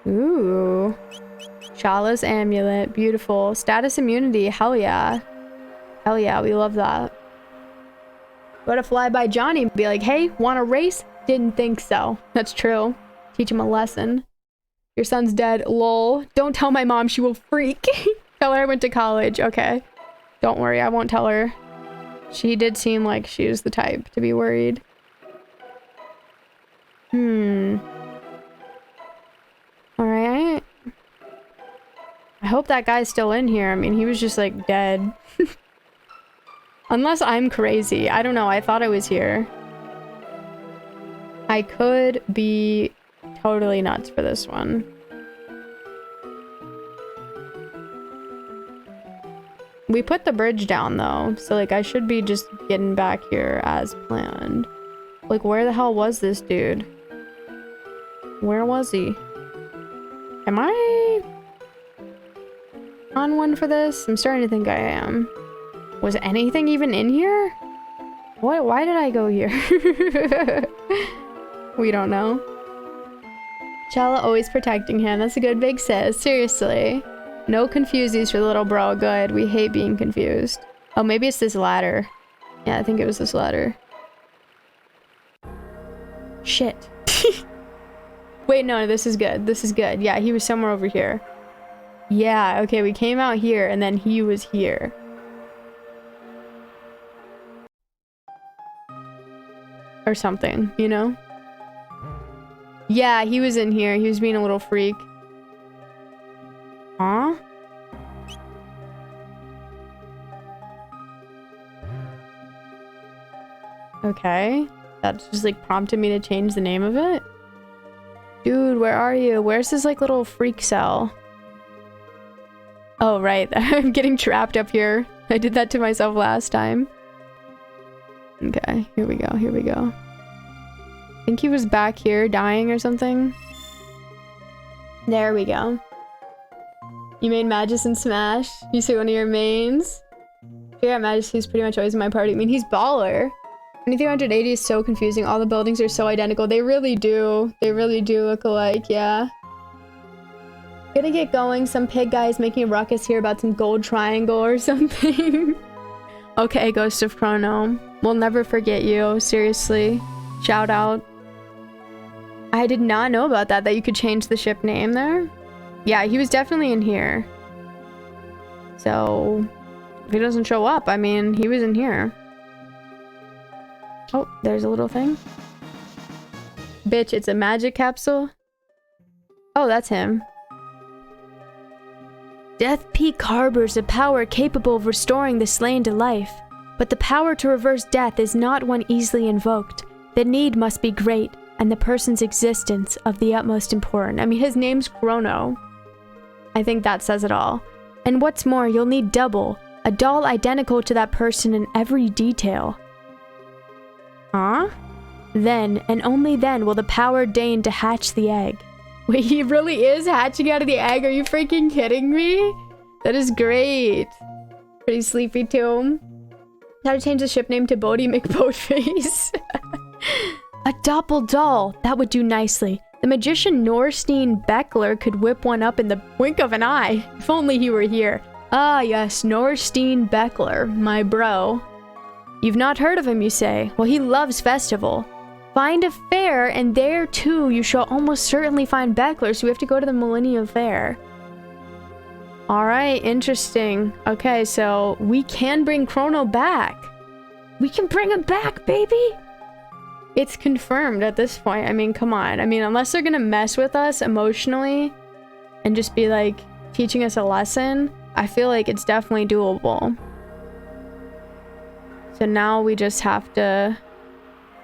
Ooh. Shala's amulet. Beautiful. Status immunity. Hell yeah. Hell yeah, we love that. Go to fly by Johnny and be like, hey, want a race? Didn't think so. That's true. Teach him a lesson. Your son's dead. Lol. Don't tell my mom, she will freak. Tell her I went to college. Okay. Don't worry, I won't tell her. She did seem like she was the type to be worried. Alright. I hope that guy's still in here. I mean, he was just like dead. Unless I'm crazy. I don't know. I thought I was here. I could be totally nuts for this one. We put the bridge down though, so like I should be just getting back here as planned. Like where the hell was this dude? Where was he? Am I on one for this? I'm starting to think I am. Was anything even in here? What? Why did I go here? We don't know. Chala always protecting him. That's a good big sis. Seriously. No confusies for the little bro. Good. We hate being confused. Oh, maybe it's this ladder. Yeah, I think it was this ladder. Shit. Wait, no, this is good. This is good. Yeah, he was somewhere over here. Yeah, okay, we came out here and then he was here. or something, you know? Yeah, he was in here. He was being a little freak. Huh? Okay. That just like prompted me to change the name of it. Dude, where are you? Where's this like little freak cell? Oh, right. I'm getting trapped up here. I did that to myself last time. Okay, here we go. Here we go. I think he was back here dying or something. There we go. You made Magus in Smash. You say one of your mains. Yeah, Magus, he's pretty much always in my party. I mean, he's baller. 2380 is so confusing. All the buildings are so identical. They really do. They really do look alike, yeah. Gonna get going. Some pig guy is making a ruckus here about some gold triangle or something. Okay, Ghost of Chrono. We'll never forget you. Seriously. Shout out. I did not know about that you could change the ship name there. Yeah, he was definitely in here. So, if he doesn't show up, I mean, he was in here. Oh, there's a little thing. Bitch, it's a magic capsule. Oh, that's him. Death Peak harbors a power capable of restoring the slain to life. But the power to reverse death is not one easily invoked. The need must be great, and the person's existence of the utmost importance. I mean, his name's Chrono. I think that says it all. And what's more, you'll need double, a doll identical to that person in every detail. Huh? Then, and only then, will the power deign to hatch the egg. Wait, he really is hatching out of the egg? Are you freaking kidding me? That is great. Pretty sleepy too. How to change the ship name to Bodhi McBoatface. A doppel doll, that would do nicely. The magician Norstein Beckler could whip one up in the wink of an eye. If only he were here. Ah yes, Norstein Beckler, my bro. You've not heard of him, you say? Well, he loves festival. Find a fair, and there too you shall almost certainly find Beckler, so we have to go to the Millennium Fair. Alright, interesting. Okay, so we can bring Chrono back. We can bring him back, baby! It's confirmed at this point. I mean, come on. I mean, unless they're gonna mess with us emotionally and just be like teaching us a lesson, I feel like it's definitely doable. So now we just have to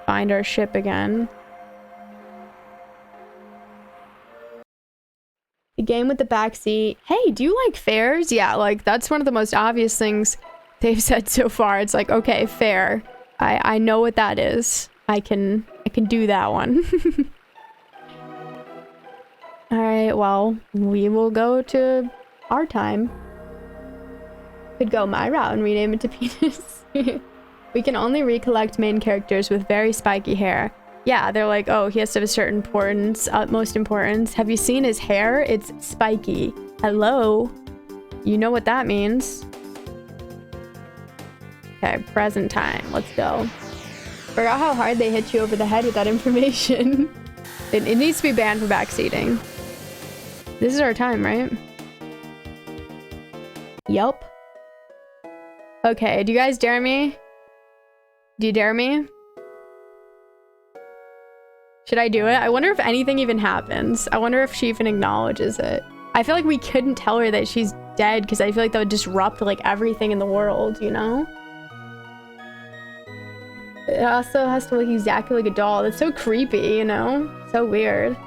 find our ship again. The game with the backseat. Hey, do you like fairs? Yeah, like that's one of the most obvious things they've said so far. It's like, okay, fair. I know what that is. I can do that one. All right, well, we will go to our time. Could go my route and rename it to Penis. We can only recollect main characters with very spiky hair. Yeah, they're like, oh, he has to have a certain importance, utmost importance. Have you seen his hair? It's spiky. Hello? You know what that means. Okay, present time. Let's go. Forgot how hard they hit you over the head with that information. It needs to be banned for backseating. This is our time, right? Yup. Okay, do you guys dare me? Do you dare me? Should I do it? I wonder if anything even happens. I wonder if she even acknowledges it. I feel like we couldn't tell her that she's dead because I feel like that would disrupt like everything in the world, you know? It also has to look exactly like a doll. That's so creepy, you know? So weird.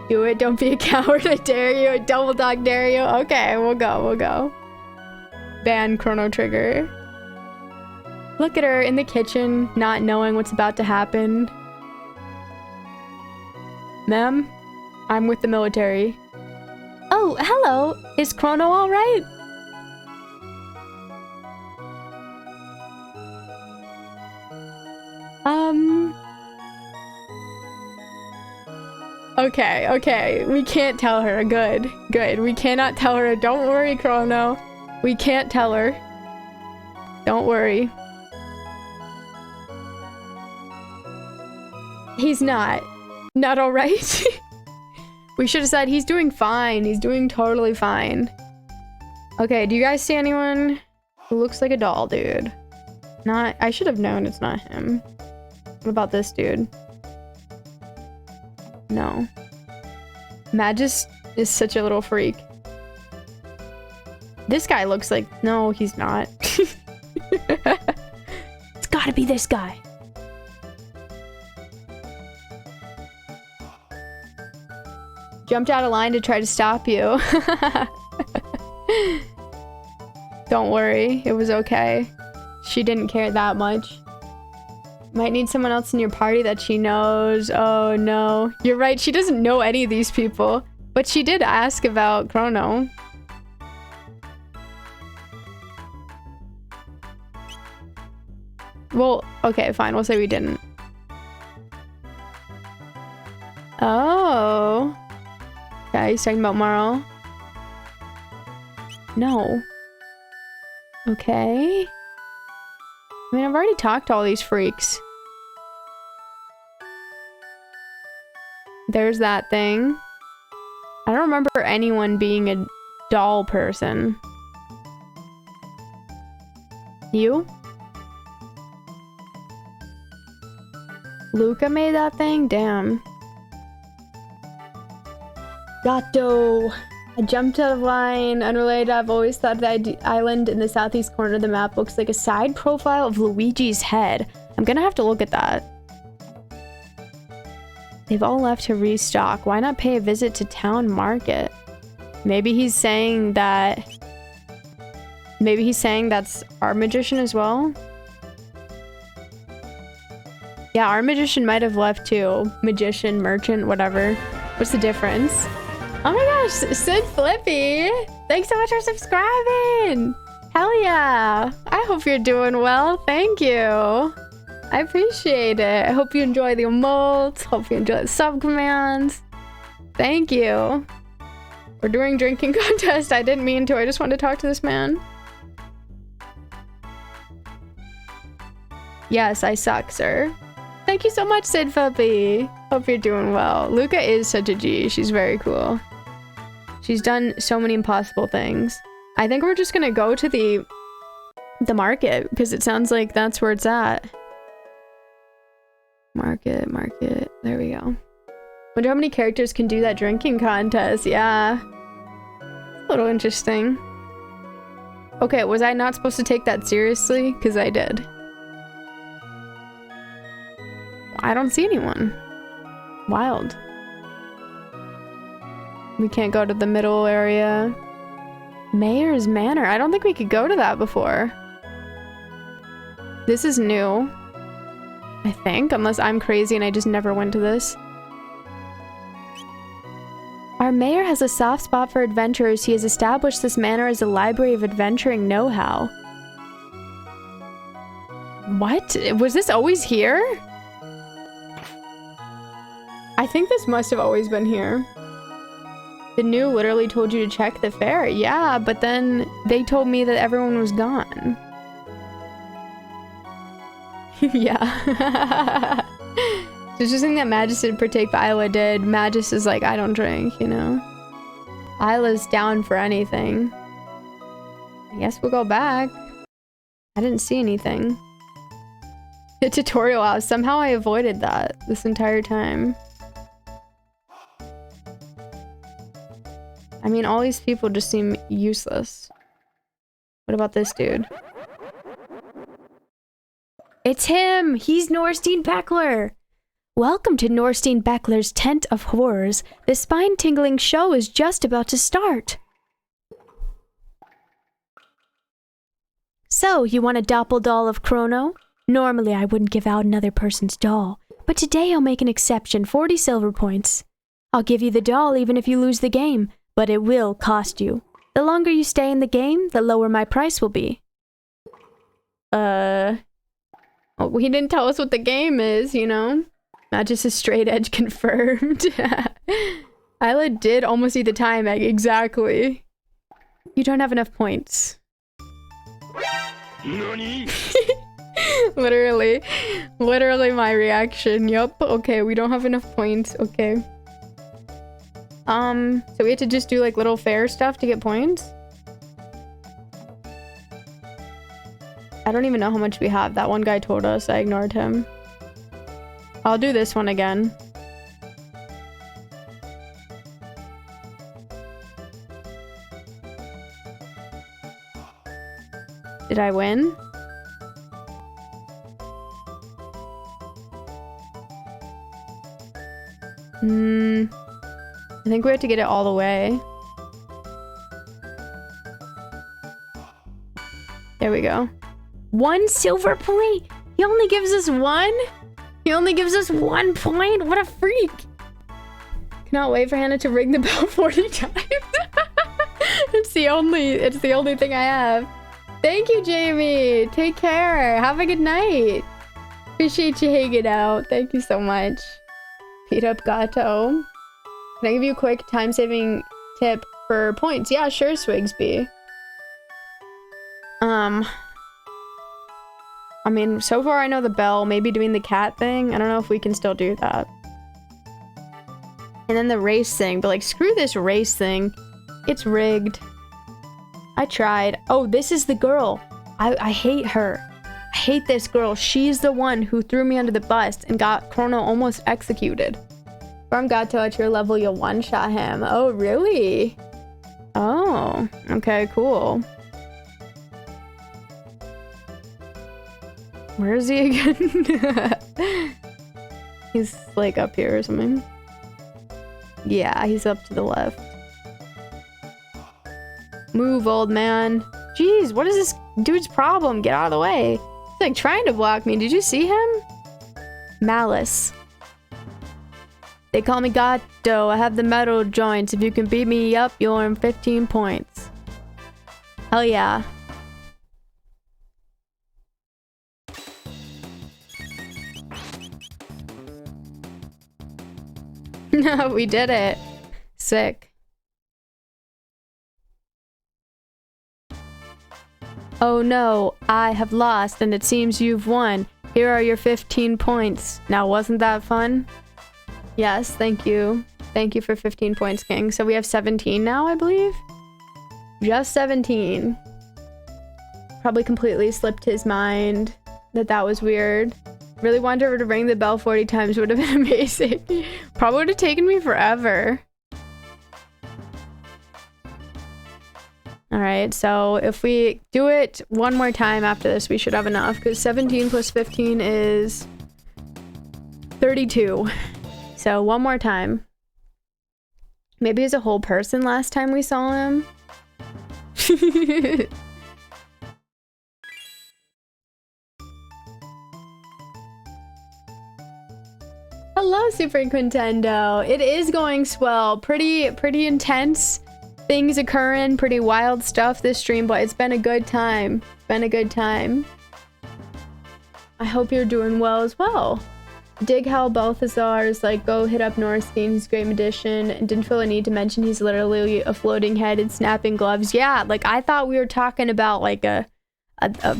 Do it. Don't be a coward. I dare you. I double dog dare you. Okay, we'll go. We'll go. Ban Chrono Trigger. Look at her in the kitchen, not knowing what's about to happen. Ma'am, I'm with the military. Oh, hello. Is Chrono all right? Okay. We can't tell her. Good. We cannot tell her. Don't worry, Chrono. We can't tell her. Don't worry. He's not all right. We should have said he's doing fine. He's doing totally fine. Okay, do you guys see anyone who looks like a doll, dude? I should have known it's not him. What about this dude? No. Magus is such a little freak. This guy looks like... No, he's not. It's gotta be this guy. Jumped out of line to try to stop you. Don't worry, it was okay. She didn't care that much. Might need someone else in your party that she knows. Oh no. You're right, she doesn't know any of these people. But she did ask about Chrono. Well, okay, fine. We'll say we didn't. Oh. Okay, he's talking about Marl. No. Okay. I mean, I've already talked to all these freaks. There's that thing. I don't remember anyone being a doll person. You? Luca made that thing? Damn. Gato. I jumped out of line. Unrelated, I've always thought the island in the southeast corner of the map looks like a side profile of Luigi's head. I'm gonna have to look at that. They've all left to restock. Why not pay a visit to town market? Maybe he's saying that... Maybe he's saying that's our magician as well? Yeah, our magician might have left too. Magician, merchant, whatever. What's the difference? Oh my gosh, Sid Flippy! Thanks so much for subscribing! Hell yeah! I hope you're doing well, thank you! I appreciate it. I hope you enjoy the emotes, hope you enjoy the sub commands. Thank you. We're doing drinking contest. I didn't mean to, I just wanted to talk to this man. Yes, I suck, sir. Thank you so much, Sid Flippy. Hope you're doing well. Luca is such a G. She's very cool. She's done so many impossible things. I think we're just gonna go to the market because it sounds like that's where it's at. Market. There we go. Wonder how many characters can do that drinking contest. Yeah. A little interesting. Okay, was I not supposed to take that seriously? Because I did. I don't see anyone. Wild. We can't go to the middle area. Mayor's Manor. I don't think we could go to that before. This is new. I think, unless I'm crazy and I just never went to this. Our mayor has a soft spot for adventurers. He has established this manor as a library of adventuring know-how. What? Was this always here? I think this must have always been here. The new literally told you to check the fair. Yeah, but then they told me that everyone was gone. Yeah. It's just something that Magus didn't partake, but Isla did. Magus is like, I don't drink, you know? Isla's down for anything. I guess we'll go back. I didn't see anything. The tutorial house. Somehow I avoided that this entire time. I mean, all these people just seem useless. What about this dude? It's him! He's Norstein Beckler! Welcome to Norstein Beckler's Tent of Horrors. The spine-tingling show is just about to start. So, you want a doppel-doll of Chrono? Normally, I wouldn't give out another person's doll, but today I'll make an exception, 40 silver points. I'll give you the doll even if you lose the game, but it will cost you. The longer you stay in the game, the lower my price will be. Oh, he didn't tell us what the game is, you know? Not just a straight edge confirmed. Isla did almost eat the time egg, exactly. You don't have enough points. Nani? Literally my reaction. Yup, okay, we don't have enough points, okay. So we had to just do like little fair stuff to get points? I don't even know how much we have. That one guy told us, I ignored him. I'll do this one again. Did I win? I think we have to get it all the way. There we go. 1 silver point? He only gives us 1? He only gives us 1 point? What a freak! Cannot wait for Hannah to ring the bell 40 times. It's the only thing I have. Thank you, Jamie. Take care. Have a good night. Appreciate you hanging out. Thank you so much. Beat up Gato. Can I give you a quick time-saving tip for points? Yeah, sure, Swigsby. I mean, so far I know the bell, maybe doing the cat thing. I don't know if we can still do that. And then the race thing, but like, screw this race thing. It's rigged. I tried. Oh, this is the girl. I hate her. I hate this girl. She's the one who threw me under the bus and got Chrono almost executed. From Gato at your level, you'll one-shot him. Oh, really? Oh, okay, cool. Where is he again? He's like up here or something. Yeah, he's up to the left. Move, old man. Jeez, what is this dude's problem? Get out of the way. He's like trying to block me. Did you see him? Malice. They call me Gato. I have the metal joints. If you can beat me up, you'll earn 15 points. Hell yeah. No, we did it. Sick. Oh no, I have lost and it seems you've won. Here are your 15 points. Now, wasn't that fun? Yes, thank you. Thank you for 15 points, King. So we have 17 now, I believe? Just 17. Probably completely slipped his mind that was weird. Really wanted her to ring the bell 40 times. Would have been amazing. Probably would have taken me forever. Alright, so if we do it one more time after this, we should have enough. Because 17 plus 15 is 32. So one more time. Maybe he's a whole person last time we saw him. Hello, Super Quintendo. It is going swell. Pretty intense things occurring. Pretty wild stuff this stream, but it's been a good time. Been a good time. I hope you're doing well as well. Dig how Balthazar is like, go hit up Norstein. He's a great magician. And didn't feel a need to mention he's literally a floating head and snapping gloves. Yeah, like I thought we were talking about like a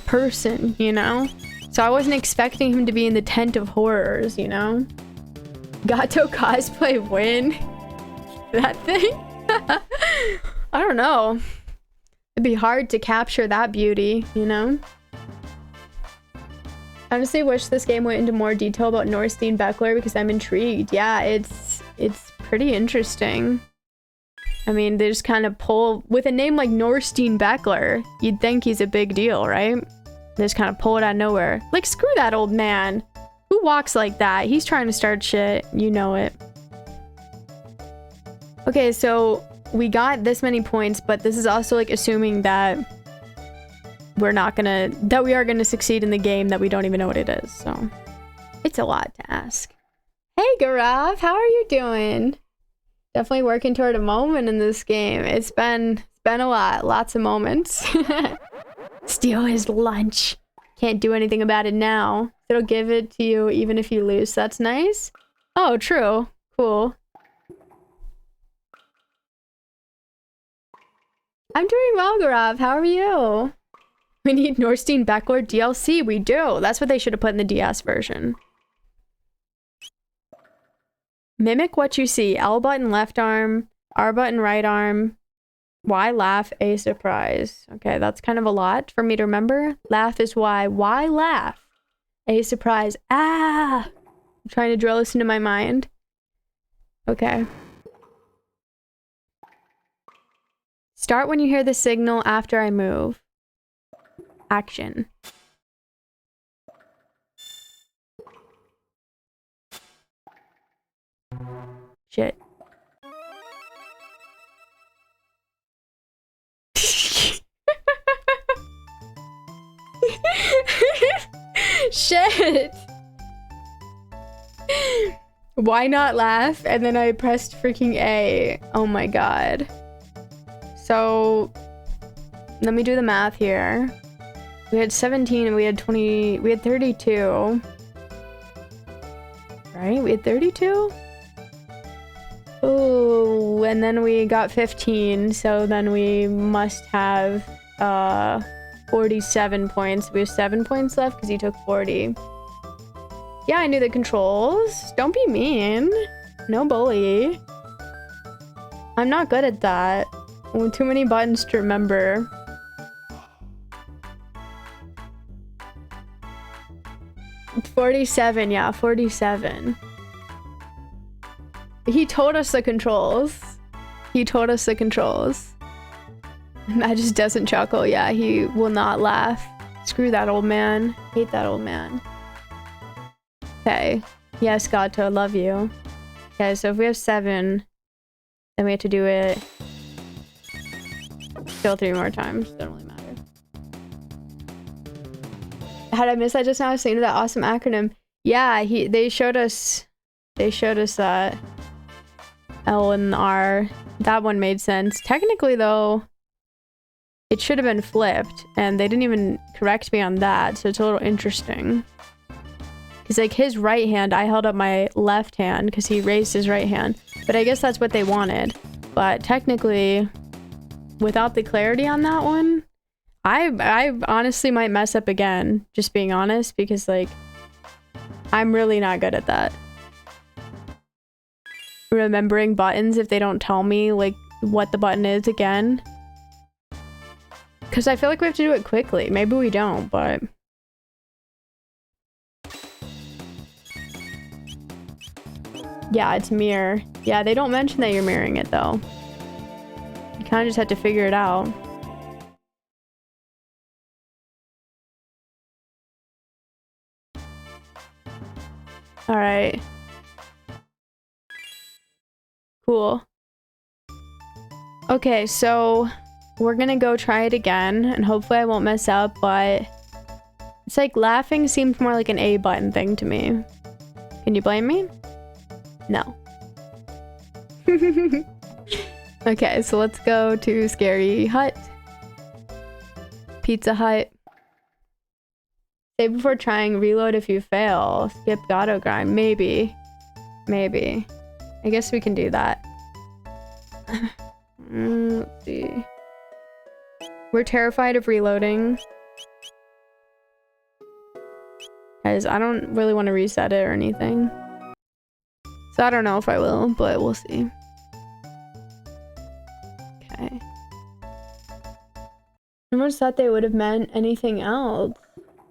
person, you know? So I wasn't expecting him to be in the tent of horrors, you know? Gato cosplay win? That thing? I don't know. It'd be hard to capture that beauty, you know? I honestly wish this game went into more detail about Norstein Beckler because I'm intrigued. Yeah, it's pretty interesting. I mean, they just kind of pull... With a name like Norstein Beckler, you'd think he's a big deal, right? They just kind of pull it out of nowhere. Like, screw that old man. Who walks like that? He's trying to start shit. You know it. Okay, so we got this many points, but this is also like assuming that we are gonna succeed in the game that we don't even know what it is. So it's a lot to ask. Hey, Garav, how are you doing? Definitely working toward a moment in this game. It's been a lot. Lots of moments. Steal his lunch. Can't do anything about it now. It'll give it to you even if you lose. That's nice. Oh, true. Cool. I'm doing well, Garav. How are you? We need Norstein Beckler DLC. We do. That's what they should have put in the DS version. Mimic what you see. L button left arm. R button right arm. Y laugh, A surprise. Okay, that's kind of a lot for me to remember. Laugh is Y. Y laugh. A surprise. Ah! trying to drill this into my mind. Okay. Start when you hear the signal after I move. Action. Shit. Shit. Why not laugh? And then I pressed freaking A. Oh my god. So, let me do the math here. We had 17 and we had 20, we had 32. Right? We had 32? Oh, and then we got 15, so then we must have 47 points. We have 7 points left because he took 40. Yeah, I knew the controls. Don't be mean. No bully. I'm not good at that. Too many buttons to remember. $47, yeah, 47. He told us the controls. He told us the controls. Matt just doesn't chuckle. Yeah, he will not laugh. Screw that old man. Hate that old man. Okay. Yes, Gato, I love you. Okay, so if we have 7, then we have to do it still 3 more times. Doesn't really matter. Had I missed that just now? I was saying that awesome acronym. Yeah, they showed us that L and R. That one made sense. Technically though, it should have been flipped, and they didn't even correct me on that, so it's a little interesting. Because like his right hand, I held up my left hand because he raised his right hand. But I guess that's what they wanted. But technically, without the clarity on that one, I honestly might mess up again, just being honest, because like I'm really not good at that. Remembering buttons if they don't tell me like what the button is again. Because I feel like we have to do it quickly. Maybe we don't, but... Yeah, it's mirror. Yeah, they don't mention that you're mirroring it though. You kind of just have to figure it out. Alright. Cool. Okay, so we're gonna go try it again, and hopefully I won't mess up, but it's like laughing seemed more like an A button thing to me. Can you blame me? No. Okay, so let's go to Scary Hut. Pizza Hut. Save before trying, reload if you fail. Skip auto grind. Maybe. Maybe. I guess we can do that. Let's see. We're terrified of reloading. Guys, I don't really want to reset it or anything. So I don't know if I will, but we'll see. Okay. I almost thought they would have meant anything else.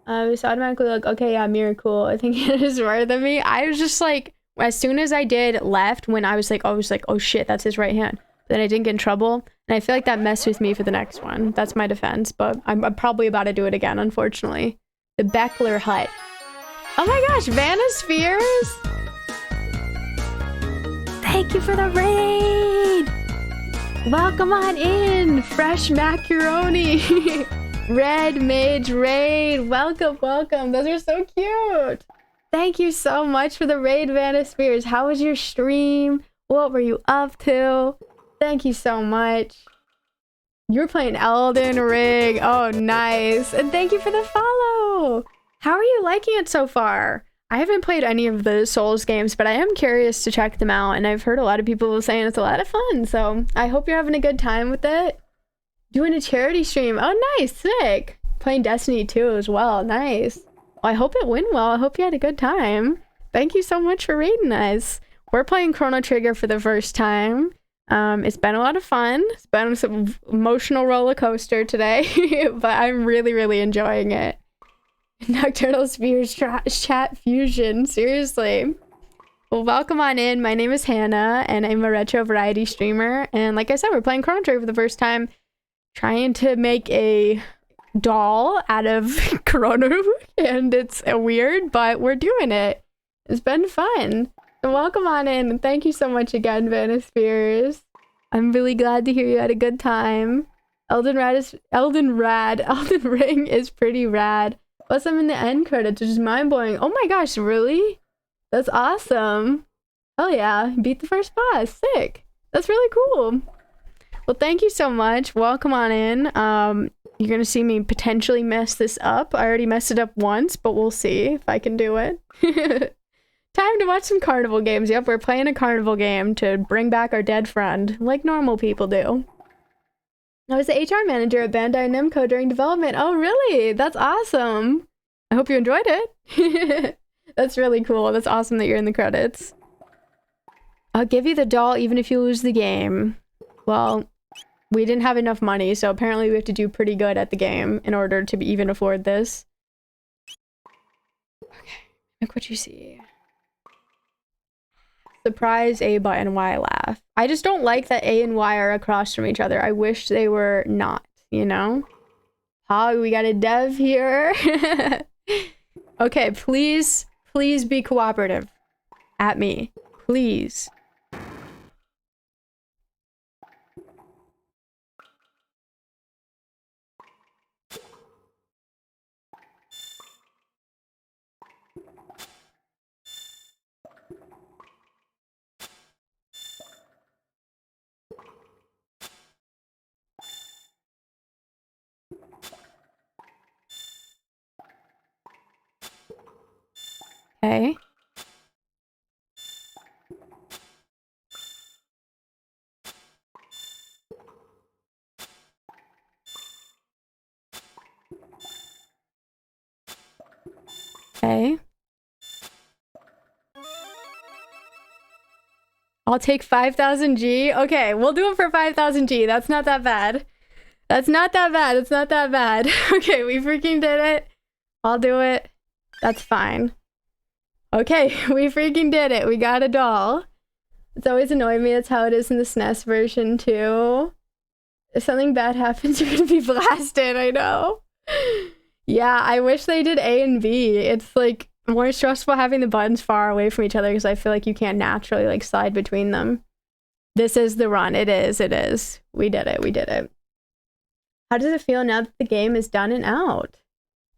I was automatically like, okay, yeah, mirror, cool. I think it is smarter than me. I was just like, as soon as I did left, when I was like, oh shit, that's his right hand. Then I didn't get in trouble. And I feel like that messed with me for the next one. That's my defense, but I'm probably about to do it again, unfortunately. The Beckler Hut. Oh my gosh, Vanispheres! Thank you for the raid! Welcome on in, Fresh Macaroni! Red Mage Raid, welcome, welcome. Those are so cute. Thank you so much for the raid, Vanispheres. How was your stream? What were you up to? Thank you so much. You were playing Elden Ring. Oh, nice. And thank you for the follow. How are you liking it so far? I haven't played any of the Souls games, but I am curious to check them out. And I've heard a lot of people saying it's a lot of fun. So I hope you're having a good time with it. Doing a charity stream. Oh, nice. Sick. Playing Destiny 2 as well. Nice. Well, I hope it went well. I hope you had a good time. Thank you so much for raiding us. We're playing Chrono Trigger for the first time. It's been a lot of fun. It's been some emotional roller coaster today, but I'm really, really enjoying it. Nocturnal Spheres chat fusion. Seriously. Well, welcome on in. My name is Hannah, and I'm a retro variety streamer. And like I said, we're playing Chrono Trigger for the first time, trying to make a doll out of Chrono, and it's weird, but we're doing it. It's been fun. So welcome on in, and thank you so much again, Vanispheres. I'm really glad to hear you had a good time. Elden Ring is pretty rad. Plus, I'm in the end credits, which is mind-blowing. Oh my gosh, really? That's awesome. Oh yeah, beat the first boss. Sick. That's really cool. Well, thank you so much. Welcome on in. You're gonna see me potentially mess this up. I already messed it up once, but we'll see if I can do it. Time to watch some carnival games. Yep, we're playing a carnival game to bring back our dead friend, like normal people do. I was the HR manager at Bandai Namco during development. Oh, really? That's awesome. I hope you enjoyed it. That's really cool. That's awesome that you're in the credits. I'll give you the doll even if you lose the game. Well, we didn't have enough money, so apparently we have to do pretty good at the game in order to even afford this. Okay, look what you see. Surprise, A button, Y laugh. I just don't like that A and Y are across from each other. I wish they were not, you know? Oh, we got a dev here. Okay, please be cooperative at me. Please. Okay. Okay. I'll take 5,000 G. Okay, we'll do it for 5,000 G. That's not that bad. That's not that bad. It's not that bad. Okay, we freaking did it. I'll do it. That's fine. Okay, we freaking did it. We got a doll. It's always annoyed me. That's how it is in the SNES version too. If something bad happens, you're gonna be blasted. I know. Yeah, I wish they did A and B. It's like more stressful having the buttons far away from each other because I feel like you can't naturally like slide between them. This is the run. It is. It is. We did it. We did it. How does it feel now that the game is done and out?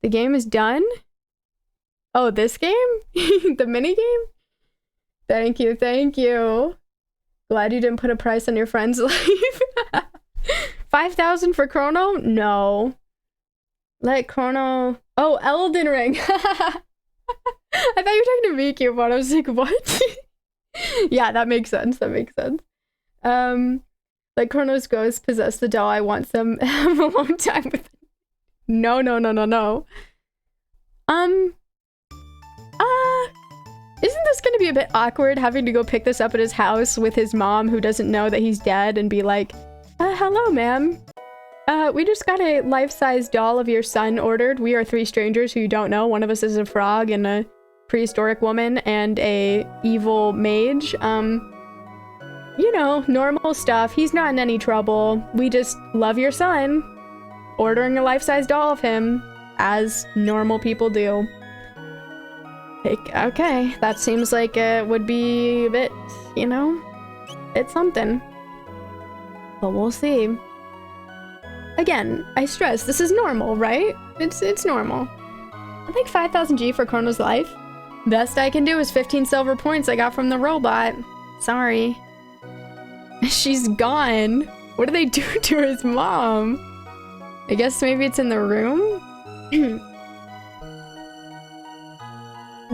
The game is done? Oh, this game? The mini game? Thank you, thank you. Glad you didn't put a price on your friend's life. 5,000 for Chrono? No. Let Chrono... Oh, Elden Ring. I thought you were talking to Miku, but I was like, what? Yeah, that makes sense. That makes sense. Like Chrono's ghost possess the doll. I want some have a long time with it. No. Isn't this gonna be a bit awkward having to go pick this up at his house with his mom who doesn't know that he's dead and be like, hello, ma'am. We just got a life-size doll of your son ordered. We are 3 strangers who you don't know. One of us is a frog and a prehistoric woman and a evil mage. You know, normal stuff. He's not in any trouble. We just love your son. Ordering a life-size doll of him, as normal people do. Like, okay, that seems like it would be a bit, you know, it's something. But we'll see. Again, I stress, this is normal, right? It's normal. I think 5,000 G for Chrono's life. Best I can do is 15 silver points I got from the robot. Sorry. She's gone. What do they do to his mom? I guess maybe it's in the room?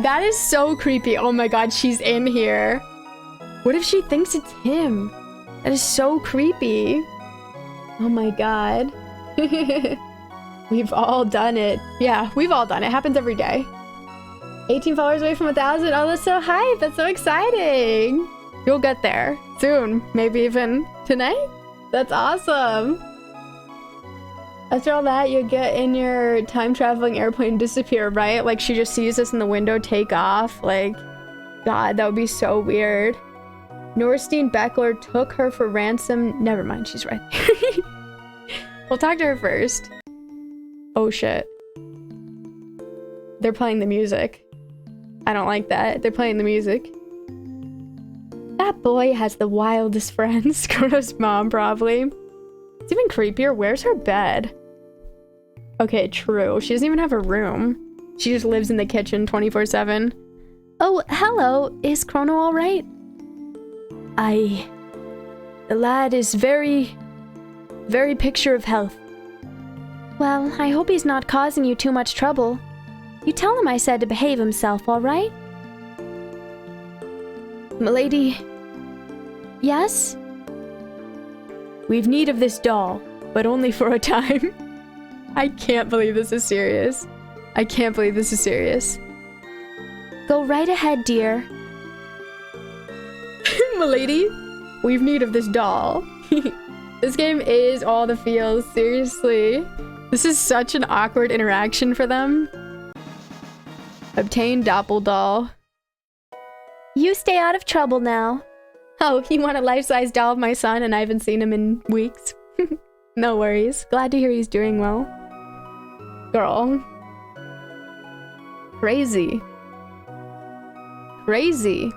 That is so creepy. Oh my god, she's in here. What if she thinks it's him? That is so creepy. Oh my god. We've all done it. Yeah, we've all done it. It happens every day. 18 followers away from 1,000. Oh, that's so hype. That's so exciting. You'll get there soon. Maybe even tonight. That's awesome. After all that, you get in your time-traveling airplane and disappear, right? Like, she just sees us in the window take off. Like, God, that would be so weird. Norstein Beckler took her for ransom. Never mind, she's right there. We'll talk to her first. Oh shit. They're playing the music. I don't like that. They're playing the music. That boy has the wildest friends. Chrono's mom, probably. It's even creepier. Where's her bed? Okay, true. She doesn't even have a room. She just lives in the kitchen 24/7. Oh, hello. Is Chrono all right? The lad is very picture of health. Well, I hope he's not causing you too much trouble. You tell him I said to behave himself, all right? Milady, Yes? we've need of this doll, but only for a time. I can't believe this is serious. I can't believe this is serious. Go right ahead, dear. Milady, we've need of this doll. This game is all the feels, seriously. This is such an awkward interaction for them. Obtain Doppel doll. You stay out of trouble now. Oh, you want a life-size doll of my son and I haven't seen him in weeks? No worries. Glad to hear he's doing well. Girl. Crazy. Crazy.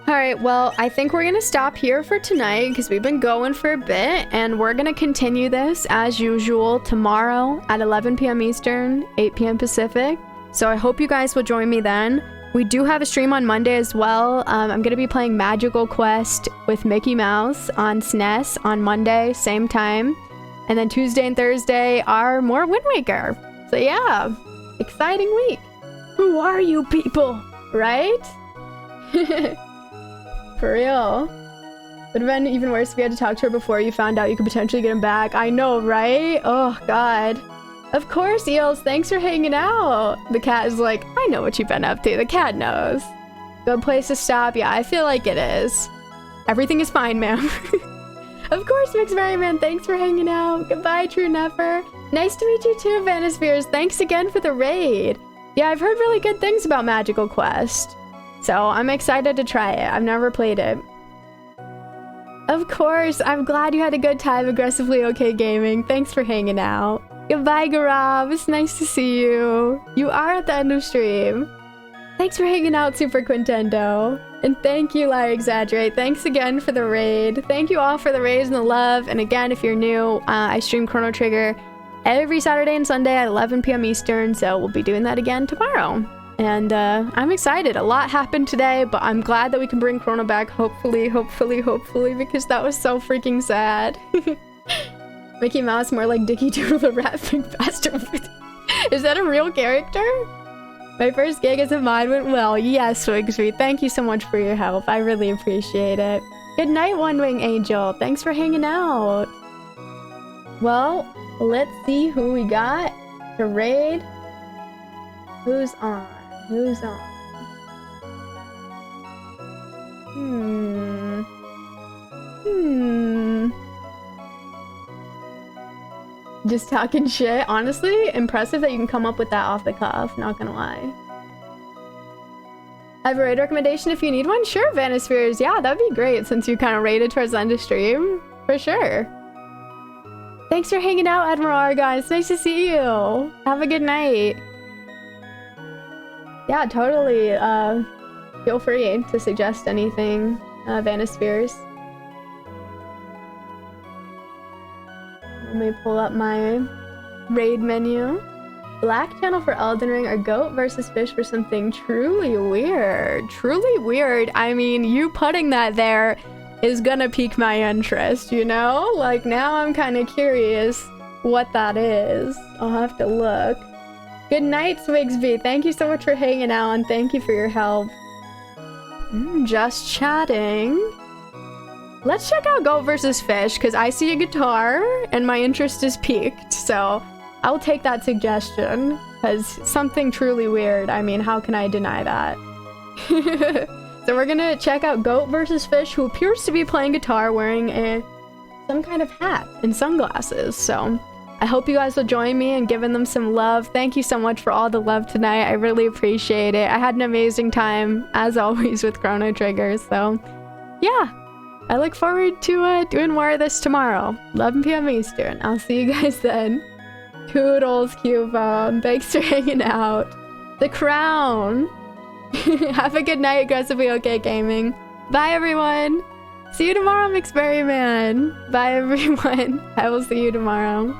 Alright, well, I think we're gonna stop here for tonight because we've been going for a bit, and we're gonna continue this as usual tomorrow at 11 p.m. Eastern, 8 p.m. Pacific. So I hope you guys will join me then. We do have a stream on Monday as well. I'm gonna be playing Magical Quest with Mickey Mouse on SNES on Monday, same time. And then Tuesday and Thursday are more Wind Waker. So yeah, exciting week. Who are you people? Right? For real. Would have been even worse if you had to talk to her before you found out you could potentially get him back. I know, right? Oh, God. Of course, Eels. Thanks for hanging out. The cat is like, I know what you've been up to. The cat knows. Good place to stop. Yeah, I feel like it is. Everything is fine, ma'am. Of course, McSmerryman. Thanks for hanging out. Goodbye, True Never. Nice to meet you too, Vanispheres. Thanks again for the raid. Yeah, I've heard really good things about Magical Quest. So I'm excited to try it. I've never played it. Of course, I'm glad you had a good time aggressively okay gaming. Thanks for hanging out. Goodbye, Garab. It's nice to see you. You are at the end of stream. Thanks for hanging out, Super Quintendo. And thank you, Liar Exaggerate. Thanks again for the raid. Thank you all for the raids and the love. And again, if you're new, I stream Chrono Trigger every Saturday and Sunday at 11 p.m. Eastern. So we'll be doing that again tomorrow. And I'm excited. A lot happened today, but I'm glad that we can bring Chrono back. Hopefully, because that was so freaking sad. Mickey Mouse, more like Dicky Doodle the Rat Big Bastard. Is that a real character? My first gig as a mod went well. Yes, Wigsby. Thank you so much for your help. I really appreciate it. Good night, One Wing Angel. Thanks for hanging out. Well, let's see who we got to raid. Who's on? Who's on? Just talking shit. Honestly, impressive that you can come up with that off the cuff, not gonna lie. I have a raid recommendation if you need one? Sure, Vanispheres. Yeah, that'd be great since you kind of raided towards the end of stream. For sure. Thanks for hanging out, Admiral Argon. It's nice to see you. Have a good night. Yeah, totally. Feel free to suggest anything, Vanispheres. Let me pull up my raid menu. Black channel for Elden Ring or goat versus fish for something truly weird. Truly weird. I mean, you putting that there is gonna pique my interest, you know? Like, now I'm kind of curious what that is. I'll have to look. Good night, Swigsby. Thank you so much for hanging out and thank you for your help. Just chatting. Let's check out goat versus fish because I see a guitar and my interest is piqued. So I'll take that suggestion because something truly weird. I mean, how can I deny that? So we're gonna check out goat versus fish, who appears to be playing guitar wearing some kind of hat and sunglasses. So I hope you guys will join me in giving them some love. Thank you so much for all the love tonight. I really appreciate it. I had an amazing time, as always, with Chrono Trigger. So, yeah. I look forward to doing more of this tomorrow. 11 p.m. Eastern. I'll see you guys then. Toodles, Cubone. Thanks for hanging out. The Crown. Have a good night, Aggressively Okay Gaming. Bye, everyone. See you tomorrow, McSperryman. Bye, everyone. I will see you tomorrow.